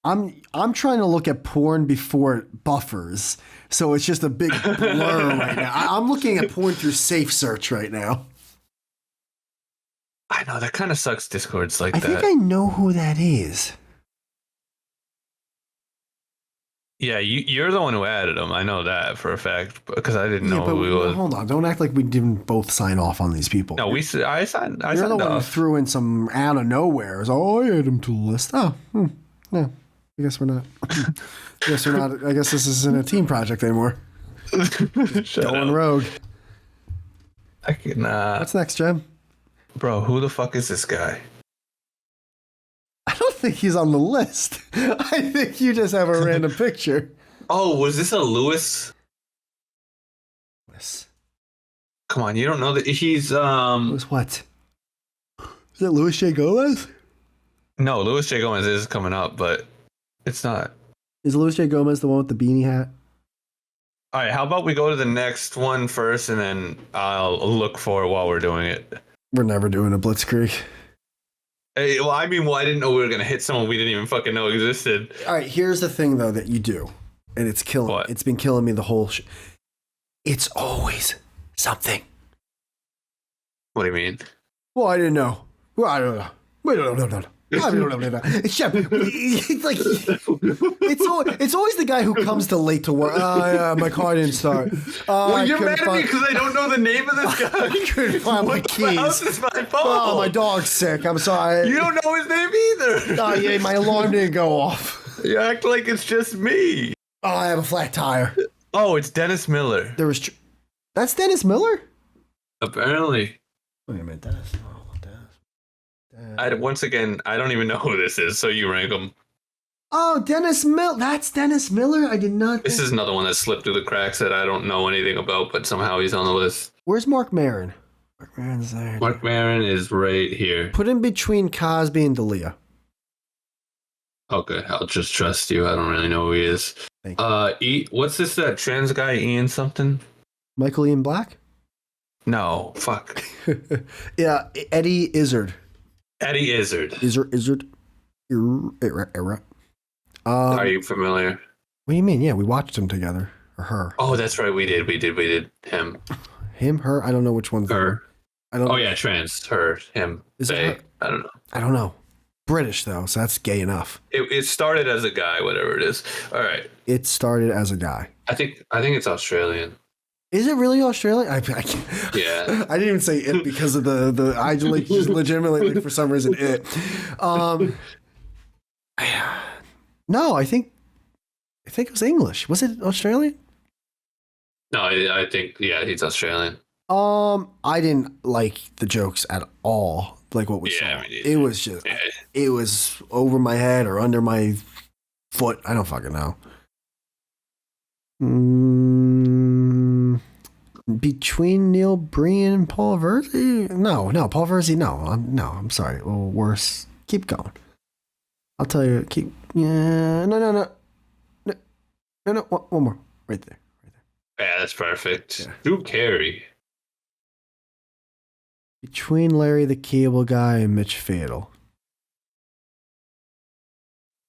I'm trying to look at porn before it buffers, so it's just a big blur right now. I'm looking at porn through Safe Search right now. I know that kind of sucks. Discord's like that. I think I know who that is. Yeah, you're the one who added him. I know that for a fact because I didn't know who he was. Hold on, don't act like we didn't both sign off on these people. No, I signed. You're the one who threw in some out of nowhere. Oh, I added him to the list. Oh, no. I guess we're not. I guess this isn't a team project anymore. Going rogue. I can. What's next, Jem? Bro, who the fuck is this guy? I don't think he's on the list. I think you just have a random picture. Oh, was this a Lewis? Lewis. come on, you don't know that he's Was what? Is that Luis J. Gomez? No, Luis J. Gomez is coming up, but it's not. Is Luis J. Gomez the one with the beanie hat? All right, how about we go to the next one first, and then I'll look for it while we're doing it. We're never doing a blitzkrieg. Hey, well, I didn't know we were gonna hit someone we didn't even fucking know existed. All right, here's the thing though that you do, and it's killing. What? It's been killing me the whole. It's always something. What do you mean? Well, I didn't know. Well, I don't know. Wait, no. It's like it's always the guy who comes to late to work. My car didn't start. Well, you're mad at me because I don't know the name of this guy. I couldn't find my keys. This is my fault. Oh, my dog's sick. I'm sorry. You don't know his name either. Oh, yeah, my alarm didn't go off. You act like it's just me. Oh, I have a flat tire. Oh, it's Dennis Miller. That's Dennis Miller? Apparently. Wait a minute, Dennis. Once again, I don't even know who this is, so you rank him. Oh, Dennis Miller. That's Dennis Miller? I did not. This is another one that slipped through the cracks that I don't know anything about, but somehow he's on the list. Where's Mark Maron? Mark Maron's there. Mark Maron is right here. Put him between Cosby and D'Elia. Okay, I'll just trust you. I don't really know who he is. Thank you. What's this trans guy, Ian something? Michael Ian Black? No, fuck. Yeah, Eddie Izzard. Eddie Izzard. Izzard. Are you familiar? What do you mean? Yeah, we watched him together. Or her. Oh, that's right. We did. Him. Him, her? I don't know which one's her. I don't. Oh yeah, trans. Her. Him. Is they. it her? I don't know. I don't know. British though, so that's gay enough. It started as a guy, whatever it is. All right. It started as a guy. I think it's Australian. Is it really Australian? Yeah. I didn't even say it because of the I just legitimately like for some reason it. No, I think it was English. Was it Australian? No, I think he's Australian. I didn't like the jokes at all. Like what we saw. It was just it was over my head or under my foot. I don't fucking know. Between Neil Breen and Paul Verzi? No, Paul Verzi. No, I'm sorry. Well, worse. Keep going. I'll tell you. Keep. Yeah. No. One more. Right there. Yeah, that's perfect. Yeah. Drew Carey. Between Larry the Cable Guy and Mitch Fatal.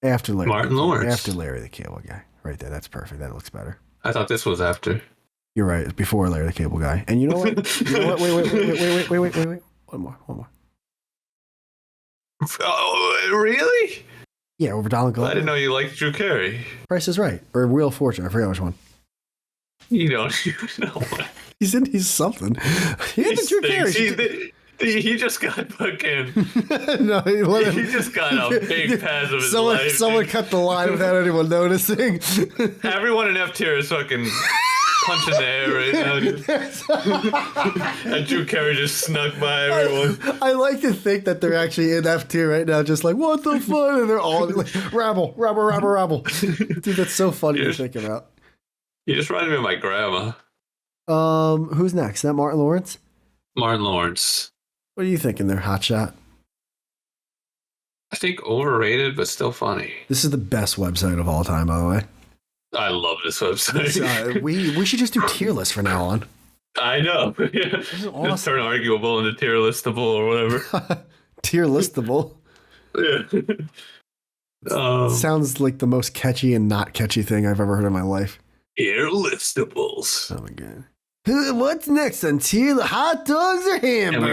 After Larry. Martin Lawrence. After Larry the Cable Guy. Right there. That's perfect. That looks better. I thought this was after. You're right. It's before Larry the Cable Guy. And you know what? Wait. One more. Oh, really? Yeah, over Donald Glover. I didn't know you liked Drew Carey. Price is Right. Or Wheel of Fortune. I forgot which one. You don't know what. He's something. He had the Drew Carey. He just got fucking. No, he just got a big pass of his life. Someone cut the line without anyone noticing. Everyone in F tier is fucking punching the air right now. And Drew Carey just snuck by everyone. I like to think that they're actually in F tier right now, just like, what the fuck? And they're all like, rabble. Dude, that's so funny to think about. You just reminded me of my grandma. Who's next? Is that Martin Lawrence? Martin Lawrence. What are you thinking there, hotshot? I think overrated, but still funny. This is the best website of all time, by the way. I love this website. We should just do tier lists from now on. I know. Yeah. Awesome. Just turn arguable into tier listable or whatever. Tier listable. Yeah. Sounds like the most catchy and not catchy thing I've ever heard in my life. Tier listables. Oh my god. What's next on tier? Hot dogs or hamburgers? And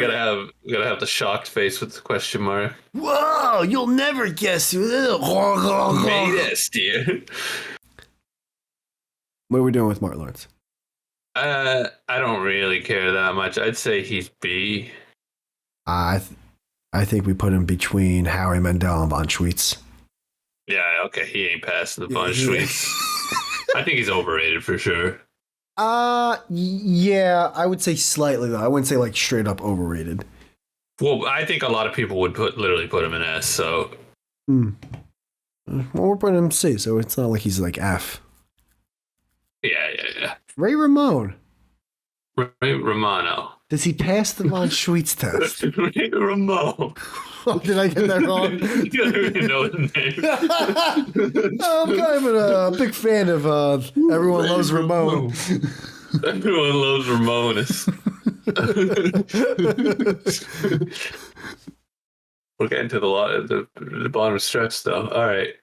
we gotta have the shocked face with the question mark. Whoa! You'll never guess who. Made us, dear. What are we doing with Martin Lawrence? I don't really care that much. I'd say he's B. I think we put him between Howie Mandel and Von Schweetz. Yeah, okay, he ain't passing the bunch. I think he's overrated for sure. Yeah, I would say slightly though. I wouldn't say like straight up overrated. Well, I think a lot of people would literally put him in S. So, well, we're putting him C, so it's not like he's like F. Yeah. Ray Ramone. Ray Romano. Does he pass the von Schweetz test? Ray Ramon. Oh, did I get that wrong? You don't even know his name. I'm kind of a big fan of Everyone Ray Loves Ramon. Everyone loves Ramones. We're getting to the bottom stretch, though. All right.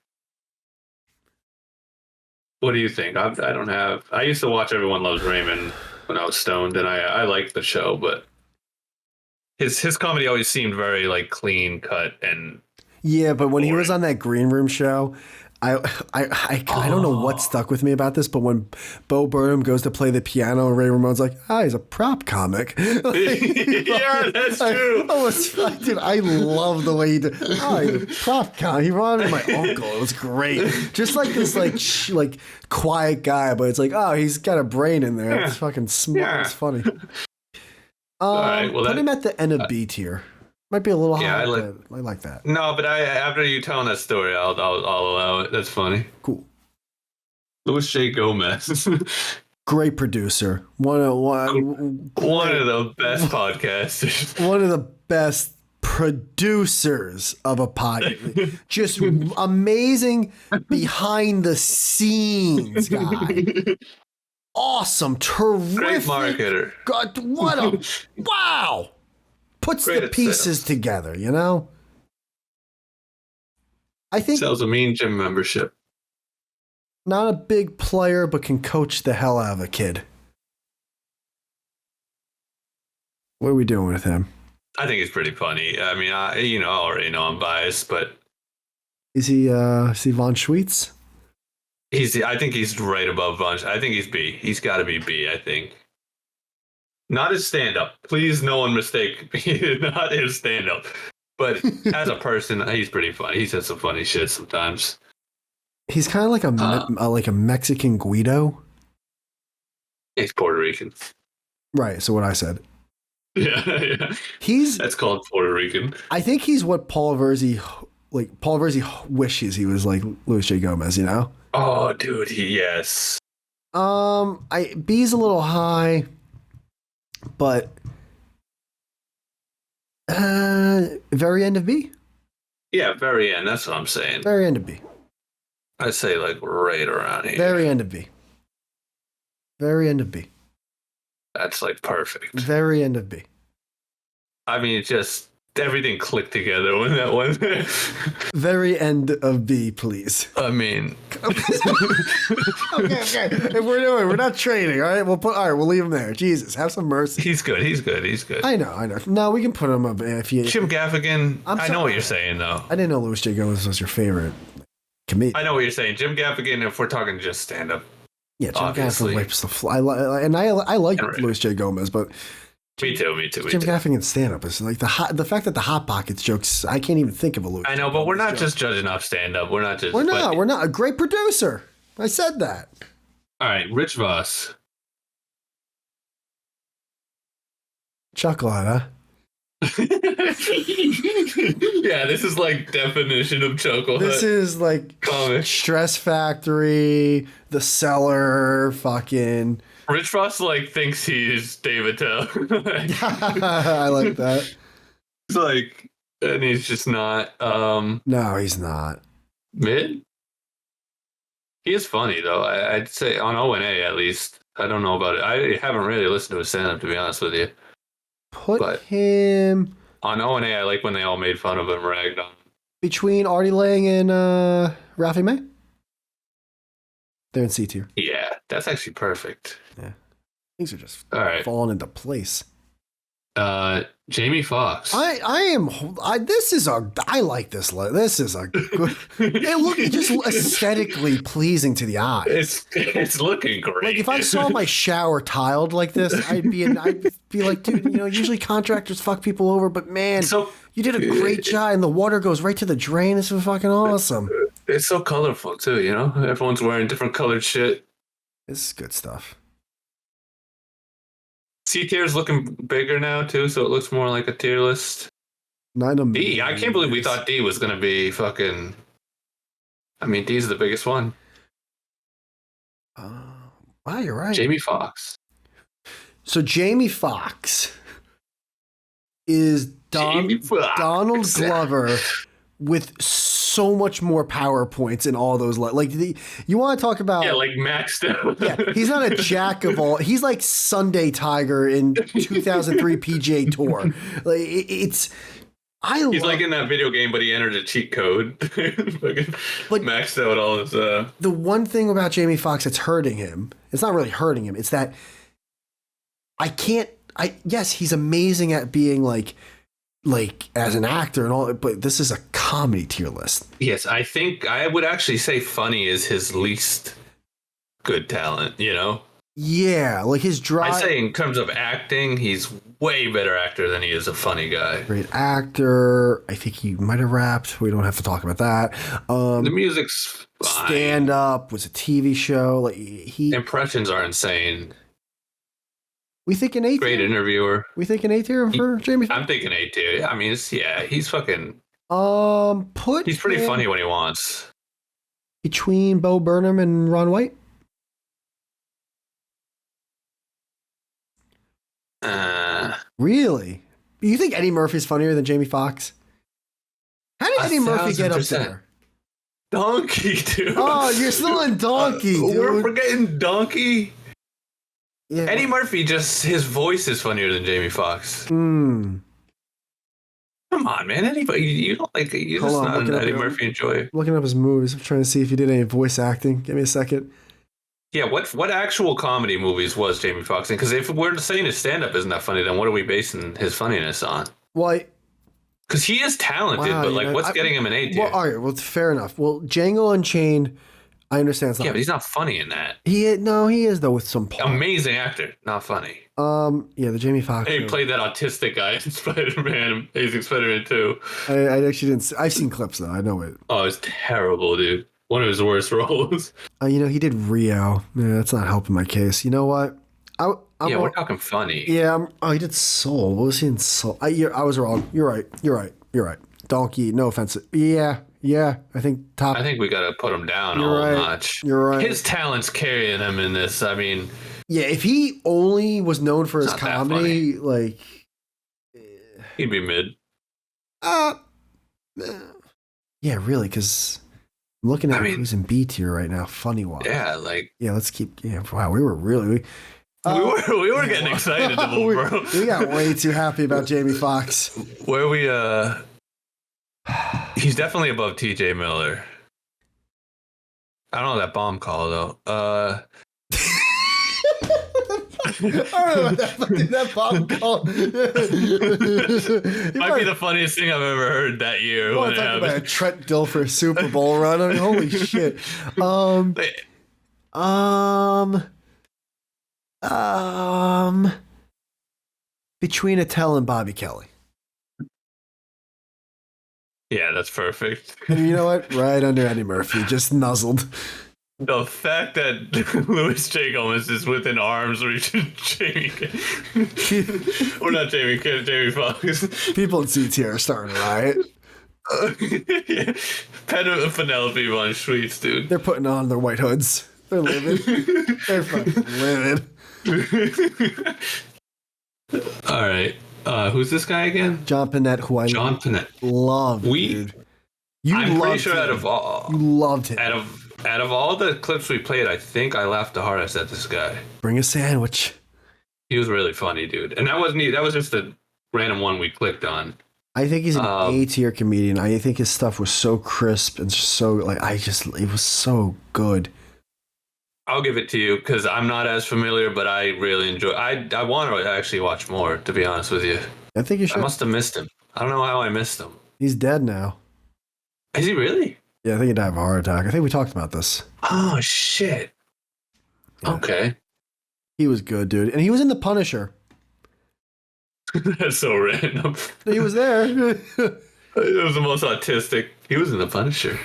What do you think? I used to watch Everyone Loves Raymond when I was stoned, and I liked the show, but his comedy always seemed very like clean cut and Yeah, but when boring. he was on that Green Room show, I don't know what stuck with me about this, but when Bo Burnham goes to play the piano, Ray Ramon's like, he's a prop comic. Yeah, that's true. Dude, I love the way he did. He's a prop comic. He reminded me of my uncle. It was great. Just like this, like quiet guy, but it's like, he's got a brain in there. Yeah. It's fucking smart. Yeah. It's funny. All right, well, put him at the end of B tier. Might be a little high, but I like that. No, but after you telling that story, I'll allow it. That's funny. Cool. Louis J. Gomez. Great producer. One of the best podcasters. One of the best producers of a podcast. Just amazing behind the scenes guy. Awesome, terrific. Great marketer. God, wow. Puts Great the pieces sales. together, you know? I think Sells a mean gym membership. not a big player, but can coach the hell out of a kid. What are we doing with him? I think he's pretty funny. I mean, I already know I'm biased, but Is he von Schweetz? I think he's right above Bunch. I think he's B. He's got to be B, I think. Not his stand-up. Please, no one mistake me. Not his stand-up. But as a person, he's pretty funny. He says some funny shit sometimes. He's kind of like a Mexican Guido. He's Puerto Rican. Right, so what I said. Yeah. That's called Puerto Rican. I think he's what Paul Verzi wishes he was like Louis J. Gomez, you know? Oh, dude, yes. B's a little high, but very end of B. Yeah, very end. That's what I'm saying. Very end of B. I'd say like right around here. Very end of B. Very end of B. That's like perfect. Very end of B. I mean, it just everything clicked together when that went there. Very end of B, please. I mean, okay. If we're not trading, all right. We'll leave him there. Jesus, have some mercy. he's good. I know. No, we can put him up if you. Jim Gaffigan. I know what you're saying, though. I didn't know Louis J. Gomez was your favorite comedian. I know what you're saying. Jim Gaffigan, if we're talking just stand up. Yeah, Jim Gaffigan wipes the floor. I like Louis J. Gomez, but Me too. Jim Gaffigan's stand-up is like the fact that the Hot Pockets jokes. I can't even think of a Louis. I know, but we're not just judging off stand-up. We're not. We're not a great producer. I said that. All right, Rich Voss. Chuckle, huh? Yeah, this is like definition of chuckle. This is like comic. Stress Factory, The Cellar, fucking. Rich Voss like thinks he's David Tell. I like that. It's like, and he's just not. No, he's not. Mid. He is funny though. I'd say on O&A at least. I don't know about it. I haven't really listened to his stand-up, to be honest with you. Put him on O&A. I like when they all made fun of him, ragged on him. Between Artie Lang and Ralphie May. They're in C tier. Yeah, that's actually perfect. Yeah, things are just falling into place. Jamie Foxx. I like this. This is a good. It look just aesthetically pleasing to the eye. It's looking great. Like if I saw my shower tiled like this, I'd be like, dude, usually contractors fuck people over, but man, you did a great job, and the water goes right to the drain. This is fucking awesome. It's so colorful too, Everyone's wearing different colored shit. This is good stuff. C tier's looking bigger now too, so it looks more like a tier list. D, I can't believe we thought D was gonna be fucking. I mean, D's the biggest one. Wow, you're right. Jamie Foxx. So Jamie Foxx is Donald Glover with so much more PowerPoints in all those. You want to talk about? Yeah, like maxed out. Yeah, he's not a jack of all. He's like Sunday Tiger in 2003 PGA Tour. He's like in that video game, but he entered a cheat code. Maxed out all his. The one thing about Jamie Foxx that's hurting him, it's not really hurting him. It's that yes, he's amazing at being like as an actor and all, but this is a comedy tier list. Yes, I think I would actually say funny is his least good talent, you know? Yeah, like his drive. I say in terms of acting, he's way better actor than he is a funny guy. Great actor. I think he might have rapped. We don't have to talk about that. The music's fine. Stand Up was a TV show. Impressions are insane. We think an A tier? Great interviewer. We think an A tier for Jamie Foxx? I'm thinking A tier. I mean, he's fucking. He's pretty funny when he wants. Between Bo Burnham and Ron White? Really? You think Eddie Murphy's funnier than Jamie Foxx? How did Eddie Murphy get up there? Donkey, dude. Oh, you're still in Donkey, dude. We're forgetting Donkey. Yeah. Eddie Murphy, just his voice is funnier than Jamie Foxx. Come on, man. You don't like you just not an Eddie Murphy enjoy. Looking up his movies. I'm trying to see if he did any voice acting. Give me a second. Yeah, what actual comedy movies was Jamie Foxx in? Because if we're saying his stand-up isn't that funny, then what are we basing his funniness on? Well, because he is talented, but what's getting him an A tier? Well, all right, well, fair enough. Well, Django Unchained, I understand. Yeah, but he's not funny in that. He is though with some plot. Amazing actor, not funny. Yeah, the Jamie Foxx. He played that autistic guy in Spider-Man, Amazing Spider-Man 2. I actually didn't. I've seen clips though. I know it. Oh, it's terrible, dude. One of his worst roles. He did Rio. Yeah, that's not helping my case. You know what? We're talking funny. Yeah. He did Soul. What was he in Soul? I was wrong. You're right. Donkey. No offense. Yeah. I think top. I think we gotta put him down a whole notch. You're right. His talent's carrying him in this. I mean. Yeah, if he only was known for his comedy, he'd be mid. Yeah, really, because I'm looking at who's in B tier right now, funny wise. Yeah, let's keep. Yeah, wow, we were really. We were getting excited, bro. We got way too happy about Jamie Foxx. Where we he's definitely above TJ Miller. I don't know that bomb call though. I don't know what that bomb call. Might be the funniest thing I've ever heard that year. I want to talk about a Trent Dilfer Super Bowl run. I mean, holy shit. Between Attell and Bobby Kelly. Yeah, that's perfect. And you know what? Right under Eddie Murphy, just nuzzled. The fact that Louis J. Gomez is within arm's reach of Jamie or not Jamie Foxx. People in C tier are starting to riot. Yeah. Penelope von Schweetz, dude. They're putting on their white hoods. They're living. They're fucking living. All right. Who's this guy again? John Panette, who I love. Dude. I'm pretty sure out of all, you loved him. Out of all the clips we played, I think I laughed the hardest at this guy. Bring a sandwich. He was really funny, dude. And that was just a random one we clicked on. I think he's an A-tier comedian. I think his stuff was so crisp and so it was so good. I'll give it to you because I'm not as familiar, but I really enjoy. I want to actually watch more, to be honest with you. I think you should. I must have missed him. I don't know how I missed him. He's dead now. Is he really? Yeah, I think he died of a heart attack. I think we talked about this. Oh shit. Yeah. Okay. He was good, dude, and he was in The Punisher. That's so random. He was there. It was the most autistic. He was in The Punisher.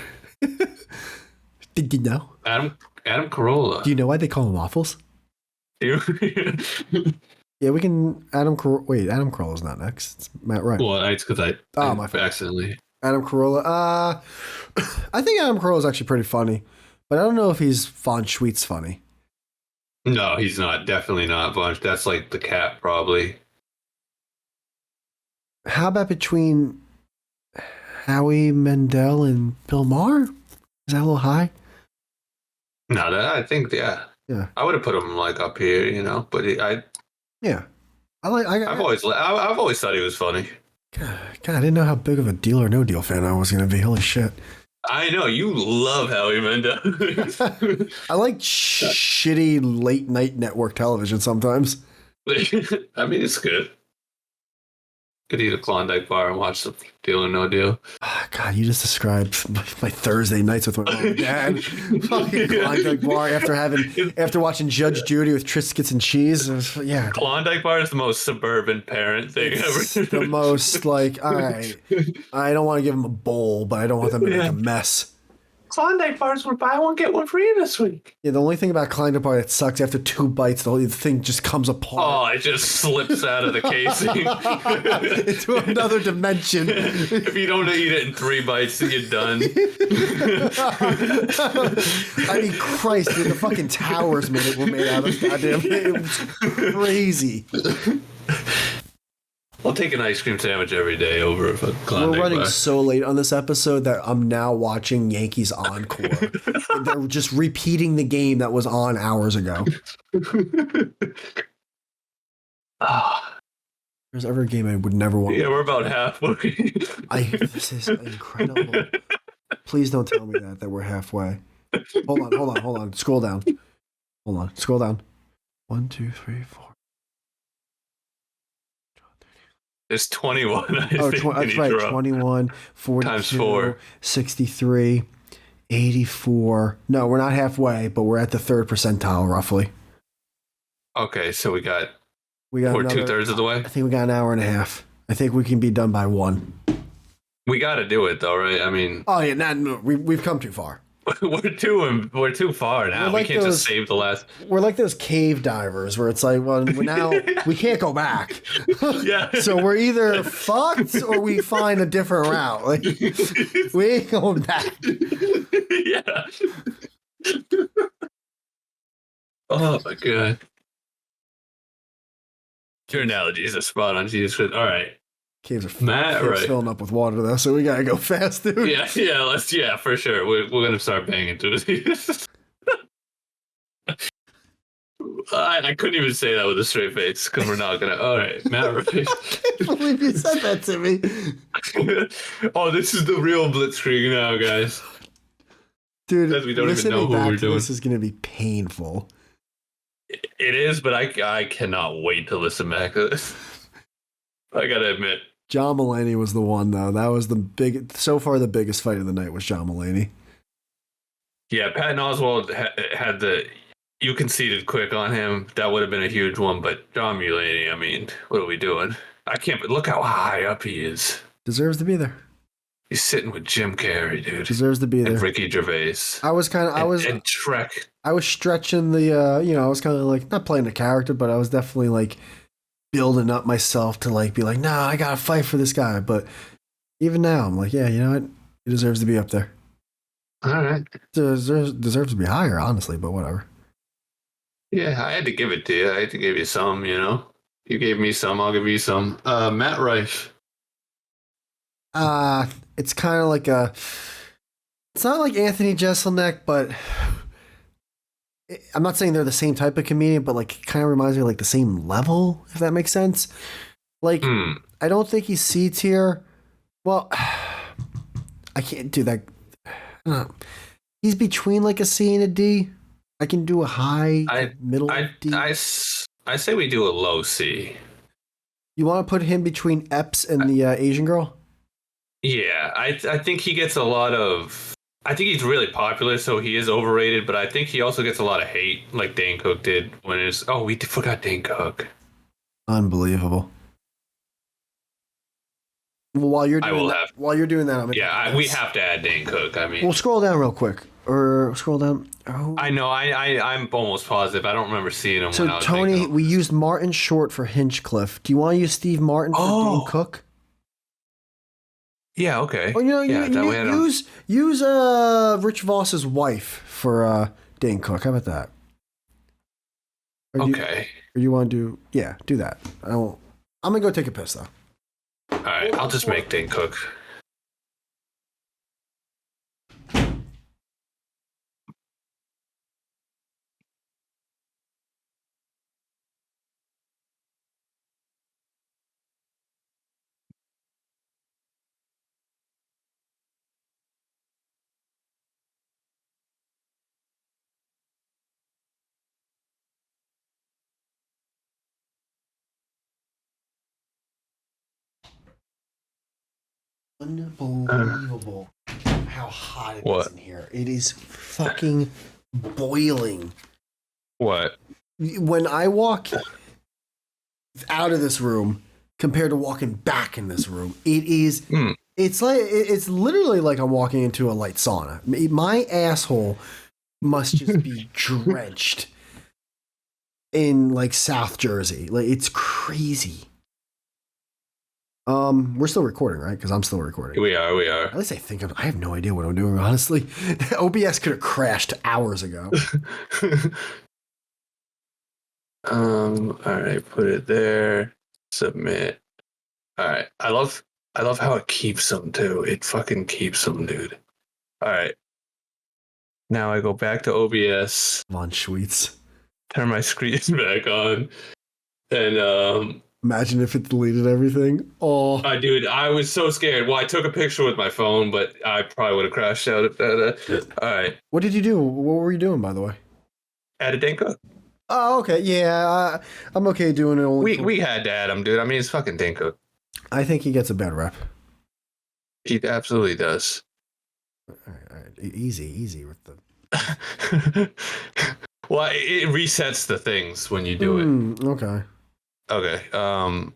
Did you know? Adam Carolla. Do you know why they call him Waffles? Yeah, we can. Adam Carolla's not next. It's Matt Wright. Well, it's because I my fault. Accidentally. Adam Carolla. I think Adam Carolla's actually pretty funny, but I don't know if he's Von Schweetz funny. No, he's not. Definitely not Bunch. That's like the cat, probably. How about between Howie Mandel and Bill Maher? Is that a little high? No, that I think, yeah. Yeah. I would have put him like up here, you know. But Yeah. I've always thought he was funny. God, I didn't know how big of a Deal or No Deal fan I was going to be. Holy shit. I know you love Howie Mandel. I like shitty late night network television sometimes. I mean, it's good. Could eat a Klondike bar and watch the Deal or No Deal. God, you just described my Thursday nights with my mom and dad. Fucking Klondike bar after watching Judge Judy with Triscuits and cheese. Yeah, Klondike bar is the most suburban parent thing ever. The most like, all right, I don't want to give them a bowl, but I don't want them to make a mess. Klondike bars were buy one get one free this week. Yeah, the only thing about Klondike bar that sucks after 2 bites, the whole thing just comes apart. Oh, it just slips out of the casing into another dimension. If you don't eat it in 3 bites, you're done. I mean, Christ, dude, the fucking towers were made out of goddamn. It was crazy. I'll take an ice cream sandwich every day over a Klondike We're running bar. so late on this episode that I'm now watching Yankees Encore. They're just repeating the game that was on hours ago. There's ever a game I would never want. Yeah, we're about halfway. This is incredible. Please don't tell me that we're halfway. Hold on. Scroll down. Scroll down. 1, 2, 3, 4. It's 21. That's right. 21, 42, times 4. 63, 84. No, we're not halfway, but we're at the third percentile, roughly. Okay, so we got We're 2/3 of the way. I think we got an hour and a half. I think we can be done by 1. We got to do it though, right? I mean, oh yeah, we've come too far. we're too far now. Like we can't just save the last. We're like those cave divers where it's like, well, now we can't go back. Yeah. So we're either fucked or we find a different route. Like we ain't going back. Yeah. Oh my god. Your analogies are spot on. Jesus. All right. Caves are right. filling up with water though, so we gotta go fast, dude. Yeah, for sure. We're gonna start banging through these. I couldn't even say that with a straight face because we're not gonna. All right, Matt. I can't believe you said that to me. Oh, this is the real blitzkrieg now, guys. Dude, we don't even know who we're doing. This is gonna be painful. It is, but I cannot wait to listen back to this. I gotta admit. John Mulaney was the one, though. That was so far the biggest fight of the night was John Mulaney. Yeah, Patton Oswalt had you conceded quick on him. That would have been a huge one, but John Mulaney, I mean, what are we doing? Look how high up he is. Deserves to be there. He's sitting with Jim Carrey, dude. Deserves to be there. And Ricky Gervais. And Trek. I was stretching the, I was kind of like, not playing a character, but I was definitely like, building up myself to like be like, nah, I gotta fight for this guy. But even now, I'm like, yeah, you know what? He deserves to be up there. All right. Deserves to be higher, honestly, but whatever. Yeah, I had to give it to you. I had to give you some, you know. You gave me some, I'll give you some. Matt Rife. It's kind of like it's not like Anthony Jeselnik, but I'm not saying they're the same type of comedian, but like it kind of reminds me of like the same level, if that makes sense. Like, I don't think he's C tier. Well, I can't do that. He's between like a C and a D. I can do a high, middle D. I say we do a low C. You want to put him between Epps and the Asian girl? Yeah, I think he gets a lot of... I think he's really popular, so he is overrated, but I think he also gets a lot of hate, like Dane Cook did when it's... Oh, we forgot Dane Cook. Unbelievable. Well, while you're doing that, we have to add Dane Cook. I mean, we'll scroll down real quick, or scroll down. Oh. I know. I'm almost positive. I don't remember seeing him. So when I was Tony, we used Martin Short for Hinchcliffe. Do you want to use Steve Martin for Dane Cook? Yeah. Okay. Oh, use Rich Voss's wife for Dane Cook. How about that? Okay. Or you want to do that. I'm gonna go take a piss though. All right, I'll just make Dane cook. Unbelievable how hot it is What? in here. It is fucking boiling. What? When I walk out of this room compared to walking back in this room, it is. It's literally like I'm walking into a light sauna. My asshole must just be drenched in like South Jersey. Like it's crazy. We're still recording, right? Because I'm still recording. We are. At least I have no idea what I'm doing, honestly. OBS could have crashed hours ago. All right, put it there. Submit. All right. I love how it keeps them too. It fucking keeps them, dude. All right. Now I go back to OBS. Von Schweetz. Turn my screen back on, and imagine if it deleted everything. Oh, dude, I was so scared. Well, I took a picture with my phone, but I probably would have crashed out if that. All right. What did you do? What were you doing, by the way? Add a Dane cook. Oh, okay. Yeah, I'm okay doing it. Only we had to add him, dude. I mean, it's fucking Dane cook. I think he gets a bad rep. He absolutely does. All right. Easy with the. Well, it resets the things when you do it. Okay. Okay. All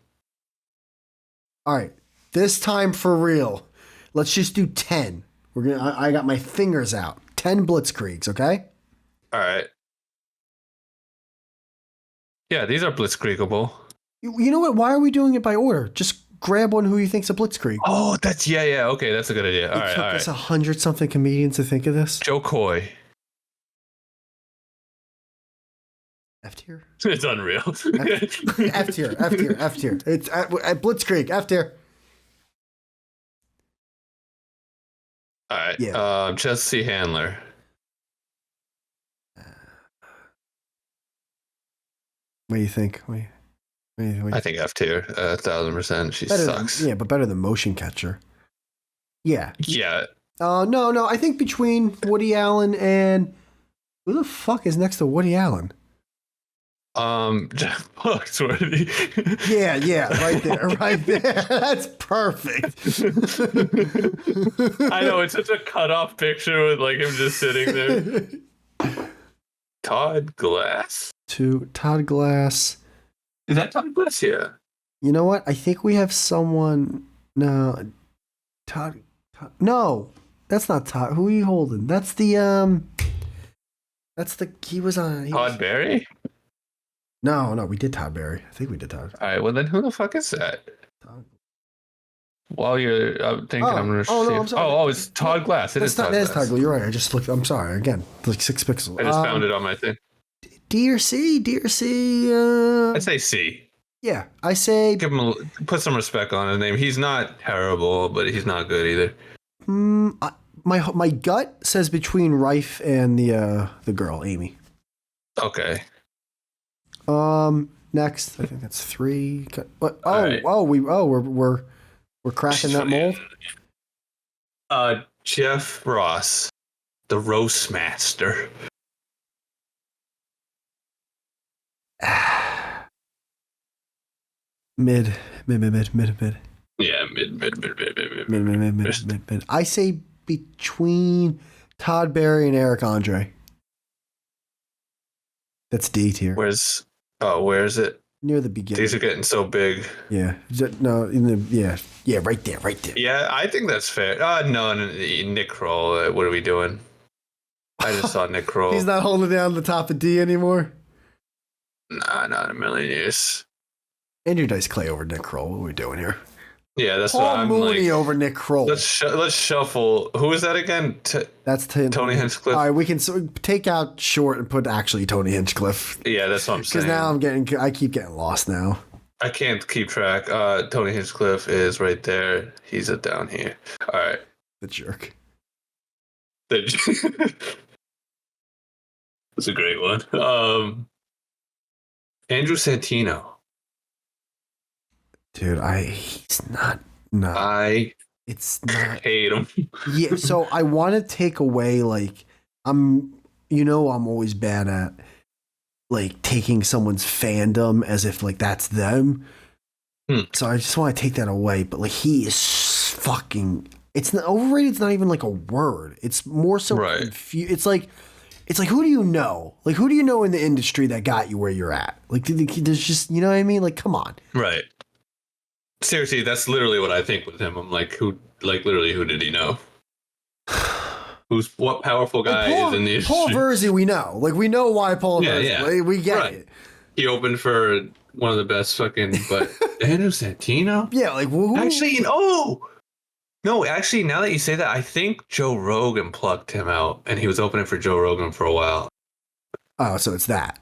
right. This time for real. Let's just do 10. I got my fingers out. 10 blitzkriegs. Okay. All right. Yeah, these are blitzkriegable. You know what? Why are we doing it by order? Just grab one who you think's a blitzkrieg. Oh, that's yeah. Okay, that's a good idea. All right. It took us 100-something comedians to think of this. Joe Coy. F tier. It's unreal. F tier. It's at blitzkrieg. F tier. All right. Yeah. Jesse Handler. What do you think? Wait. I think F tier, 1,000%. She better sucks. But better than motion catcher. Yeah. Yeah. No. I think between Woody Allen and who the fuck is next to Woody Allen? Jeff Foxworthy. Yeah, right there. That's perfect. I know, it's such a cut-off picture with like him just sitting there. Todd Glass. Todd Glass. Is that Todd Glass? Yeah. You know what? I think we have someone. No, Todd. No, that's not Todd. Who are you holding? That's the. He was on. Todd Barry? No, we did Todd Barry. I think we did Todd. All right, well then who the fuck is that? While you're thinking, I'm going to see. I'm sorry. It's Todd Glass. It is Todd Glass. You're right. I just looked. I'm sorry. Again, like 6 pixels. I just found it on my thing. D or C? I'd say C. Yeah, I say. Put some respect on his name. He's not terrible, but he's not good either. My gut says between Rife and the girl Amy. Okay. Next, I think that's 3. What? Right. We're cracking that mold. Jeff Ross, the roast master. Mid. Yeah, mid. I say between Todd Barry and Eric Andre. That's D tier. Where is it? Near the beginning. These are getting so big. Yeah. Right there. Yeah, I think that's fair. No, Nick Kroll. What are we doing? I just saw Nick Kroll. He's not holding down the top of D anymore? Nah, not a million years. Andrew Dice Clay over Nick Kroll. What are we doing here? Yeah, that's what Paul I'm Mooney like. over Nick Kroll. Let's shuffle. Who is that again? That's Tony Hinchcliffe. All right, we can take out Short and put actually Tony Hinchcliffe. Yeah, that's what I'm saying. Because now I keep getting lost now. I can't keep track. Tony Hinchcliffe is right there. He's down here. All right. The jerk. That's a great one. Andrew Santino. Dude, he's not. No, it's not. Hate him. Yeah, so I want to take away I'm always bad at taking someone's fandom as if that's them. So I just want to take that away. But he is fucking. It's not overrated. It's not even a word. It's more so confused. It's like who do you know? Who do you know in the industry that got you where you're at? There's just you know what I mean. Come on. Right. Seriously, that's literally what I think with him. I'm literally, who did he know? What powerful guy is in the industry? Paul Verzi, we know. We know why Paul Verzi. Yeah. We get it. He opened for one of the best fucking. But Andrew Santino? Yeah, who? Actually, no. Actually, now that you say that, I think Joe Rogan plucked him out, and he was opening for Joe Rogan for a while. Oh, so it's that.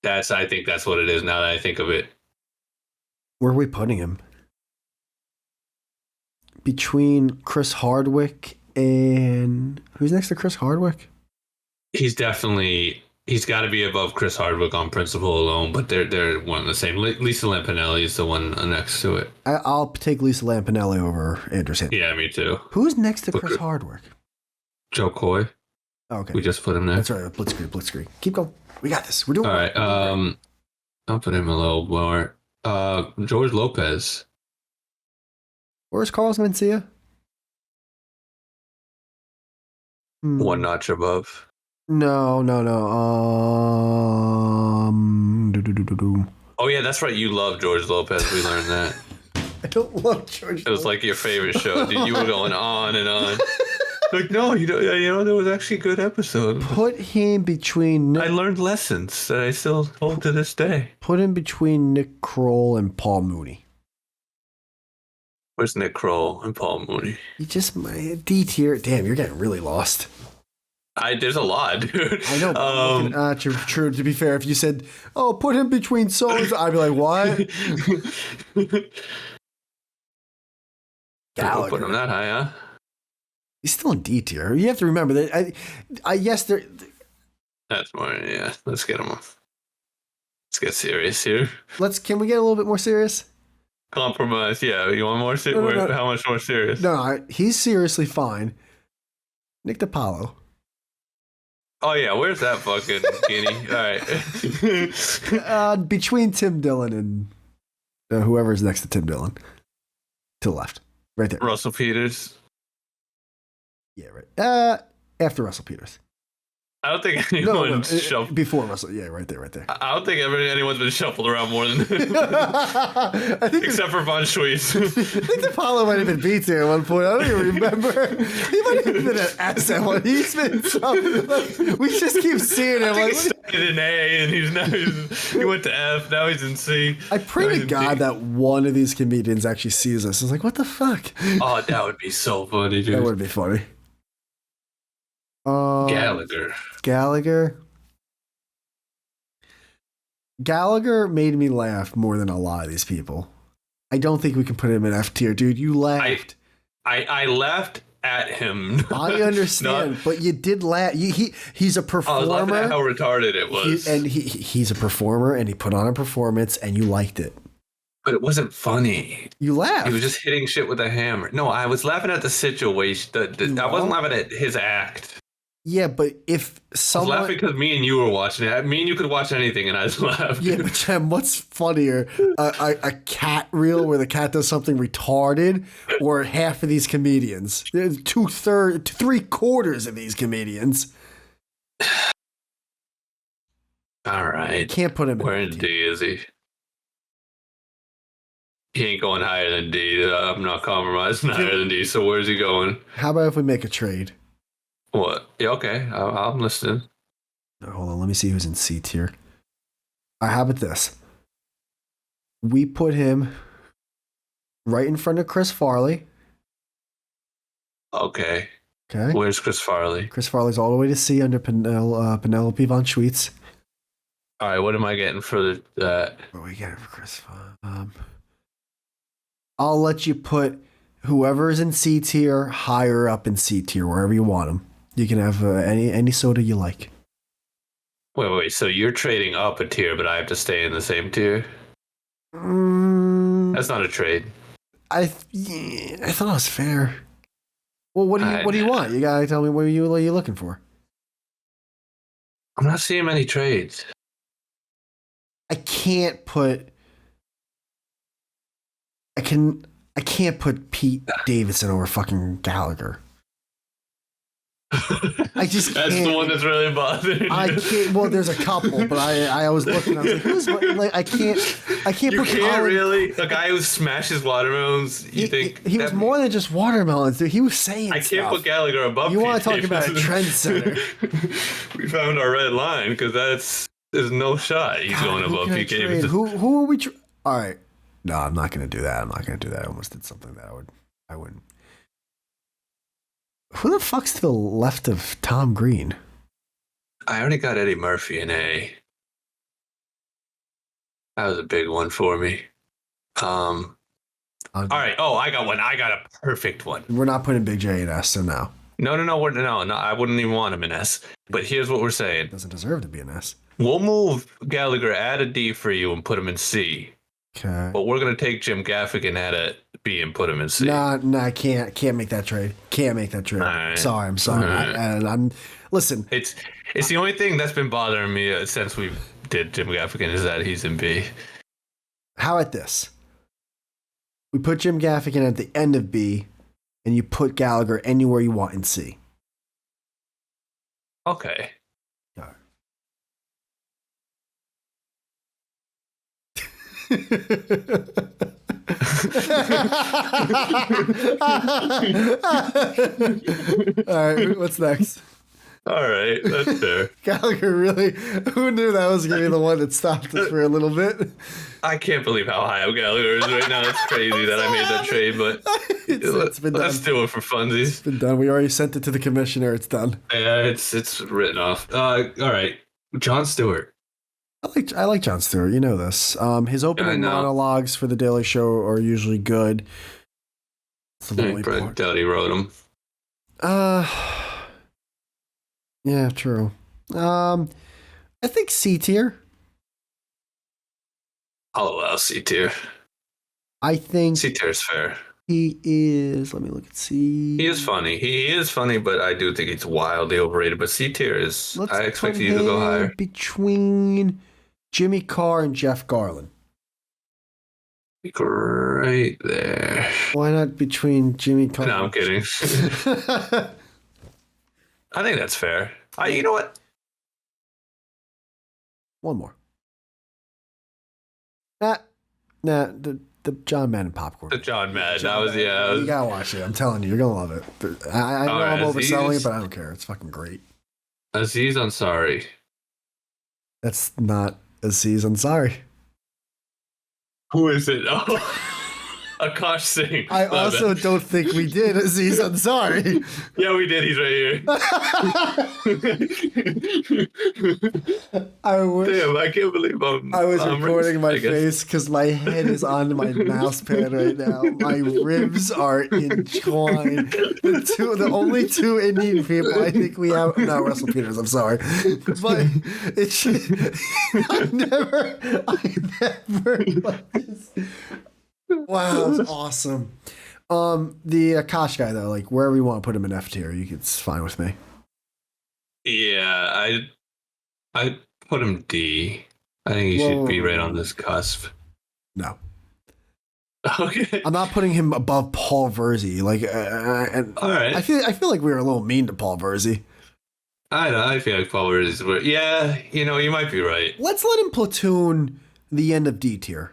I think that's what it is. Now that I think of it. Where are we putting him? Between Chris Hardwick and who's next to Chris Hardwick? He's got to be above Chris Hardwick on principle alone, but they're one and the same. Lisa Lampanelli is the one next to it. I'll take Lisa Lampanelli over Andrew Santino. Yeah, me too. Who's next to Chris Hardwick? Joe Coy. Okay, we just put him there. That's right. Blitzkrieg. Keep going. We got this. We're doing all right. I'll put him a little more. George Lopez. Where's Carlos Mencia? One notch above. No. Oh yeah, that's right. You love George Lopez. We learned that. I don't love George. It was your favorite show. Dude, you were going on and on. No, you know, there was actually a good episode. Put him between. I learned lessons that I still hold to this day. Put him between Nick Kroll and Paul Mooney. Where's Nick Kroll and Paul Mooney? You just D tier. Damn, you're getting really lost. There's a lot, dude. I know. True. To be fair, if you said, "Oh, put him between souls," I'd be like, "What?" Gallagher. Put him that high, huh? He's still in D tier. You have to remember that. There. That's more. Yeah. Let's get him off. Let's get serious here. Can we get a little bit more serious? Compromise. Yeah. You want more serious? No. How much more serious? No, he's seriously fine. Nick DiPaolo. Oh yeah, where's that fucking guinea? All right. Between Tim Dillon and whoever's next to Tim Dillon, to the left, right there. Russell Peters. Yeah, right. After Russell Peters. I don't think anyone's shuffled before Russell. Yeah, right there. I don't think anyone's been shuffled around more than except for Von Schweetz. I think DiPaolo might have been B tier at one point. I don't even remember. He might have been an S at one. He's been we just keep seeing him. He started in A and he went to F. Now he's in C. I pray to God that one of these comedians actually sees us. I was like, what the fuck? Oh, that would be so funny, dude. That would be funny. Gallagher made me laugh more than a lot of these people. I don't think we can put him in F tier, dude. You laughed. I laughed at him. I understand, but you did laugh. He's a performer. I was laughing at how retarded it was. He's a performer, and he put on a performance, and you liked it. But it wasn't funny. You laughed. He was just hitting shit with a hammer. No, I was laughing at the situation. I wasn't laughing at his act. Yeah, but if someone... I was laughing because me and you were watching it. Me and you could watch anything, and I was laughing. Yeah, but Jem, what's funnier? A cat reel where the cat does something retarded, or half of these comedians? There's 3/4 of these comedians. All right. Can't put him in. Where in D is he? He ain't going higher than D. I'm not compromising higher than D, so where's he going? How about if we make a trade? What? Yeah, okay. I'm listening. Hold on. Let me see who's in C tier. How about this? We put him right in front of Chris Farley. Okay. Okay. Where's Chris Farley? Chris Farley's all the way to C under Penelope von Schweetz. All right, what am I getting for that? What are we getting for Chris? I'll let you put whoever is in C tier higher up in C tier, wherever you want them. You can have any soda you like. Wait. So you're trading up a tier, but I have to stay in the same tier? That's not a trade. I thought it was fair. Well, what do you want? You gotta tell me what are you looking for. I'm not seeing many trades. I can't put Pete Davidson over fucking Gallagher. I just can't. That's the one that's really bothering. I can't. Well, there's a couple, but I was looking. I was like, who's like? I can't. You put can't Colin. really. A guy who smashes watermelons. You think he was more than just watermelons, dude. He was saying. I can't put Gallagher above. You want Pete to talk about a trendsetter? We found our red line because there's no shot he's going above Pete Davidson. Who are we? All right. No, I'm not going to do that. I almost did something that I wouldn't. Who the fuck's to the left of Tom Green? I already got Eddie Murphy in A. That was a big one for me. All right. Oh, I got one. I got a perfect one. We're not putting Big J in S, so no. No. I wouldn't even want him in S. But here's what we're saying. Doesn't deserve to be in S. We'll move Gallagher at a D for you and put him in C. Okay. But we're gonna take Jim Gaffigan at a B and put him in C. Nah, I can't make that trade. Can't make that trade. Right. Sorry, I'm sorry. Right. I'm listen. It's the only thing that's been bothering me since we did Jim Gaffigan is that he's in B. How about this? We put Jim Gaffigan at the end of B, and you put Gallagher anywhere you want in C. Okay. All right. All right, what's next? All right, that's fair. Gallagher really? Who knew that was going to be the one that stopped us for a little bit? I can't believe how high up Gallagher is right now. It's crazy that I made that trade, but it's been let's done. do it for funsies. It's been done. We already sent it to the commissioner. It's done. Yeah, it's written off. All right, Jon Stewart. I like Jon Stewart. You know this. His opening monologues for The Daily Show are usually good. I doubt he wrote them. Yeah, true. I think C tier. I'll allow C tier. I think C tier is fair. he is. Let me look at C. He is funny. He is funny, but I do think he's wildly overrated. But C tier is. I expect you to go higher. Between Jimmy Carr and Jeff Garlin. Right there. Why not between Jimmy Carr? No, I'm kidding. I think that's fair. You know what? One more. The John Madden popcorn. The John Madden. You gotta watch it. I'm telling you, you're gonna love it. I know I'm overselling it, but I don't care. It's fucking great. Aziz Ansari. That's not Aziz Ansari. Who is it? Oh, Akash Singh. I also don't think we did Aziz Ansari. Yeah, we did. He's right here. Damn, I can't believe I was recording my face because my head is on my mouse pad right now. My ribs are entwined. The only two Indian people I think we have. No, Russell Peters. I'm sorry, but it's. I never. Like this. Wow, that's awesome. The Akash guy though, like wherever you want to put him in F tier, it's fine with me. Yeah, I put him D. I think he should be right on this cusp. No. Okay. I'm not putting him above Paul Verzi. Like, all right. I feel like we were a little mean to Paul Verzi. I know. I feel like Paul Verzi. Yeah, you might be right. Let's let him platoon the end of D tier.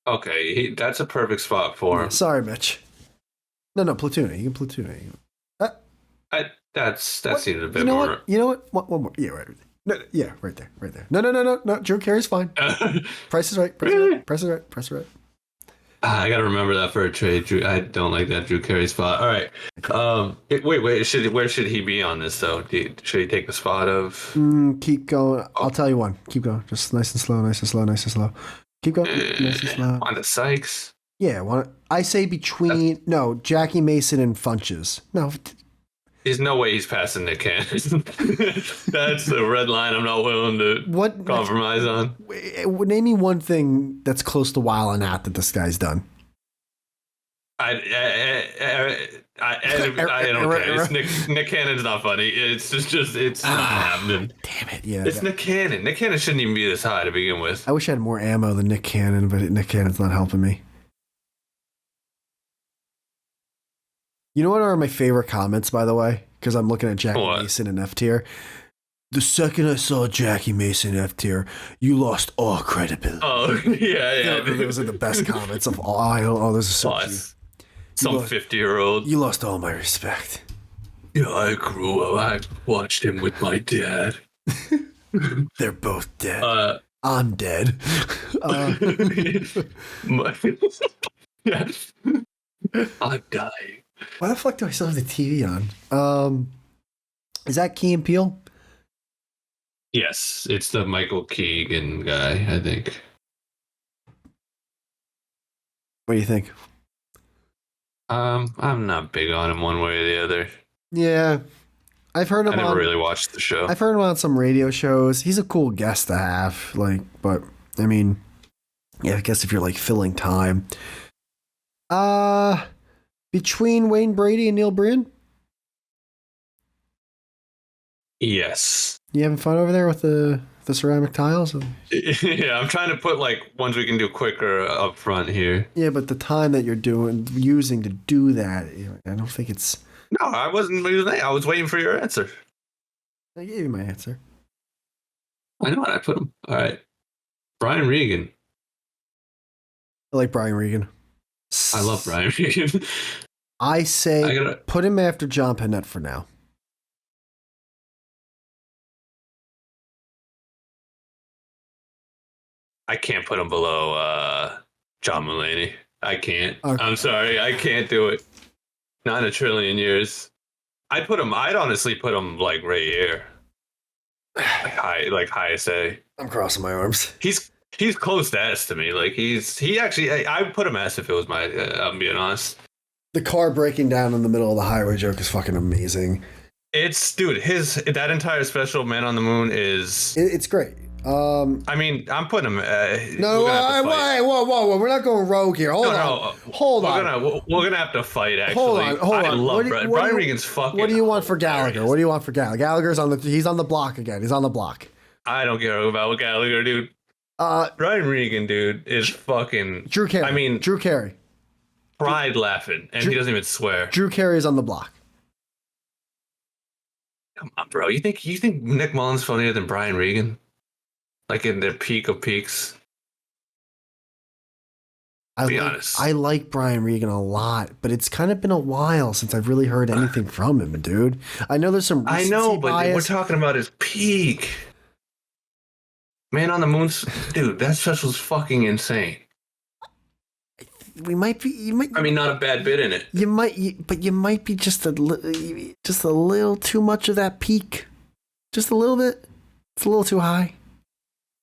Okay, that's a perfect spot for him. Sorry, Mitch. No, platoon it. You can platoon it. That seems a bit more. more. You know what? One more. Yeah, right. No, yeah, right there. No. Drew Carey's fine. Price is right. Price is right. I gotta remember that for a trade. Drew, I don't like that Drew Carey spot. All right. Wait. Where should he be on this though? Should he take the spot of? Keep going. I'll tell you one. Keep going. Just nice and slow, nice and slow, nice and slow. Keep going. Nice and slow. On the Sykes. Yeah. I say between Jackie Mason and Funches. No. There's no way he's passing Nick Cannon. That's the red line I'm not willing to compromise on. Name me one thing that's close to wilding out that this guy's done. I don't care. Nick Cannon's not funny. It's not happening. Damn it! Yeah, it's Nick Cannon. Nick Cannon shouldn't even be this high to begin with. I wish I had more ammo than Nick Cannon, but Nick Cannon's not helping me. You know what are my favorite comments, by the way? Because I'm looking at Jackie Mason in F tier. The second I saw Jackie Mason in F tier, you lost all credibility. Oh, yeah. Those are the best comments of all. Oh, those are so cute. Some 50-year-old. You lost all my respect. Yeah, I grew up. I watched him with my dad. They're both dead. I'm dead. Yeah. I'm dying. Why the fuck do I still have the TV on? Is that Key and Peele? Yes, it's the Michael Keegan guy, I think. What do you think? I'm not big on him one way or the other. Yeah. I've heard him I never really watched the show. I've heard him on some radio shows. He's a cool guest to have, but I mean, yeah, I guess if you're filling time. Between Wayne Brady and Neil Breen? Yes. You having fun over there with the ceramic tiles? Yeah, I'm trying to put ones we can do quicker up front here. Yeah, but the time that you're using to do that, I don't think it's... No, I wasn't using. I was waiting for your answer. I gave you my answer. I know what I put him. All right. Brian Regan. I like Brian Regan. I love Brian Regan. I say put him after John Panette for now. I can't put him below John Mulaney. I can't. Okay. I'm sorry. I can't do it. Not in a trillion years. I'd honestly put him right here. Highest A. I'm crossing my arms. He's close to S to me. I would put him S if it was my, I'm being honest. The car breaking down in the middle of the highway joke is fucking amazing. Dude, that entire special Man on the Moon is... It's great. I mean, I'm putting him... No, whoa. We're not going rogue here. Hold on. We're going to have to fight, actually. Hold on. I love Brian Regan's fucking... What do you want for Gallagher? What do you want for Gallagher? Gallagher's he's on the block again. He's on the block. I don't care about Gallagher, dude. Brian Regan, dude, is fucking... Drew Carey. I mean... Drew Carey. Pride laughing, and he doesn't even swear. Drew Carey's on the block. Come on, bro. You think Nick Mullen's funnier than Brian Regan? In the peak of peaks? Be honest. I like Brian Regan a lot, but it's kind of been a while since I've really heard anything from him, dude. I know there's some recency but bias. We're talking about his peak. Man on the Moon's... Dude, that special's fucking insane. We might be. I mean, not a bad bit in it. But you might be just a little too much of that peak. Just a little bit. It's a little too high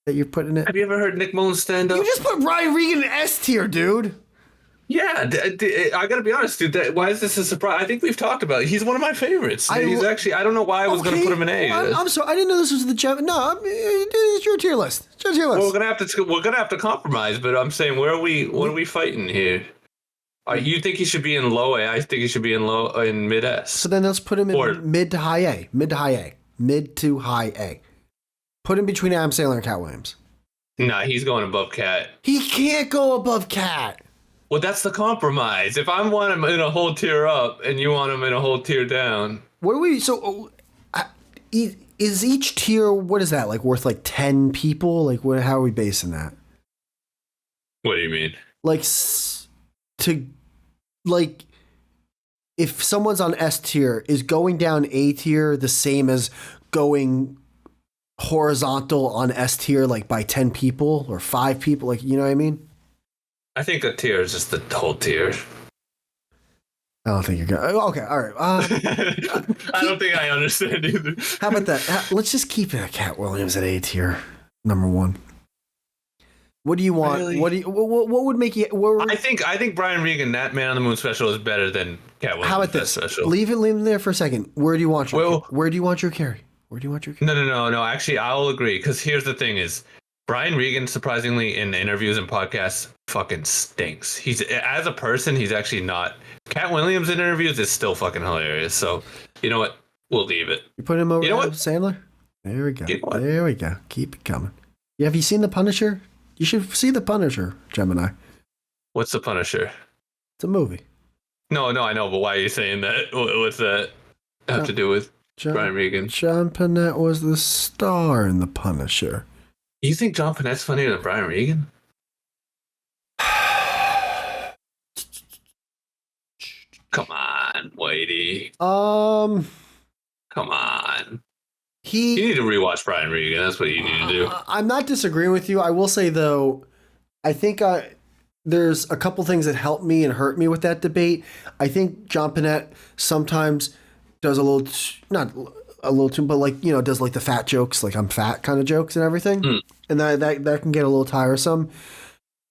that you're putting it. Have you ever heard Nick Mullen stand up? You just put Brian Regan in S tier, dude. Yeah, I gotta be honest, dude. Why is this a surprise? I think we've talked about it. He's one of my favorites. He's actually... I don't know why I was gonna put him in A. I'm sorry. I didn't know this was the gem. No, it's your tier list. It's your tier list. Well, we're gonna have to compromise. But I'm saying, what are we fighting here? You think he should be in low A? I think he should be in mid S. So then let's put him in mid to high A. Mid to high A. Put him between Adam Sandler and Cat Williams. Nah, he's going above Cat. He can't go above Cat. Well, that's the compromise. If I want him in a whole tier up and you want him in a whole tier down. What do we... So, is each tier... What is that? Worth 10 people? How are we basing that? What do you mean? If someone's on S tier, is going down A tier the same as going horizontal on S tier, by 10 people or 5 people? You know what I mean? I think a tier is just the whole tier. I don't think you're good. Okay, all right. I don't think I understand either. How about that? Let's just keep it at Cat Williams at A tier, number 1. What do you want? Really? What would make you? I think Brian Regan, that Man on the Moon special, is better than Cat Williams. How about this? Special. Leave it there for a second. Where do you want your? Where do you want your carry? Where do you want your? No. Actually, I'll agree, because here's the thing: is Brian Regan, surprisingly, in interviews and podcasts, fucking stinks. He's, as a person, he's actually not. Cat Williams in interviews is still fucking hilarious. So, you know what? We'll leave it. You put him over. You know what? Sandler. There we go. You know there we go. Keep it coming. Yeah, have you seen The Punisher? You should see The Punisher, Gemini. What's The Punisher? It's a movie. No, I know, but why are you saying that? What's that have to do with Brian Regan? John Panette was the star in The Punisher. You think John Panette's funnier than Brian Regan? Come on, Whitey. Come on. You need to rewatch Brian Regan. That's what you need to do. I'm not disagreeing with you. I will say, though, I think there's a couple things that helped me and hurt me with that debate. I think John Panette sometimes does a little, not a little too, but like, you know, does like the fat jokes, like I'm fat kind of jokes and everything. And that can get a little tiresome.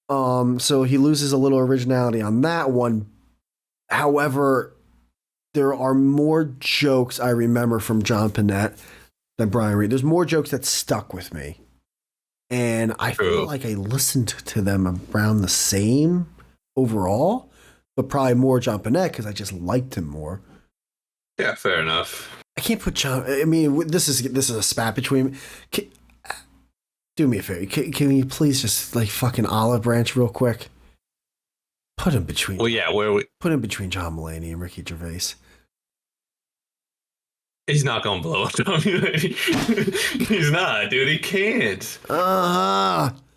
So he loses a little originality on that one. However, there are more jokes I remember from John Panette than Brian Regan. There's more jokes that stuck with me. And I feel like I listened to them around the same overall, but probably more John Panette because I just liked him more. Yeah, fair enough. I can't put John. I mean, this is a spat between. Do me a favor. Can you please just like fucking olive branch real quick? Put him between. Well, yeah, put him between John Mulaney and Ricky Gervais. He's not gonna blow up John Mulaney. He's not, dude. He can't.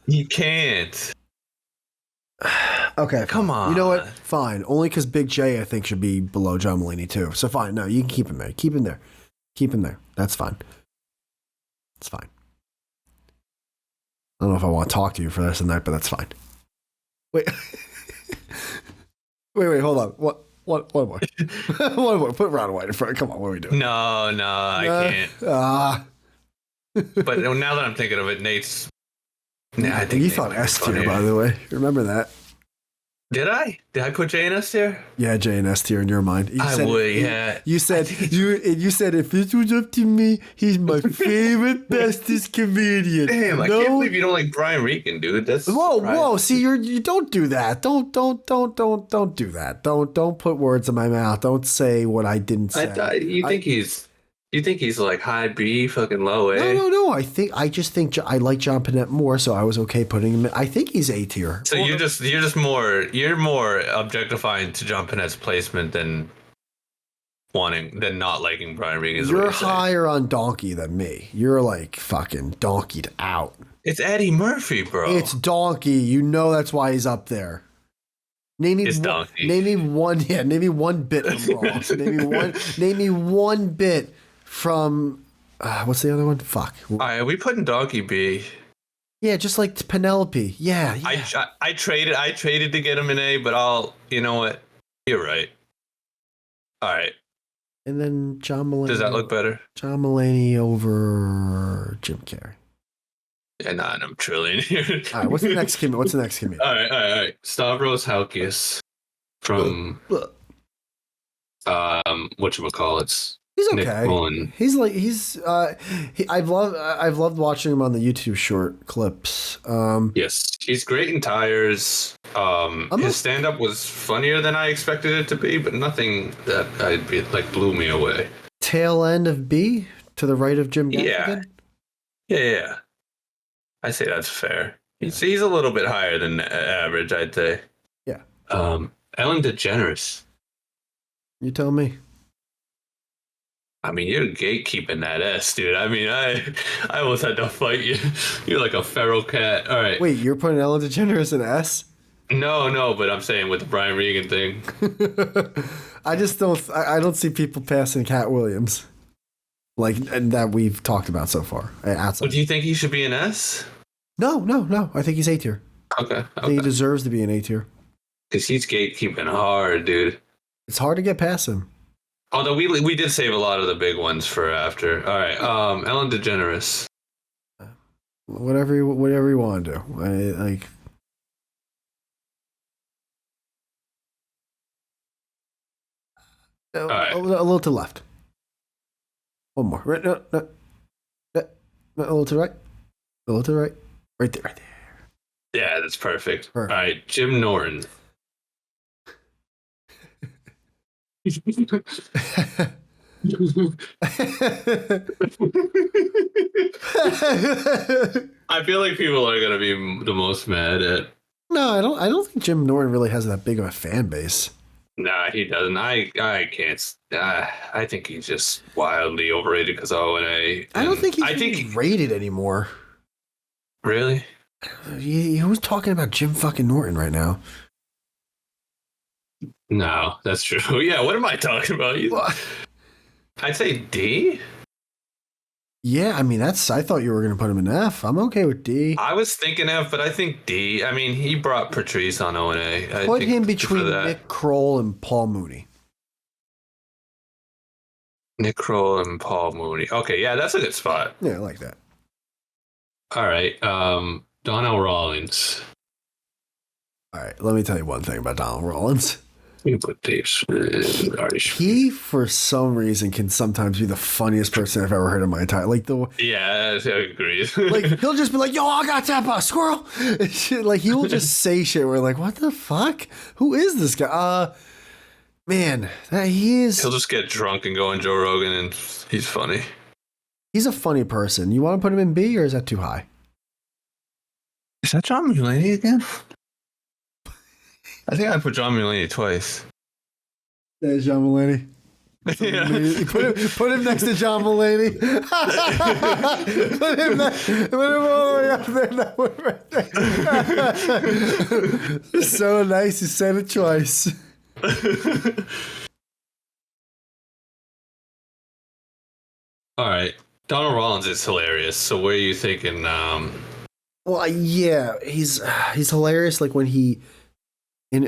He can't. Okay, come on. You know what? Fine. Only because Big J, I think, should be below John Mulaney too. So fine. No, you can keep him there. Keep him there. Keep him there. That's fine. It's fine. I don't know if I want to talk to you for the rest of the night, but that's fine. Wait. wait. Hold on. What? One more. One more. Put Ron White in front. Come on. What are we doing? No, I can't. But now that I'm thinking of it, Nate's. I think you thought S tier, by the way. Remember that? Did I? Did I put J and S tier? Yeah, J and S tier in your mind. Yeah. You said if it was up to me, he's my favorite, bestest comedian. Damn, I can't believe you don't like Brian Regan, dude. That's whoa. See, you don't do that. Don't do that. Don't put words in my mouth. Don't say what I didn't say. You think he's like high B, fucking low A? No. I just think I like John Panette more, so I was okay putting him in. I think he's A tier. So you're more objectifying to John Panette's placement than not liking Brian Regan. You're higher on Donkey than me. You're like fucking donkeyed out. It's Eddie Murphy, bro. It's Donkey. You know that's why he's up there. Name me one bit I'm wrong. Name me one bit from what's the other one? Fuck. All right, we putting Donkey B. Yeah, just like Penelope. Yeah. I traded to get him in A, but you know what? You're right. All right. And then John Mulaney. Does that look better? John Mulaney over Jim Carrey. Yeah, I'm trillion here. All right, what's the next comedian? All right. Stavros Halkias from whatchamacallits. He's okay. I've loved watching him on the YouTube short clips. Yes, he's great in Tires. His stand-up was funnier than I expected it to be, but nothing that blew me away. Tail end of B to the right of Jim Gaffigan? Yeah. I say that's fair. He's a little bit higher than average, I'd say. Yeah. Ellen DeGeneres. You tell me. I mean, you're gatekeeping that S, dude. I mean, I almost had to fight you. You're like a feral cat. All right. Wait, you're putting Ellen DeGeneres in S? No, but I'm saying with the Brian Regan thing. I don't see people passing Cat Williams. And that we've talked about so far. Well, do you think he should be an S? No. I think he's A tier. Okay. I think he deserves to be an A tier. Because he's gatekeeping hard, dude. It's hard to get past him. Although we did save a lot of the big ones for after. All right. Ellen DeGeneres. Whatever you want to do. All right. A little to the left. One more. Right, no, a little to the right. A little to the right. Right there. Yeah, that's perfect. All right, Jim Norton. I feel like people are gonna be the most mad at. No, I don't think Jim Norton really has that big of a fan base. Nah, he doesn't. I can't. I think he's just wildly overrated because of O&A. I don't think he's rated anymore. Really? Who's talking about Jim fucking Norton right now? No, that's true. Yeah, what am I talking about? I'd say D. Yeah, I mean I thought you were gonna put him in F. I'm okay with D. I was thinking F, but I think D. I mean, he brought Patrice on O&A. Put him between Nick Kroll and Paul Mooney. Nick Kroll and Paul Mooney. Okay, yeah, that's a good spot. Yeah, I like that. All right, Donnell Rawlings. All right, let me tell you one thing about Donnell Rawlings. You put Dave's. He, for some reason, can sometimes be the funniest person I've ever heard in my entire Yeah, I agree. Like he'll just be like, "Yo, I got that squirrel." Like he will just say shit. We're like, "What the fuck? Who is this guy?" Man, he is. He'll just get drunk and go on Joe Rogan, and he's funny. He's a funny person. You want to put him in B, or is that too high? Is that John Mulaney again? I think I put John Mulaney twice. There's John Mulaney. Yeah. Put him next to John Mulaney. put him all the way up there. That one right there. So nice. You said it twice. All right. Donald Rollins is hilarious. So where are you thinking? Well, yeah, he's hilarious. Like when he, I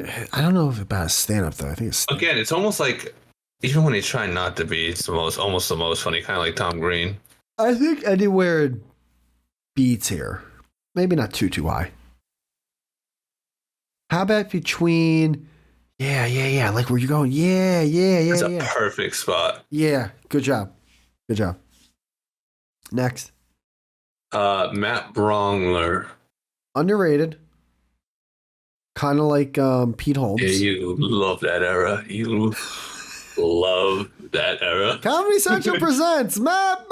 don't know if about stand up though. I think it's again. It's almost like even when he's trying not to be, it's almost the most funny. Kind of like Tom Green. I think anywhere B tier, maybe not too high. How about between? Yeah. Like where you going? Yeah. It's a perfect spot. Yeah. Good job. Next. Matt Brongler. Underrated. Kind of like Pete Holmes. Yeah, you love that era. You love that era. Comedy Central presents Matt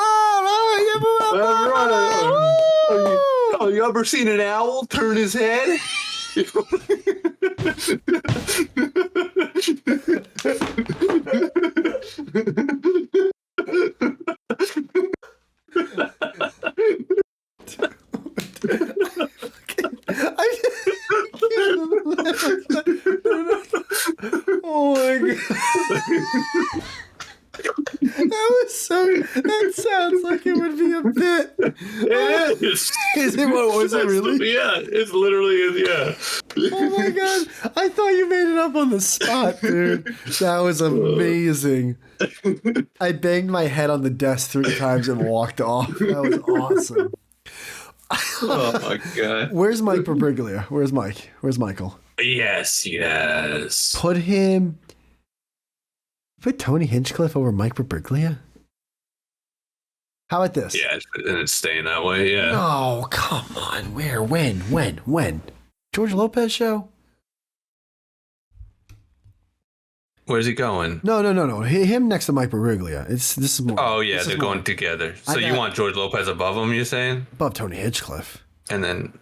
Oh, you ever seen an owl turn his head? Oh my god. That sounds like it would be a bit. It is. Is it? What was it really? Yeah, it's literally, yeah. Oh my god. I thought you made it up on the spot, dude. That was amazing. I banged my head on the desk 3 times and walked off. That was awesome. Oh my god. Where's Mike Birbiglia? Where's Mike? Where's Michael? Yes. Put Tony Hinchcliffe over Mike Birbiglia? How about this? Yeah, and it's staying that way, yeah. Oh, come on. Where? When? George Lopez show? Where's he going? No. Him next to Mike Birbiglia. This is more. Oh yeah, they're going together. So you want George Lopez above him? You're saying above Tony Hinchcliffe? And then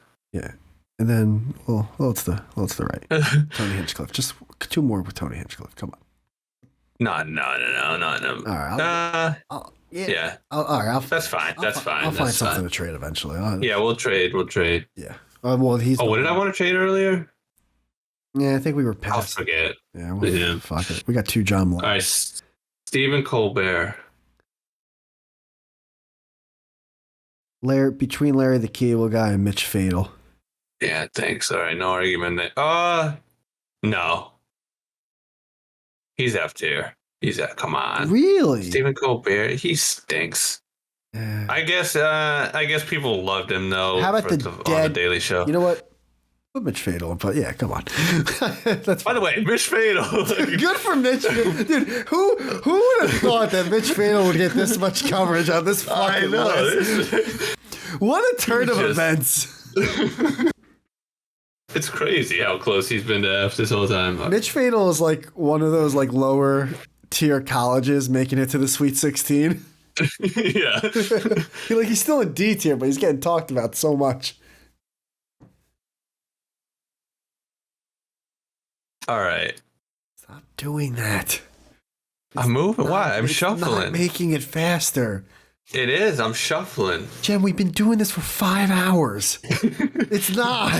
well, it's the right. Tony Hinchcliffe. Just 2 more with Tony Hinchcliffe. Come on. No. All right. Yeah. All right. That's fine. I'll find something to trade eventually. Yeah, we'll trade. Yeah. Well, he's. Oh, what did I want to trade earlier? Yeah, I think we were past. I'll forget. Yeah, fuck it. We got 2 John Mulaney. All right, Stephen Colbert. Between Larry the Cable Guy and Mitch Fatal. Yeah, thanks. All right, no argument there. No. He's F tier. Come on. Really? Stephen Colbert, he stinks. I guess people loved him though. How about on the Daily Show? You know what? Put Mitch Fadel, but yeah, come on. That's By the way, Mitch Fadel. Good for Mitch. Dude, who would have thought that Mitch Fadel would get this much coverage on this fucking list? What a turn of events. It's crazy how close he's been to F this whole time. Mitch Fadel is like one of those like lower tier colleges making it to the Sweet 16. Yeah. He's still in D tier, but he's getting talked about so much. All right. Stop doing that. I'm moving. Why? I'm shuffling. Not making it faster. It is. I'm shuffling. Jen, we've been doing this for 5 hours. It's not.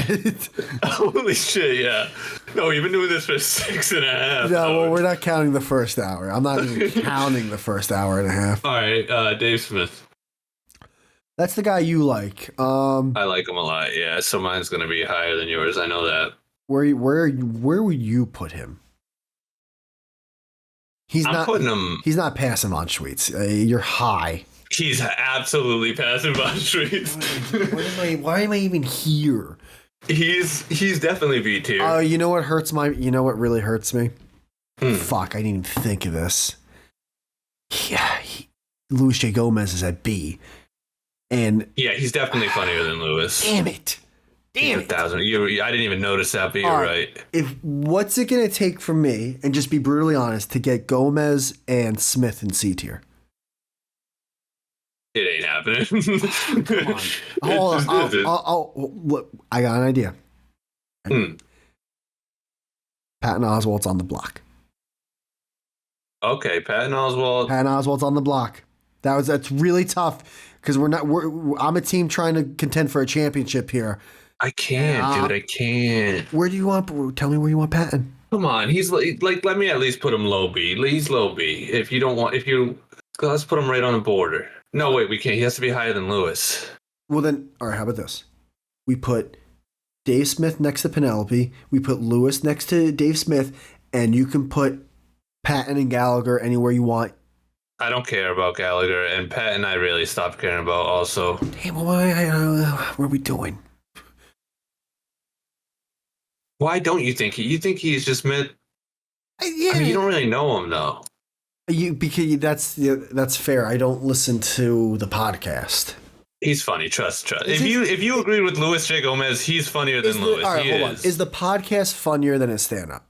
Holy shit, yeah. No, we've been doing this for 6.5 hours. No, well, we're not counting the first hour. I'm not even counting the first hour and a half. All right, Dave Smith. That's the guy you like. I like him a lot, yeah. So mine's going to be higher than yours. I know that. Where would you put him? I'm putting him. He's not passing on Schweetz. You're high. He's absolutely passing by Schweetz. Why am I even here? He's definitely B tier. You know what hurts you know what really hurts me? Fuck, I didn't even think of this. Yeah, Luis J. Gomez is at B. And yeah, he's definitely funnier than Lewis. Damn it. Damn it. I didn't even notice that, but you're right. What's it going to take for me, and just be brutally honest, to get Gomez and Smith in C tier? It ain't happening. Come on. Hold on. Look, I got an idea. Patton Oswalt's on the block. Okay, Patton Oswalt's on the block. That's really tough because I'm a team trying to contend for a championship here. I can't, dude. I can't. Where do you want? Tell me where you want Patton. Come on, he's like. Let me at least put him low B. He's low B. Let's put him right on the border. No, wait, we can't. He has to be higher than Lewis. Well then, all right. How about this? We put Dave Smith next to Penelope. We put Lewis next to Dave Smith, and you can put Patton and Gallagher anywhere you want. I don't care about Gallagher, and Patton I really stopped caring about also. Damn, what are we doing? Why don't you think you think he's just mid? Yeah. I mean, you don't really know him though. Because that's fair. I don't listen to the podcast. He's funny. Trust. If you agree with Luis J. Gomez, he's funnier than Lewis. All right, hold on. Is the podcast funnier than his stand-up?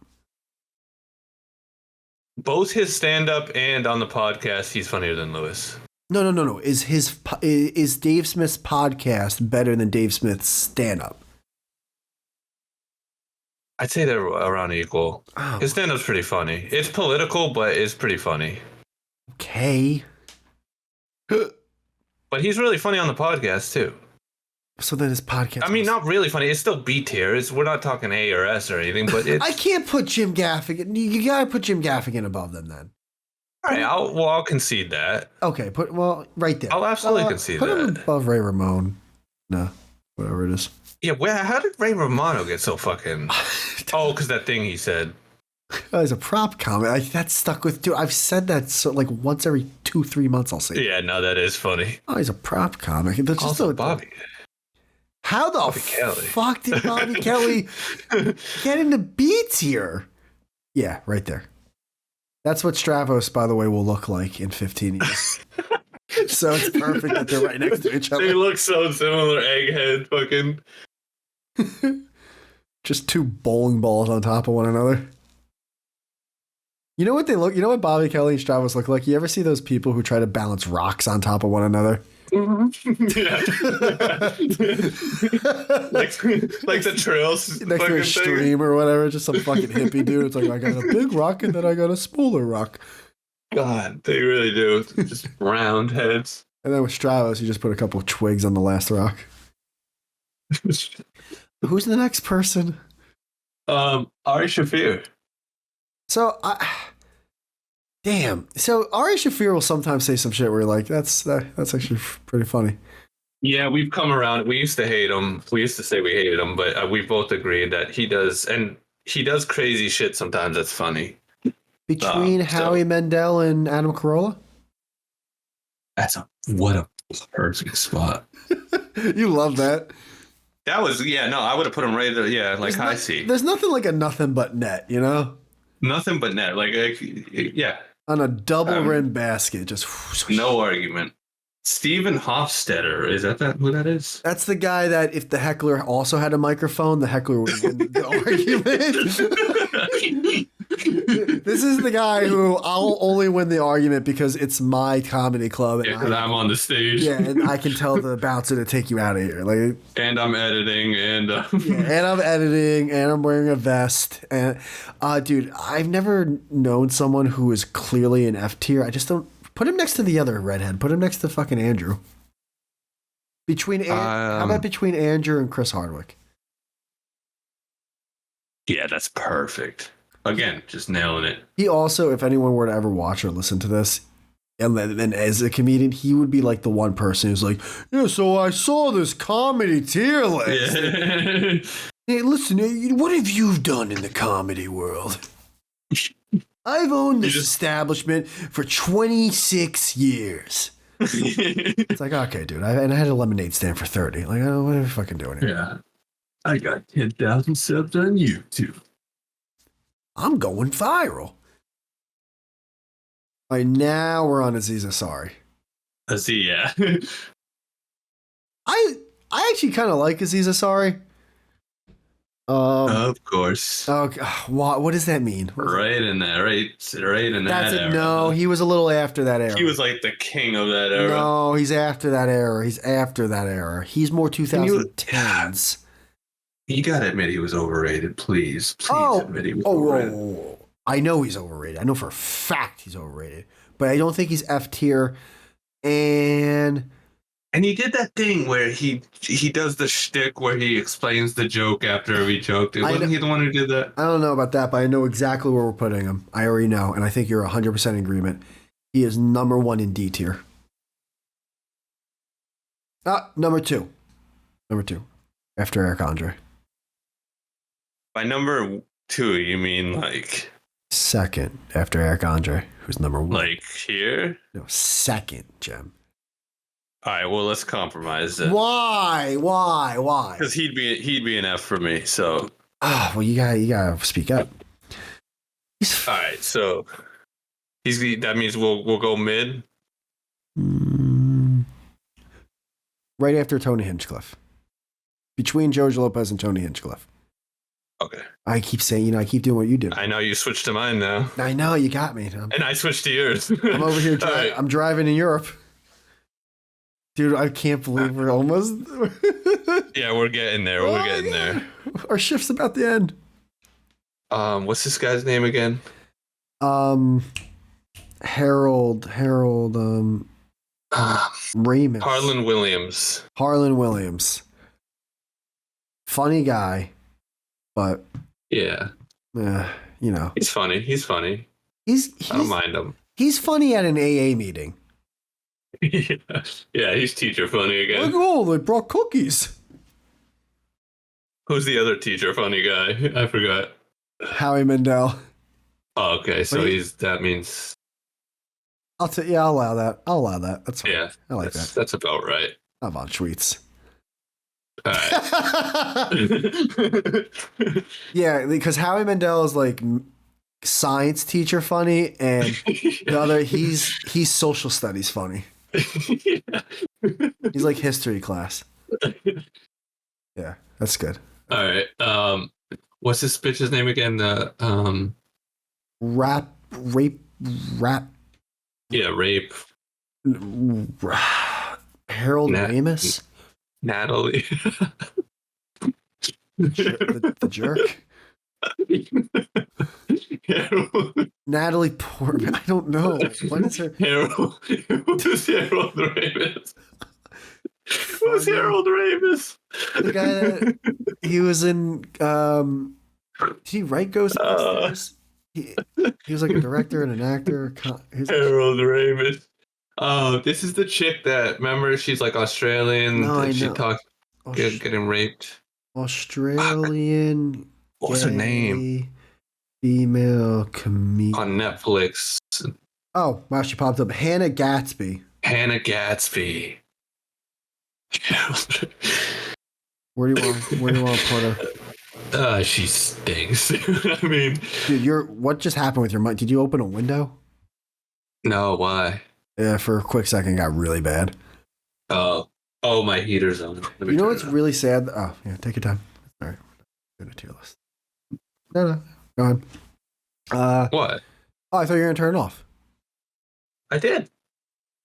Both his stand-up and on the podcast, he's funnier than Lewis. No. Is Dave Smith's podcast better than Dave Smith's stand-up? I'd say they're around equal. Oh. His stand-up's pretty funny. It's political, but it's pretty funny. Okay. But he's really funny on the podcast, too. So then his podcast... I mean, not really funny. It's still B tier. We're not talking A or S or anything, but it's... I can't put Jim Gaffigan... You gotta put Jim Gaffigan above them, then. All right, I'll concede that. Okay, right there. I'll absolutely concede that. Put him above Ray Ramon. No, whatever it is. Yeah, how did Ray Romano get so fucking... Oh, because that thing he said. Oh, he's a prop comic. That's stuck with... Dude, I've said that once every 2-3 months I'll say. Yeah, no, that is funny. Oh, he's a prop comic. That's just also Bobby. How the fuck did Bobby Kelly get into B tier? Yeah, right there. That's what Stravos, by the way, will look like in 15 years. So it's perfect that they're right next to each other. They look so similar, egghead fucking... Just two bowling balls on top of one another. You know what Bobby Kelly and Stravos look like? You ever see those people who try to balance rocks on top of one another? Mm-hmm. Yeah. like the trails next to a stream or whatever, just some fucking hippie dude. It's like, I got a big rock and then I got a smaller rock. God, they really do. Just round heads. And then with Stravos, you just put a couple of twigs on the last rock. Who's the next person? Ari Shaffir. So Damn. So Ari Shaffir will sometimes say some shit where you're like, that's actually pretty funny. Yeah, we've come around. We used to hate him. We used to say we hated him, but we both agreed that he does crazy shit sometimes that's funny. Between Howie Mandel and Adam Carolla? What a perfect spot. You love that. That was, yeah, no, I would have put him right there. Yeah, like high C. There's nothing like a nothing but net, you know? Nothing but net. Yeah. On a double rim basket, just no argument. Steven Hofstetter, is that who that is? That's the guy that if the heckler also had a microphone, the heckler would win the argument. This is the guy who I'll only win the argument because it's my comedy club. And because I'm on the stage. Yeah, and I can tell the bouncer to take you out of here. Like, and I'm editing, and and I'm editing, and I'm wearing a vest. And dude, I've never known someone who is clearly an F tier. I just don't. Put him next to the other redhead. Put him next to fucking Andrew. How about between Andrew and Chris Hardwick? Yeah, that's perfect. Again, just nailing it. He also, if anyone were to ever watch or listen to this, and then as a comedian, he would be like the one person who's like, yeah, so I saw this comedy tier list. Yeah. Hey, listen, what have you done in the comedy world? I've owned this establishment for 26 years. It's like, okay, dude. I had a lemonade stand for 30. Like, oh, what are we fucking doing here? Yeah. I got 10,000 subs on YouTube. I'm going viral. All right, now we're on Aziz Ansari. Yeah. I actually kind of like Aziz Ansari. Of course. Okay. What does that mean? Right in that, right in that. That's it. No, he was a little after that era. He was like the king of that era. No, he's after that era. He's more 2010s. You gotta admit he was overrated, please. Admit he was overrated. I know he's overrated. I know for a fact he's overrated. But I don't think he's F tier. And he did that thing where he does the shtick where he explains the joke after every joke. Wasn't he the one who did that? I don't know about that, but I know exactly where we're putting him. I already know, and I think you're 100% in agreement. He is number one in D tier. Number two. After Eric Andre. By number two, you mean like... Second, after Eric Andre, who's number one. Like here? No, second, Jim. All right, well, let's compromise then. Why? Because he'd be an F for me. So. Well, you gotta speak up. All right, so that means we'll go mid. Right after Tony Hinchcliffe, between George Lopez and Tony Hinchcliffe. Okay. I keep saying, I keep doing what you do. I know you switched to mine now. I know you got me. And I switched to yours. I'm over here. I'm driving in Europe. Dude, I can't believe we're almost... Yeah, we're getting there. We're getting there. Our shift's about to end. What's this guy's name again? Harold, Ramis. Harlan Williams. Funny guy, but... Yeah. You know. He's funny. I don't mind him. He's funny at an AA meeting. Yeah, he's teacher funny again. Oh, they brought cookies. Who's the other teacher funny guy? I forgot. Howie Mandel. Oh, okay. So that means. I'll allow that. That's fine. Yeah, I like that. That's about right. I'm on tweets. All right. Yeah, because Howie Mandel is like science teacher funny, and the other he's social studies funny. Yeah. He's like history class. Yeah, that's good. All right. What's this bitch's name again? Rape. Yeah, rape. Harold Ramis. Natalie. the jerk. Natalie Portman. I don't know. What is her? Harold. Who's Harold Ramis? Who's Harold Ramis? The guy that he was in. Did he write Ghostbusters? He was like a director and an actor. Harold Ramis. Oh, this is the chick that, remember, she's like Australian. No, I She know. talks Aus- getting raped. Fuck, Australian what was her name? gay female comedian. On Netflix. Oh, wow, she popped up. Hannah Gatsby. Hannah Gatsby. Where do you want to put her? She stinks. I mean, Dude, what just happened with your mic? Did you open a window? no, why? Yeah, for a quick second, it got really bad. Oh, my heater's on. You know what's really sad? Oh, yeah, take your time. All right, go to tier list. No, go on. What? Oh, I thought you were gonna turn it off. I did.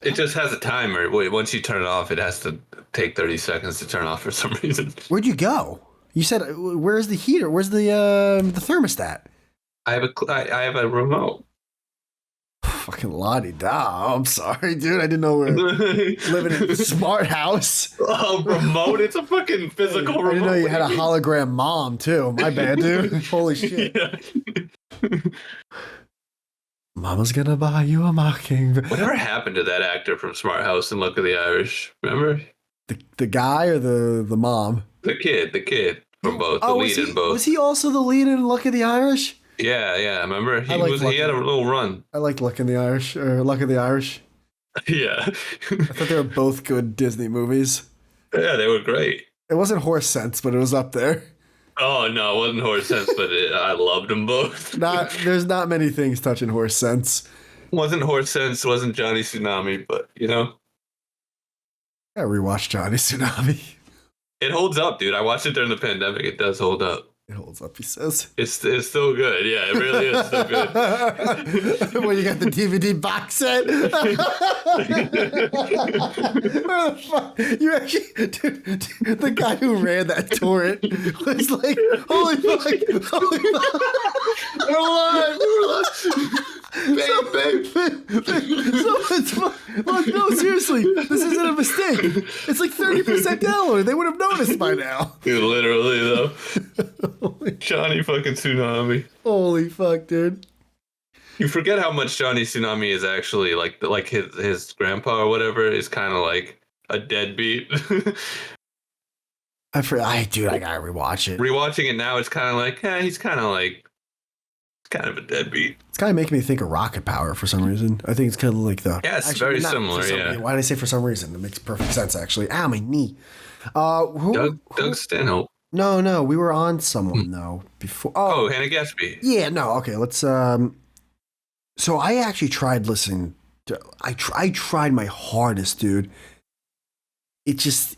It just has a timer. Wait, once you turn it off, it has to take 30 seconds to turn off for some reason. Where'd you go? You said, "Where's the heater? Where's the thermostat?" I have a remote. Fucking la-di-da. I'm sorry, dude. I didn't know we were living in a smart house. Oh, remote? It's a fucking physical remote. I didn't know you had a hologram mom, too. My bad, dude. Holy shit. Yeah. Mama's gonna buy you a mockingbird. Whatever happened to that actor from Smart House and Luck of the Irish? Remember? The guy or the mom? The kid from both. Oh, the lead in both. Was he also the lead in Luck of the Irish? Yeah. Remember? He had a little run. I liked Luck of the Irish. Yeah. I thought they were both good Disney movies. Yeah, they were great. It wasn't Horse Sense, but it was up there. Oh no, it wasn't Horse Sense, but I loved them both. There's not many things touching Horse Sense. Wasn't Horse Sense, wasn't Johnny Tsunami, but you know. I rewatched Johnny Tsunami. It holds up, dude. I watched it during the pandemic. It does hold up. It holds up, he says. It's still good. Yeah, it really is still good. When you got the DVD box set. Where the fuck? You actually, dude, the guy who ran that torrent was like, holy fuck. Babe. No, seriously, this isn't a mistake. It's like 30% download. They would have noticed by now. Dude, literally though. Johnny fucking Tsunami. Holy fuck, dude. You forget how much Johnny Tsunami is actually like his grandpa or whatever is kind of like a deadbeat. I gotta rewatch it. Rewatching it now, it's kind of like, he's kind of a deadbeat. It's kind of making me think of Rocket Power for some reason. I think it's kind of like the. Yeah, it's very similar. Yeah. Why did I say for some reason? It makes perfect sense, actually. Ow, my knee. Doug Stanhope. No, we were on someone though before. Oh, Hannah Gatsby. Yeah, no, okay. Let's. So I actually tried listening to. I tried my hardest, dude. It just.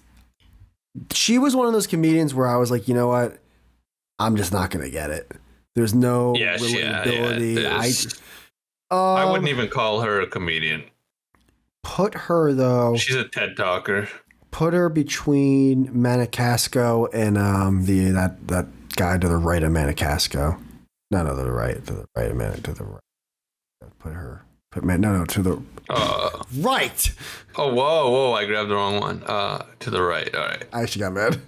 She was one of those comedians where I was like, you know what? I'm just not gonna get it. There's no relatability. Yeah, I wouldn't even call her a comedian. Put her though. She's a TED talker. Put her between Manicasco and that guy to the right of Manicasco. No, to the right of to the right. Put her. To the right. Oh, whoa! I grabbed the wrong one. To the right. All right. I actually got mad.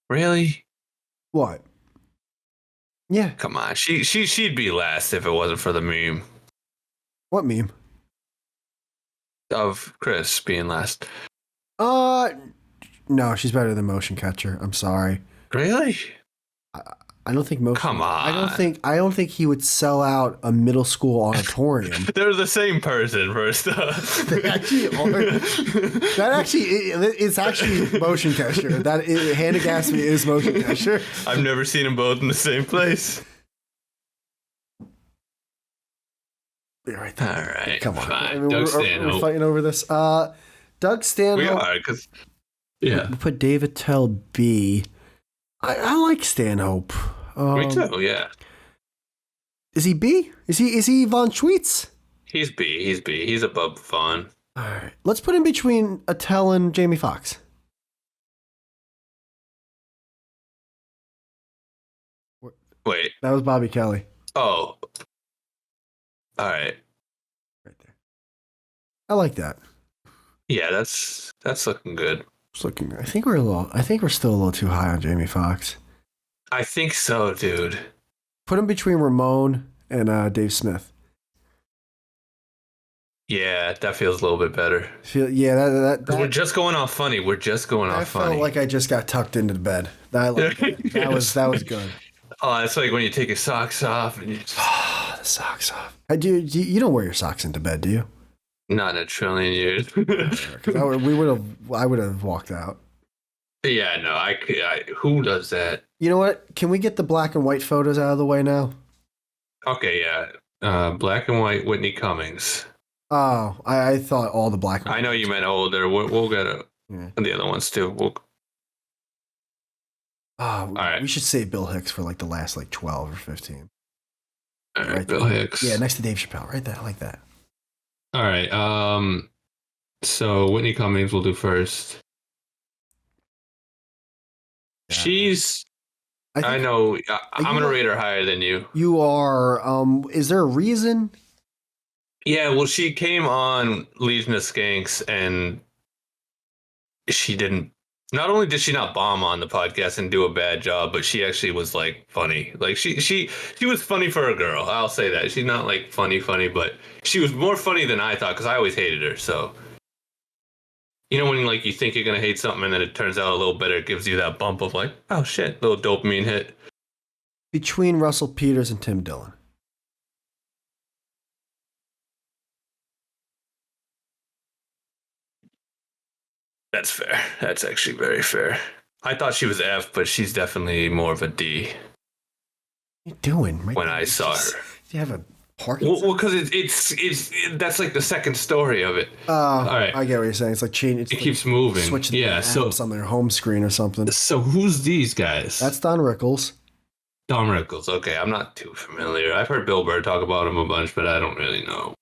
Really? What? Yeah. Come on. She'd be last if it wasn't for the meme. What meme? Of Chris being last. No, she's better than Motion Catcher. I'm sorry. Really? I don't think Motion. Come on. I don't think he would sell out a middle school auditorium. They're the same person, first off. They actually are. It's actually Motion Catcher. Hannah Gatsby is Motion Catcher. I've never seen them both in the same place. You're right there. All right. Come on. Fine. Doug Stanhope. We're fighting over this. Doug Stanhope. We are, because, yeah. We put David Tell B. I like Stanhope. Me too, yeah. Is he B? Is he Von Schweetz? He's B. He's above Vaughn. All right. Let's put him between Attell and Jamie Foxx. Wait. That was Bobby Kelly. Oh. All right. Right there. I like that. Yeah, that's looking good. It's looking. I think we're still a little too high on Jamie Foxx. I think so, dude. Put him between Ramon and Dave Smith. Yeah, that feels a little bit better. Yeah, We're just going off funny. We're just going I off felt funny. like I just got tucked into bed. I like that. That was good. Oh, it's like when you take your socks off and you just The socks off. You don't wear your socks into bed, do you? not in a trillion years. Because I would have walked out. Yeah, no, who does that? You know what? Can we get the black and white photos out of the way now? Okay, yeah. Black and white Whitney Cummings. Oh, I thought all the black and white. I know you meant older. We'll get Yeah. the other ones too. Oh, right. We should save Bill Hicks for like the last like 12 or 15. All right, Bill Hicks. Yeah, next to Dave Chappelle, right there, like that. All right. So Whitney Cummings will do first. Yeah. She's. I know. I'm gonna rate her higher than you. You are. Is there a reason? Yeah. Well, she came on Legion of Skanks, and she didn't. Not only did she not bomb on the podcast and do a bad job, but she actually was like funny. Like she was funny for a girl. I'll say that. She's not like funny, but she was more funny than I thought because I always hated her. So, you know, when like you think you're gonna hate something and then it turns out a little better, it gives you that bump of like, oh shit, little dopamine hit. Between Russell Peters and Tim Dillon. That's fair. That's actually very fair. I thought she was F, but she's definitely more of a D. What are you doing? When I saw her. You have a Parkinson's? Well, because it's that's like the second story of it. All right. I get what you're saying. It's like changing. It keeps moving. Switching on their home screen or something. So who's these guys? That's Don Rickles. Don Rickles. Okay, I'm not too familiar. I've heard Bill Burr talk about him a bunch, but I don't really know.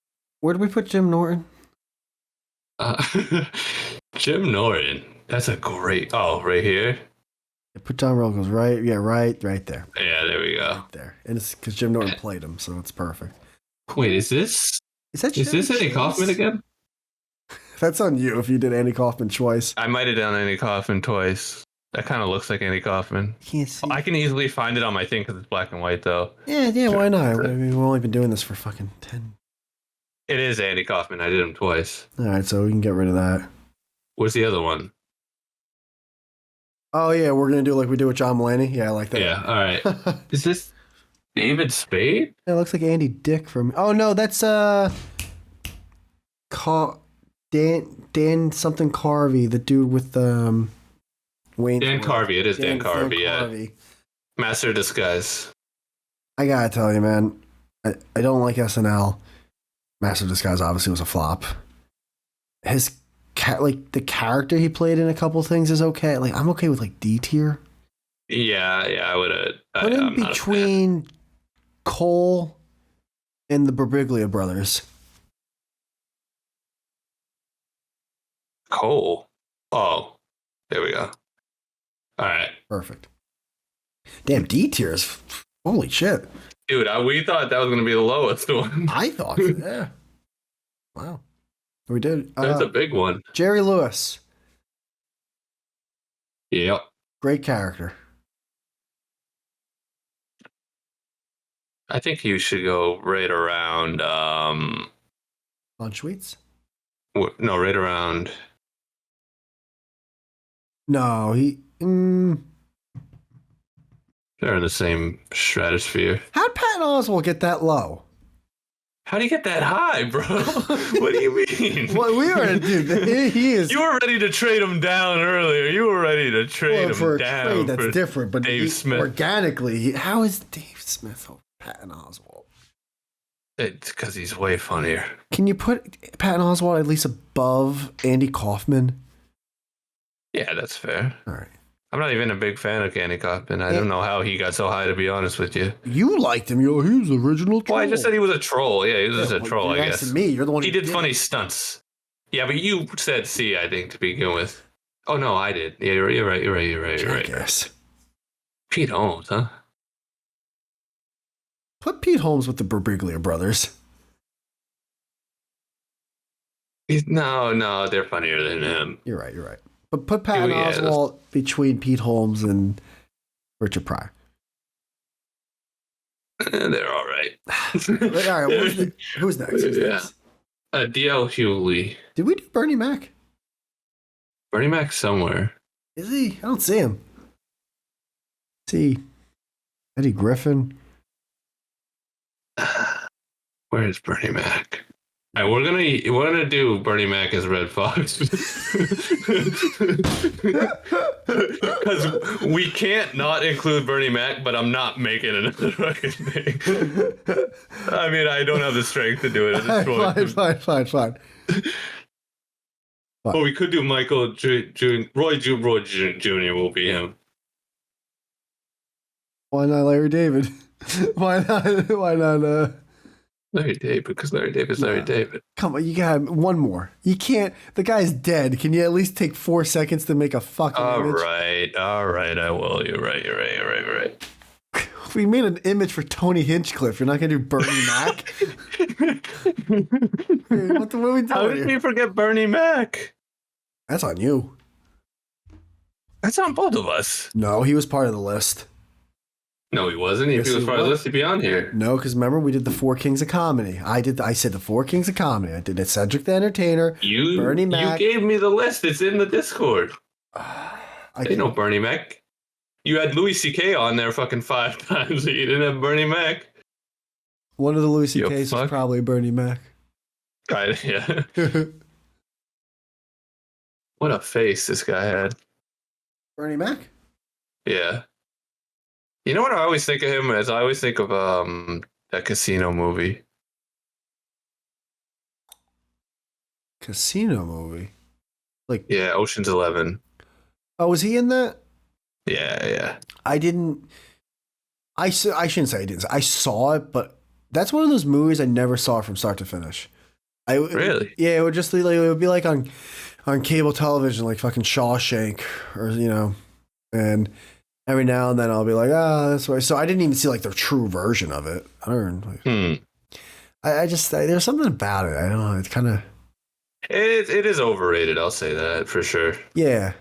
Where did we put Jim Norton? Jim Norton. That's a great. Oh, right here. Put Don Rickles right. Yeah, right there. Yeah, there we go. Right there, and it's because Jim Norton played him, so it's perfect. Wait, is this Andy Kaufman again? That's on you if you did Andy Kaufman twice. I might have done Andy Kaufman twice. That kind of looks like Andy Kaufman. Can't see. I can easily find it on my thing because it's black and white, though. Yeah, why not? I mean, we've only been doing this for fucking 10. It is Andy Kaufman. I did him twice. All right, so we can get rid of that. What's the other one? Oh, yeah, we're going to do like we do with John Mulaney. Yeah, I like that. Yeah, all right. Is this David Spade? It looks like Andy Dick from... Oh, no, that's Dan something Carvey, the dude with Wayne. Dan Carvey. It is Dan Carvey, yeah. Master of Disguise. I gotta tell you, man, I don't like SNL. Master of Disguise obviously was a flop. His the character he played in a couple things is okay. Like I'm okay with like D tier. Yeah, I would have put him between Cole and the Birbiglia brothers. Cole. Oh, there we go. All right. Perfect. Damn, D tier is holy shit. Dude, we thought that was going to be the lowest one. I thought, yeah. Wow. We did. That's a big one. Jerry Lewis. Yep. Great character. I think you should go right around. Von Schweetz? No, right around. No, he. They're in the same stratosphere. How'd Patton Oswalt get that low? How do you get that high, bro? What do you mean? Well, we were, dude. He is. You were ready to trade him down earlier. You were ready to trade him for down. Trade, that's different. But Dave Smith. Organically, how is Dave Smith over Patton Oswalt? It's because he's way funnier. Can you put Patton Oswalt at least above Andy Kaufman? Yeah, that's fair. All right. I'm not even a big fan of Andy Kaufman. I don't know how he got so high, to be honest with you. You liked him. He was the original troll. Well, I just said he was a troll. Yeah, he was just a troll, I guess. Me, you're the one he did funny stunts. Yeah, but you said C, I think, to begin with. Oh, no, I did. Yeah, you're right. Yes. Pete Holmes, huh? Put Pete Holmes with the Birbiglia brothers. No, they're funnier than him. You're right. But put Patton Oswalt between Pete Holmes and Richard Pryor. They're all right. All right, who's next? Yeah. DL Hewley. Did we do Bernie Mac? Bernie Mac somewhere. Is he? I don't see him. See Eddie Griffin. Where is Bernie Mac? All right, we're gonna do Bernie Mac as Red Fox because we can't not include Bernie Mac, but I'm not making another fucking thing. I mean, I don't have the strength to do it at this point. Fine. Well, we could do Michael Roy Jr. will be him. Why not Larry David? Why not? Larry David, because Larry David's Larry David. Come on, you got one more. You can't. The guy's dead. Can you at least take 4 seconds to make a fucking image? All right. I will. You're right. If we made an image for Tony Hinchcliffe, you're not gonna do Bernie Mac. What are we doing? How did we forget Bernie Mac? That's on you. That's on both of us. No, he was part of the list. No, he wasn't. If he was part of the list, he'd be on here. No, because remember we did the 4 Kings of Comedy. I said the 4 Kings of Comedy. I did it. Cedric the Entertainer. Bernie Mac. You gave me the list. It's in the Discord. I know Bernie Mac. You had Louis C.K. on there fucking 5 times. You didn't have Bernie Mac. One of the Louis C.K.'s was probably Bernie Mac. Right, yeah. What a face this guy had. Bernie Mac? Yeah. You know what I always think of him as? I always think of that Casino movie. Casino movie? Like yeah, Ocean's 11. Oh, was he in that? Yeah. I shouldn't say I didn't. I saw it, but that's one of those movies I never saw from start to finish. Really? Yeah, it would just like it would be like on cable television, like fucking Shawshank, or and every now and then I'll be like, that's why. So I didn't even see like the true version of it. I don't know. I just there's something about it. I don't know. It's kind of it is overrated. I'll say that for sure. Yeah.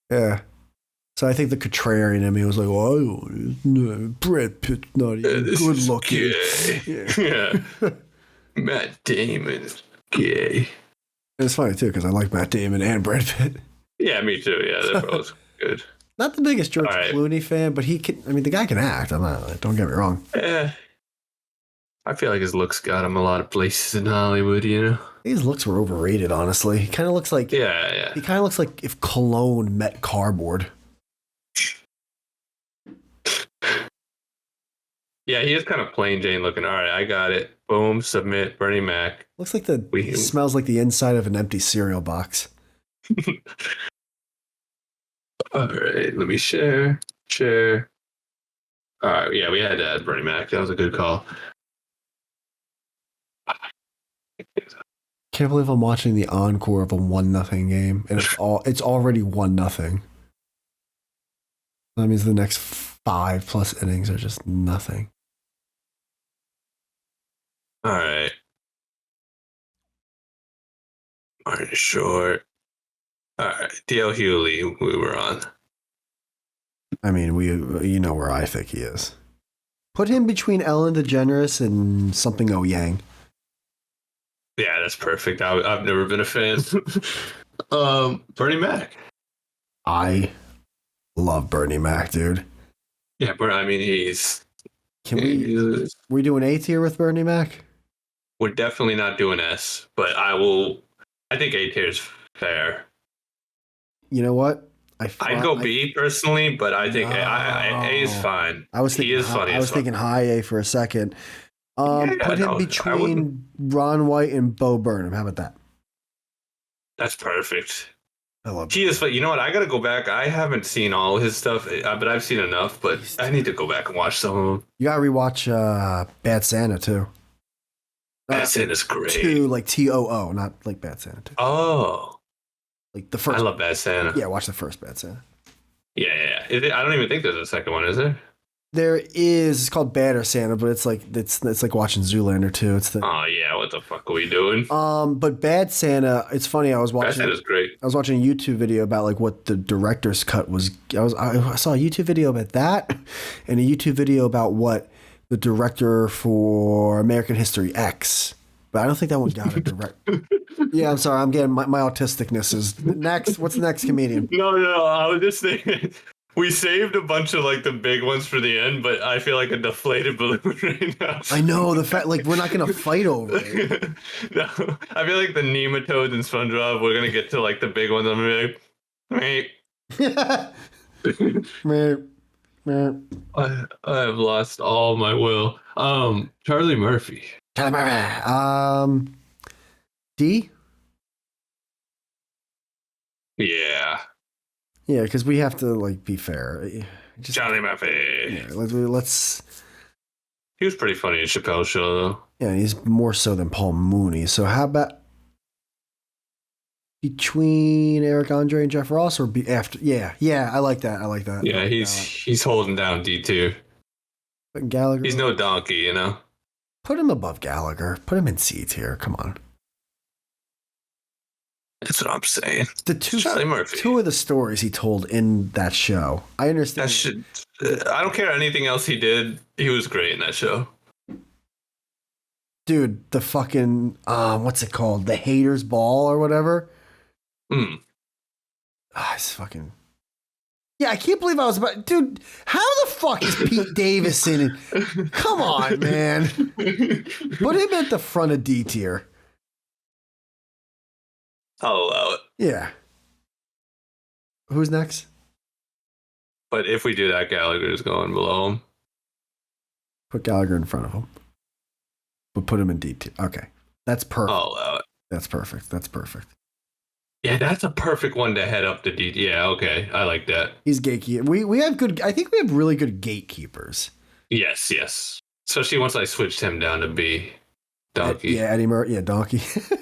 So I think the contrarian in me was like, "Oh, no, Brad Pitt's not even good looking." Yeah. Matt Damon is gay. And it's funny too because I like Matt Damon and Brad Pitt. Yeah, me too. Yeah, they're both good. Not the biggest George Clooney fan, but he can. I mean, the guy can act. I'm not. Don't get me wrong. Yeah. I feel like his looks got him a lot of places in Hollywood. His looks were overrated. Honestly, he kind of looks like. Yeah. He kind of looks like if cologne met cardboard. Yeah, he is kind of plain Jane looking. All right, I got it. Boom, submit, Bernie Mac. Looks like he smells like the inside of an empty cereal box. All right, let me share. All right, yeah, we had to add Bernie Mac. That was a good call. Can't believe I'm watching the encore of a 1-0 game, and it's already 1-0. That means the next 5+ innings are just nothing. All right. Martin Short. All right. D.L. Hewley, we were on. I mean, you know where I think he is. Put him between Ellen DeGeneres and something Yang. Yeah, that's perfect. I've never been a fan. Bernie Mac. I love Bernie Mac, dude. Yeah, but I mean, he's. We doing A tier with Bernie Mac? We're definitely not doing S, but I think A tier is fair. You know what? I'd go B personally, but I think A is fine. I was thinking high A for a second. Put him between Ron White and Bo Burnham. How about that? That's perfect. I love he is. You know what? I got to go back. I haven't seen all his stuff, but I've seen enough. But I need to go back and watch some of them. You got to rewatch Bad Santa too. Bad Santa's great. Like TOO, not like Bad Santa 2. Oh. Like the first. I love Bad Santa. Yeah, watch the first Bad Santa. Yeah. I don't even think there's a second one, is there? There is. It's called Badder Santa, but it's like watching Zoolander too. Oh yeah, what the fuck are we doing? But Bad Santa. It's funny. I was watching. Bad Santa's great. I was watching a YouTube video about like what the director's cut was. I saw a YouTube video about that, and a YouTube video about what the director for American History X But I don't think that one got a direct. Yeah, I'm sorry. I'm getting my autisticness is next. What's the next comedian? No, I was just thinking. We saved a bunch of like the big ones for the end, but I feel like a deflated balloon right now. I know the fact, like we're not gonna fight over it. No, I feel like the nematodes and SpongeBob. We're gonna get to like the big ones. I'm gonna be like, I have lost all my will. Charlie Murphy. D. Yeah. Yeah, because we have to like be fair. Charlie Murphy. Yeah, let's. He was pretty funny in Chappelle's show, though. Yeah, he's more so than Paul Mooney. So how about between Eric Andre and Jeff Ross, or be after? Yeah, I like that. Yeah, he's holding down D2. But Gallagher. He's no donkey, you know. Put him above Gallagher. Put him in C tier. Come on. That's what I'm saying. Charlie Murphy. Two of the stories he told in that show. I understand. I don't care anything else he did. He was great in that show. Dude, the fucking what's it called? The Haters Ball or whatever. It's fucking. Yeah, I can't believe I was about. Dude, how the fuck is Pete Davidson? Come on, man. Put him at the front of D tier. I'll allow it. Yeah. Who's next? But if we do that, Gallagher's going below him. Put Gallagher in front of him. But put him in D tier. Okay. That's perfect. I'll allow it. That's perfect. Yeah, that's a perfect one to head up to D. Yeah, okay. I like that. He's gatekeeper. We have good. I think we have really good gatekeepers. Yes. Especially once I switched him down to B. Donkey. Yeah, Eddie Murray. Yeah, Donkey.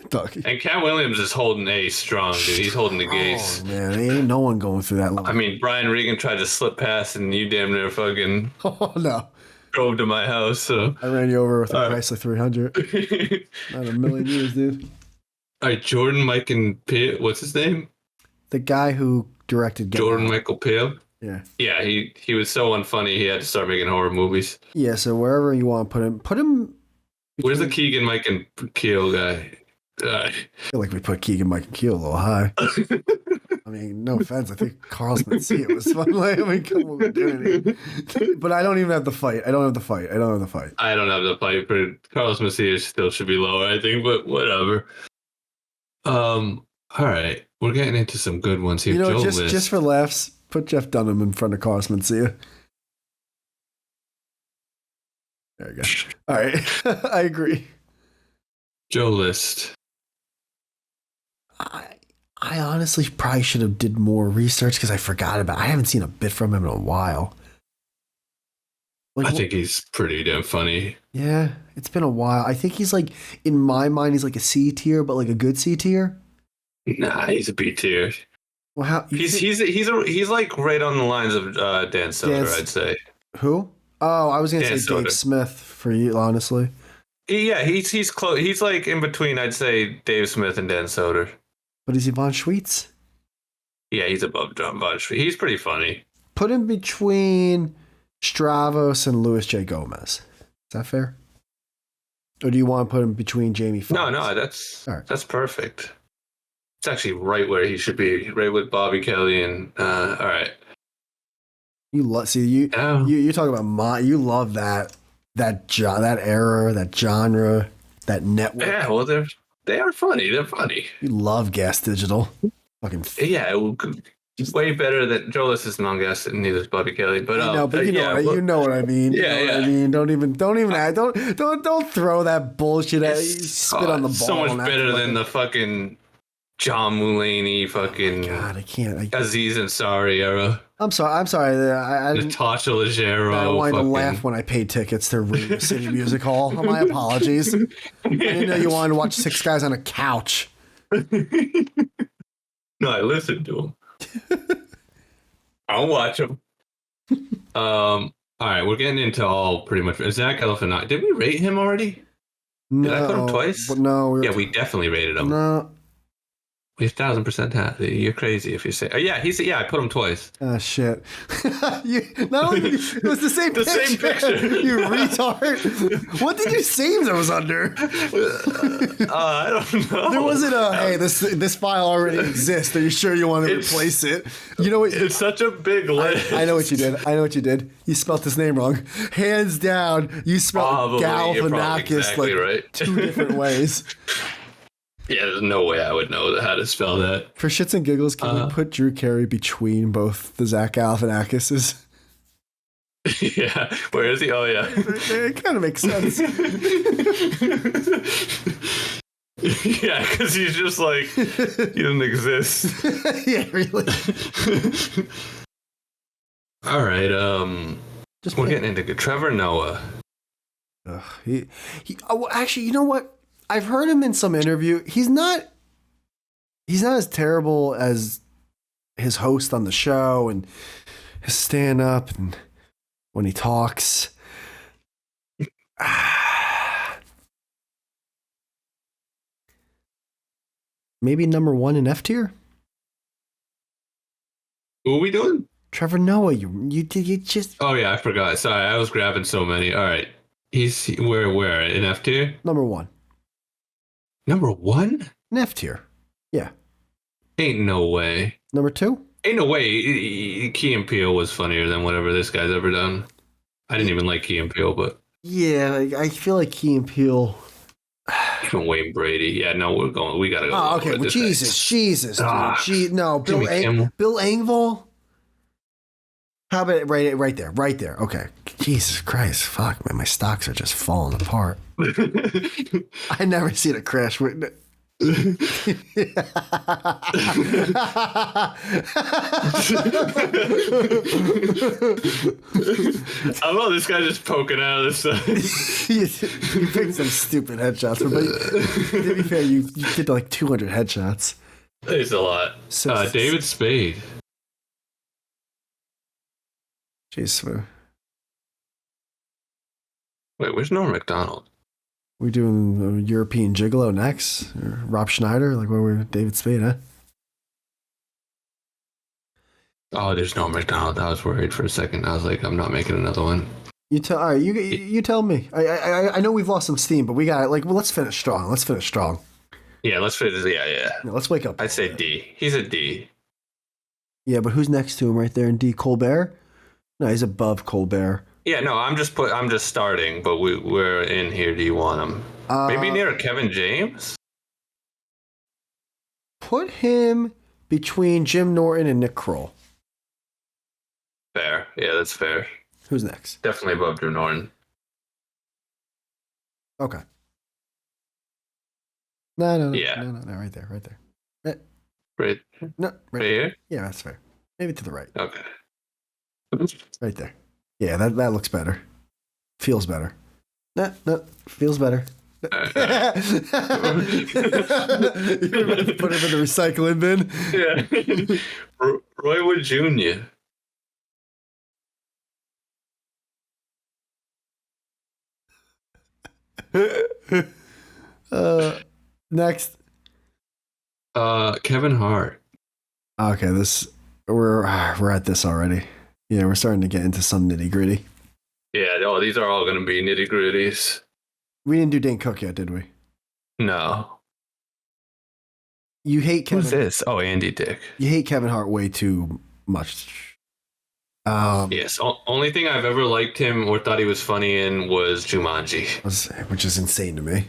Donkey. And Cat Williams is holding A strong, dude. He's holding the gates. Oh, man. Ain't no one going through that line. I mean, Brian Regan tried to slip past and you damn near fucking no. drove to my house. So I ran you over with a Chrysler 300. Not a million years, dude. All right, Jordan, Mike, and Pitt. What's his name? The guy who directed Jordan Michael Pitt. Yeah. Yeah, he was so unfunny he had to start making horror movies. Yeah, so wherever you want to put him. Where's the Keegan, Mike, and Keel guy? I feel like we put Keegan, Mike, and Keel a little high. I mean, no offense. I think Carl's Mencia was fun. Like, I mean, come on, dude. But I don't even have the fight. I don't have the fight. I don't have the fight, but Carlos Mencia still should be lower, I think, but whatever. All right. We're getting into some good ones here. You know, just for laughs, put Jeff Dunham in front of Carlos Mencia. There you go. All right. I agree. Joe List. I honestly probably should have did more research because I forgot about it. I haven't seen a bit from him in a while. Like, I think he's pretty damn funny. Yeah, it's been a while. I think he's like, in my mind, he's like a C tier, but like a good C tier. Nah, he's a B tier. Well, how he's like right on the lines of Dan Soder, I'd say. Who? Oh, I was gonna say Dave Smith for you, honestly. Yeah, he's close. He's like in between, I'd say, Dave Smith and Dan Soder. But is he Von Schweetz? Yeah, he's above John Von Schweetz. He's pretty funny. Put him between Stravos and Louis J. Gomez. Is that fair? Or do you want to put him between Jamie Foxx? No, that's perfect. It's actually right where he should be, right with Bobby Kelly and all right. You talk about you love that era, that genre, that network. Yeah, well, they are funny. They're funny. You love Gas Digital. Fucking way better than Joe List is on Gas and neither is Bobby Kelly. But you know what I mean. Yeah, you know what I mean. Don't throw that bullshit at you. Spit on the ball. So much better than the fucking John Mulaney, fucking God, I can't. Aziz Ansari era. I'm sorry. Natasha Leggero. I wanted to laugh when I paid tickets to Radio City Music Hall. My apologies. I didn't know you wanted to watch six guys on a couch. No, I listened to him. I'll watch him. All right, we're getting into all pretty much. Zach Galifianakis. Did we rate him already? No. Did I put him twice? No. We definitely rated him. No. He's 1,000% happy. You're crazy if you say. Oh, yeah, I put him twice. Oh shit! Not only it was the same The picture. same picture. You retard! What did you save those under? I don't know. There wasn't a hey. This file already exists. Are you sure you want to replace it? You know what? It's such a big list. I know what you did. You spelled his name wrong. Hands down, you spelled Galifianakis exactly like right. 2 different ways. Yeah, there's no way I would know how to spell that. For shits and giggles, can we put Drew Carey between both the Zach Galifianakises? Yeah, where is he? Oh, yeah. It kind of makes sense. Yeah, because he's just like, he doesn't exist. Yeah, really. All right, we're getting into good. Trevor Noah. Actually, you know what? I've heard him in some interview. He's not as terrible as his host on the show and his stand-up and when he talks. Maybe number 1 in F tier? Who are we doing? Trevor Noah, you just... Oh, yeah, I forgot. Sorry, I was grabbing so many. All right. He's where? In F tier? Number 1. Number 1? In F tier. Yeah. Ain't no way. Number 2? Ain't no way. Key and Peele was funnier than whatever this guy's ever done. I didn't even like Key and Peele, but... Yeah, I feel like Key and Peele... Even Wayne Brady. Yeah, no, we gotta go. Oh, okay. Well, Jesus, dude. No, Bill Engvall. How about it right there? Okay. Jesus Christ, fuck, man, my stocks are just falling apart. I never seen a crash. I don't know. This guy just poking out of the side. You picked some stupid headshots, but to be fair, you did like 200 headshots. It's a lot. David Spade. Jeez, wait, where's Norm Macdonald? We doing a European Gigolo next? Or Rob Schneider? Like where we're David Spade, huh? Oh, there's no McDonald. I was worried for a second. I was like, I'm not making another one. You tell. All right, you tell me. I know we've lost some steam, but we got like. Well, let's finish strong. Yeah, let's finish. Yeah. Let's wake up. I'd say D. He's a D. Yeah, but who's next to him right there in D? Colbert? No, he's above Colbert. Yeah, no, I'm just starting, but we're in here. Do you want him? Maybe near Kevin James? Put him between Jim Norton and Nick Kroll. Fair. Yeah, that's fair. Who's next? Definitely above Jim Norton. Okay. No. Yeah. No, right there. Right. No, right here? Yeah, that's fair. Maybe to the right. Okay. Right there. Yeah, that looks better. Feels better. No, feels better. You're about to put him in the recycling bin. Yeah. Roy Wood Jr. Next. Kevin Hart. Okay, we're at this already. Yeah, we're starting to get into some nitty gritty. Yeah, these are all going to be nitty gritties. We didn't do Dane Cook yet, did we? No. You hate Kevin. Who's this? Oh, Andy Dick. You hate Kevin Hart way too much. Yes. Only thing I've ever liked him or thought he was funny in was Jumanji. Which is insane to me.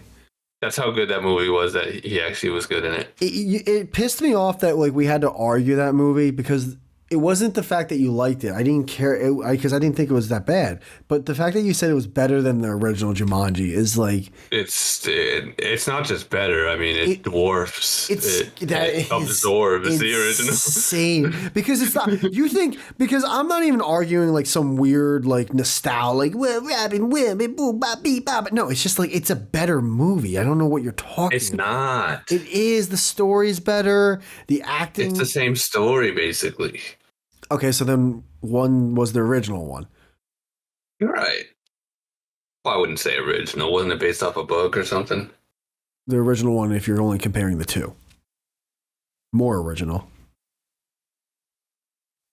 That's how good that movie was, that he actually was good in it. It pissed me off that like we had to argue that movie because it wasn't the fact that you liked it. I didn't care because I didn't think it was that bad. But the fact that you said it was better than the original Jumanji is like... It's not just better. I mean, it dwarfs. It absorbs the original. Insane. Because it's not... You think... Because I'm not even arguing like some weird like nostalgia. Like, well, Robin, women, boom, bop, beep, bop. No, it's just like, it's a better movie. I don't know what you're talking It's about. not. It is. The story's better. The acting... It's the same story, basically. Okay, so then one was the original one. You're right. Well, I wouldn't say original. Wasn't it based off a book or something? The original one, if you're only comparing the two. More original.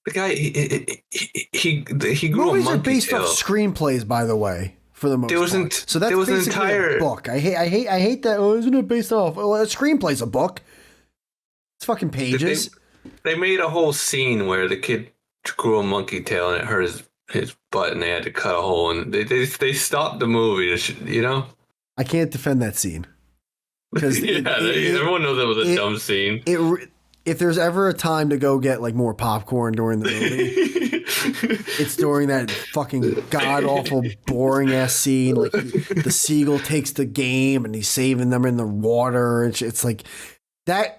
The guy, he grew Movies a monkey are based tail. off screenplays, by the way, for the most part. So that's basically a book. I hate that. Oh, isn't it based off? Well, a screenplay's a book. It's fucking pages. They made a whole scene where the kid grew a monkey tail and it hurt his butt, and they had to cut a hole, and they stopped the movie. You know, I can't defend that scene because everyone knows that was a dumb scene. If there's ever a time to go get like more popcorn during the movie, it's during that fucking god awful boring ass scene. Like the seagull takes the game and he's saving them in the water. It's like that.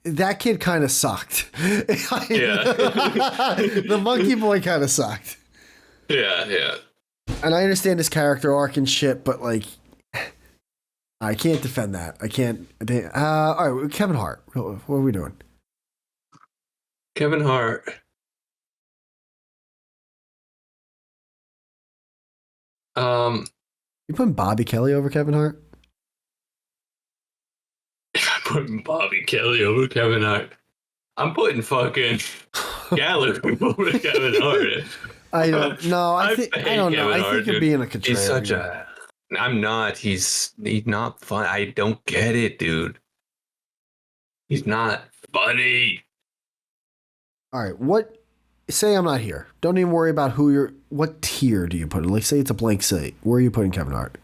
That kid kind of sucked. Yeah, the monkey boy kind of sucked. Yeah. And I understand his character arc and shit, but like, I can't defend that. I can't. All right, Kevin Hart. What are we doing? Kevin Hart. You putting Bobby Kelly over Kevin Hart? I'm putting Bobby Kelly over Kevin Hart. I'm putting fucking Gallagher over Kevin Hart. I don't know. I don't know. I think you're being a contrarian. He's such a. I'm not. He's not fun. I don't get it, dude. He's not funny. All right. What? Say I'm not here. Don't even worry about who you're. What tier do you put it? Like, say it's a blank slate. Where are you putting Kevin Hart?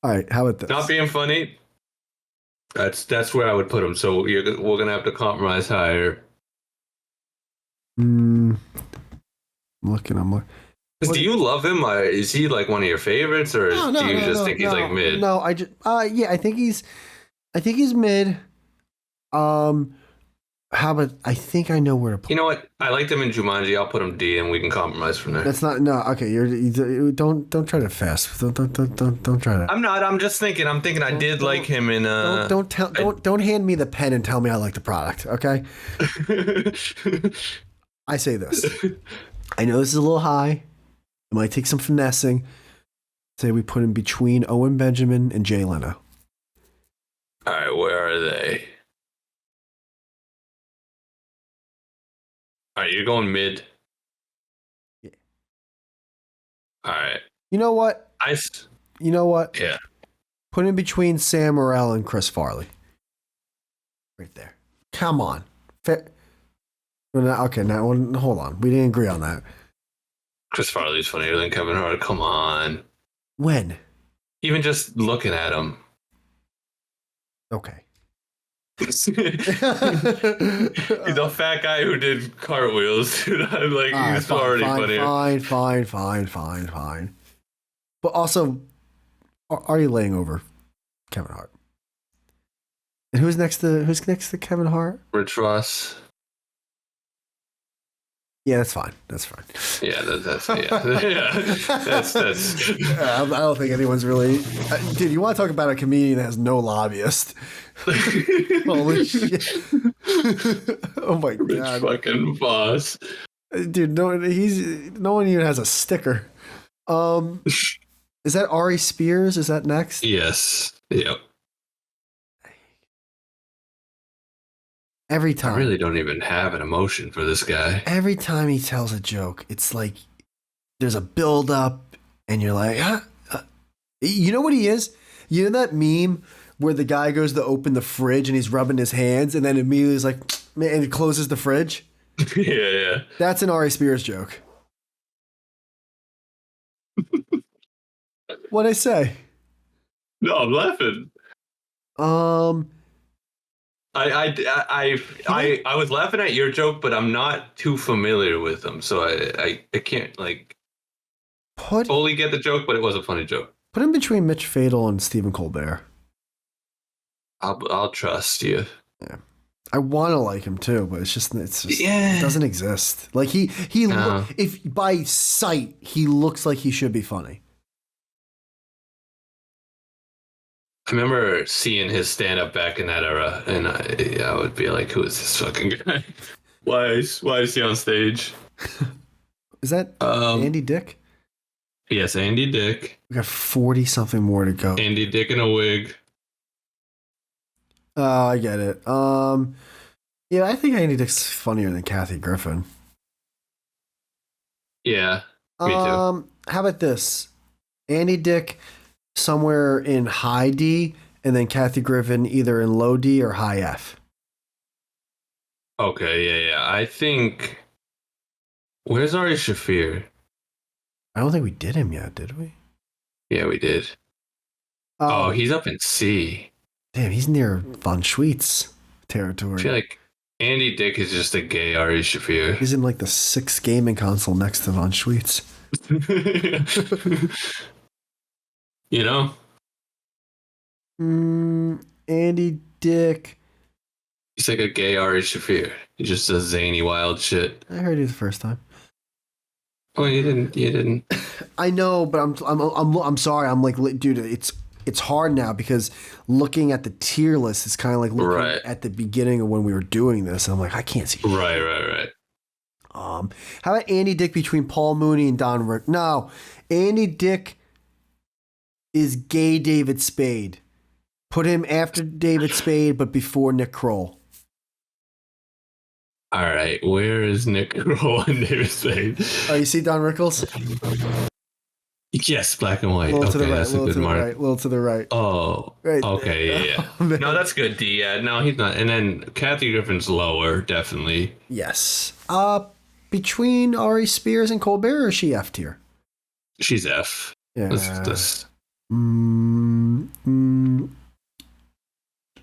All right. How about this? Not being funny. That's where I would put him. So we're gonna have to compromise higher. I'm looking. Do you love him? Is he like one of your favorites, or do you just think he's like mid? No, I just yeah, I think he's mid. How about I think I know where to put. You know what? I liked him in Jumanji. I'll put him D, and we can compromise from there. That's not okay. You don't try to fast. Don't try to. I'm not. I'm just thinking. I'm thinking. I did like him in. Don't hand me the pen and tell me I like the product. Okay. I say this. I know this is a little high. It might take some finessing. Say we put him between Owen Benjamin and Jay Leno. All right, where are they? All right, you're going mid. Yeah. All right. You know what? You know what? Yeah. Put him between Sam Morril and Chris Farley. Right there. Come on. Okay, now hold on. We didn't agree on that. Chris Farley's funnier than Kevin Hart. Come on. When? Even just looking at him. Okay. He's a fat guy who did cartwheels. I'm like, he's already funnier. Fine. But also, are you laying over Kevin Hart? And who's next to Kevin Hart? Rich Ross. Yeah, that's fine. Yeah, that's that's. I don't think anyone's really. Dude, you want to talk about a comedian that has no lobbyist? Holy shit! Oh my god! Rich fucking boss. Dude, no one even has a sticker. Is that Ari Spears? Is that next? Yes. Yep. Every time. I really don't even have an emotion for this guy. Every time he tells a joke, it's like there's a build up and you're like, you know what he is? You know that meme where the guy goes to open the fridge and he's rubbing his hands and then immediately is like, and he closes the fridge? Yeah. That's an Ari Spears joke. What'd I say? No, I'm laughing. I was laughing at your joke, but I'm not too familiar with them, so I can't like fully get the joke, but it was a funny joke. Put him between Mitch Fadel and Stephen Colbert. I'll trust you. Yeah. I want to like him too, but it's just it doesn't exist. Like he if by sight he looks like he should be funny. I remember seeing his stand-up back in that era, and I would be like, "Who is this fucking guy? Why is he on stage?" Is that Andy Dick? Yes, Andy Dick. We got 40 something more to go. Andy Dick in a wig. Oh, I get it. Yeah, I think Andy Dick's funnier than Kathy Griffin. Yeah, me too. How about this? Andy Dick somewhere in high D, and then Kathy Griffin either in low D or high F. Okay, yeah. I think. Where's Ari Shafir? I don't think we did him yet, did we? Yeah, we did. Oh, he's up in C. Damn, he's near Von Schweetz territory. I feel like Andy Dick is just a gay Ari Shafir. He's in like the 6th gaming console next to Von Schweetz. You know? Andy Dick. He's like a gay Ari Shafir. He just does zany, wild shit. I heard you the first time. Oh, you didn't. You didn't. I know, but I'm sorry. I'm like, dude, it's hard now because looking at the tier list is kind of like looking at the beginning of when we were doing this. I'm like, I can't see. Right. How about Andy Dick between Paul Mooney and Don Rick? No, Andy Dick is gay David Spade. Put him after David Spade, but before Nick Kroll. All right, where is Nick Kroll and David Spade? Oh, you see Don Rickles? Yes, black and white. Little Okay, to the right, that's a good mark. little to the right. Oh, right okay, yeah. No, that's good, D. Yeah, no, he's not. And then Kathy Griffin's lower, definitely. Yes. Between Ari Spears and Colbert, or is she F tier? She's F. Yeah. Let's No.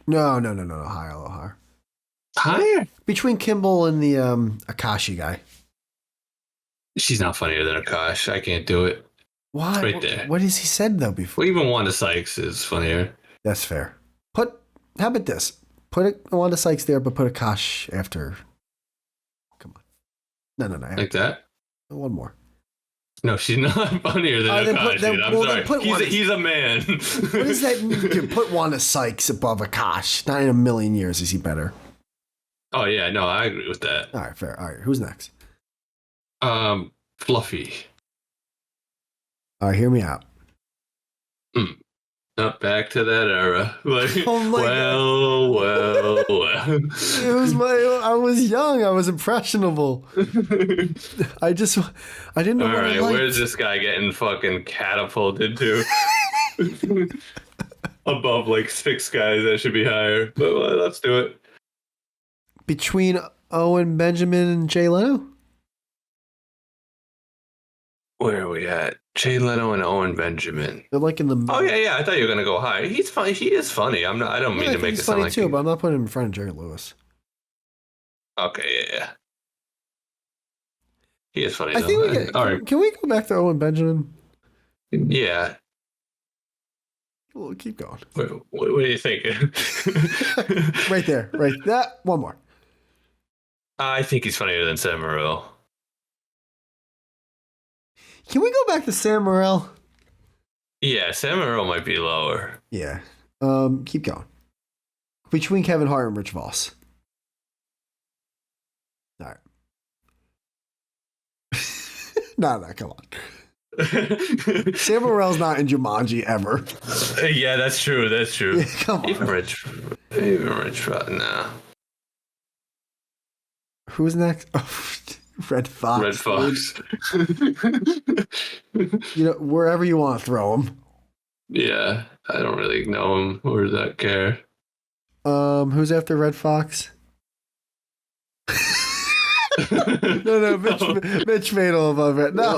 Higher, a little higher. Higher? Between Kimball and the Akashi guy. She's not funnier than Akash. I can't do it. Why? It's right there. What has he said though before? Well, even Wanda Sykes is funnier. That's fair. How about this? Put Wanda Sykes there, but put Akash after. Come on. No. Like that? One more. No, she's not funnier than Akash, dude. I'm sorry. He's a man. What does that mean? Dude, put Wanda Sykes above Akash. Not in a million years is he better. Oh, yeah. No, I agree with that. All right, fair. All right, who's next? Fluffy. All right, hear me out. Not back to that era. Like, Oh my well. I was young. I was impressionable. I didn't know. All right, where's this guy getting fucking catapulted to? Above like 6 guys that should be higher. But let's do it. Between Owen Benjamin and Jay Leno? Where are we at? Jay Leno and Owen Benjamin. They're like in the middle. Oh yeah. I thought you were gonna go high. He's funny. He is funny. I don't mean to make it sound funny like too, but I'm not putting him in front of Jerry Lewis. Okay, yeah. He is funny. I think all right. Can we go back to Owen Benjamin? Yeah. Well, keep going. What are you thinking? Right there. Right. That one more. I think he's funnier than Sam Morril. Can we go back to Sam Morril? Yeah, Sam Morril might be lower. Yeah. Keep going. Between Kevin Hart and Rich Voss. All right. No, come on. Sam Morril's not in Jumanji ever. Yeah, that's true. Yeah, come on. Even Rich, nah. Who's next? Oh, Red Fox. Wherever you want to throw him. Yeah, I don't really know him or that care. Who's after Red Fox? No, Mitch Fatal above it. No.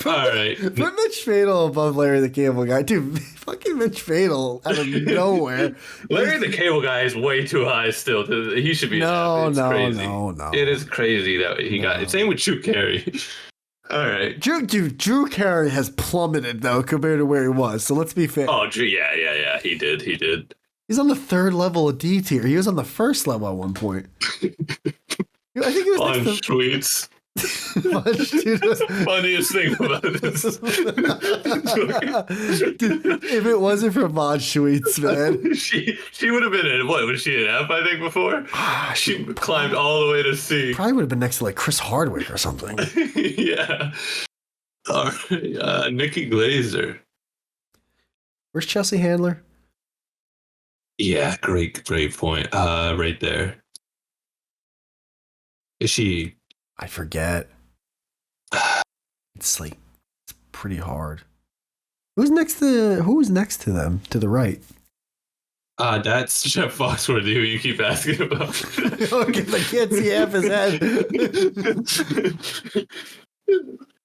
All right. Put Mitch Fatal above Larry the Cable Guy. Dude, fucking Mitch Fatal out of nowhere. Larry the Cable Guy is way too high still. He should be. No. It is crazy that he got it. Same with Drew Carey. All right. Drew Carey has plummeted, though, compared to where he was. So let's be fair. Oh, Drew, yeah. He did. He's on the 3rd level of D tier. He was on the 1st level at one point. I think he was on Schweetz. Funniest thing about this. Dude, if it wasn't for Mod Schweetz, man. she would have been in, what, was she an F, I think, before? She climbed all the way to C. Probably would have been next to like Chris Hardwick or something. Yeah. All right. Nikki Glazer. Where's Chelsea Handler? Yeah, great point. Right there. Is she? I forget. It's like it's pretty hard. Who's next to them to the right? That's Chef Foxworthy who you keep asking about. Because I can't see half his head.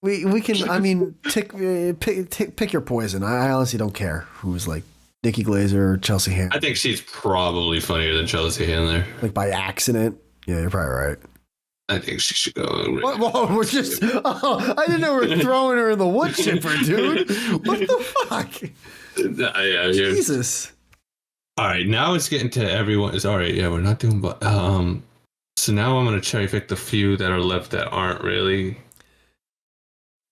we can. I mean, pick your poison. I honestly don't care who's like Nikki Glazer or Chelsea Handler. I think she's probably funnier than Chelsea Handler. Like by accident. Yeah, you're probably right. I think she should go. Whoa, we're just. Oh, I didn't know we were throwing her in the wood chipper, dude. What the fuck? Yeah, Jesus. All right, now it's getting to everyone. It's all right. Yeah, we're not doing, but so now I'm gonna cherry pick the few that are left that aren't really.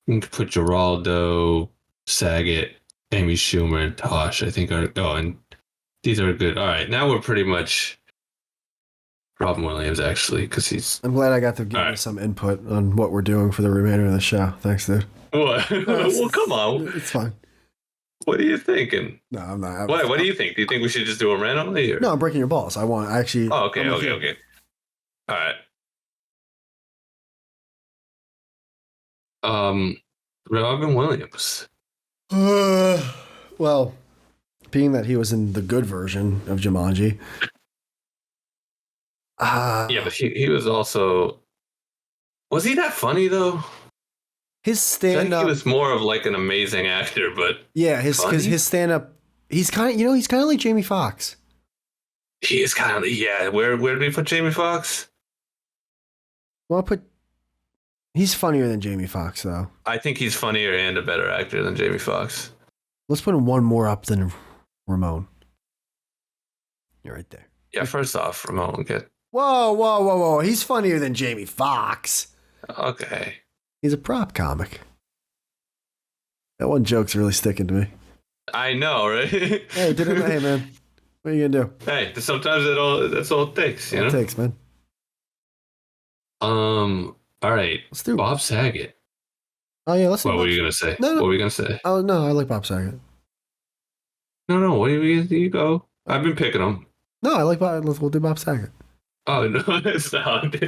You can put Geraldo, Saget, Amy Schumer, and Tosh. I think are and these are good. All right, now we're pretty much Robin Williams actually because he's. I'm glad I got to give you some input on what we're doing for the remainder of the show. Thanks, dude. What? Well, come on. It's fine. What are you thinking? No, I'm not. What do you think? Do you think we should just do them randomly? Or? No, I'm breaking your balls. I actually. Oh, okay. All right. Robin Williams. Well, being that he was in the good version of Jumanji. Yeah, but he was also. Was he that funny though? His stand up. He was more of like an amazing actor, but yeah, his stand up. He's kind of like Jamie Foxx. He is kind of Where did we put Jamie Foxx? Well, he's funnier than Jamie Foxx though. I think he's funnier and a better actor than Jamie Foxx. Let's put him one more up than Ramon. You're right there. Yeah, first off, Ramon Whoa! He's funnier than Jamie Foxx. Okay. He's a prop comic. That one joke's really sticking to me. I know, right? Hey, hey, man. What are you gonna do? Hey, sometimes that's all it takes, you know? It takes, man. All right. Let's do Bob Saget. Oh yeah, let's do What were you gonna say? No. What were you gonna say? Oh no, I like Bob Saget. No, what do you go? I've been picking them. No, I like Bob. We'll do Bob Saget. Oh no, it's not. Don't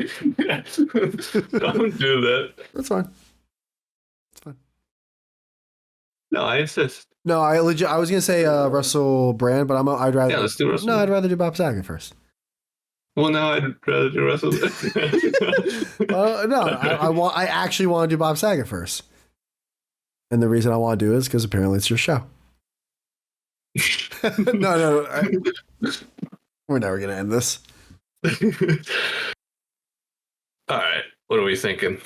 do that. That's fine. It's fine. No, I insist. No, I was gonna say Russell Brand, but I'd rather. Yeah, let's do Russell. No, I'd rather do Bob Saget first. Well, no, I'd rather do Russell. No, I actually want to do Bob Saget first, and the reason I want to do it is because apparently it's your show. No, we're never gonna end this. All right, what are we thinking?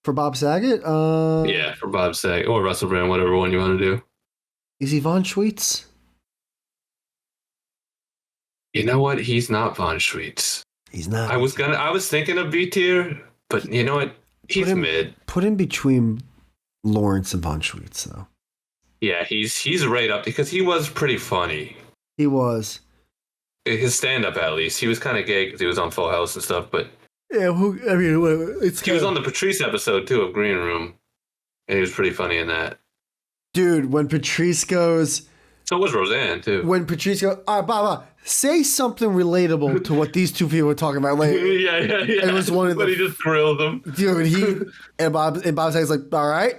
For Bob Saget? Yeah, for Bob Saget or Russell Brand, whatever one you want to do. Is he Von Schweetz? You know what? He's not Von Schweetz. He's not. I was thinking of B tier, but you know what? He's mid. Put him between Lawrence and Von Schweetz, though. Yeah, he's right up because he was pretty funny. He was. His stand-up, at least, he was kind of gay because he was on Full House and stuff. But yeah, he was on the Patrice episode too of Green Room, and he was pretty funny in that. Dude, when Patrice goes, so was Roseanne too. When Patrice goes, all right, Bob, say something relatable to what these two people were talking about. Like, yeah. It was one of but he just grilled them. Dude, Bob says like, all right.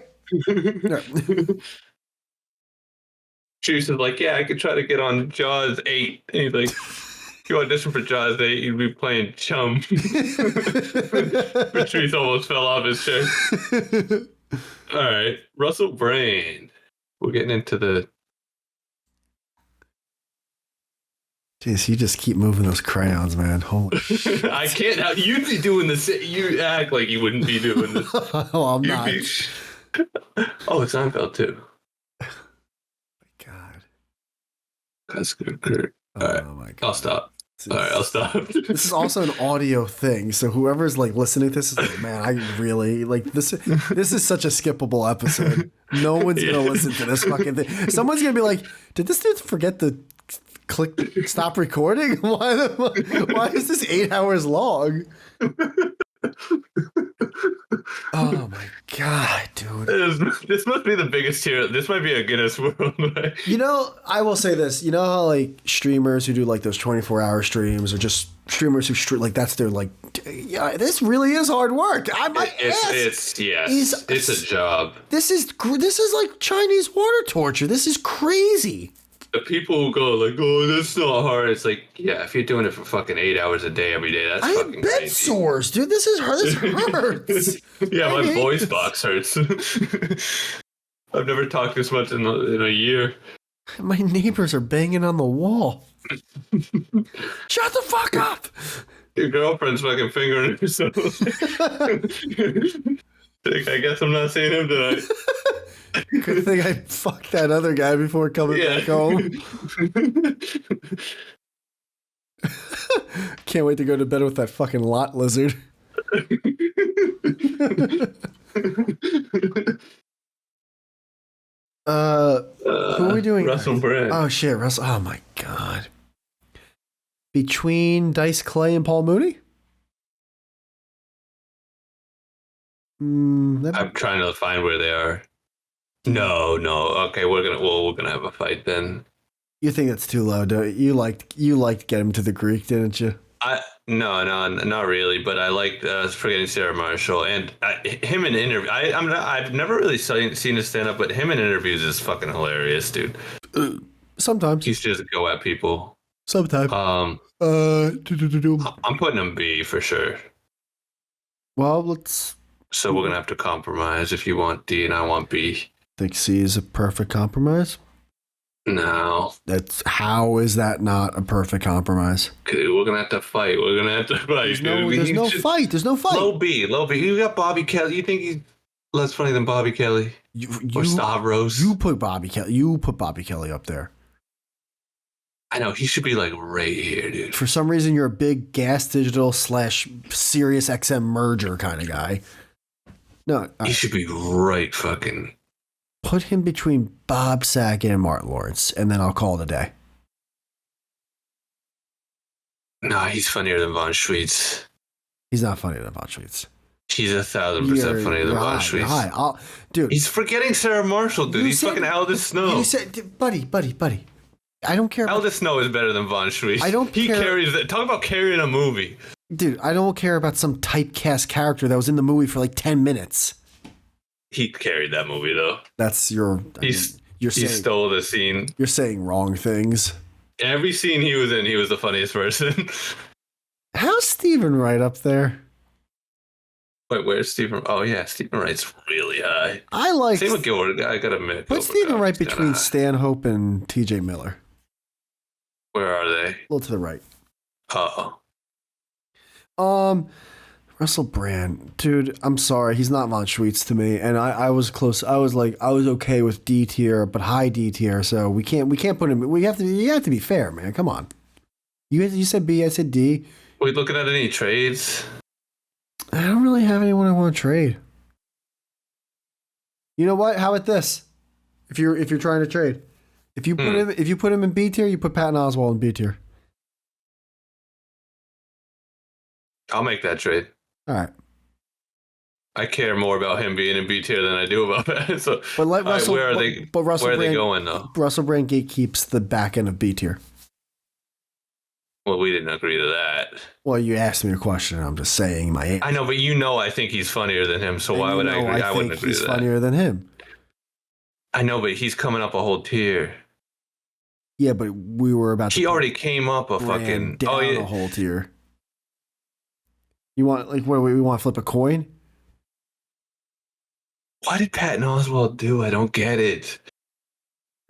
Juice is like, yeah, I could try to get on Jaws 8. And he's like, if you audition for Jaws 8, you'd be playing Chum. Patrice almost fell off his chair. All right, Russell Brand. We're getting into the... Jeez, you just keep moving those crayons, man. Holy shit. I can't... You'd be doing this. You act like you wouldn't be doing this. Oh, I'm not. Oh, it's Seinfeld, too. That's good. All right. Oh my God. I'll stop. All right, I'll stop. This is also an audio thing, so whoever's like listening to this is like, man, I really like this. This is such a skippable episode. No one's gonna listen to this fucking thing. Someone's gonna be like, "Did this dude forget to click stop recording? Why is this 8 hours long?" Oh my God, dude. This must be the biggest tier. This might be a Guinness World Record. You know, I will say this. You know how like streamers who do like those 24-hour streams, or just streamers who stream like that's their like. Yeah, this really is hard work. It's a job. This is like Chinese water torture. This is crazy. The people who go like, "Oh, that's not hard." It's like, yeah, if you're doing it for fucking 8 hours a day every day, that's fucking have bed crazy. sores, dude. This hurts. Yeah, my voice box hurts. I've never talked this much in a year. My neighbors are banging on the wall. Shut the fuck up. Your girlfriend's fucking fingering herself. I guess I'm not seeing him tonight. Good thing I fucked that other guy before coming back home. Can't wait to go to bed with that fucking lot lizard. Who are we doing? Russell Brand. Oh shit, Russell. Oh my god. Between Dice Clay and Paul Mooney? I'm trying to find where they are. No. Okay, we're gonna have a fight then. You think that's too low, don't you? You liked Get Him to the Greek, didn't you? No, not really. But I liked forgetting Sarah Marshall and him in interview. I've never really seen his stand up, but him in interviews is fucking hilarious, dude. Sometimes he's just go at people. Sometimes. I'm putting him B for sure. Well, let's. So we're gonna have to compromise. If you want D and I want B. Think C is a perfect compromise? No. How is that not a perfect compromise? We're gonna have to fight. There's no fight. Low B. You got Bobby Kelly. You think he's less funny than Bobby Kelly? Or Stavros? You put Bobby Kelly up there. I know, he should be like right here, dude. For some reason, you're a big Gas Digital / Sirius XM merger kind of guy. No, he should be right fucking. Put him between Bob Saget and Martin Lawrence, and then I'll call it a day. Nah, he's funnier than Von Schweetz. He's not funnier than Von Schweetz. He's 1,000% funnier than Von Schweetz. Dude, he's forgetting Sarah Marshall, dude. He's fucking Aldous Snow. You said, buddy. I don't care. Aldous Snow is better than Von Schweetz. He carries it. Talk about carrying a movie. Dude, I don't care about some typecast character that was in the movie for like 10 minutes. He carried that movie, though. That's your... He stole the scene. You're saying wrong things. Every scene he was in, he was the funniest person. How's Stephen Wright up there? Wait, where's Stephen? Oh, yeah, Stephen Wright's really high. I like... Same with Gilbert. I gotta admit. Put Stephen Wright between Stanhope and TJ Miller. Where are they? A little to the right. Uh-oh. Russell Brand, dude, I'm sorry, he's not Von Schweetz to me, and I was close. I was okay with D tier, but high D tier, so we can't put him. You have to be fair, man. Come on. You said B, I said D. We looking at any trades? I don't really have anyone I want to trade. You know what? How about this? If you're trying to trade, if you put him in B tier, you put Patton Oswalt in B tier. I'll make that trade. All right. I care more about him being in B tier than I do about that. So, but let Russell. Where are they going though? Russell Brand gatekeeps the back end of B tier. Well, we didn't agree to that. Well, you asked me a question. I'm just saying my. I know, but I think he's funnier than him. So why would I agree? I wouldn't agree to that. He's funnier than him. I know, but he's coming up a whole tier. Yeah, but we were about. He already came up a fucking down a whole tier. You want we want to flip a coin? What did Patton Oswalt do? I don't get it.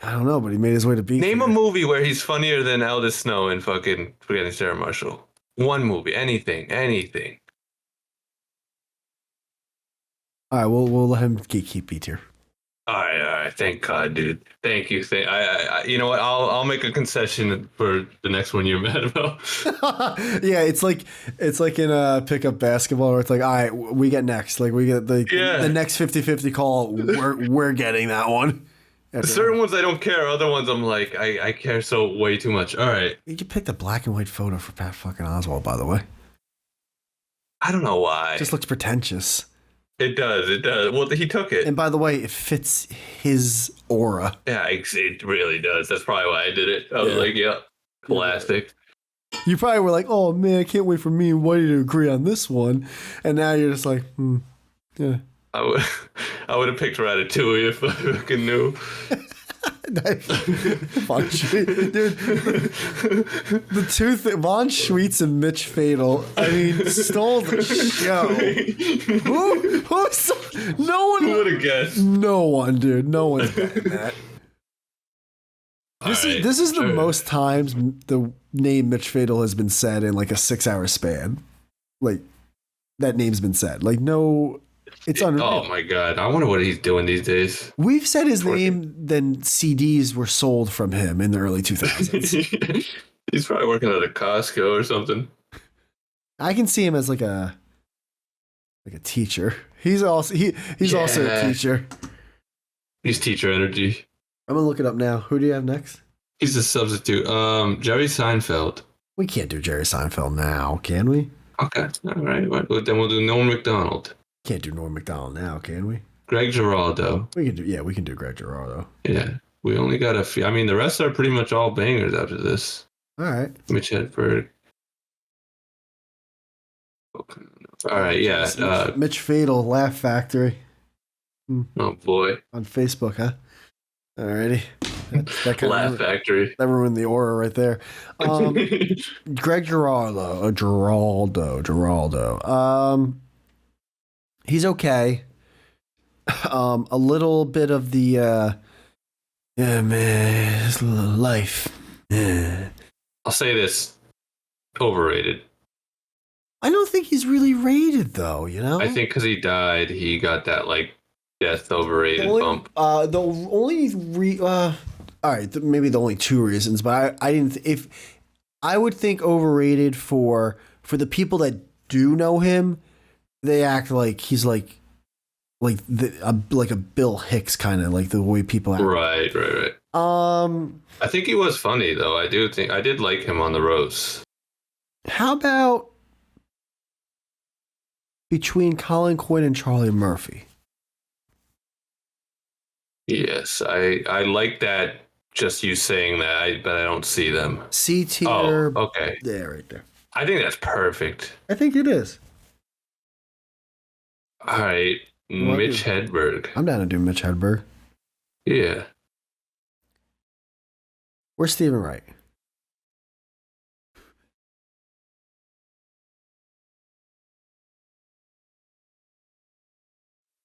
I don't know, but he made his way to B. Name a movie where he's funnier than Aldous Snow and fucking Forgetting Sarah Marshall. One movie, anything. All right, we'll let him keep B tier. All right. Thank God, dude. Thank you. I you know what? I'll make a concession for the next one you're mad about. Yeah, it's like in pickup basketball where it's like, all right, we get next. Like we get the next 50-50 call. We're getting that one. Certain ones I don't care. Other ones I'm like, I care so way too much. All right. You can pick the black and white photo for Pat fucking Oswalt, by the way. I don't know why. It just looks pretentious. It does. It does. Well, he took it. And by the way, it fits his aura. Yeah, it really does. That's probably why I did it. I was like, yeah, classic. You probably were like, oh man, I can't wait for me and Whitey to agree on this one. And now you're just like, yeah. I would have picked Ratatouille if I fucking knew. Von Dude, the two Von Schweetz and Mitch Fatal, I mean, stole the show. No one Who would have guessed? No one, dude. No one's betting that. This is the most times the name Mitch Fatal has been said in like a 6-hour span. Like, that name's been said. Like, no, it's unreal. Oh my God. I wonder what he's doing these days. We've said his name, then CDs were sold from him in the early 2000s. He's probably working at a Costco or something. I can see him as like a teacher. He's also also a teacher. He's teacher energy. I'm gonna look it up now. Who do you have next? He's a substitute. Jerry Seinfeld. We can't do Jerry Seinfeld now, can we? Okay. All right. Well, then we'll do Norm Macdonald. Can't do Norm Macdonald now, can we? Greg Giraldo. We can do Greg Giraldo. Yeah. We only got a few. I mean, the rest are pretty much all bangers after this. All right. Mitch Hedberg. All right. Yeah. Mitch Fatal, Laugh Factory. Oh boy. On Facebook, huh? Alrighty. That Laugh Factory. That ruined the aura right there. Greg Giraldo. Giraldo. He's okay. A little bit of the yeah, man, it's life. Yeah. I'll say this. Overrated. I don't think he's really rated though, you know? I think because he died, he got that like death overrated bump. The only all right, maybe the only two reasons, but I didn't. If I would think overrated for the people that do know him, they act like he's like a Bill Hicks kind of, like the way people act. Right. I think he was funny though. I did like him on the roast. How about between Colin Quinn and Charlie Murphy? Yes, I like that. Just you saying that, but I don't see them. C tier. Oh, okay. There, right there. I think that's perfect. I think it is. All right, Mitch Hedberg. I'm down to do Mitch Hedberg. Yeah. Where's Stephen Wright?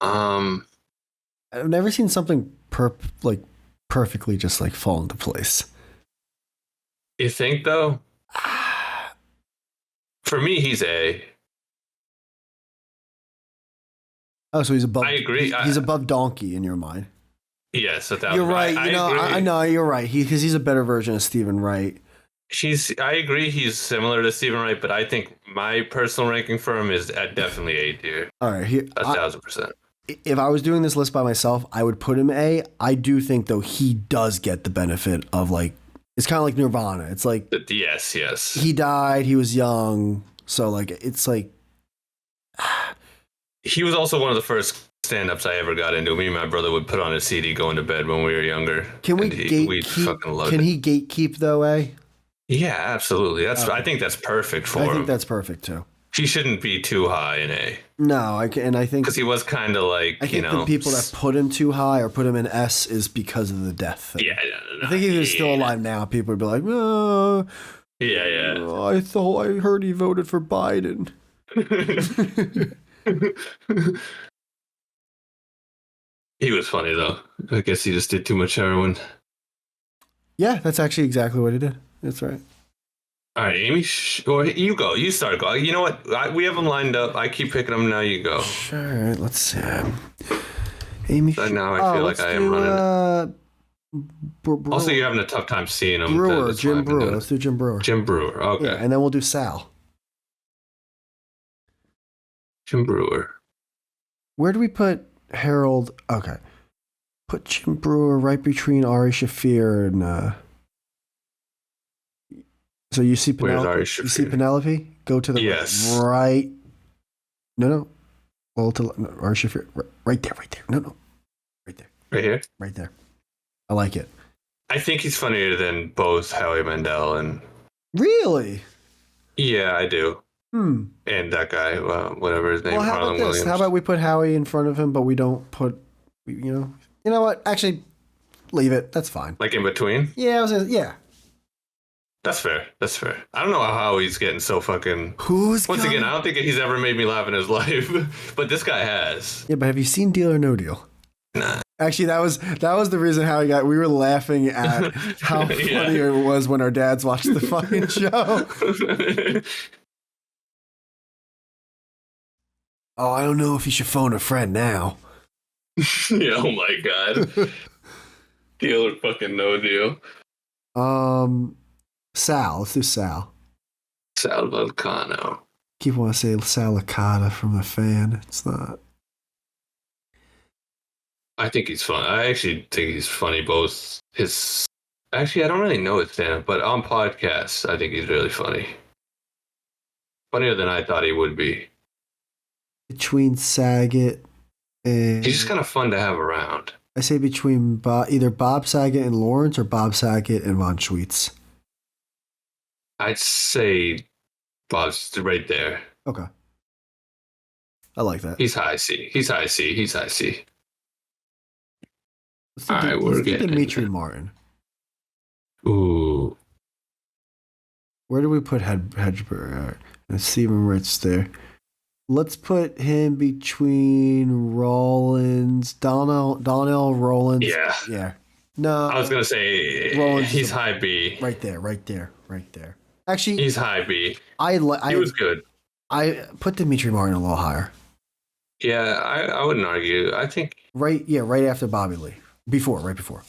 I've never seen something perfectly just like fall into place. You think though? For me, he's A. Oh, so he's above. I agree. He's above Donkey in your mind. Yes, you're right. I know you're right. Because he's a better version of Stephen Wright. I agree. He's similar to Stephen Wright, but I think my personal ranking for him is at definitely A tier. All right, 1,000%. If I was doing this list by myself, I would put him A. I do think though he does get the benefit of like, it's kind of like Nirvana. It's like yes. He died. He was young, so like it's like. He was also one of the first stand-ups I ever got into. Me and my brother would put on a CD going to bed when we were younger. Can we gatekeep? Can he gatekeep though? Yeah, absolutely. I think that's perfect for him. I think that's perfect too. He shouldn't be too high in A. No, I think because he was kind of like the people that put him too high or put him in S is because of the death thing. Yeah, I think if he was still alive now, people would be like, oh, I heard he voted for Biden. He was funny though. I guess he just did too much heroin. Yeah, that's actually exactly what he did. That's right. All right, Amy, or you go. You start. Go. You know what? We have them lined up. I keep picking them. Now you go. Sure. Let's see. Amy. So now I feel like I am running. Also, you're having a tough time seeing them. Jim Brewer. Let's do Jim Brewer. Jim Brewer. Okay. Yeah, and then we'll do Sal. Jim Brewer. Where do we put Harold? Okay. Put Jim Brewer right between Ari Shaffir and. So you see Penelope? You see Penelope? Go to the right. No. Well, or Shafir, right there, right there. No, right there, Right here. right there. I like it. I think he's funnier than both Howie Mandel and. Really? Yeah, I do. Hmm. And that guy, whatever his name, Well, how Harlan about this? Williams. How about we put Howie in front of him, but we don't put, you know what? Actually, leave it. That's fine. Like in between? Yeah, yeah. That's fair. That's fair. I don't know how he's getting so fucking. Who's Once coming? again, I don't think he's ever made me laugh in his life, but this guy has. Yeah, but have you seen Deal or No Deal? Nah. Actually, that was the reason how we were laughing at how funny it was when our dads watched the fucking show. Oh, I don't know if you should phone a friend now. Yeah, oh my god. Deal or fucking no deal. Sal. Let's do Sal. Sal Vulcano. Keep wanting to say Sal Licata from the fan. It's not. I think he's fun. I actually think he's funny. Both his. Actually, I don't really know his stand, but on podcasts, I think he's really funny. Funnier than I thought he would be. Between Saget and. He's just kind of fun to have around. I say between either Bob Saget and Lawrence or Bob Saget and Von Schweetz. I'd say Bob's right there. Okay. I like that. He's high C. He's high C. He's high C. Let's do Dimitri Martin. Ooh. Where do we put Hedgeberg? And Stephen Ritz there. Let's put him between Rollins, Donnell Rollins. Yeah. No. I was going to say Rollins he's high B. Right there. Actually, he's high B. He was good. I put Dimitri Martin a little higher. Yeah, I wouldn't argue. I think. Right after Bobby Lee. Right before.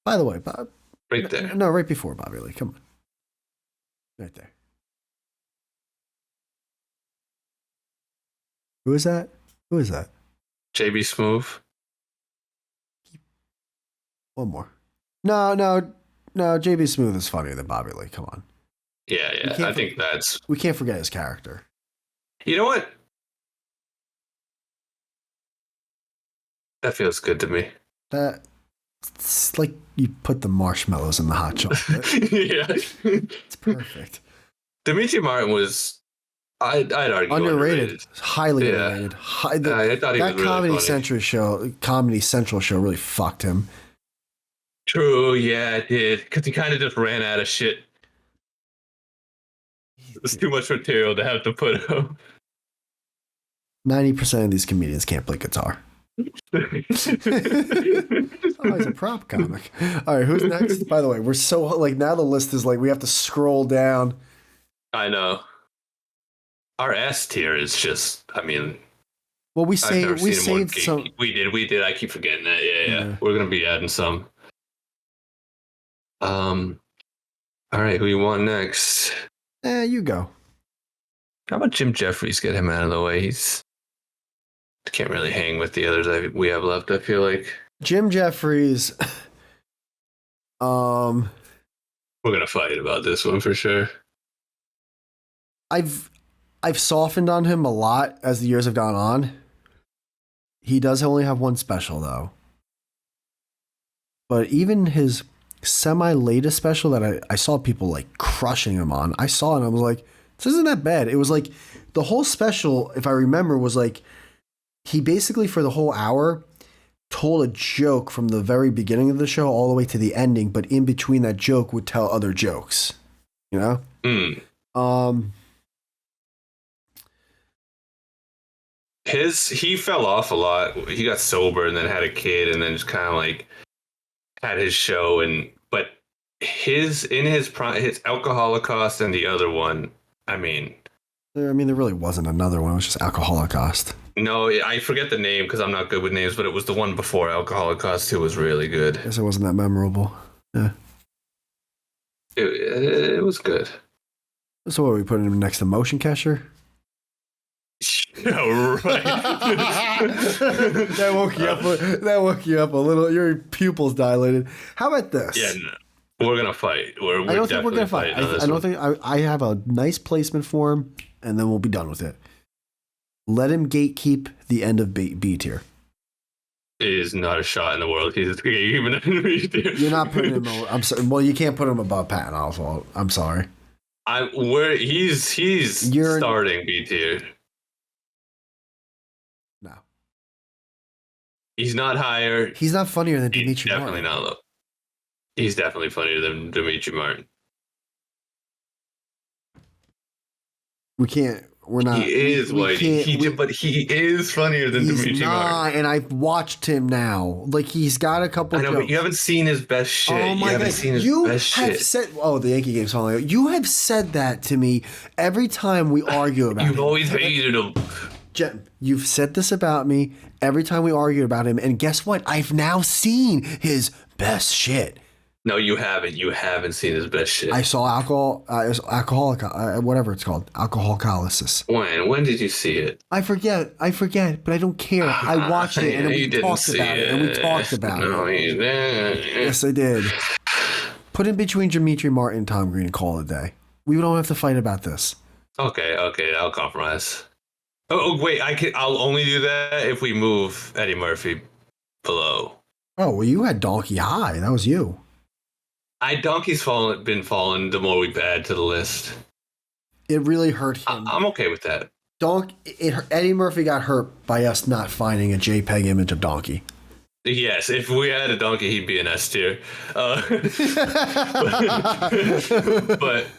By the way, Bob. Right there. No, right before Bobby Lee. Come on. Right there. Who is that? JB Smoove. One more. No. JB Smoove is funnier than Bobby Lee. Come on. Yeah. I think that's. We can't forget his character. You know what? That feels good to me. It's like you put the marshmallows in the hot chocolate. Yeah. It's perfect. Dimitri Martin was, I'd argue, underrated. Highly underrated. I thought he was really Comedy Central show really fucked him. True, yeah, it did. Because he kind of just ran out of shit. It's too much material to have to put up. 90% of these comedians can't play guitar. Oh, he's a prop comic. All right, who's next? By the way, we're so now the list is we have to scroll down. I know. Our S tier is just, well, we saved some. We did. I keep forgetting that. Yeah. We're gonna be adding some. All right, who you want next? You go. How about Jim Jeffries? Get him out of the way. Can't really hang with the others we have left, I feel like. Jim Jeffries. We're gonna fight about this one for sure. I've softened on him a lot as the years have gone on. He does only have one special though. But even his semi-latest special that I saw people crushing him on, I saw it and I was like, this isn't that bad. It was the whole special, if I remember, was he basically for the whole hour told a joke from the very beginning of the show all the way to the ending, but in between that joke would tell other jokes. You know? He fell off a lot. He got sober and then had a kid and then just kind of had his show but his Alcoholocaust and the other one, there really wasn't another one. It was just Alcoholocaust. No, I forget the name because I'm not good with names, but it was the one before Alcoholocaust who was really good. I guess it wasn't that memorable. Yeah. It was good. So what, are we putting him next to Motion Catcher? Yeah, right. That woke you up a little. Your pupils dilated. How about this? Yeah, no, we're gonna fight. I don't think we're gonna fight. I don't think I have a nice placement for him, and then we'll be done with it. Let him gatekeep the end of B tier. It is not a shot in the world. He's even B tier. You're not putting him over. I'm sorry. Well, you can't put him above Patton Oswalt. I'm sorry. He's starting B tier. No. He's not higher. He's not funnier than Dimitri Martin. Definitely not low. He's definitely funnier than Dimitri Martin. We're not. He is, but he is funnier than Dimitri Martin. And I've watched him now. Like, he's got a couple. I know, but you haven't seen his best shit. Oh my God. You have said, the Yankee game's falling out. You have said that to me every time we argue about him. You've always hated him. You've said this about me every time we argue about him, and guess what? I've now seen his best shit. No, you haven't. You haven't seen his best shit. I saw whatever it's called, alcoholicysis. When did you see it? I forget, but I don't care. I watched it and we talked about it. No, you didn't. Yes, I did. Put in between Dimitri Martin and Tom Green and call it a day. We don't have to fight about this. Okay, I'll compromise. Oh wait, I'll only do that if we move Eddie Murphy below. Oh, well, you had Donkey high. That was you. Donkey's been falling the more we add to the list. It really hurt him. I'm okay with that. Eddie Murphy got hurt by us not finding a JPEG image of Donkey. Yes, if we had a Donkey, he'd be an S tier. But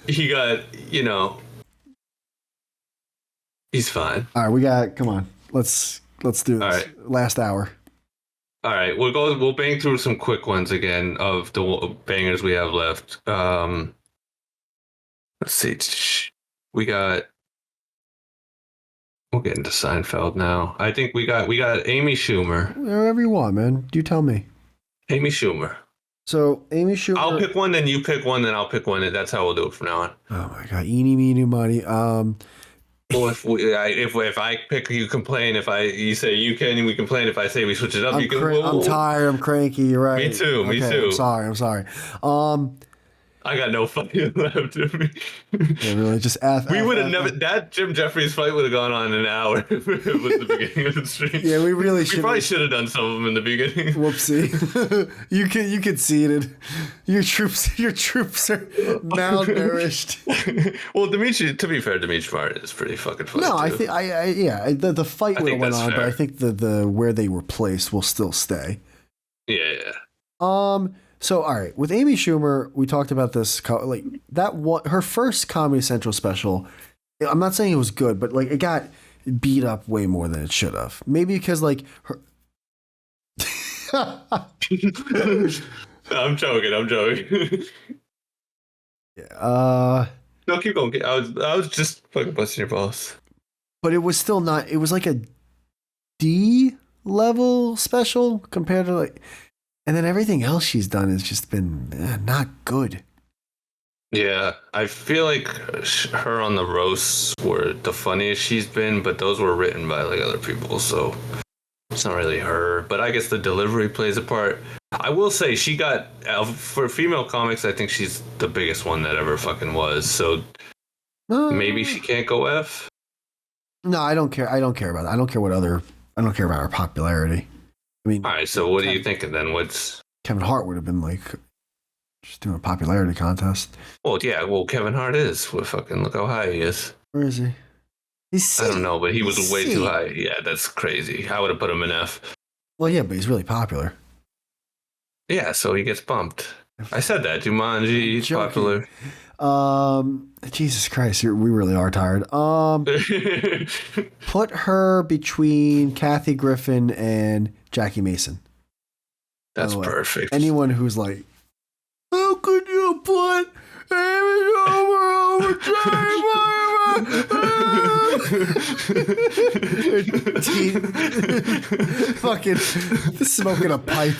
he got, he's fine. All right, come on. Let's do this. All right. Last hour. All right, we'll bang through some quick ones again of the bangers we have left. Let's see. We'll get into Seinfeld now. I think we got Amy Schumer. Wherever you want, man. You tell me. Amy Schumer. So Amy Schumer. I'll pick one, then you pick one, then I'll pick one. That's how we'll do it from now on. Oh my God, eeny meeny miny. Well, if I pick, you complain. If you say you can, we complain. If I say we switch it up, you can. I'm tired. I'm cranky. You're right. Me too. I'm sorry. I got no fight left of me. Yeah, really, just we would have never. That Jim Jeffries fight would have gone on an hour if it was the beginning of the stream. Yeah, we probably should have done some of them in the beginning. Whoopsie. you conceded. Your troops are malnourished. Well, to be fair, Dimitri Martin is pretty fucking funny. No, too. I think the fight would have went on, fair. But I think the where they were placed will still stay. Yeah. So, all right, with Amy Schumer, we talked about this, like that one, her first Comedy Central special. I'm not saying it was good, but like it got beat up way more than it should have. Maybe because like her. I'm joking. Yeah. No, keep going. I was just fucking busting your balls. But it was still not. It was like a D level special compared to like. And then everything else she's done has just been not good. Yeah, I feel like her on the roasts were the funniest she's been, but those were written by like other people, so it's not really her. But I guess the delivery plays a part. I will say she got, for female comics, I think she's the biggest one that ever fucking was. So maybe she can't go F. No, I don't care. I don't care about that. I don't care about her popularity. I mean, all right. So what are you thinking then? Kevin Hart would have been like just doing a popularity contest. Well, yeah. Well, Kevin Hart is. Well, fucking look how high he is. Where is he? I don't know, but he was way too high. Yeah, that's crazy. I would have put him in F. Well, yeah, but he's really popular. Yeah, so he gets bumped. I said that. Jumanji, he's popular. Jesus Christ, we really are tired. Put her between Kathy Griffin and Jackie Mason. That's perfect. Anyone who's like, how could you put Amy over fucking smoking a pipe.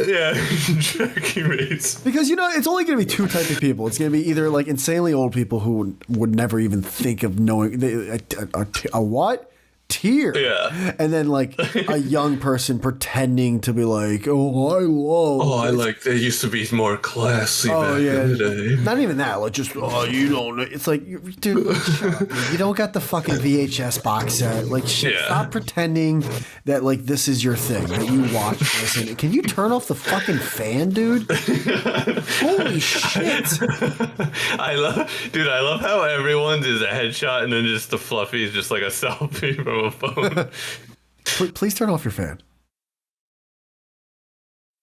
Yeah, Jackie Mason. Because it's only going to be two types of people. It's going to be either like insanely old people who would never even think of knowing a what, tier. Yeah. And then like a young person pretending to be like, oh, I love. Oh, I like they used to be more classy back in the day. Not even that. Like just you don't know. It's like, dude, like, shut up, dude. You don't got the fucking VHS box set. Like shit. Yeah. Stop pretending that like this is your thing that you watch this. And can you turn off the fucking fan, dude? Holy shit! I love how everyone's is a headshot and then just the fluffy is just like a selfie from a phone. Please turn off your fan.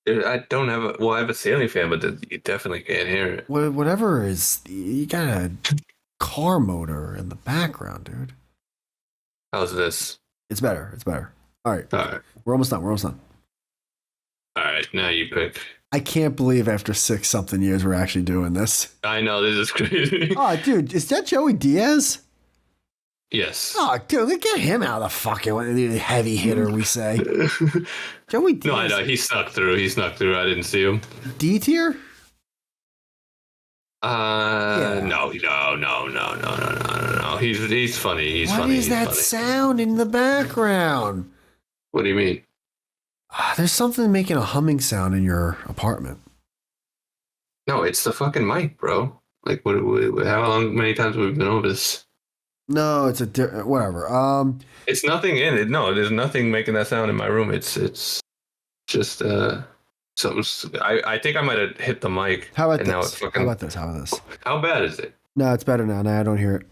Dude, I don't have I have a ceiling fan, but you definitely can't hear it. Whatever is, you got a car motor in the background, dude. How's this? It's better. It's better. All right. All right. We're almost done. We're almost done. All right, now you pick. I can't believe after 6-something years we're actually doing this. I know, this is crazy. Oh, dude, is that Joey Diaz? Yes. Oh, dude, get him out of the fucking heavy hitter, we say. Joey Diaz. No, I know. He snuck through. I didn't see him. D tier? No. He's funny. He's funny. What is that sound in the background? What do you mean? There's something making a humming sound in your apartment. No, it's the fucking mic, bro. Like, many times have we been over this? No, it's whatever. It's nothing in it. No, there's nothing making that sound in my room. It's just something. I think I might have hit the mic. How about this? How about this? How bad is it? No, it's better now. Now I don't hear it.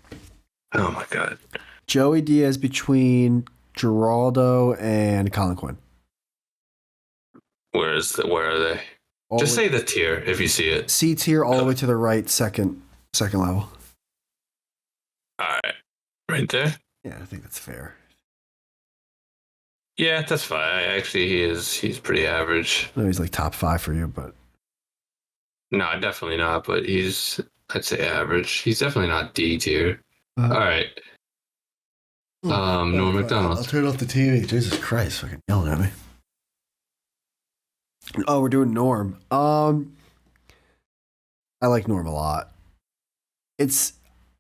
Oh my god. Joey Diaz between Geraldo and Colin Quinn. Where are they? Just say the tier if you see it. C tier all the way to the right, second level. All right. Right there? Yeah, I think that's fair. Yeah, that's fine. Actually, he's pretty average. I know he's like top 5 for you, but No, definitely not, but I'd say average. He's definitely not D tier. All right. Norm McDonald. I'll turn off the TV. Jesus Christ, fucking yelling at me. Oh, we're doing Norm. I like Norm a lot.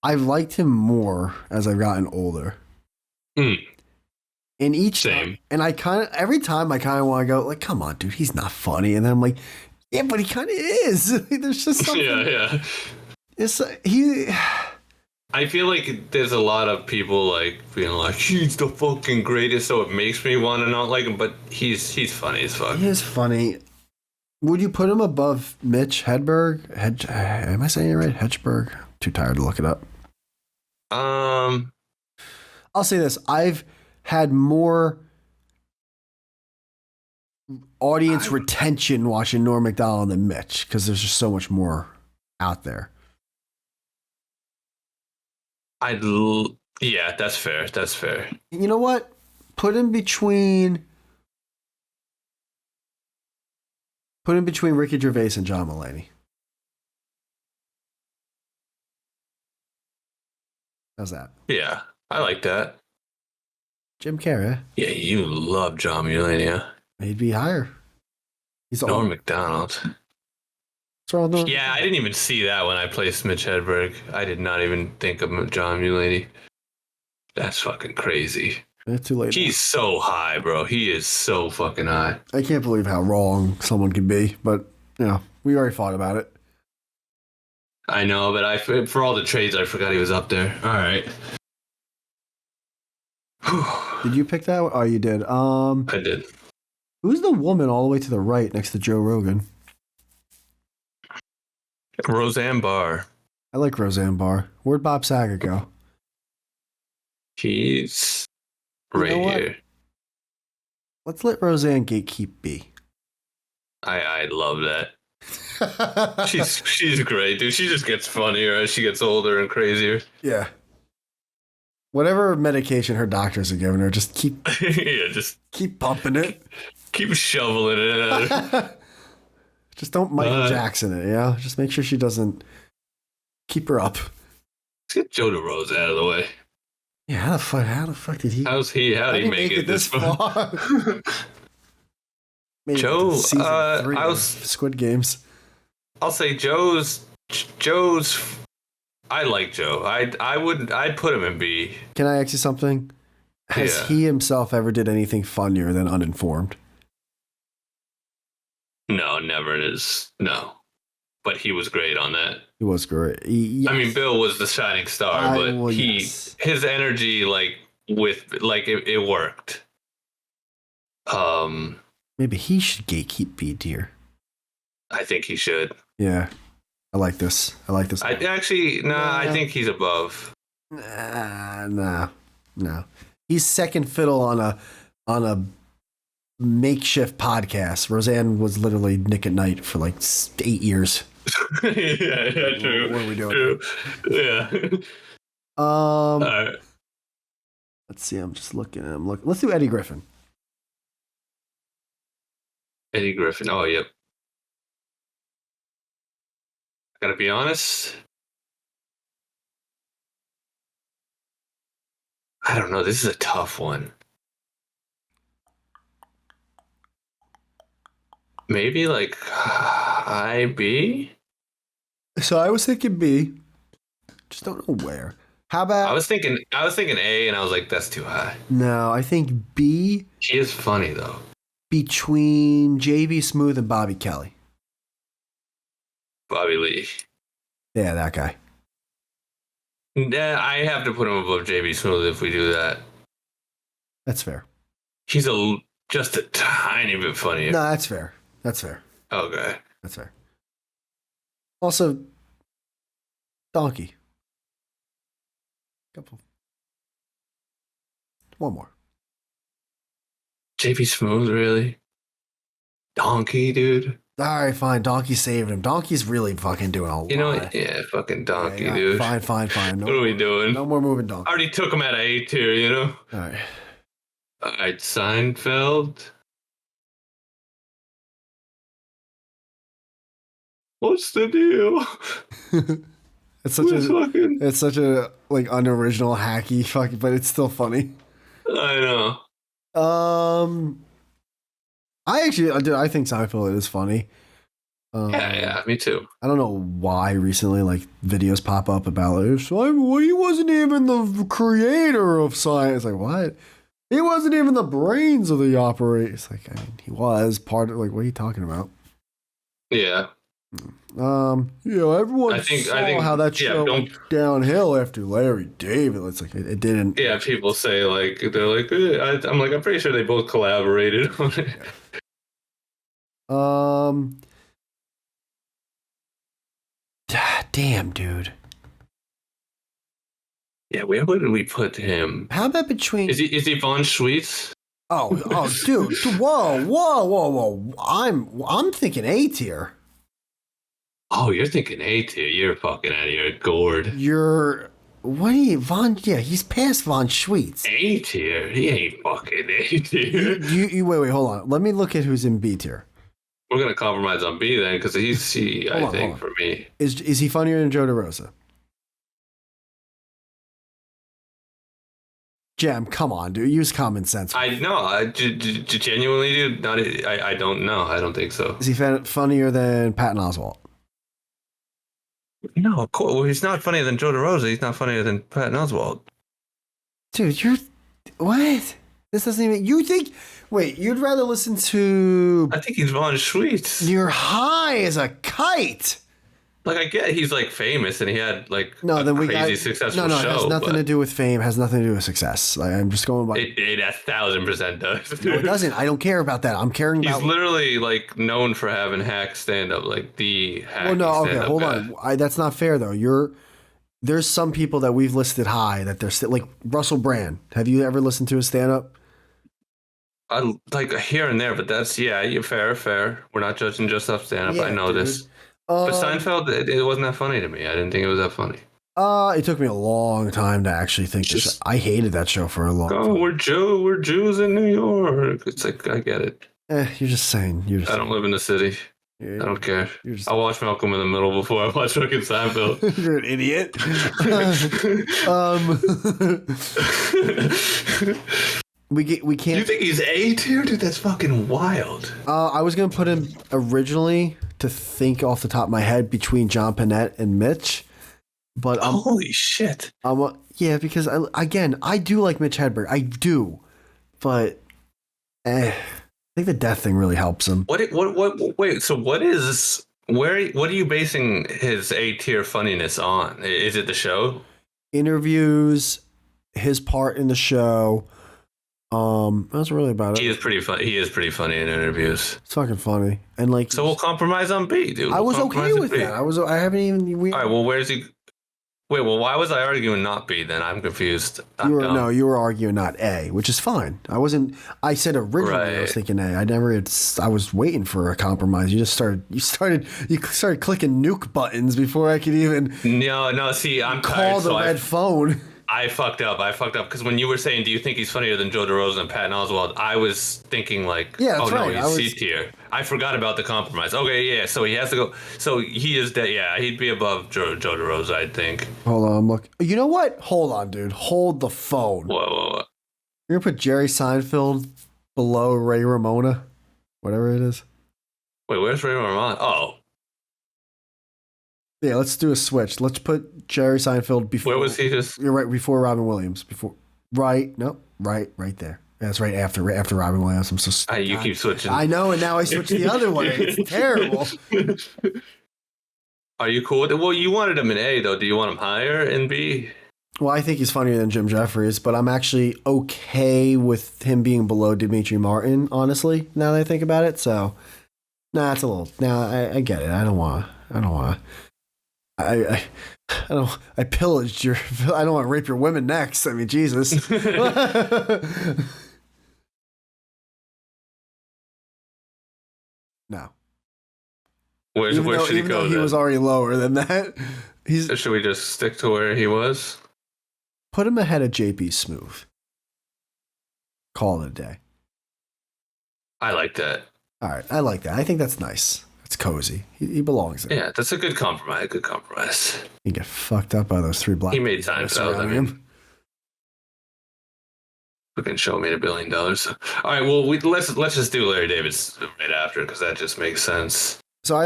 I've liked him more as I've gotten older. In each Same. time, and every time I kind of want to go like, come on, dude, he's not funny. And then I'm like, yeah, but he kind of is. There's just something. Yeah. It's I feel like there's a lot of people like being like, he's the fucking greatest, so it makes me want to not like him, but he's funny as fuck. He is funny. Would you put him above Mitch Hedberg? Am I saying it right? Hedberg? Too tired to look it up. I'll say this. I've had more audience retention watching Norm Macdonald than Mitch because there's just so much more out there. Yeah, that's fair. That's fair. You know what? Put him between Ricky Gervais and John Mulaney. How's that? Yeah, I like that. Jim Carrey. Yeah, you love John Mulaney. He'd be higher. He's Norm Macdonald. What's wrong with Norm? Yeah, I didn't even see that when I placed Mitch Hedberg. I did not even think of John Mulaney. That's fucking crazy. It's too late. He's so high, bro. He is so fucking high. I can't believe how wrong someone can be, but we already fought about it. I know, but for all the trades, I forgot he was up there. All right. Did you pick that? Oh, you did. I did. Who's the woman all the way to the right next to Joe Rogan? Roseanne Barr. I like Roseanne Barr. Where'd Bob Saget go? He's right here. Let's let Roseanne gatekeep B. I love that. She's great, dude. She just gets funnier as she gets older and crazier. Yeah. Whatever medication her doctors are giving her, just keep just keep pumping it. Keep shoveling it at her. Just don't Michael Jackson it, yeah? Just make sure she doesn't keep her up. Let's get Joe DeRosa out of the way. Yeah, how the fuck did he? How'd he make it this far? Joe, season 3 of Squid Games. I'll say Joe's. I like Joe. I'd put him in B. Can I ask you something? Has he himself ever did anything funnier than Uninformed? No, never is. No. But he was great on that. He was great. I mean, Bill was the shining star, but his energy, like, it worked. Maybe he should gatekeep B tier. I think he should. Yeah. I like this. I think he's above. No. He's second fiddle on a makeshift podcast. Roseanne was literally Nick at Night for like 8 years. yeah, true. What are we doing? True. Yeah. All right. Let's see. I'm just looking. Let's do Eddie Griffin. Eddie Griffin. Oh, yep. Gotta be honest. I don't know. This is a tough one. Maybe like IB? So I was thinking B. Just don't know where. How about I was thinking A and I was like, that's too high. No, I think B. He is funny though. Between JB Smooth and Bobby Kelly. Bobby Lee. Yeah, that guy. Yeah, I have to put him above JB Smooth if we do that. That's fair. He's just a tiny bit funnier. No, that's fair. Okay. That's fair. Also, Donkey. One more. JB Smooth, really? Donkey, dude. All right, fine. Donkey saved him. Donkey's really fucking doing a lot. Yeah, fucking Donkey, dude. Fine. No, what are we doing? No more moving Donkey. I already took him at an A tier, you know? All right, Seinfeld. What's the deal? It's such a like unoriginal, hacky fucking, but it's still funny. I know. I think Seinfeld is funny. Yeah, me too. I don't know why recently like videos pop up about it. So he wasn't even the creator of science. Like what? He wasn't even the brains of the operation. It's like, I mean, he was part of like, what are you talking about? Yeah. Everyone saw how that show went downhill after Larry David. It's like it didn't. Yeah, people say like they're like I'm like I'm pretty sure they both collaborated on it. Damn, dude. Yeah, where would we put him? How about between? Is he Von Schweetz? Oh, dude! Whoa! I'm thinking A tier. Oh, you're thinking A tier. You're fucking out of your gourd. What are you, Von? Yeah, he's past Von Schweetz. A tier? He ain't fucking A tier. You wait, hold on. Let me look at who's in B tier. We're gonna compromise on B then, because he's C. I think for me. Is he funnier than Joe DeRosa? Jam, come on, dude. Use common sense. I know. Genuinely, dude. I don't know. I don't think so. Is he funnier than Patton Oswalt? No, of course. Well, he's not funnier than Joe DeRosa. He's not funnier than Patton Oswalt. Dude, what? This doesn't even. You think? Wait, you'd rather listen to? I think he's Von Schweetz. You're high as a kite. Like I get he's like famous and he had like crazy successful show. It has nothing to do with fame. Has nothing to do with success. Like, I'm just going by. It 1,000% does. No, it doesn't. I don't care about that. I'm caring about. He's literally like known for having hack stand up, like the hack. Well, no, okay, hold on. That's not fair though. There's some people that we've listed high that they're like Russell Brand. Have you ever listened to his stand up? I like here and there, but that's you're fair. We're not judging just up stand up. Yeah, I know this. But Seinfeld, it wasn't that funny to me. I didn't think it was that funny. It took me a long time to actually think. I hated that show for a long time. Oh, we're Jews in New York. It's like I get it. You're just saying. I don't live in the city. I don't care. I'll watch Malcolm in the Middle before I watch fucking Seinfeld. You're an idiot. We can't. You think he's A tier, dude? That's fucking wild. I was gonna put him originally to think off the top of my head between John Panette and Mitch, but holy shit! Yeah, because I do like Mitch Hedberg. I do, but I think the death thing really helps him. What? Wait. So what is what are you basing his A tier funniness on? Is it the show? Interviews, his part in the show. That's really about it. He is pretty funny. He is pretty funny in interviews. It's fucking funny, and like, So we'll compromise on B, dude. I We'll was okay compromise on with B. that. I haven't even. All right. Well, where's he? Wait. Well, why was I arguing not B? Then I'm confused. I'm dumb. You were arguing not A, which is fine. I wasn't. I said originally I was thinking A. I was waiting for a compromise. You started clicking nuke buttons before I could even. No. See, I'm call tired. the red phone. I fucked up because when you were saying, do you think he's funnier than Joe DeRosa and Patton Oswalt? I was thinking like, yeah, that's right. No, he's C tier. I forgot about the compromise. Okay, yeah, so he has to go. So he is dead. Yeah, he'd be above Joe DeRosa, I think. Hold on, look. You know what? Hold on, dude. Hold the phone. Whoa. You're gonna put Jerry Seinfeld below Ray Ramona, whatever it is. Wait, where's Ray Ramona? Oh. Yeah, let's do a switch. Let's put Jerry Seinfeld before. Where was he just? You're right, before Robin Williams. Right there. That's right after Robin Williams. I'm so stupid. You keep switching. I know, and now I switch the other way. It's terrible. Are you cool with it? Well, you wanted him in A, though. Do you want him higher in B? Well, I think he's funnier than Jim Jeffries, but I'm actually okay with him being below Dimitri Martin, honestly, now that I think about it. So, it's a little. Now, I get it. I don't want to. I pillaged your. I don't want to rape your women next. I mean, Jesus. No. Where should he go? He was already lower than that. Should we just stick to where he was? Put him ahead of JP Smooth. Call it a day. I like that. All right, I like that. I think that's nice. It's cozy. He belongs there. Yeah, that's a good compromise. He get fucked up by those three black. He made time for that. I mean, fucking show made $1 billion. All right, well, let's just do Larry David's right after because that just makes sense. So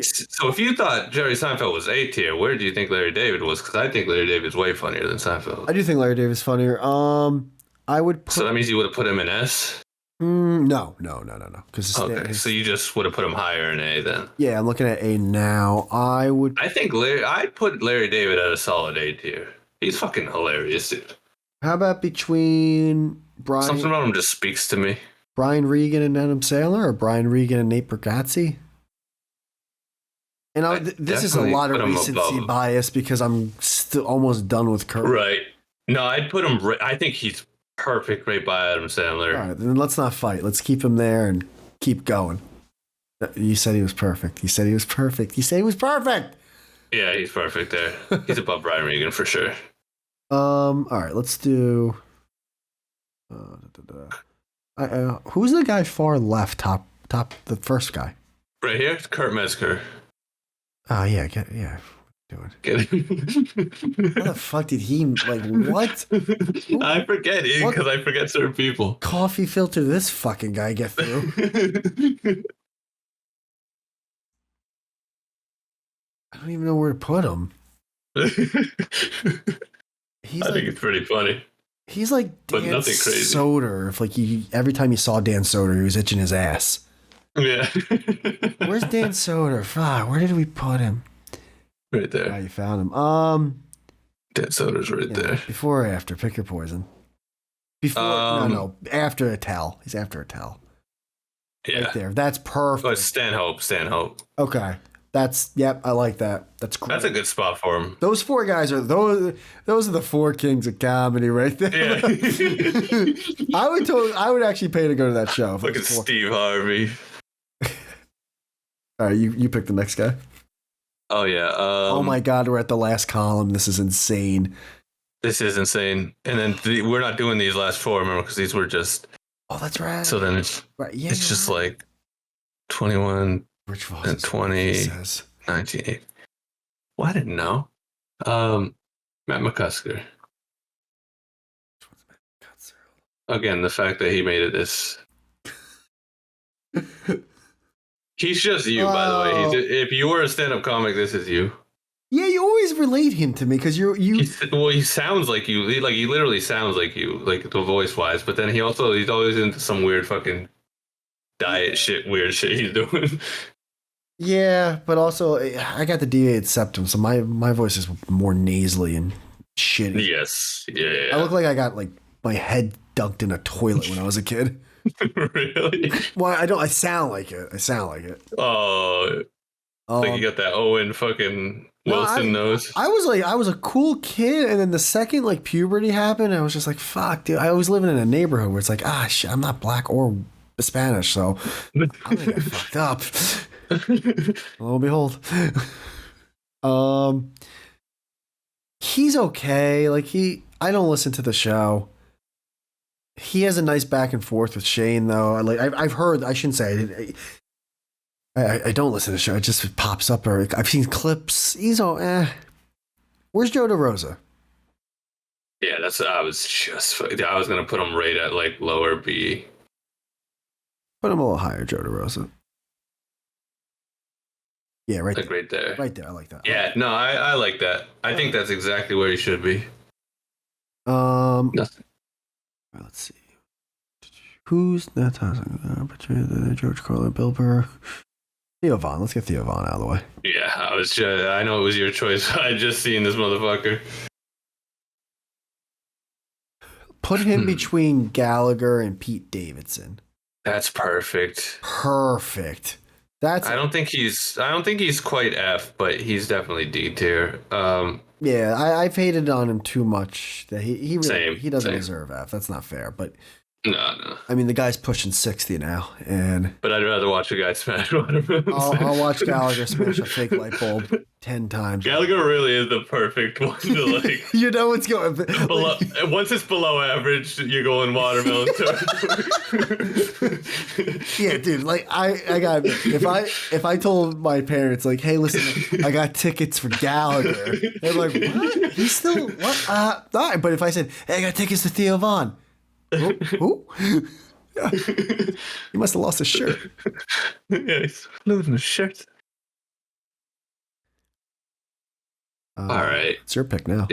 So if you thought Jerry Seinfeld was A tier, where do you think Larry David was? Because I think Larry David's way funnier than Seinfeld. I do think Larry David's funnier. I would. So that means you would have put him in S. No. Okay, so you just would have put him higher in A then. Yeah, I'm looking at A now. I think I'd put Larry David at a solid A tier. He's fucking hilarious, dude. How about between Brian? Something about him just speaks to me. Brian Regan and Adam Sandler, or Brian Regan and Nate Bargatze? And this is a lot of recency bias because I'm still almost done with Kurt. Right. No, I'd put him. I think he's perfect right by Adam Sandler. All right, then let's not fight. Let's keep him there and keep going. You said he was perfect. He said he was perfect. Yeah, he's perfect there. He's above Brian Regan for sure. All right, let's do. Who's the guy far left? Top, the first guy. Right here, it's Kurt Metzger. Oh yeah, yeah. Doing? How the fuck did he what? I forget it because I forget certain people. Coffee filter this fucking guy get through. I don't even know where to put him. I think it's pretty funny. He's like Dan Soder. If every time you saw Dan Soder, he was itching his ass. Yeah. Where's Dan Soder? Fuck, where did we put him? Right there. Oh, you found him. Dan Soder's right there. Before or after? Pick your poison. Before? No. After Attell. He's after Attell. Yeah. Right there. That's perfect. Oh, Stanhope. Okay. I like that. That's great. That's a good spot for him. Those four guys are those are the four kings of comedy right there. Yeah. I would actually pay to go to that show. Look at Steve Harvey. All right, you pick the next guy. Oh yeah. Oh my God, we're at the last column. This is insane. This is insane. And then we're not doing these last four, remember, because these were just. Oh, that's right. So then it's it's just like 21 and 20, 19. Well, I didn't know. Matt McCusker. Again, the fact that he made it this. He's just you, by the way. If you were a stand-up comic, this is you. Yeah, you always relate him to me because you. Well, he sounds like you. He literally sounds like you, like the voice wise. But then he's always into some weird fucking diet shit, weird shit he's doing. Yeah, but also I got the deviated septum, so my voice is more nasally and shitty. Yes, yeah. I look like I got like my head dunked in a toilet when I was a kid. Really? Well, I don't. I sound like it. Oh, like you got that Owen fucking Wilson nose. I was a cool kid, and then the second like puberty happened, I was just like, fuck, dude. I was living in a neighborhood where it's like, shit, I'm not black or Spanish, so I'm gonna get fucked up. Lo and behold. He's okay. I don't listen to the show. He has a nice back and forth with Shane, though. I've heard. I shouldn't say I don't listen to the show. It just pops up, or I've seen clips. He's all Where's Joe DeRosa? Yeah, I was gonna put him right at like lower B. Put him a little higher, Joe DeRosa. Yeah, right there. Right there. Right there. I like that. Yeah, no, I like that. I think that's exactly where he should be. Nothing. Let's see. Who's that? George Carlin, Bill Burr, Theo Von. Let's get Theo Von out of the way. Yeah, I know it was your choice. I just seen this motherfucker. Put him between Gallagher and Pete Davidson. That's perfect. Perfect. I don't think he's quite F, but he's definitely D tier. Yeah, I've hated on him too much. That he doesn't same. deserve F. That's not fair. But no. I mean, the guy's pushing 60 now, but I'd rather watch a guy smash watermelons. I'll watch Gallagher smash a fake light bulb 10 times. Gallagher really is the perfect one to like. You know what's going below, once it's below average, you're going watermelon. Yeah, dude. Like I got if I told my parents like, hey, listen, I got tickets for Gallagher, they're like, what? He's still what? All right. But if I said, hey, I got tickets to Theo Von. Who? Yeah. He must have lost his shirt. Yeah, he's losing his shirt. All right. It's your pick now.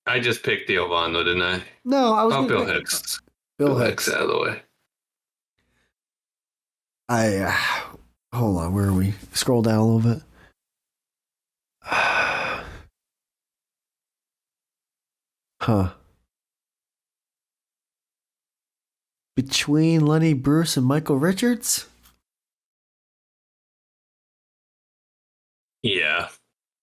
I just picked Theo Von, though, didn't I? No, I was Bill Hicks. Bill Hicks out of the way. Hold on. Where are we? Scroll down a little bit. Huh. Between Lenny Bruce and Michael Richards? Yeah.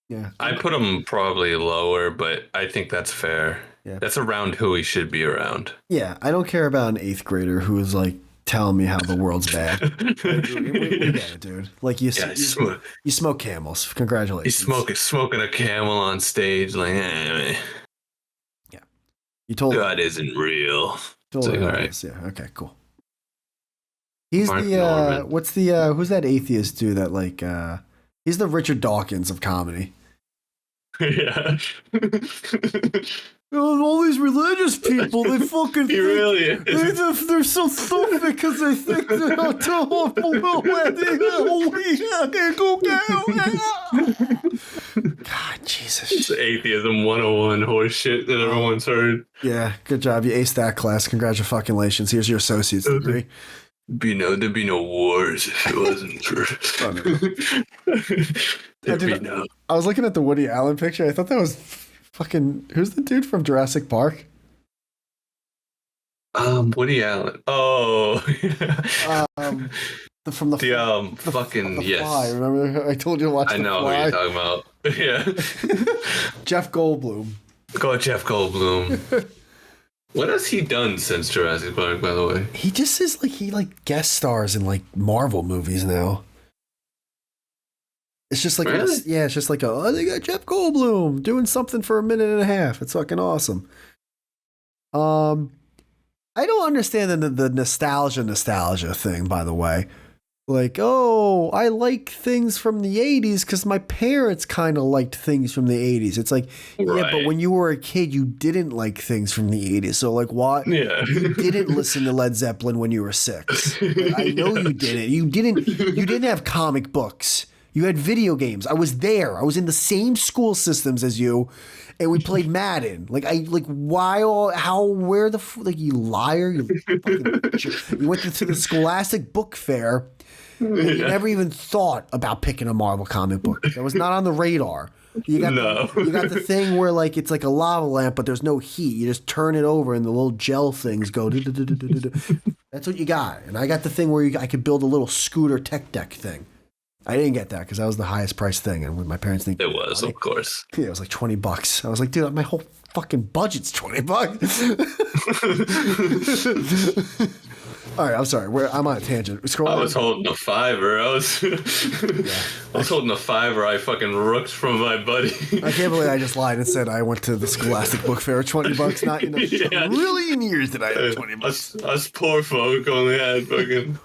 Yeah. I put him probably lower, but I think that's fair. Yeah. That's around who he should be around. Yeah. I don't care about an 8th grader who is like telling me how the world's bad. we get it, dude. Like you smoke camels. Congratulations. He's smoking a camel on stage. Like, Yeah. You told God isn't real. Totally. All right. Yeah. Okay. Cool. He's Mark the Norman. what's the who's that atheist dude that like he's the Richard Dawkins of comedy. Yeah. All these religious people, they fucking He really is. they're so stupid because they think they're God, Jesus. It's atheism 101 horse shit that everyone's heard. Yeah, good job. You aced that class. Congratulations. Here's your associate's degree. There'd be no wars if it wasn't for. I was looking at the Woody Allen picture. I thought that was fucking. Who's the dude from Jurassic Park? Woody Allen. Oh, From the yes. Fly. Remember, I told you to watch. I know Fly? what you're talking about. Yeah. Jeff Goldblum. Go Jeff Goldblum. What has he done since Jurassic Park, by the way? He just is like he guest stars in like Marvel movies now. It's just like really? It's just like they got Jeff Goldblum doing something for a minute and a half. It's fucking awesome. I don't understand the nostalgia thing, by the way. Like, oh, I like things from the 80s because my parents kind of liked things from the 80s. It's like, right. Yeah, but when you were a kid, you didn't like things from the 80s. So, like, what? Yeah. You didn't listen to Led Zeppelin when you were 6. Like, I know you didn't. You didn't have comic books. You had video games. I was there. I was in the same school systems as you, and we played Madden. Why? Where the you liar? You fucking. You went to the Scholastic Book Fair, and you never even thought about picking a Marvel comic book. That was not on the radar. You got the thing where it's like a lava lamp, but there's no heat. You just turn it over, and the little gel things go. That's what you got. And I got the thing where I could build a little scooter tech deck thing. I didn't get that because that was the highest price thing, and my parents think it was, of course. Yeah, it was like $20. I was like, dude, my whole fucking budget's $20. All right, I'm sorry. I'm on a tangent. I was holding a $5. I was holding a $5. I fucking rooked from my buddy. I can't believe I just lied and said I went to the Scholastic Book Fair. $20. Not in a million years did I have $20. Us poor folk only had fucking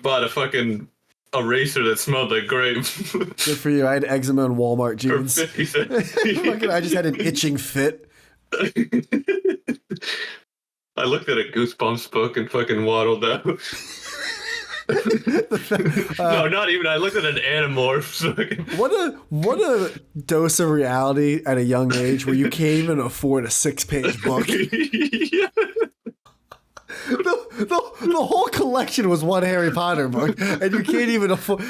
bought a fucking eraser that smelled like grape. Good for you. I had eczema and Walmart jeans. For 50 cents. I just had an itching fit. I looked at a Goosebumps book and fucking waddled out. No, not even. I looked at an Animorphs. What a dose of reality at a young age where you can't even afford a 6-page book. Yeah. The whole collection was one Harry Potter book, and you can't even afford.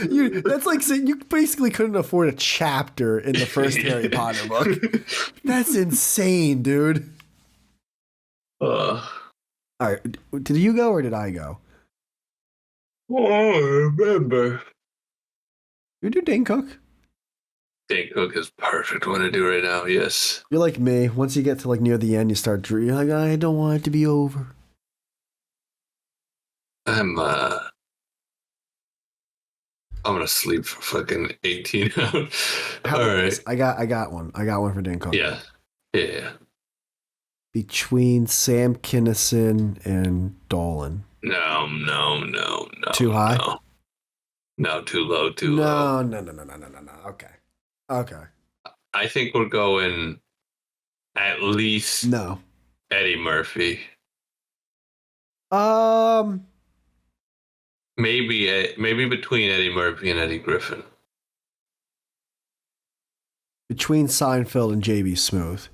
That's like saying you basically couldn't afford a chapter in the first Harry Potter book. That's insane, dude. All right, did you go or did I go? Oh, I remember. You do Dane Cook? Dane Cook is perfect one to do right now. Yes. You're like me. Once you get to near the end, you start dreaming. You're like, I don't want it to be over. I'm gonna sleep for fucking 18 hours. All right. I got one. I got one for Dane Cook. Yeah. Between Sam Kinison and Dolan. No. Too high? No, too low. No. Okay. I think we're going at least Eddie Murphy. Maybe between Eddie Murphy and Eddie Griffin. Between Seinfeld and JB Smoove.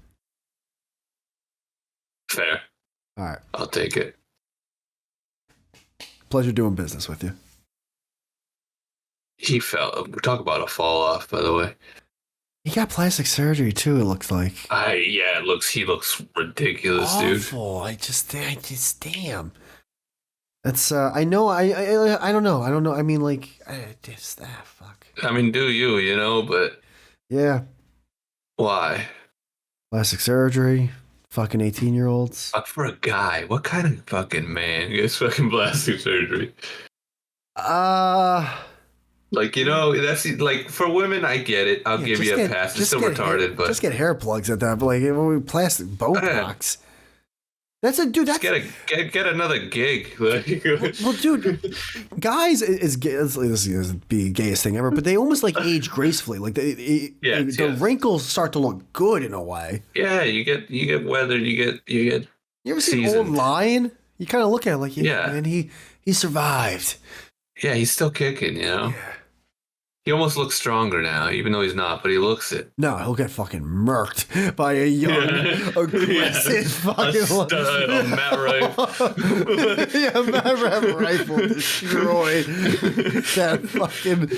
Fair. All right. I'll take it. Pleasure doing business with you. We talk about a fall off, by the way. He got plastic surgery too, it looks like. He looks ridiculous, awful. Dude. I just damn. That's I know I don't know. I mean fuck. I mean, do you, but yeah. Why? Plastic surgery, fucking 18-year-olds. For a guy, what kind of fucking man gets fucking plastic surgery? That's for women, I get it. I'll give you a pass. It's still retarded, but just get hair plugs at that. But plastic Botox. That's That's get another gig. Well, dude, guys is this is the gayest thing ever. But they almost age gracefully. The wrinkles start to look good in a way. Yeah, you get weathered. You get. You ever seen Old Lion? You kind of look at it man, he survived. Yeah, he's still kicking. Yeah. He almost looks stronger now, even though he's not, but he looks it. No, he'll get fucking murked by a young, aggressive fucking a Matt Rifle. Matt Rifle destroyed that fucking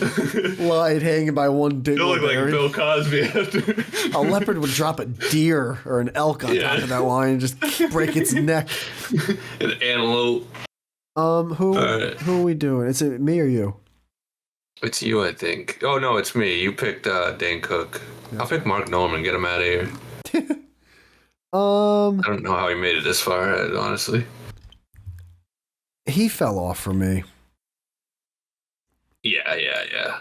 line hanging by one dingleberry. He'll look like Bill Cosby after. A leopard would drop a deer or an elk on top of that line and just break its neck. An antelope. Who are we doing? Is it me or you? It's you, I think. Oh, no, it's me. You picked Dane Cook. I'll pick Mark Norman. Get him out of here. I don't know how he made it this far, honestly. He fell off for me. Yeah.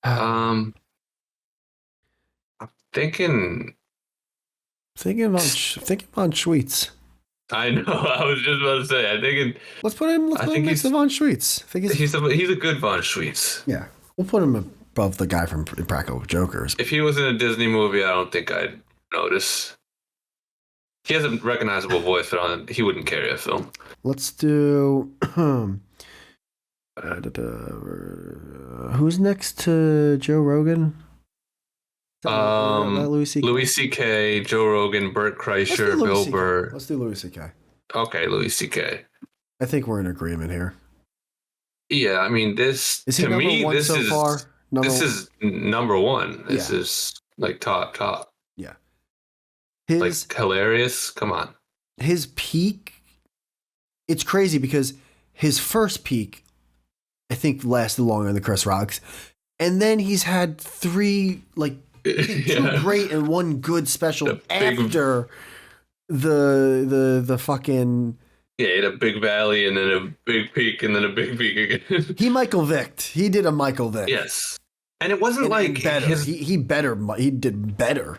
I'm thinking on Schweetz. I know. I was just about to say. I'm thinking. Let's put him next to Von Schweetz. He's a good Von Schweetz. Yeah, we'll put him above the guy from Impractical Jokers. If he was in a Disney movie, I don't think I'd notice. He has a recognizable voice, but he wouldn't carry a film. Let's do. Who's next to Joe Rogan? Not Louis C.K. Louis C.K., Joe Rogan, Burt Kreischer, Bill Burr. Let's do Louis C.K. Okay, Louis C.K. I think we're in agreement here. Yeah, I mean, this is he to number me, one this so is far? this is number one. This is like top. Yeah, like hilarious. Come on, his peak. It's crazy because his first peak, I think, lasted longer than the Chris Rocks, and then he's had three two great and one good special after the fucking. Yeah, he had a big valley and then a big peak and then a big peak again. He Michael Vicked. He did a Michael Vick. Yes. And it wasn't like better. He did better.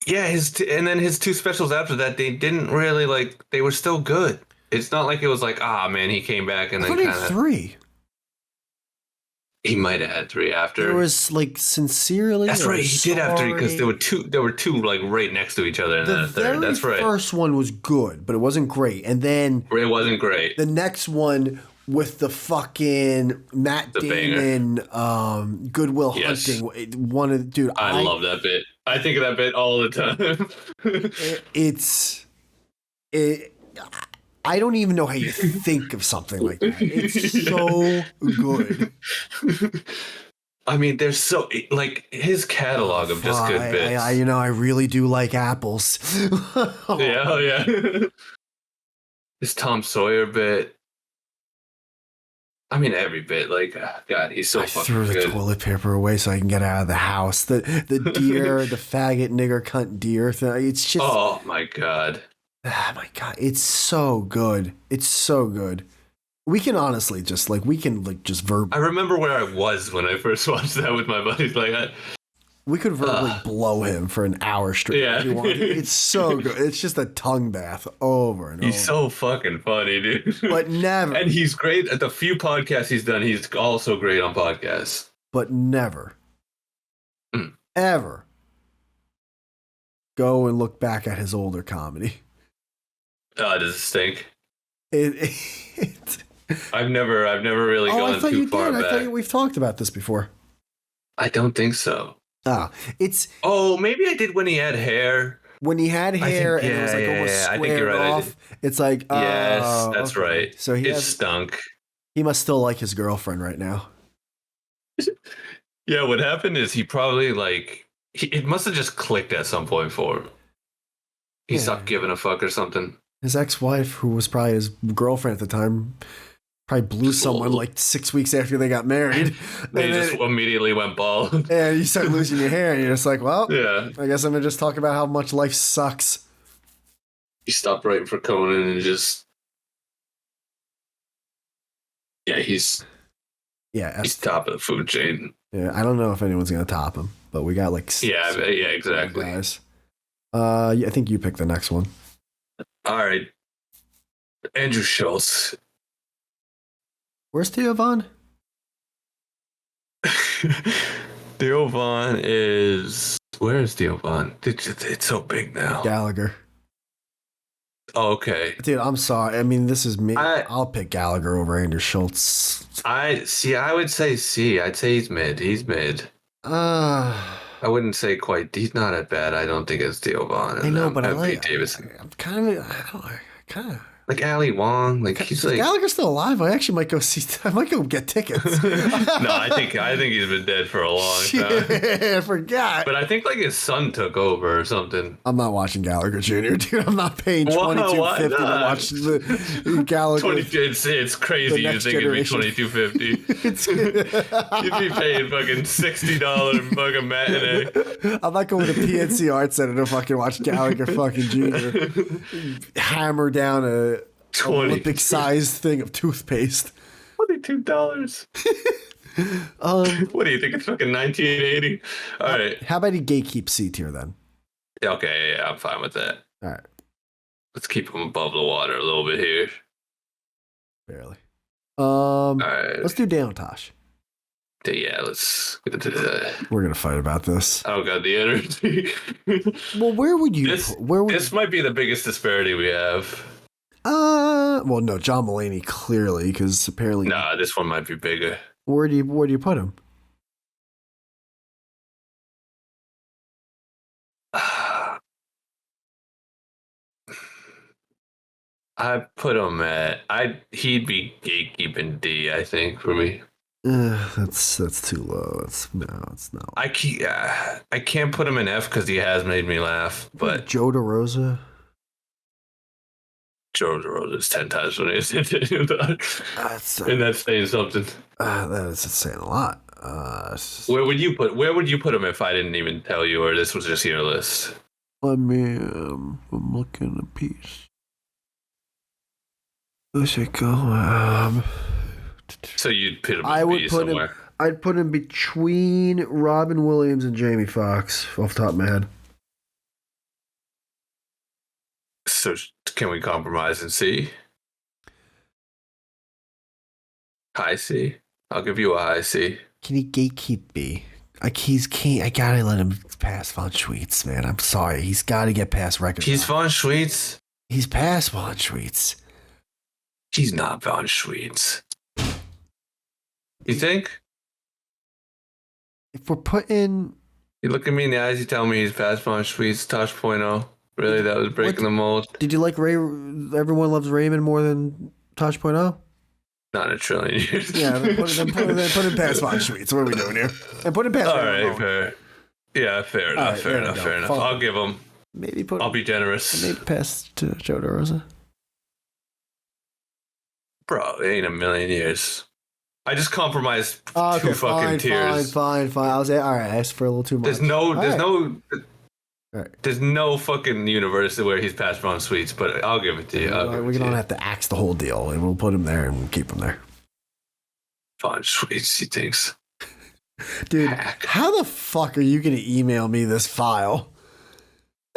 Yeah, and then his two specials after that, they didn't really they were still good. It's not like it was like, man, he came back and then kind of 3. He might have had 3 after. There was sincerely. That's right. He did have 3 because there were two right next to each other in that third. That's right. The first one was good, but it wasn't great. And then it wasn't great. The next one with the fucking Matt Damon, Goodwill Hunting. I love that bit. I think of that bit all the time. I don't even know how you think of something like that. It's so good. I mean, there's his catalog of just good bits. I really do like apples. Yeah. This Tom Sawyer bit. I mean, every bit. God, he's so fucking good. I threw the toilet paper away so I can get out of the house. The deer, the faggot nigger cunt deer thing. It's just. Oh my god. Oh my god, it's so good. It's so good. We can honestly just just verbally. I remember where I was when I first watched that with my buddies. We could verbally blow him for an hour straight. Yeah. If you want. It's so good. It's just a tongue bath over and over. He's so fucking funny, dude. But never. And he's great at the few podcasts he's done. He's also great on podcasts. But never, ever go and look back at his older comedy. Does it stink? I've never really gone too far back. I thought we've talked about this before. I don't think so. Maybe I did when he had hair. When he had hair and it was almost squared off. It's like, yes, that's right. So it stunk. He must still like his girlfriend right now. Yeah, what happened is he probably it must have just clicked at some point for him. He stopped giving a fuck or something. His ex-wife, who was probably his girlfriend at the time, probably blew someone 6 weeks after they got married. They just immediately went bald. And you start losing your hair, and you're just like, well, yeah. I guess I'm going to just talk about how much life sucks. He stopped writing for Conan and just... Yeah, he's top of the food chain. Yeah, I don't know if anyone's going to top him, but we got yeah, exactly. Guys. I think you pick the next one. All right. Andrew Schultz. Where's Theo Von? Theo Von is... Where is Theo Von? It's so big now. Gallagher. Oh, okay. Dude, I'm sorry. I mean, this is me. I'll pick Gallagher over Andrew Schultz. I would say C. I'd say he's mid. I wouldn't say quite. He's not as bad. I don't think as Theo Von. I know, but I like Davidson. I'm kind of like Ali Wong. He's Gallagher's still alive. I actually might go see. I might go get tickets. No, I think he's been dead for a long time. I forgot. But I think his son took over or something. I'm not watching Gallagher Jr., dude. I'm not paying $22.50 to watch the Gallagher. It's crazy. You think it'd be $22.50? You'd be paying fucking $60 fucking matinee. I'm not going to PNC Art Center to fucking watch Gallagher fucking Jr. hammer down a Olympic-sized thing of toothpaste. $22. What do you think? It's fucking 1980. All right. How about he gatekeep C tier then? Okay, yeah, I'm fine with that. All right. Let's keep him above the water a little bit here. Barely. All right. Let's do down, Tosh. Yeah, let's. We're gonna fight about this. I don't got the energy. Well, where would you? This might be the biggest disparity we have. Well, no, John Mulaney clearly, because apparently. Nah, this one might be bigger. Where do you put him? I put him at he'd be gatekeeping D, I think, for me. That's too low. It's not. I can't put him in F because he has made me laugh. But Joe DeRosa. Joe DeRosa is 10 times when he's and that's saying something. That is saying a lot. Where would you put him if I didn't even tell you, or this was just your list? Let me. I'm looking at a piece. Where should I go? So you'd put him in B somewhere. I'd put him between Robin Williams and Jamie Foxx off the top of my head. So can we compromise and C? High C? I'll give you a high C. Can he gatekeep B? I gotta let him pass Von Schweetz, man. I'm sorry. He's gotta get past record. He's Von Schweetz? He's past Von Schweetz. He's not Von Schweetz. You think? If we're putting... You look at me in the eyes, you tell me he's past Von Schweetz, Tosh.0. Really, that was breaking the mold. Did you like Everyone Loves Raymond more than Tosh.0? Not in a trillion years. Yeah, put him past Von Schweetz. What are we doing here? And put him past... All right, fair. Yeah, fair enough, right, fair enough. I'll give him... I'll be generous. Maybe past Joe DeRosa. Bro, it ain't a million years. I just compromised two fucking tiers. Fine. I was all right. I asked for a little too much. There's no fucking universe where he's past Von Schweetz, but I'll give it to you. We don't have to axe the whole deal, and we'll put him there and we'll keep him there. Von Schweetz, he thinks. Dude, how the fuck are you gonna email me this file?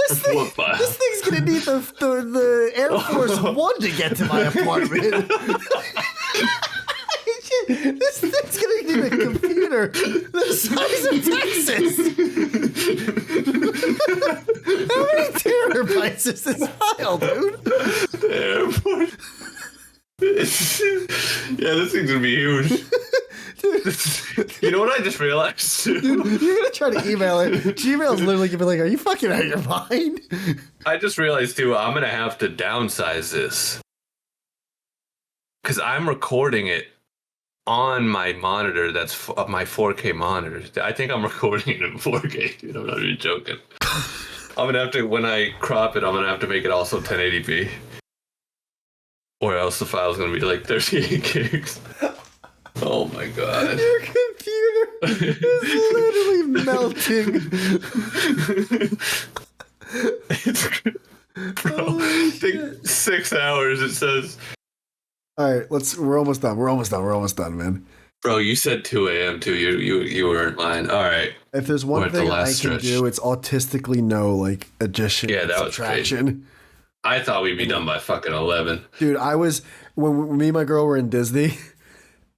This thing's gonna need the Air Force One to get to my apartment. This thing's gonna need a computer the size of Texas. How many terabytes is this file, dude? Air Force. Yeah, this thing's gonna be huge. You know what I just realized? Dude, you're gonna try to email it. Gmail's literally gonna be like, "Are you fucking out of your mind?" I just realized too, I'm gonna have to downsize this because I'm recording it on my monitor. That's my 4K monitor. I think I'm recording it in 4K. Dude, I'm not even joking. I'm gonna have to, when I crop it, I'm gonna have to make it also 1080p, or else the file's gonna be like 38 gigs. Oh my god. Your computer is literally melting. Bro, I think 6 hours it says. Alright, we're almost done. We're almost done, man. Bro, you said 2 a.m. too. You weren't lying. Alright. If there's one thing I can do, it's autistically know like addition and subtraction. Was crazy. I thought we'd be done by fucking 11. Dude, when me and my girl were in Disney.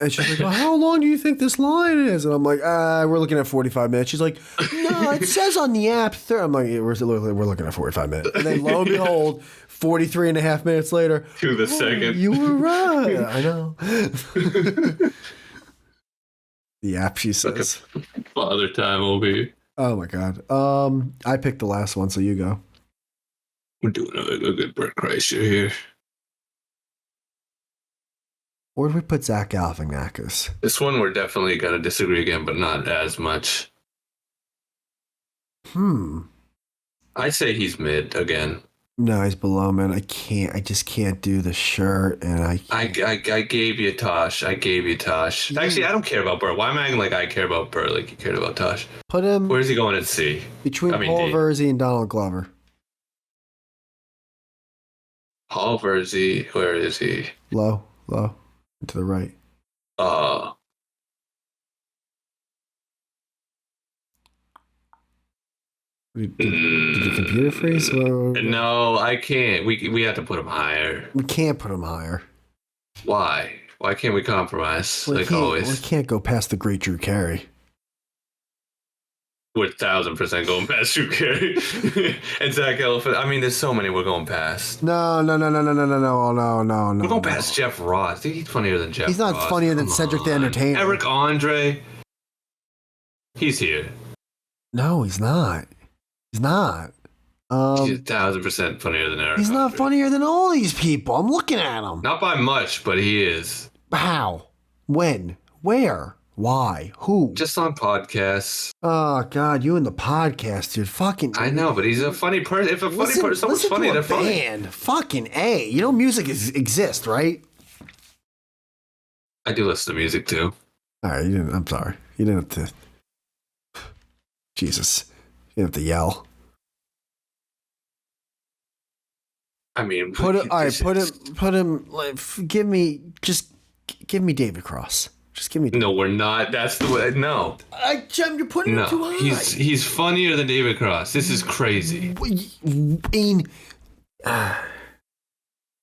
And she's like, well, how long do you think this line is? And I'm like, we're looking at 45 minutes. She's like, no, it says on the app. I'm like, yeah, we're looking at 45 minutes. And then lo and behold, 43 and a half minutes later. To the second. You were right. I know. The app, she says. Father time will be. Oh, my God. I picked the last one, so you go. We're doing a good Bert Kreischer here. Where do we put Zach Galifianakis? This one we're definitely going to disagree again, but not as much. I'd say he's mid again. No, he's below, man. I just can't do the shirt, and I gave you Tosh. Yeah. Actually, I don't care about Bert. Why am I acting like I care about Bert like you cared about Tosh? Put him... Where's he going at C? Between Paul Verzi and Donald Glover. Paul Verzi, where is he? Low. To the right. Did the computer freeze? No, I can't. We have to put him higher. We can't put him higher. Why? Why can't we compromise? Always. We can't go past the great Drew Carey. We're 1,000% going past Drew Carey and Zach Galifianakis. I mean, there's so many we're going past. No. We're going past Jeff Ross. Dude, he's funnier than Jeff Ross. He's not funnier than Cedric the Entertainer. Eric Andre. He's here. No, he's not. He's not. He's 1,000% funnier than Eric. He's not Andre. funnier than all these people. I'm looking at him. Not by much, but he is. How? When? Where? Why? Who? Just on podcasts. Oh God, you and the podcast, dude. Fucking. I know, but he's a funny person. If a funny person, someone's funny, they're funny. Fucking A. You know, music exists, right? I do listen to music too. All right, I'm sorry. You didn't have to. Jesus, you didn't have to yell. I mean, put him. Like, give me David Cross. Just give me. No, we're not. That's the way. No. You're putting him too high. He's funnier than David Cross. This is crazy.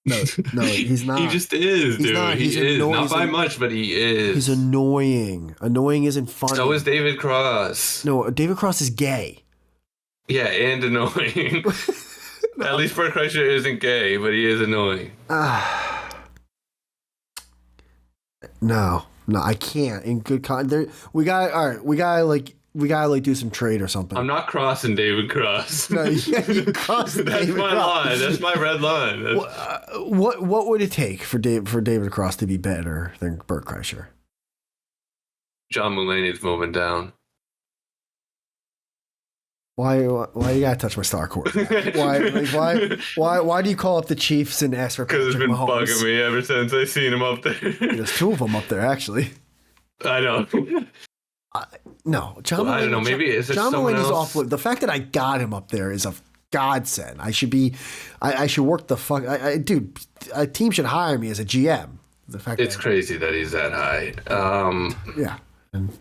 No, he's not. He just is, dude. He is. Not by much, but he is. He's annoying. Annoying isn't funny. So is David Cross. No, David Cross is gay. Yeah, and annoying. No. At least Bert Kreischer isn't gay, but he is annoying. No, I can't. In good we gotta do some trade or something. I'm not crossing David Cross. No, you cross That's David my Cross. line. That's my red line. What would it take for David Cross to be better than Bert Kreischer? John Mulaney's moving down. Why you gotta touch my star core? Why do you call up the Chiefs and ask for Patrick Mahomes? Because it's been bugging me ever since I seen him up there. There's two of them up there, actually. I know. No, John. Well, I don't know. Maybe it's John someone Mulaney's else. off. The fact that I got him up there is a godsend. I should work the fuck. Dude, a team should hire me as a GM. The fact it's crazy that he's that high. Yeah, and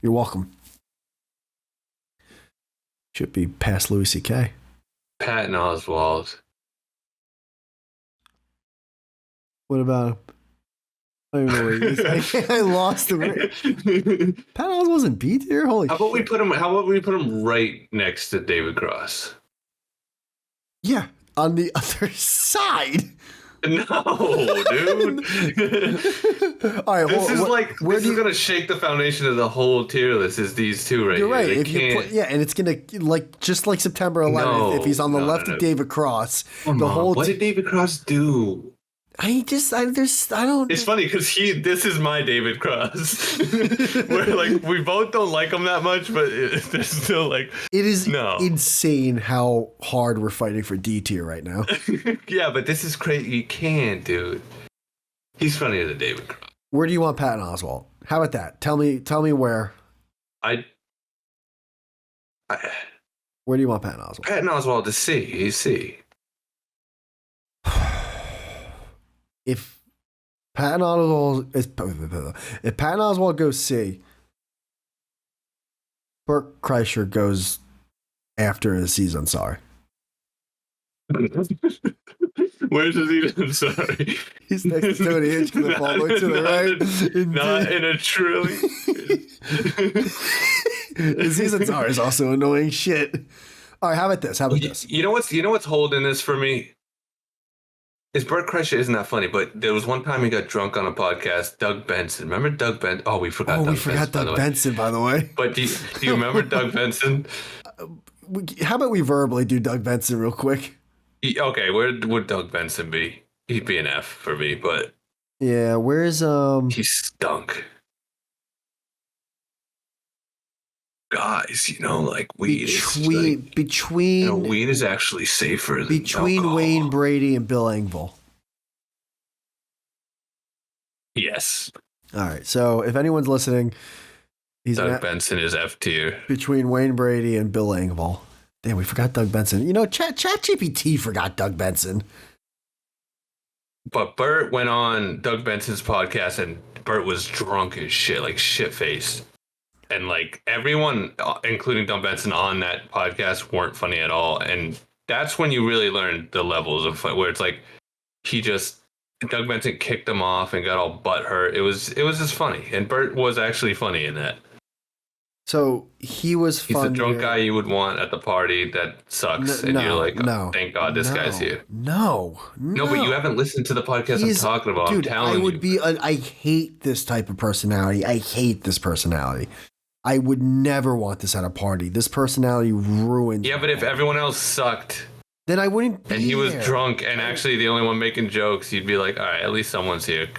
you're welcome. Should be past Louis C.K. Patton Oswalt. What about him? I don't know where he is. I lost him. Pat Oswalt wasn't B tier. Holy How about we put him right next to David Cross? Yeah, on the other side. No, dude. All right, this is gonna shake the foundation of the whole tier list. Is these two right You're here? right. And it's gonna just like September 11th. If he's on the left of David Cross, what did David Cross do? It's funny because this is my David Cross. Where we both don't like him that much, but there's still like it is insane how hard we're fighting for D tier right now. Yeah, but this is crazy. You can't, dude. He's funnier than David Cross. Where do you want Patton Oswalt? How about that? Tell me where. Where do you want Patton Oswalt? Patton Oswalt is C. He's C. If Patton Oswalt goes C, Bert Kreischer goes after his season. Sorry. Where's his season? Sorry. He's next to Tony Hitchcock all the way to the right. Not in a trillion. His season sorry is also annoying shit. All right, how about this? You know what's holding this for me? Is Bert Kreischer isn't that funny, but there was one time he got drunk on a podcast. Doug Benson, remember Doug Benson? Oh, we forgot. We forgot Doug Benson, by the way. But do you remember Doug Benson? How about we verbally do Doug Benson real quick? Okay, where would Doug Benson be? He'd be an F for me, but yeah, where's he stunk. Guys, weed. Weed is actually safer than alcohol. Wayne Brady and Bill Engvall. Yes. All right. So if anyone's listening, Doug Benson is F tier. Between Wayne Brady and Bill Engvall. Damn, we forgot Doug Benson. ChatGPT forgot Doug Benson. But Bert went on Doug Benson's podcast, and Bert was drunk as shit, like shit-faced. And everyone, including Doug Benson on that podcast, weren't funny at all. And that's when you really learn the levels of fun, where it's Doug Benson kicked him off and got all butthurt. It was just funny. And Bert was actually funny in that. So he was He's funny. the drunk guy you would want at the party that sucks, and you're like, oh, thank God this guy's here. No, but you haven't listened to the podcast I'm talking about. Dude, I'm telling you. I hate this type of personality. I hate this personality. I would never want this at a party. This personality ruins. Yeah, but if everyone else sucked, then I wouldn't be and he was there. drunk and actually the only one making jokes, you'd be like, all right, at least someone's here.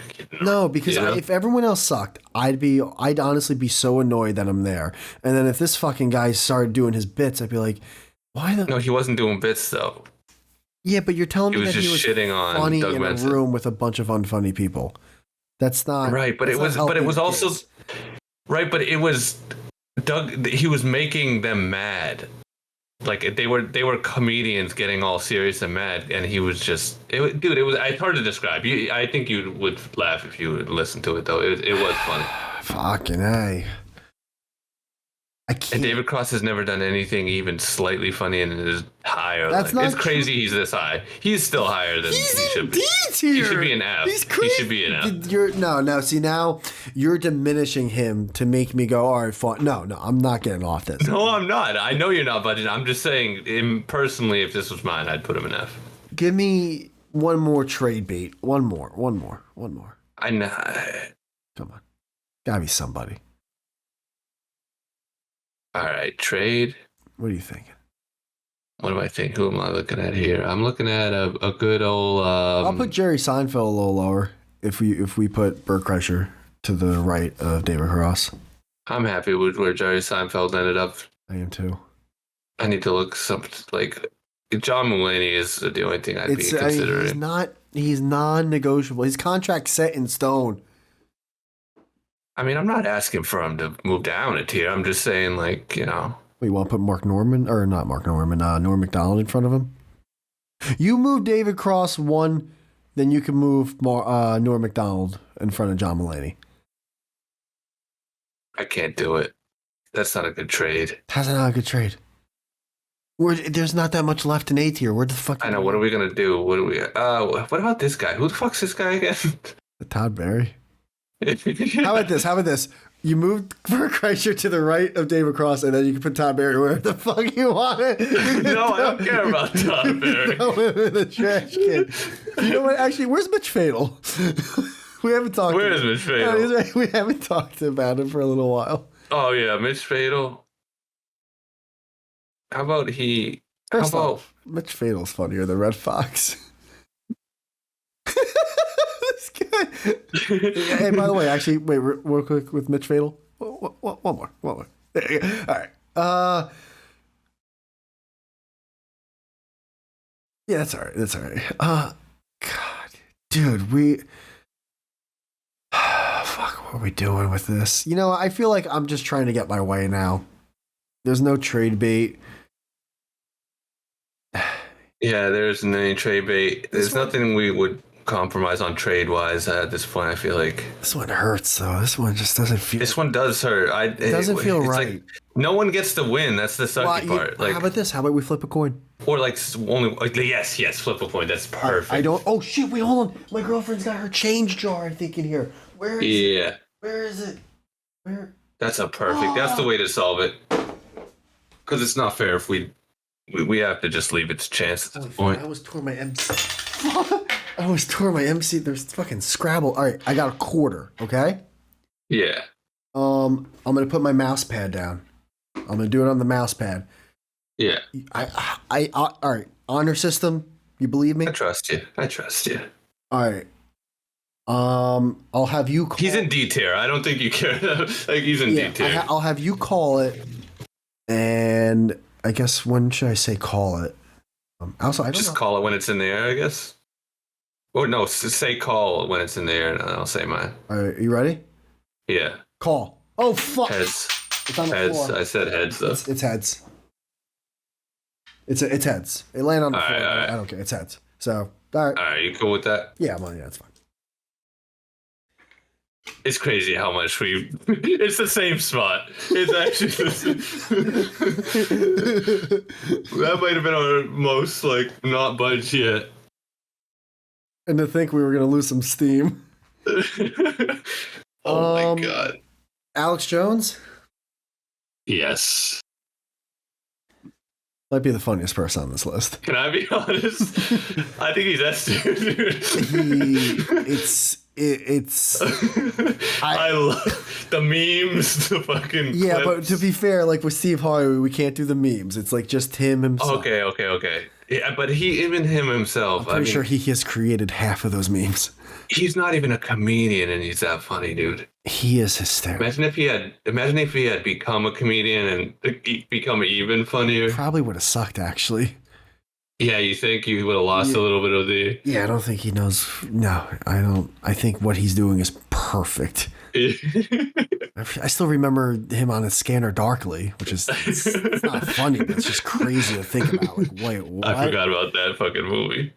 No, because if everyone else sucked, I'd honestly be so annoyed that I'm there. And then if this fucking guy started doing his bits, I'd be like, why the? No, he wasn't doing bits though. Yeah, but you're telling me that he was shitting on funny Doug in Benson. a room with a bunch of unfunny people. That's not right. But it was also right. But it was Doug. He was making them mad. Like they were comedians getting all serious and mad, and he was just dude. It was. It's hard to describe. I think you would laugh if you would listen to it though. It was funny. Fucking A. I can't. And David Cross has never done anything even slightly funny, and it is higher. That's not it's crazy. He's this high. He's still higher than he should be. He should be an F. He's crazy. He should be an F. No. See, now you're diminishing him to make me go, all right, fine. No, I'm not getting off this. No, I'm not. I know you're not, but I'm just saying, personally, if this was mine, I'd put him an F. Give me one more trade bait. One more. I know. Come on. Gotta be somebody. All right, trade. What are you thinking? What do I think? Who am I looking at here? I'm looking at a good old. I'll put Jerry Seinfeld a little lower if we put Bert Kreischer to the right of David Cross. I'm happy with where Jerry Seinfeld ended up. I am too. I need to look something like John Mulaney is the only thing I'd be considering. He's non-negotiable. His contract's set in stone. I mean, I'm not asking for him to move down a tier. I'm just saying, like, Wait, you want to put Norm Macdonald in front of him? You move David Cross one, then you can move Norm Macdonald in front of John Mulaney. I can't do it. That's not a good trade. How's that not a good trade? There's not that much left in A tier. Where the fuck? I know. What are we gonna do? What about this guy? Who the fuck's this guy again? Todd Barry. How about this? You move Bert Kreischer to the right of David Cross, and then you can put Todd Barry wherever the fuck you want it. No, I don't care about Todd Barry. Throw him in the trash can. You know what? Actually, where's Mitch Fatal? We haven't talked. Where is Mitch Fatal? We haven't talked about him for a little while. Oh yeah, Mitch Fatal. How about he? First off, Mitch Fatal's funnier than Red Fox. This guy. Hey, by the way, actually, wait, real quick with Mitch Fatal. One more. There you go. All right. Yeah, that's all right. God, dude, fuck, what are we doing with this? I feel like I'm just trying to get my way now. There's no trade bait. Yeah, there isn't any trade bait. There's nothing we would compromise on trade-wise at this point, I feel like. This one hurts, though. This one just doesn't feel... This one does hurt. It doesn't feel right. Like, no one gets to win. That's the sucky part. How about this? How about we flip a coin? Or yes, flip a coin. That's perfect. Oh, shit, wait, hold on. My girlfriend's got her change jar, I think, in here. Where is it? Where is it? Where? That's That's the way to solve it. Because it's not fair if we have to just leave its chance at this point. I almost tore my MC. There's fucking Scrabble. All right, I got a quarter. Okay. Yeah. I'm gonna put my mouse pad down. I'm gonna do it on the mouse pad. Yeah. All right. Honor system. You believe me? I trust you. All right. I'll have you call. He's in D tier. I don't think you care. Like he's in D tier. I'll have you call it. And I guess when should I say call it? Also, I don't know. Call it when it's in the air, I guess. Or no, say call when it's in the air, and I'll say mine. All right, you ready? Yeah. Call. Oh fuck! Heads. It's on the floor. I said heads though. It's heads. It's heads. It landed on the floor. Right. I don't care. It's heads. So all right. All right, you cool with that? Yeah, well, yeah, that's fine. It's crazy how much it's the same spot. It's actually that might have been our most not budge yet. And to think we were gonna lose some steam. Oh my god. Alex Jones? Yes. Might be the funniest person on this list. Can I be honest? I think he's S tier, dude. I love the memes, the fucking yeah, clips. but to be fair, like with Steve Harvey, we can't do the memes. It's like just him himself. Okay. Yeah, but even him himself. I'm pretty sure he has created half of those memes. He's not even a comedian, and he's that funny, dude. He is hysterical. Imagine if he had become a comedian and become even funnier. Probably would have sucked, actually. Yeah, you think he would have lost a little bit of the... Yeah, I don't think he knows. No, I don't. I think what he's doing is perfect. I still remember him on a Scanner Darkly, which is it's not funny, but it's just crazy to think about. Like, wait, what? I forgot about that fucking movie.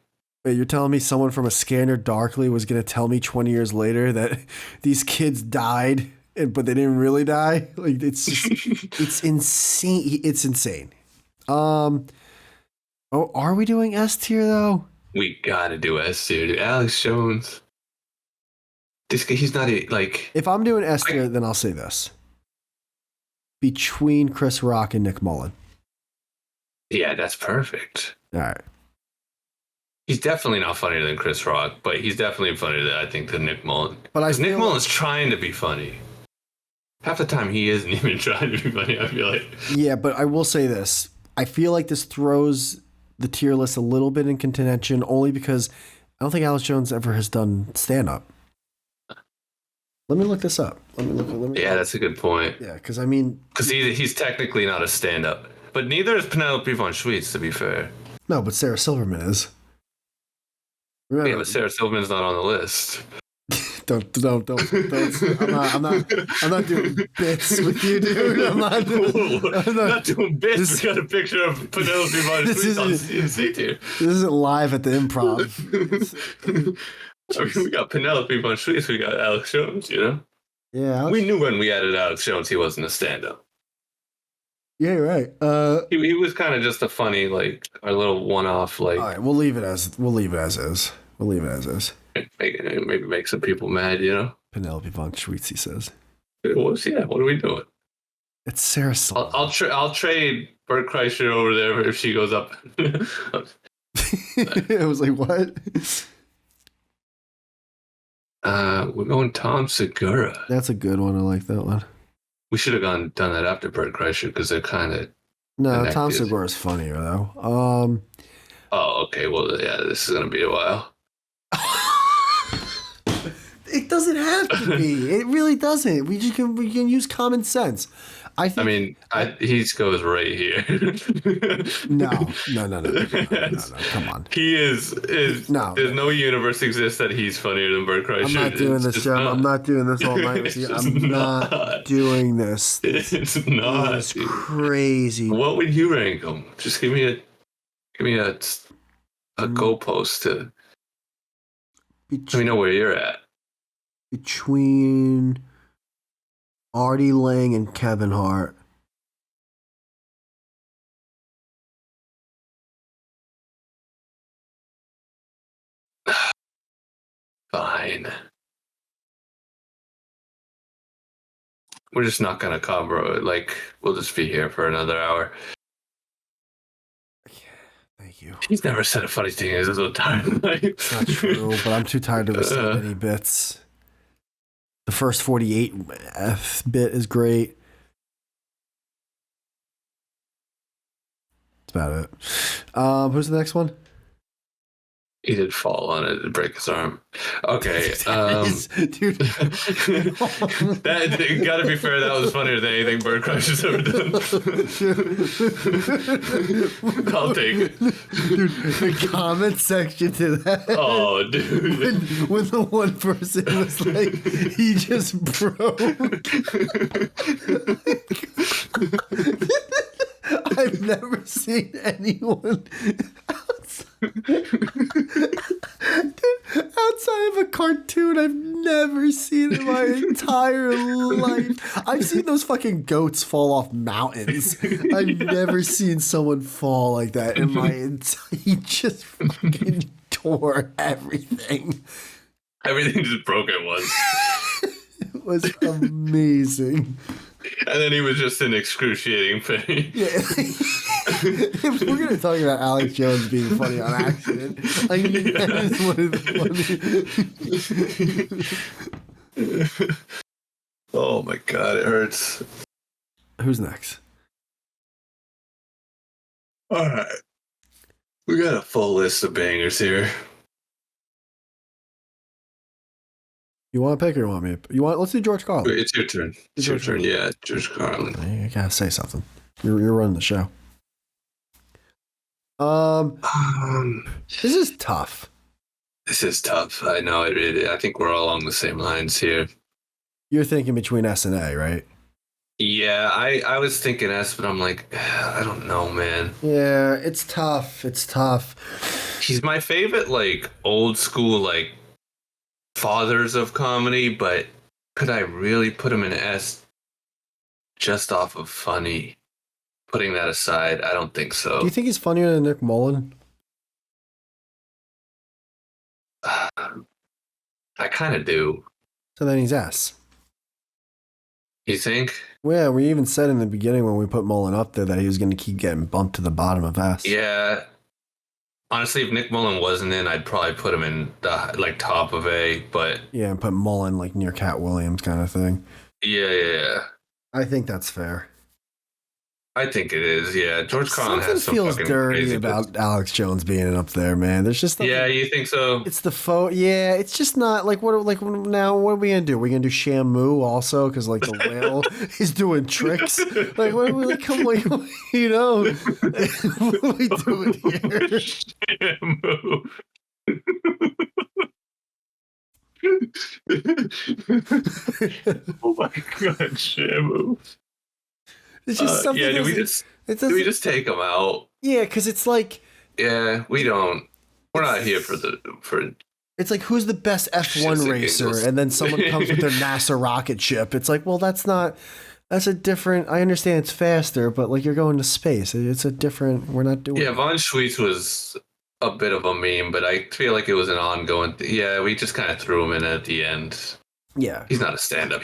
Wait, you're telling me someone from a Scanner Darkly was going to tell me 20 years later that these kids died, but they didn't really die? Like, it's just, it's insane. It's insane. Oh, are we doing S tier though? We gotta do S tier, dude. Alex Jones. This guy, he's not like. If I'm doing S tier, then I'll say this: between Chris Rock and Nick Mullen. Yeah, that's perfect. All right. He's definitely not funnier than Chris Rock, but he's definitely funnier than I think than Nick Mullen. But Nick Mullen's trying to be funny. Half the time he isn't even trying to be funny, I feel like. Yeah, but I will say this. I feel like this throws the tier list a little bit in contention only because I don't think Alex Jones ever has done stand-up. Let me look this up. Yeah, that's a good point. Yeah, because I mean... Because he's technically not a stand-up. But neither is Penelope von Schweetz, to be fair. No, but Sarah Silverman is. Remember, yeah, but Sarah Silverman's not on the list. Don't. I'm not doing bits with you, dude. I'm not doing bits. We got a picture of Penelope von Schweetz on CNC tier. This isn't live at the Improv. I mean, we got Penelope von Schweetz. We got Alex Jones. You know. Yeah. We knew when we added Alex Jones, he wasn't a stand-up. Yeah, you're right. He was kind of just a funny, like, our little one-off, like. All right, we'll leave it as is. Maybe make some people mad, you know. Penelope von Schweetz, he says. What are we doing? It's Sarah Silverman. I'll trade Bert Kreischer over there if she goes up. I was like, what? We're going Tom Segura. That's a good one. I like that one. We should have done that after Bert Kreischer because they're kind of. No, connected. Tom Segura is funnier though. Oh, okay. Well, yeah, this is gonna be a while. It doesn't have to be. It really doesn't. We can use common sense. He goes right here. No. Come on. He is no. There's no universe exists that he's funnier than Bert Kreischer. I'm not doing this, Joe. I'm not doing this all night with you. I'm not doing this. It's not. It's crazy. What would you rank him? Just give me a goalpost to let me know where you're at. Between Artie Lang and Kevin Hart. Fine. We're just not gonna cover it. Like, we'll just be here for another hour. Thank you. He's never said a funny thing in his entire life. It's not true, but I'm too tired to listen to any bits. The first 48 bit is great. That's about it. Who's the next one? He did fall on it and break his arm. Okay. Dude. That gotta be fair, that was funnier than anything Bert Kreischer's ever done. I'll take it. Dude, the comment section to that. Oh, dude. When the one person was like, he just broke. I've never seen anyone outside of a cartoon. I've never seen in my entire life. I've seen those fucking goats fall off mountains. I've never seen someone fall like that in my entire. He just fucking tore everything. Everything just broke at once. It was amazing. And then he was just in excruciating pain. Yeah. If we're gonna talk about Alex Jones being funny on accident, I mean that is one of the funny. Oh my god, it hurts. Who's next? All right, we got a full list of bangers here. You want to pick or you want me? Let's do George Carlin. It's your turn. It's your turn. Yeah, George Carlin. I gotta say something. You're running the show. This is tough. This is tough. I know it. I think we're all along the same lines here. You're thinking between S and A, right? Yeah, I was thinking S, but I'm like, I don't know, man. Yeah, it's tough. It's tough. He's my favorite, like, old school, like, fathers of comedy, but could I really put him in S just off of funny? Putting that aside, I don't think so. Do you think he's funnier than Nick Mullen? I kind of do. So then he's S. You think? Well, yeah, we even said in the beginning when we put Mullen up there that he was going to keep getting bumped to the bottom of S. Yeah. Honestly, if Nick Mullen wasn't in, I'd probably put him in the like top of A. But yeah, and put Mullen like near Cat Williams kind of thing. Yeah. I think that's fair. I think it is. Yeah, George Carlin has some feels fucking dirty crazy about Alex Jones being up there, man. There's just yeah. You think so? It's the yeah. It's just not like what. Like now, what are we gonna do? We're gonna do Shamu also because like the whale is doing tricks. Like what are we like? Come like you know, what are we doing here? Shamu. Oh my god, Shamu. It's just something. Yeah, do we just take them out? Yeah, because it's like. Yeah, we don't. We're not here for. It's like who's the best F1 racer, and then someone comes with their NASA rocket ship. It's like, well, that's a different. I understand it's faster, but like you're going to space. It's a different. We're not doing. Yeah, Von Schweetz was a bit of a meme, but I feel like it was an ongoing. Yeah, we just kind of threw him in at the end. Yeah, he's not a stand-up.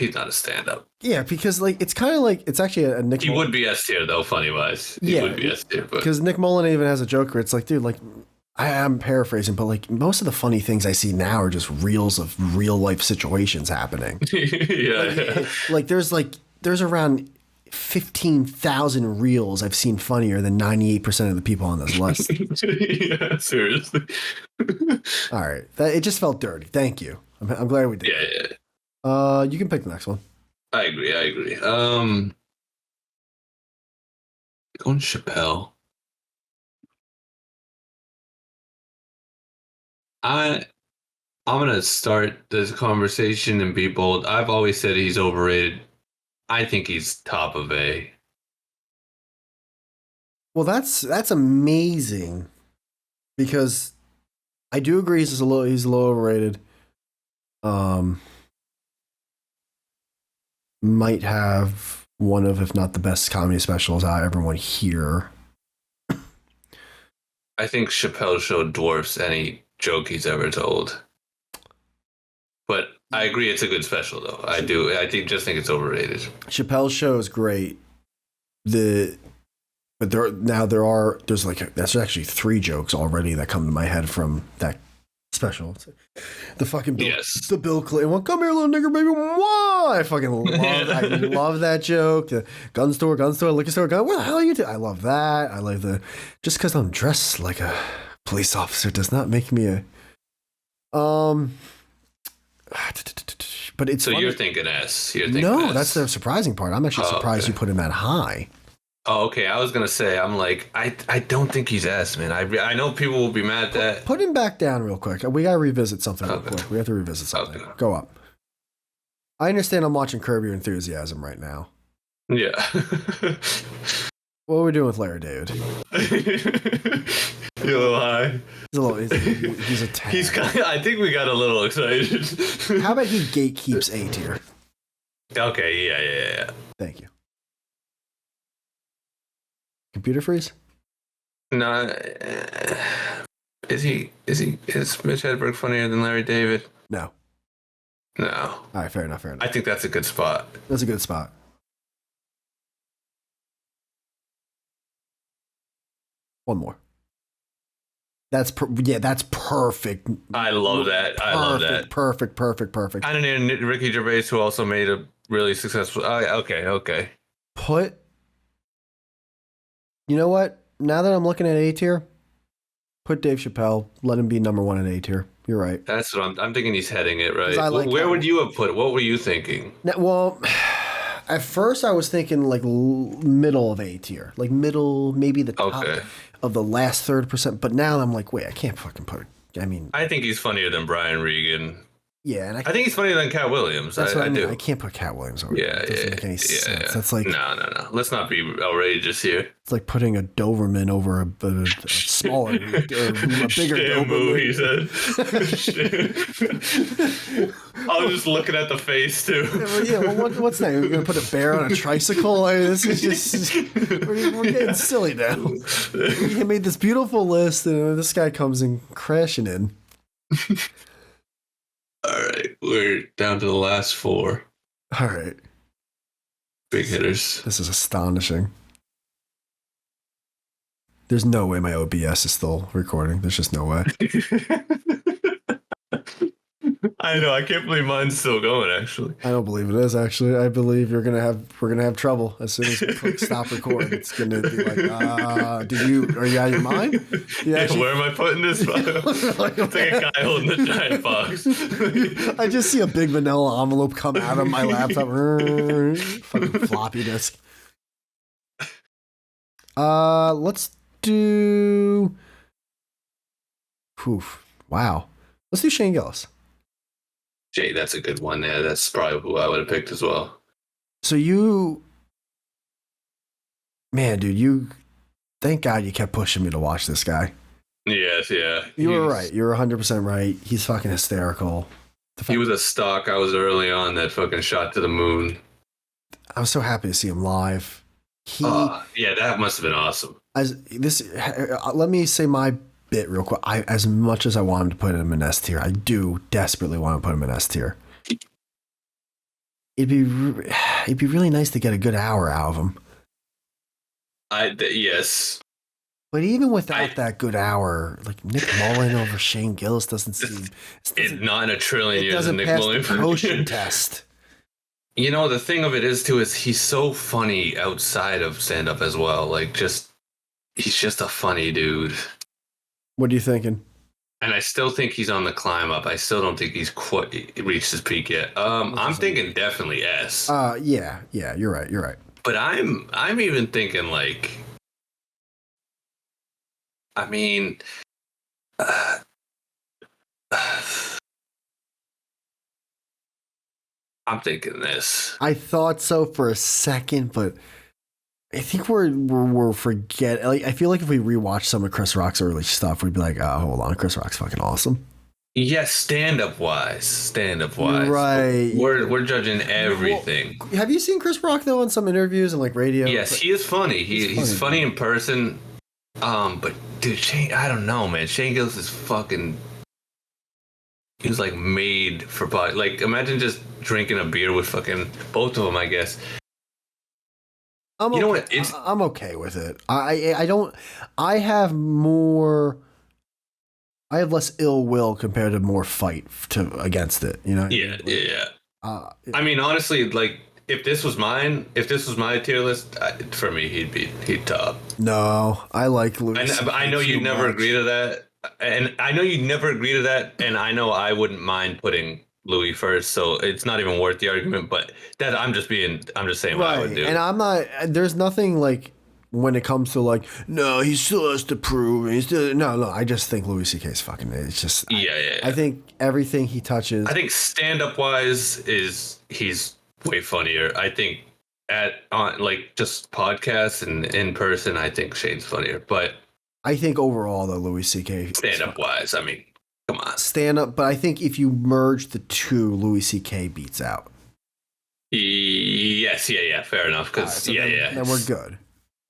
Yeah, because like it's kind of like it's actually a Nick. He would be S tier though, funny wise. He would be S tier, because Nick Mullen even has a joke where it's like, dude, like I'm paraphrasing, but like most of the funny things I see now are just reels of real life situations happening. Like there's around 15,000 reels I've seen funnier than 98% of the people on this list. Yeah, seriously. All right, it just felt dirty. Thank you. I'm glad we did. Yeah. You can pick the next one. I agree. Going Chappelle. I'm gonna start this conversation and be bold. I've always said he's overrated. I think he's top of A. Well, that's amazing because I do agree he's a little overrated. Might have one of, if not the best comedy specials out everyone here. I think Chappelle's Show dwarfs any joke he's ever told. But I agree it's a good special though. I do. I think it's overrated. Chappelle's Show is great. There's actually 3 jokes already that come to my head from that special. The fucking the Bill Clinton one. Come here, little nigger, baby. Whoa! I fucking love that joke. The gun store, liquor store. What the hell are you doing? I love that. I like just because I'm dressed like a police officer does not make me a But it's so funny. You're thinking S. No, that's the surprising part. I'm actually surprised you put him that high. Oh, okay. I was gonna say, I'm like, I don't think he's S, man. I know people will be mad at that. Put him back down real quick. We gotta revisit something real quick. We have to revisit something. Okay. Go up. I understand I'm watching Curb Your Enthusiasm right now. Yeah. What are we doing with Larry David? You're a little high. He's a 10. I think we got a little excited. How about he gatekeeps A tier? Okay. Yeah. Thank you. Computer freeze? No. Is Mitch Hedberg funnier than Larry David? No. No. All right, fair enough. I think that's a good spot. That's a good spot. One more. That's perfect. I love that. I love that. Perfect. Kind of near Ricky Gervais, who also made a really successful. Okay. You know what? Now that I'm looking at A tier, put Dave Chappelle. Let him be number 1 in A tier. You're right. That's what I'm thinking. He's heading it right. Where would you have put it? What were you thinking? Now, well, at first I was thinking like middle of A tier, like middle, maybe the top of the last 30%. But now I'm like, wait, I can't fucking put it. I mean, I think he's funnier than Brian Regan. Yeah, and I think he's funnier than Cat Williams. That's what I mean. do. I can't put Cat Williams over. Yeah, it doesn't make any sense. That's like no. Let's not be outrageous here. It's like putting a Doberman over a smaller, a bigger Shamu, Doberman. He said. I was just looking at the face too. Yeah, well, what's that? We're gonna put a bear on a tricycle? Like, this is just we're getting silly now. We made this beautiful list, and this guy comes in crashing in. All right, we're down to the last 4. All right. Big hitters. This is astonishing. There's no way my OBS is still recording. There's just no way. I know. I can't believe mine's still going. Actually, I don't believe it is. Actually, I believe we're gonna have trouble as soon as we click stop record. It's gonna be like, are you out of your mind? Where am I putting this? It's like a guy holding the giant box. I just see a big vanilla envelope come out of my laptop. Fucking floppy disk. Let's do. Oof. Wow. Let's do Shane Gillis. Jay, that's a good one. Yeah, that's probably who I would have picked as well. So thank God you kept pushing me to watch this guy. Yes, yeah. You were right. You were 100% right. He's fucking hysterical. He was a stock. I was early on that fucking shot to the moon. I was so happy to see him live. Yeah, that must have been awesome. Let me say my bit real quick. As much as I want him to put him in S tier, I do desperately want to put him in S tier. It'd be really nice to get a good hour out of him. Yes. But even without that good hour, like Nick Mullen over Shane Gillis doesn't seem. Not in a trillion years. Doesn't Nick pass Mullen the Quotient test. You know, the thing of it is he's so funny outside of stand up as well. Like, he's just a funny dude. What are you thinking? And I still think he's on the climb up. I still don't think he's quite reached his peak yet. I'm thinking definitely S. Yeah, you're right. But I'm even thinking like, I mean, I'm thinking this. I thought so for a second, but I think we're forgetting. Like, I feel like if we rewatch some of Chris Rock's early stuff, we'd be like, oh, hold on, Chris Rock's fucking awesome. Yes, stand-up wise. Right. We're judging everything. Well, have you seen Chris Rock though on some interviews and like radio? Yes, he is funny. He's funny in person. But dude, Shane, I don't know, man. Shane Gillis is fucking. He was like made for body. Like, imagine just drinking a beer with fucking both of them. I guess. You know what? I'm okay with it. I don't. I have more. I have less ill will compared to more fight against it. You know? Yeah. I mean, honestly, like if this was my tier list, for me, he'd top. No, I like Louis. I know you'd never agree to that, and I know you'd never agree to that, and I know I wouldn't mind putting Louis first, so it's not even worth the argument. But that I'm just saying what I would do. And I'm not. There's nothing like. When it comes to like, no, he still has to prove. No. I just think Louis C.K. is fucking. It's just. Yeah. I think everything he touches. I think stand-up wise he's way funnier. I think on like just podcasts and in person, I think Shane's funnier. But I think overall though, Louis C.K. stand-up wise, I mean, come on, stand-up. But I think if you merge the two, Louis C.K. beats out. Yes, yeah, fair enough. Because then we're good.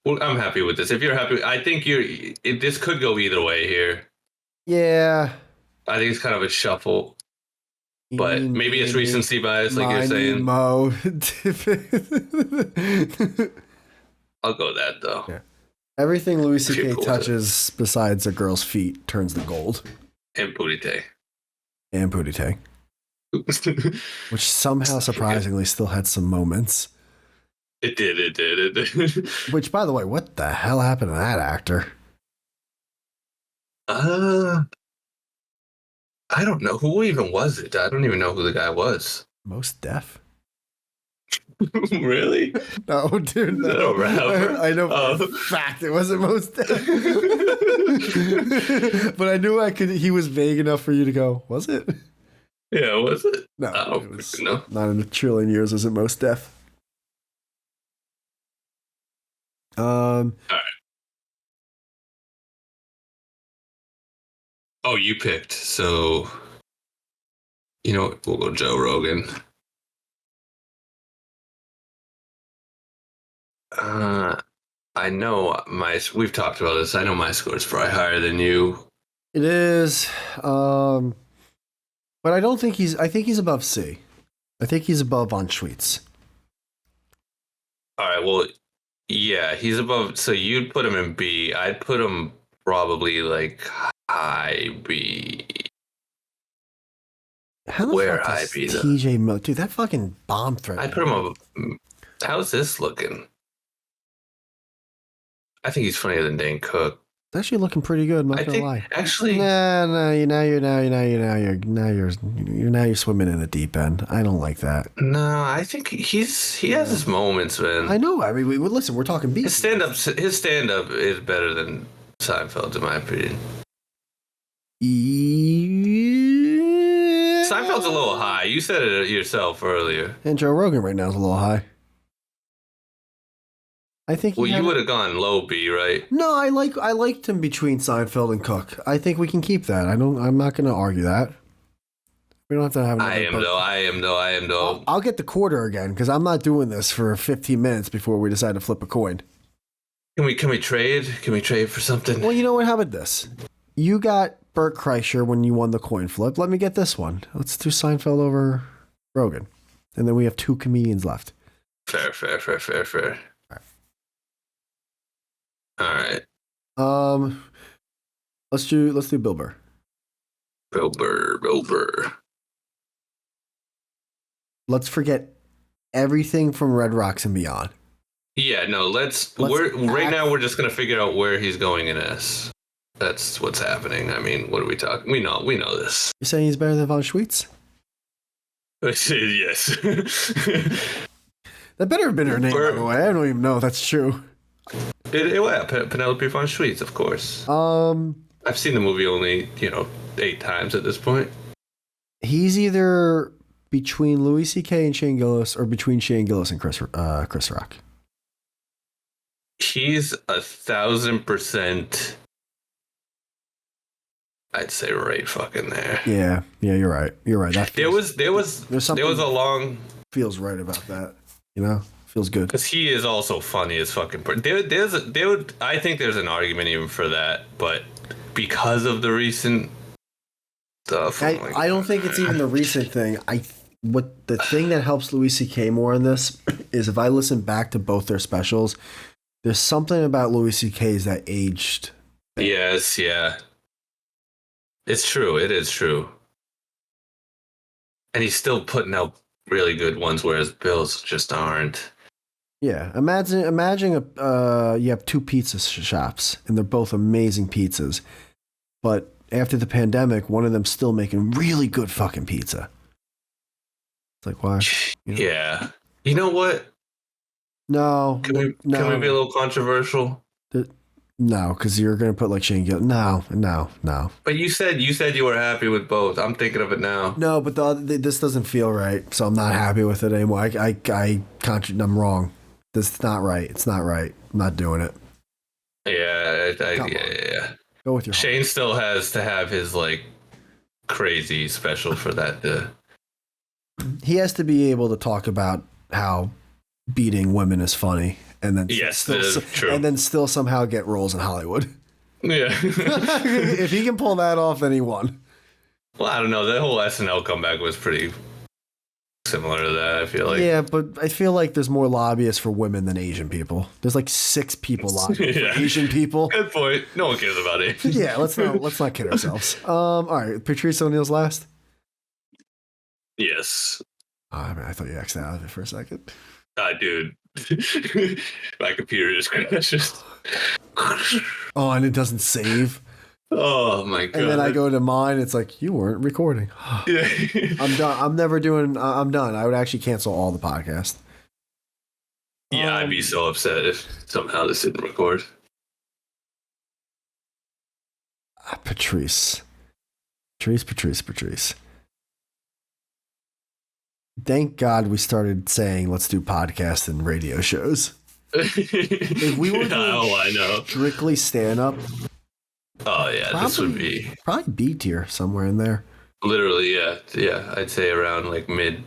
Well, I'm happy with this. If you're happy, I think this could go either way here. Yeah. I think it's kind of a shuffle. But maybe it's recency bias, like you're saying. Mo. I'll go that, though. Yeah. Everything Louis C.K. People touches besides a girl's feet turns to gold. and Pootie And Pootie Tang. Which somehow surprisingly still had some moments. It did. Which, by the way, what the hell happened to that actor? I don't know. Who even was it? I don't even know who the guy was. Most Def? Really? No, dude. No. Is that a rapper? I know for a fact it wasn't Most Def. But I knew he was vague enough for you to go, was it? Yeah, was it? No, I don't it was know. Not in a trillion years was it Most Def. All right. Oh, you picked. So, you know what? We'll go Joe Rogan. I know we've talked about this. I know my score is probably higher than you. It is. But I don't think I think he's above C. I think he's above Von Schweetz. All right. Well, yeah, he's above. So you'd put him in B. I'd put him probably like high B. How the Where fuck high is B? TJ Miller? Dude, that fucking bomb threat. I'd put him up. How's this looking? I think he's funnier than Dane Cook. It's actually looking pretty good. I'm not gonna lie. Actually, No, you're swimming in the deep end. I don't like that. no, I think he has his moments, man. I know. I mean, listen, we're talking beat. His stand up is better than Seinfeld's, in my opinion. Seinfeld's a little high. You said it yourself earlier. And Joe Rogan right now is a little high. I think. Well, you would have gone low B, right? No, I liked him between Seinfeld and Cook. I think we can keep that. I'm not going to argue that. We don't have to have. I am though. I'll get the quarter again because I'm not doing this for 15 minutes before we decide to flip a coin. Can we trade? Can we trade for something? Well, you know what? How about this? You got Bert Kreischer when you won the coin flip. Let me get this one. Let's do Seinfeld over Rogan, and then we have 2 comedians left. Fair. All right. Let's do Bill Burr. Bill Burr. Let's forget everything from Red Rocks and beyond. Yeah, no, right now we're just gonna figure out where he's going in S. That's what's happening. I mean, what are we talking? We know this. You're saying he's better than Von Schweetz? Yes. That better have been her name, by the way. I don't even know if that's true. Penelope Von Schweetz, of course. I've seen the movie only, 8 times at this point. He's either between Louis C.K. and Shane Gillis or between Shane Gillis and Chris Rock. He's 1,000%, I'd say, right fucking there. Yeah, you're right. There was a long feels right about that. Feels good because he is also funny as fucking. I think there's an argument even for that, but because of the recent stuff, I don't think it's even the recent thing. The thing that helps Louis C.K. more in this is if I listen back to both their specials, there's something about Louis C.K.'s that aged. Yes, yeah. It's true. It is true. And he's still putting out really good ones, whereas Bill's just aren't. Yeah. Imagine you have 2 pizza shops, and they're both amazing pizzas. But after the pandemic, one of them's still making really good fucking pizza. It's like, why? Yeah. You know what? No. Can we be a little controversial? No, because you're gonna put like Shane Gill. No. But you said you were happy with both. I'm thinking of it now. No, but this doesn't feel right, so I'm not happy with it anymore. I'm wrong. This is not right. It's not right. I'm not doing it. Yeah. Go with your Shane heart. still has to have his like crazy special for that. He has to be able to talk about how beating women is funny, and then true. And then still somehow get roles in Hollywood. Yeah. If he can pull that off, then he won. Well, I don't know. The whole SNL comeback was pretty similar to that, I feel like. Yeah, but I feel like there's more lobbyists for women than Asian people. There's like 6 people lobbying for Asian people. Good point. No one cares about it. Yeah, let's not kid ourselves. All right, Patrice O'Neal's last. Yes. I thought you X'd out of it for a second. Dude. My computer just crashes. Oh, and it doesn't save. Oh my god. And then I go to mine, it's like, you weren't recording. Yeah. I'm done. I'm done. I would actually cancel all the podcast. Yeah, I'd be so upset if somehow this didn't record. Patrice. Thank God we started saying let's do podcasts and radio shows. If we were doing strictly stand-up, oh yeah, this would be probably B tier somewhere in there. Literally, yeah. I'd say around like mid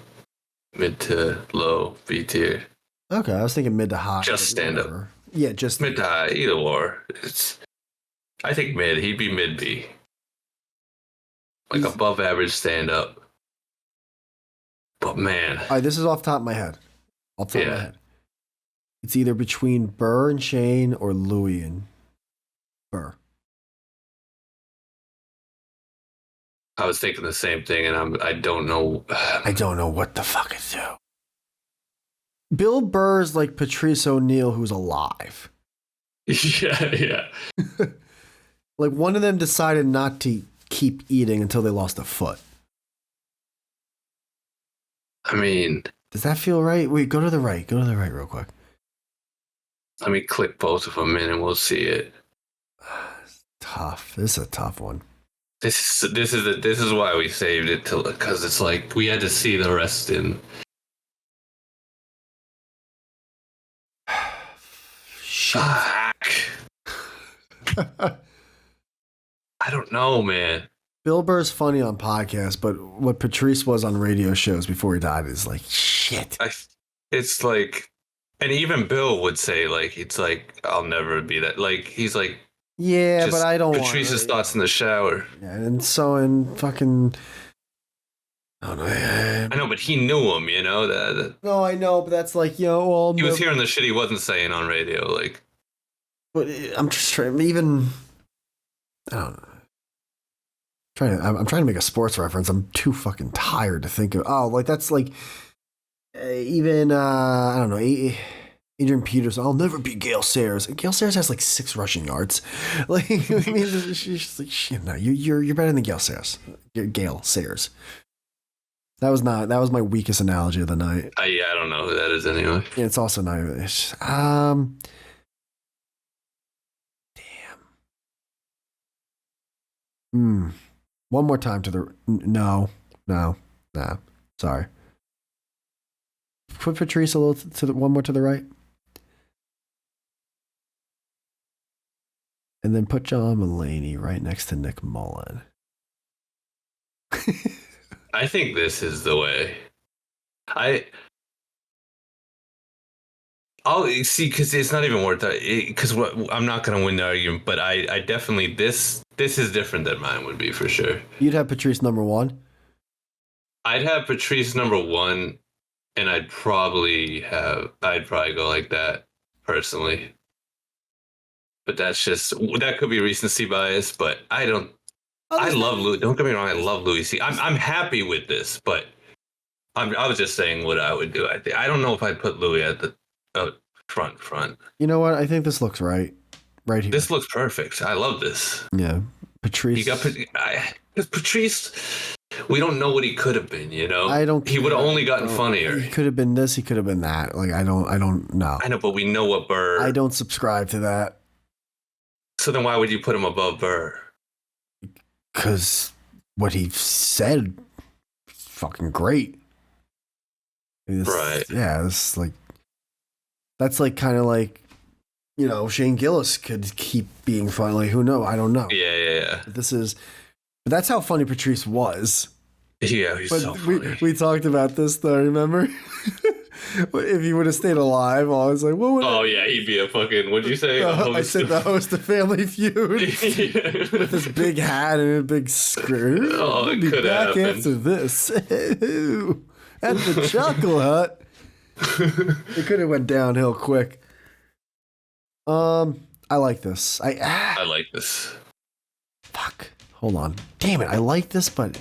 to low B tier. Okay, I was thinking mid to high. Just stand up. Yeah, just mid to high, either or. I think mid. He'd be mid B. Like above average stand up. But man, all right, this is off the top of my head. It's either between Burr and Shane or Louis and Burr. I was thinking the same thing, and I don't know. I don't know what the fuck to do. Bill Burr's like Patrice O'Neal, who's alive. Yeah. Like one of them decided not to keep eating until they lost a foot. I mean, does that feel right? Wait, go to the right real quick. Let me click both of them in and we'll see it. Tough. This is a tough one. This is why we saved it because it's like we had to see the rest in. Fuck. I don't know, man. Bill Burr's funny on podcasts, but what Patrice was on radio shows before he died is like shit. It's like, and even Bill would say like, it's like I'll never be that. Like he's like, yeah, but I don't. Patrice's thoughts in the shower. Yeah, and so in fucking. I don't know. I know, but he knew him, you know that. No, I know, but that's like he was hearing the shit he wasn't saying on radio, like. But I'm just trying. Even I don't know. I'm trying to make a sports reference. I'm too fucking tired to think of. Oh, like that's like even I don't know. Adrian Peterson. I'll never be Gale Sayers. Gale Sayers has like 6 rushing yards. Like I mean, she's like shit. No, you're better than Gale Sayers. Gale Sayers. That was my weakest analogy of the night. I don't know who that is anyway. Yeah, it's also not. Damn. One more time to the no. Sorry. Put Patrice a little one more to the right, and then put John Mulaney right next to Nick Mullen. I think this is the way. I'll see because it's not even worth it. Because I'm not going to win the argument, but I definitely this is different than mine would be for sure. You'd have Patrice number 1. I'd have Patrice number 1, and I'd probably go like that personally. But that could be recency bias. But I don't. I love Louis. Don't get me wrong. I love Louis C. I'm happy with this, but I was just saying what I would do. I don't know if I'd put Louis at the front. You know what? I think this looks right here. This looks perfect. I love this. Yeah, Patrice. Because Patrice, we don't know what he could have been. You know, I don't. He would have only gotten funnier. He could have been this. He could have been that. Like I don't know. I know, but we know what Burr. I don't subscribe to that. So then, why would you put him above Burr? Because what he said, fucking great. Right. Yeah, it's like that's like kind of like, you know, Shane Gillis could keep being funny. Like, who knows? I don't know. Yeah. But that's how funny Patrice was. Yeah, he's so funny. We talked about this though. Remember? If he would have stayed alive, I was like, what would? Oh yeah, he'd be a fucking. What'd you say? I said the host of Family Feud with his big hat and a big skirt. Oh, it be could back happen after this. At the Chuckle Hut. It could have went downhill quick. I like this. I like this. Fuck. Hold on. Damn it. I like this, but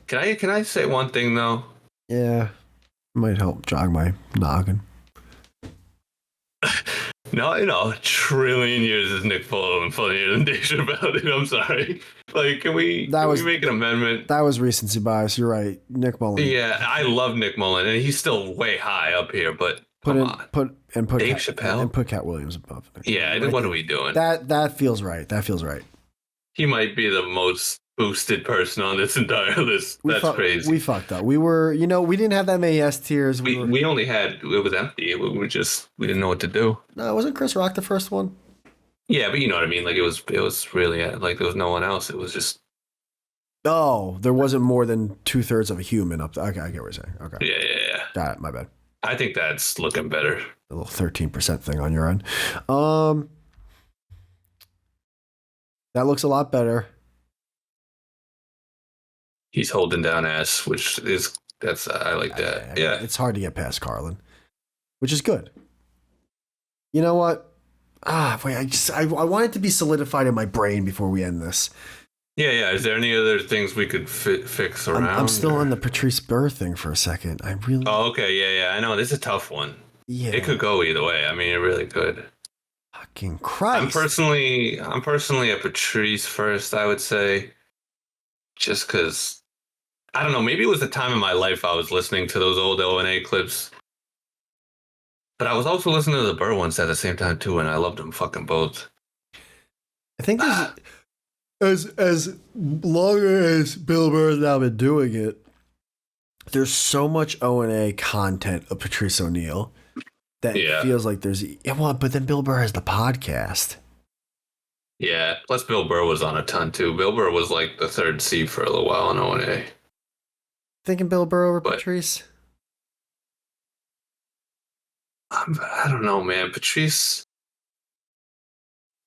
Can I say one thing though? yeah, might help jog my noggin. No, a trillion years is Nick Fuller funnier than Dave Chappelle. I'm sorry. Like, can we make an amendment? That was recency bias. You're right. Nick Mullen. Yeah, I love Nick Mullen, and he's still way high up here. But put Dave Chappelle and put Cat Williams above. Yeah, what are we doing? That feels right. That feels right. He might be the most boosted person on this entire list. That's crazy. We fucked up. We were, we didn't have that many S tiers. We only had, it was empty. We didn't know what to do. No, wasn't Chris Rock the first one? Yeah, but you know what I mean. Like it was really like there was no one else. It was just. Oh, there wasn't more than 2/3 of a human up there. Okay, I get what you're saying. Okay. Yeah. Got it. My bad. I think that's looking better. A little 13% thing on your end. That looks a lot better. He's holding down ass, which is I like that. Yeah, it's hard to get past Carlin, which is good. You know what? Wait, I want it to be solidified in my brain before we end this. Yeah. Is there any other things we could fix around? I'm still on the Patrice Burr thing for a second. Oh, okay. Yeah. I know this is a tough one. Yeah, it could go either way. I mean, it really could. Fucking Christ! I'm personally a Patrice first. I would say, just because I don't know. Maybe it was the time in my life I was listening to those old O&A clips. But I was also listening to the Burr ones at the same time too, and I loved them fucking both. I think as long as Bill Burr has now been doing it, there's so much O&A content of Patrice O'Neal that it feels like there's but then Bill Burr has the podcast. Yeah, plus Bill Burr was on a ton too. Bill Burr was like the third C for a little while on O&A. Thinking Bill Burr over Patrice? I don't know, man. Patrice.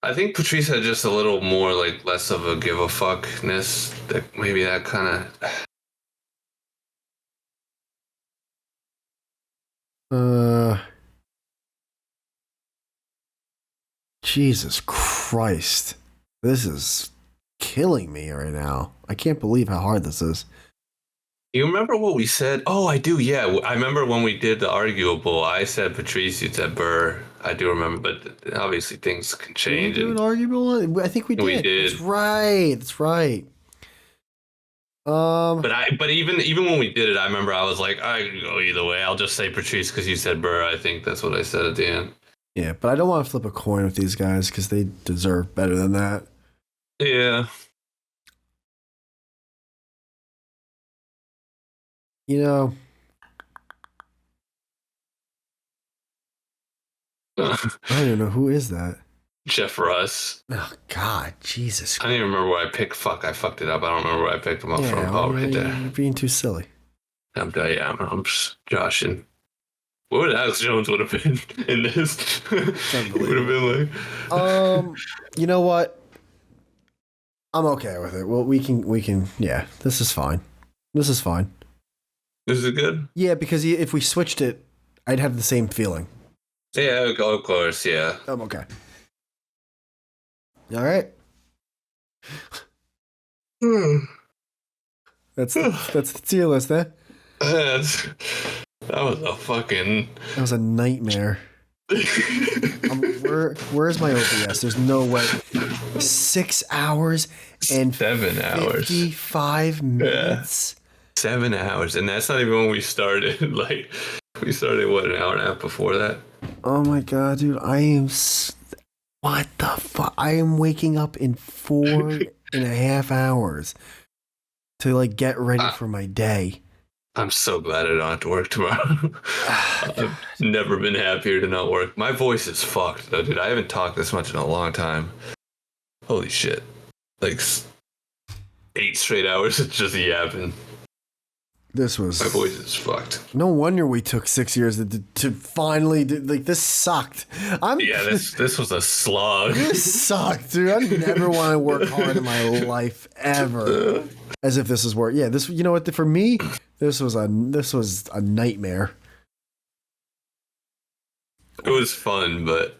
I think Patrice had just a little more, like, less of a give a fuckness. That maybe that kind of. Jesus Christ, this is killing me right now. I can't believe how hard this is. You remember what we said? Oh, I do. Yeah, I remember when we did the arguable. I said Patrice, you said Burr. I do remember, but obviously things can change. Did we do an arguable? I think we did. We did. That's right. That's right. But even when we did it, I remember I was like, I can go either way. I'll just say Patrice because you said Burr. I think that's what I said at the end. Yeah, but I don't want to flip a coin with these guys because they deserve better than that. Yeah. You know, I don't know who is that. Jeff Russ. Oh God, Jesus! I don't even remember where I picked. Fuck, I fucked it up. I don't remember where I picked him up from. Oh, right there. You're being too silly. I'm just joshing. What would Alex Jones would have been in this? Would have been like. You know what? I'm okay with it. Well, we can. Yeah, this is fine. This is fine. Is it good? Yeah, because if we switched it, I'd have the same feeling. Yeah, of course, yeah. I'm okay. All right. That's the tier list, eh? That was a fucking... That was a nightmare. Where's my OBS? There's no way. 6 hours and 7 hours. 55 minutes. Yeah. 7 hours, and that's not even when we started. Like, we started, an hour and a half before that? Oh my God, dude. What the fuck? I am waking up in 4.5 hours to, like, get ready for my day. I'm so glad I don't have to work tomorrow. I've never been happier to not work. My voice is fucked, though, dude. I haven't talked this much in a long time. Holy shit. Like, 8 straight hours of just yapping. This was... My voice is fucked. No wonder we took 6 years to finally... Like, this sucked. Yeah, this was a slog. This sucked, dude. I never want to work hard in my life, ever. As if this is work. Yeah, this... You know what? For me, this was a nightmare. It was fun, but...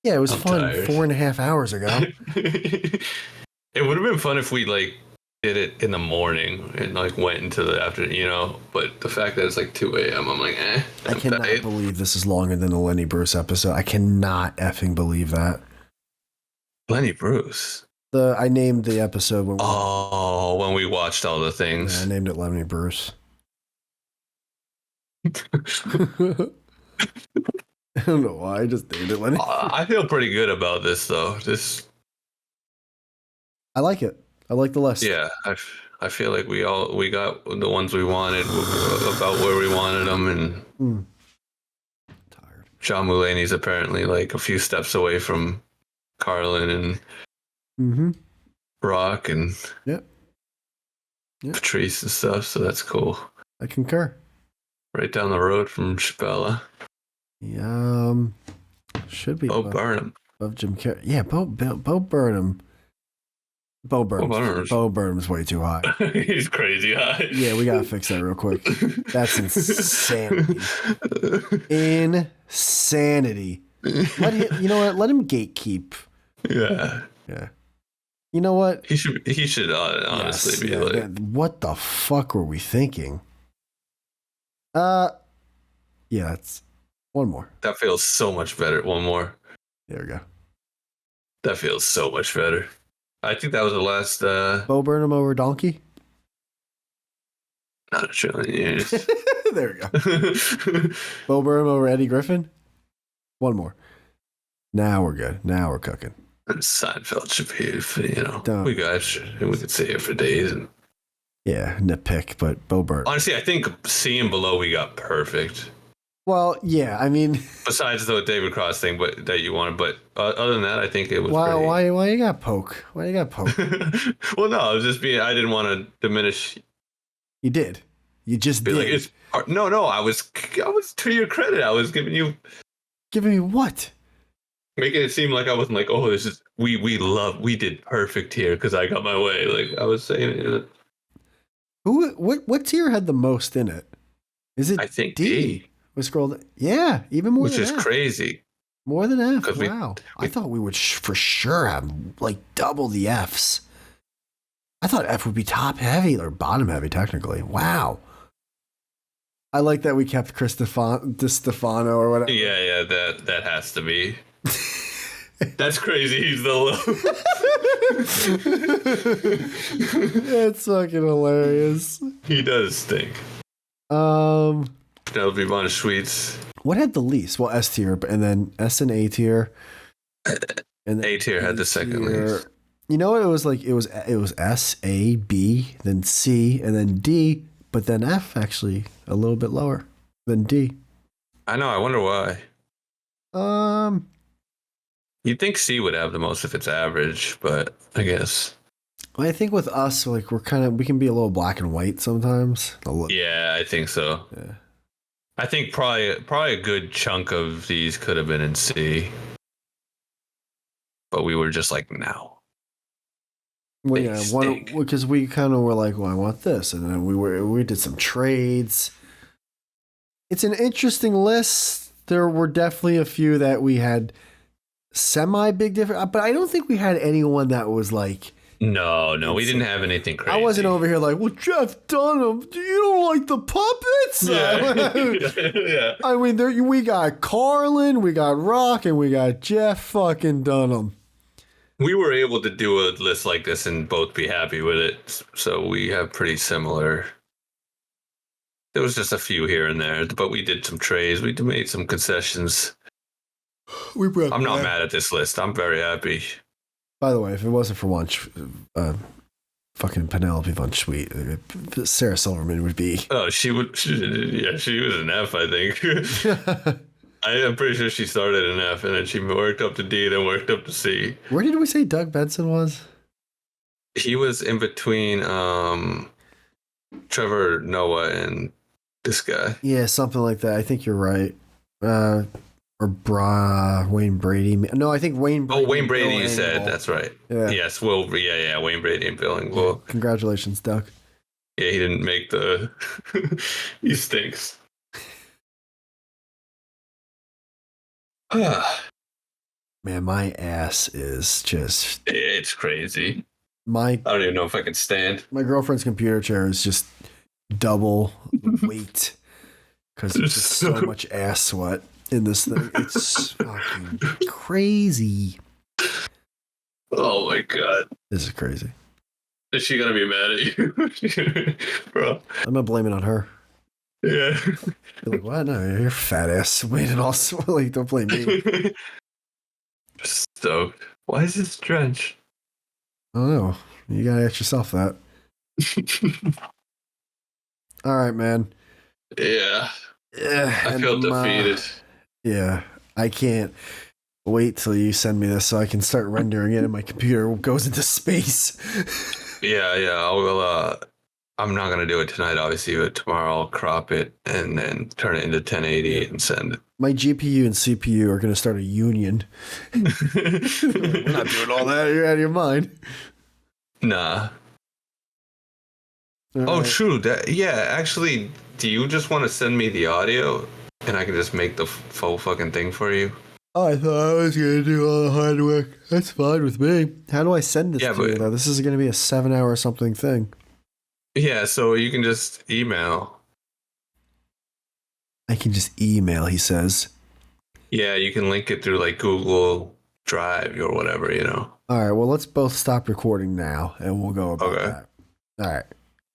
Yeah, it was I'm fun tired. 4.5 hours ago. It would have been fun if we, like, did it in the morning and, like, went into the afternoon, you know? But the fact that it's, like, 2 a.m., I'm like, eh. I cannot believe this is longer than the Lenny Bruce episode. I cannot effing believe that. Lenny Bruce? I named the episode when when we watched all the things. Yeah, I named it Lenny Bruce. I don't know why. I just named it Lenny. I feel pretty good about this, though. I like it. I like the list. Yeah, I feel like we got the ones we wanted about where we wanted them, and Tired. John Mulaney's apparently like a few steps away from Carlin and Rock and Yep. Patrice and stuff, so that's cool. I concur. Right down the road from Chappelle. Should be Bo Burnham. Above Jim Carrey. Yeah, Bo Burnham. Bo Burnham's way too high. He's crazy high. Yeah, we gotta fix that real quick. That's insanity. Insanity. Let him, you know what? Let him gatekeep. Yeah. Yeah. You know what? He should honestly be like. What the fuck were we thinking? Yeah, that's one more. That feels so much better. One more. There we go. That feels so much better. I think that was the last. Bo Burnham over Donkey. Not a trillion years. There we go. Bo Burnham over Eddie Griffin. One more. Now we're good. Now we're cooking. Seinfeld should be, you know, we could sit here for days. And yeah, nitpick, but Bo Burnham. Honestly, I think C and below we got perfect. Well, yeah, I mean, besides the David Cross thing, but that you wanted, but other than that, I think it was. Why you got poke? Why you got poke? Well, no, I was just being. I didn't want to diminish. You did. You just did. Like it's, no. I was to your credit. I was giving me what? Making it seem like I wasn't like, oh, this is we did perfect here because I got my way. Like I was saying. What tier had the most in it? Is it? I think D. We scrolled. Yeah, even more. Which is crazy. More than F. Wow. I thought we would for sure have like double the Fs. I thought F would be top heavy or bottom heavy technically. Wow. I like that we kept Chris Stefano or whatever. Yeah, that has to be. That's crazy. He's the low. That's fucking hilarious. He does stink. That would be one of Sweets. What had the least? Well, S tier, and then S and A tier. And A tier had the second least. You know what it was like? It was S, A, B, then C, and then D, but then F actually a little bit lower than D. I know. I wonder why. You'd think C would have the most if it's average, but I guess. I think with us, like we can be a little black and white sometimes. Yeah, I think so. Yeah. I think probably a good chunk of these could have been in C, but we were just like, no. Well, yeah, because we kind of were like, well, I want this, and then we did some trades. It's an interesting list. There were definitely a few that we had semi big difference, but I don't think we had anyone that was like. No, we didn't have anything crazy. I wasn't over here like, well, Jeff Dunham, you don't like the puppets? Yeah. I mean, we got Carlin, we got Rock, and we got Jeff fucking Dunham. We were able to do a list like this and both be happy with it, so we have pretty similar. There was just a few here and there, but we did some trades. We made some concessions. I'm not mad at this list. I'm very happy. By the way, if it wasn't for fucking Penelope Von Sweet, Sarah Silverman would be. Oh, she was an F, I think. I'm pretty sure she started an F, and then she worked up to D, then worked up to C. Where did we say Doug Benson was? He was in between Trevor Noah and this guy. Yeah, something like that. I think you're right. Or Wayne Brady. No, I think Wayne Brady. Oh, Wayne Brady, Bill you said. Engvall. That's right. Yeah. Yes, yeah, Wayne Brady and Bill Yeah. Engvall. Congratulations, Duck. Yeah, he didn't make the. He stinks. Man, my ass is just. It's crazy. I don't even know if I can stand. My girlfriend's computer chair is just double the weight because there's just so much ass sweat in this thing. It's fucking crazy. Oh my god. This is crazy. Is she gonna be mad at you? Bro. I'm gonna blame it on her. Yeah. You're like, what? No, you're fat ass. Wait, and also, like, don't blame me. Stoked. Why is this drenched? I don't know. You gotta ask yourself that. All right, man. Yeah. I feel defeated. Yeah. I can't wait till you send me this so I can start rendering it and my computer goes into space. Yeah. I'm not gonna do it tonight, obviously, but tomorrow I'll crop it and then turn it into 1080 and send it. My GPU and CPU are gonna start a union. We're not doing all that. You're out of your mind. Nah. Right. True. Actually, do you just want to send me the audio and I can just make the full fucking thing for you? Oh, I thought I was going to do all the hard work. That's fine with me. How do I send this to you, though? This is going to be a 7-hour something thing. Yeah, so you can just email. I can just email, he says. Yeah, you can link it through like Google Drive or whatever, you know. All right, well, let's both stop recording now and we'll go about that. All right.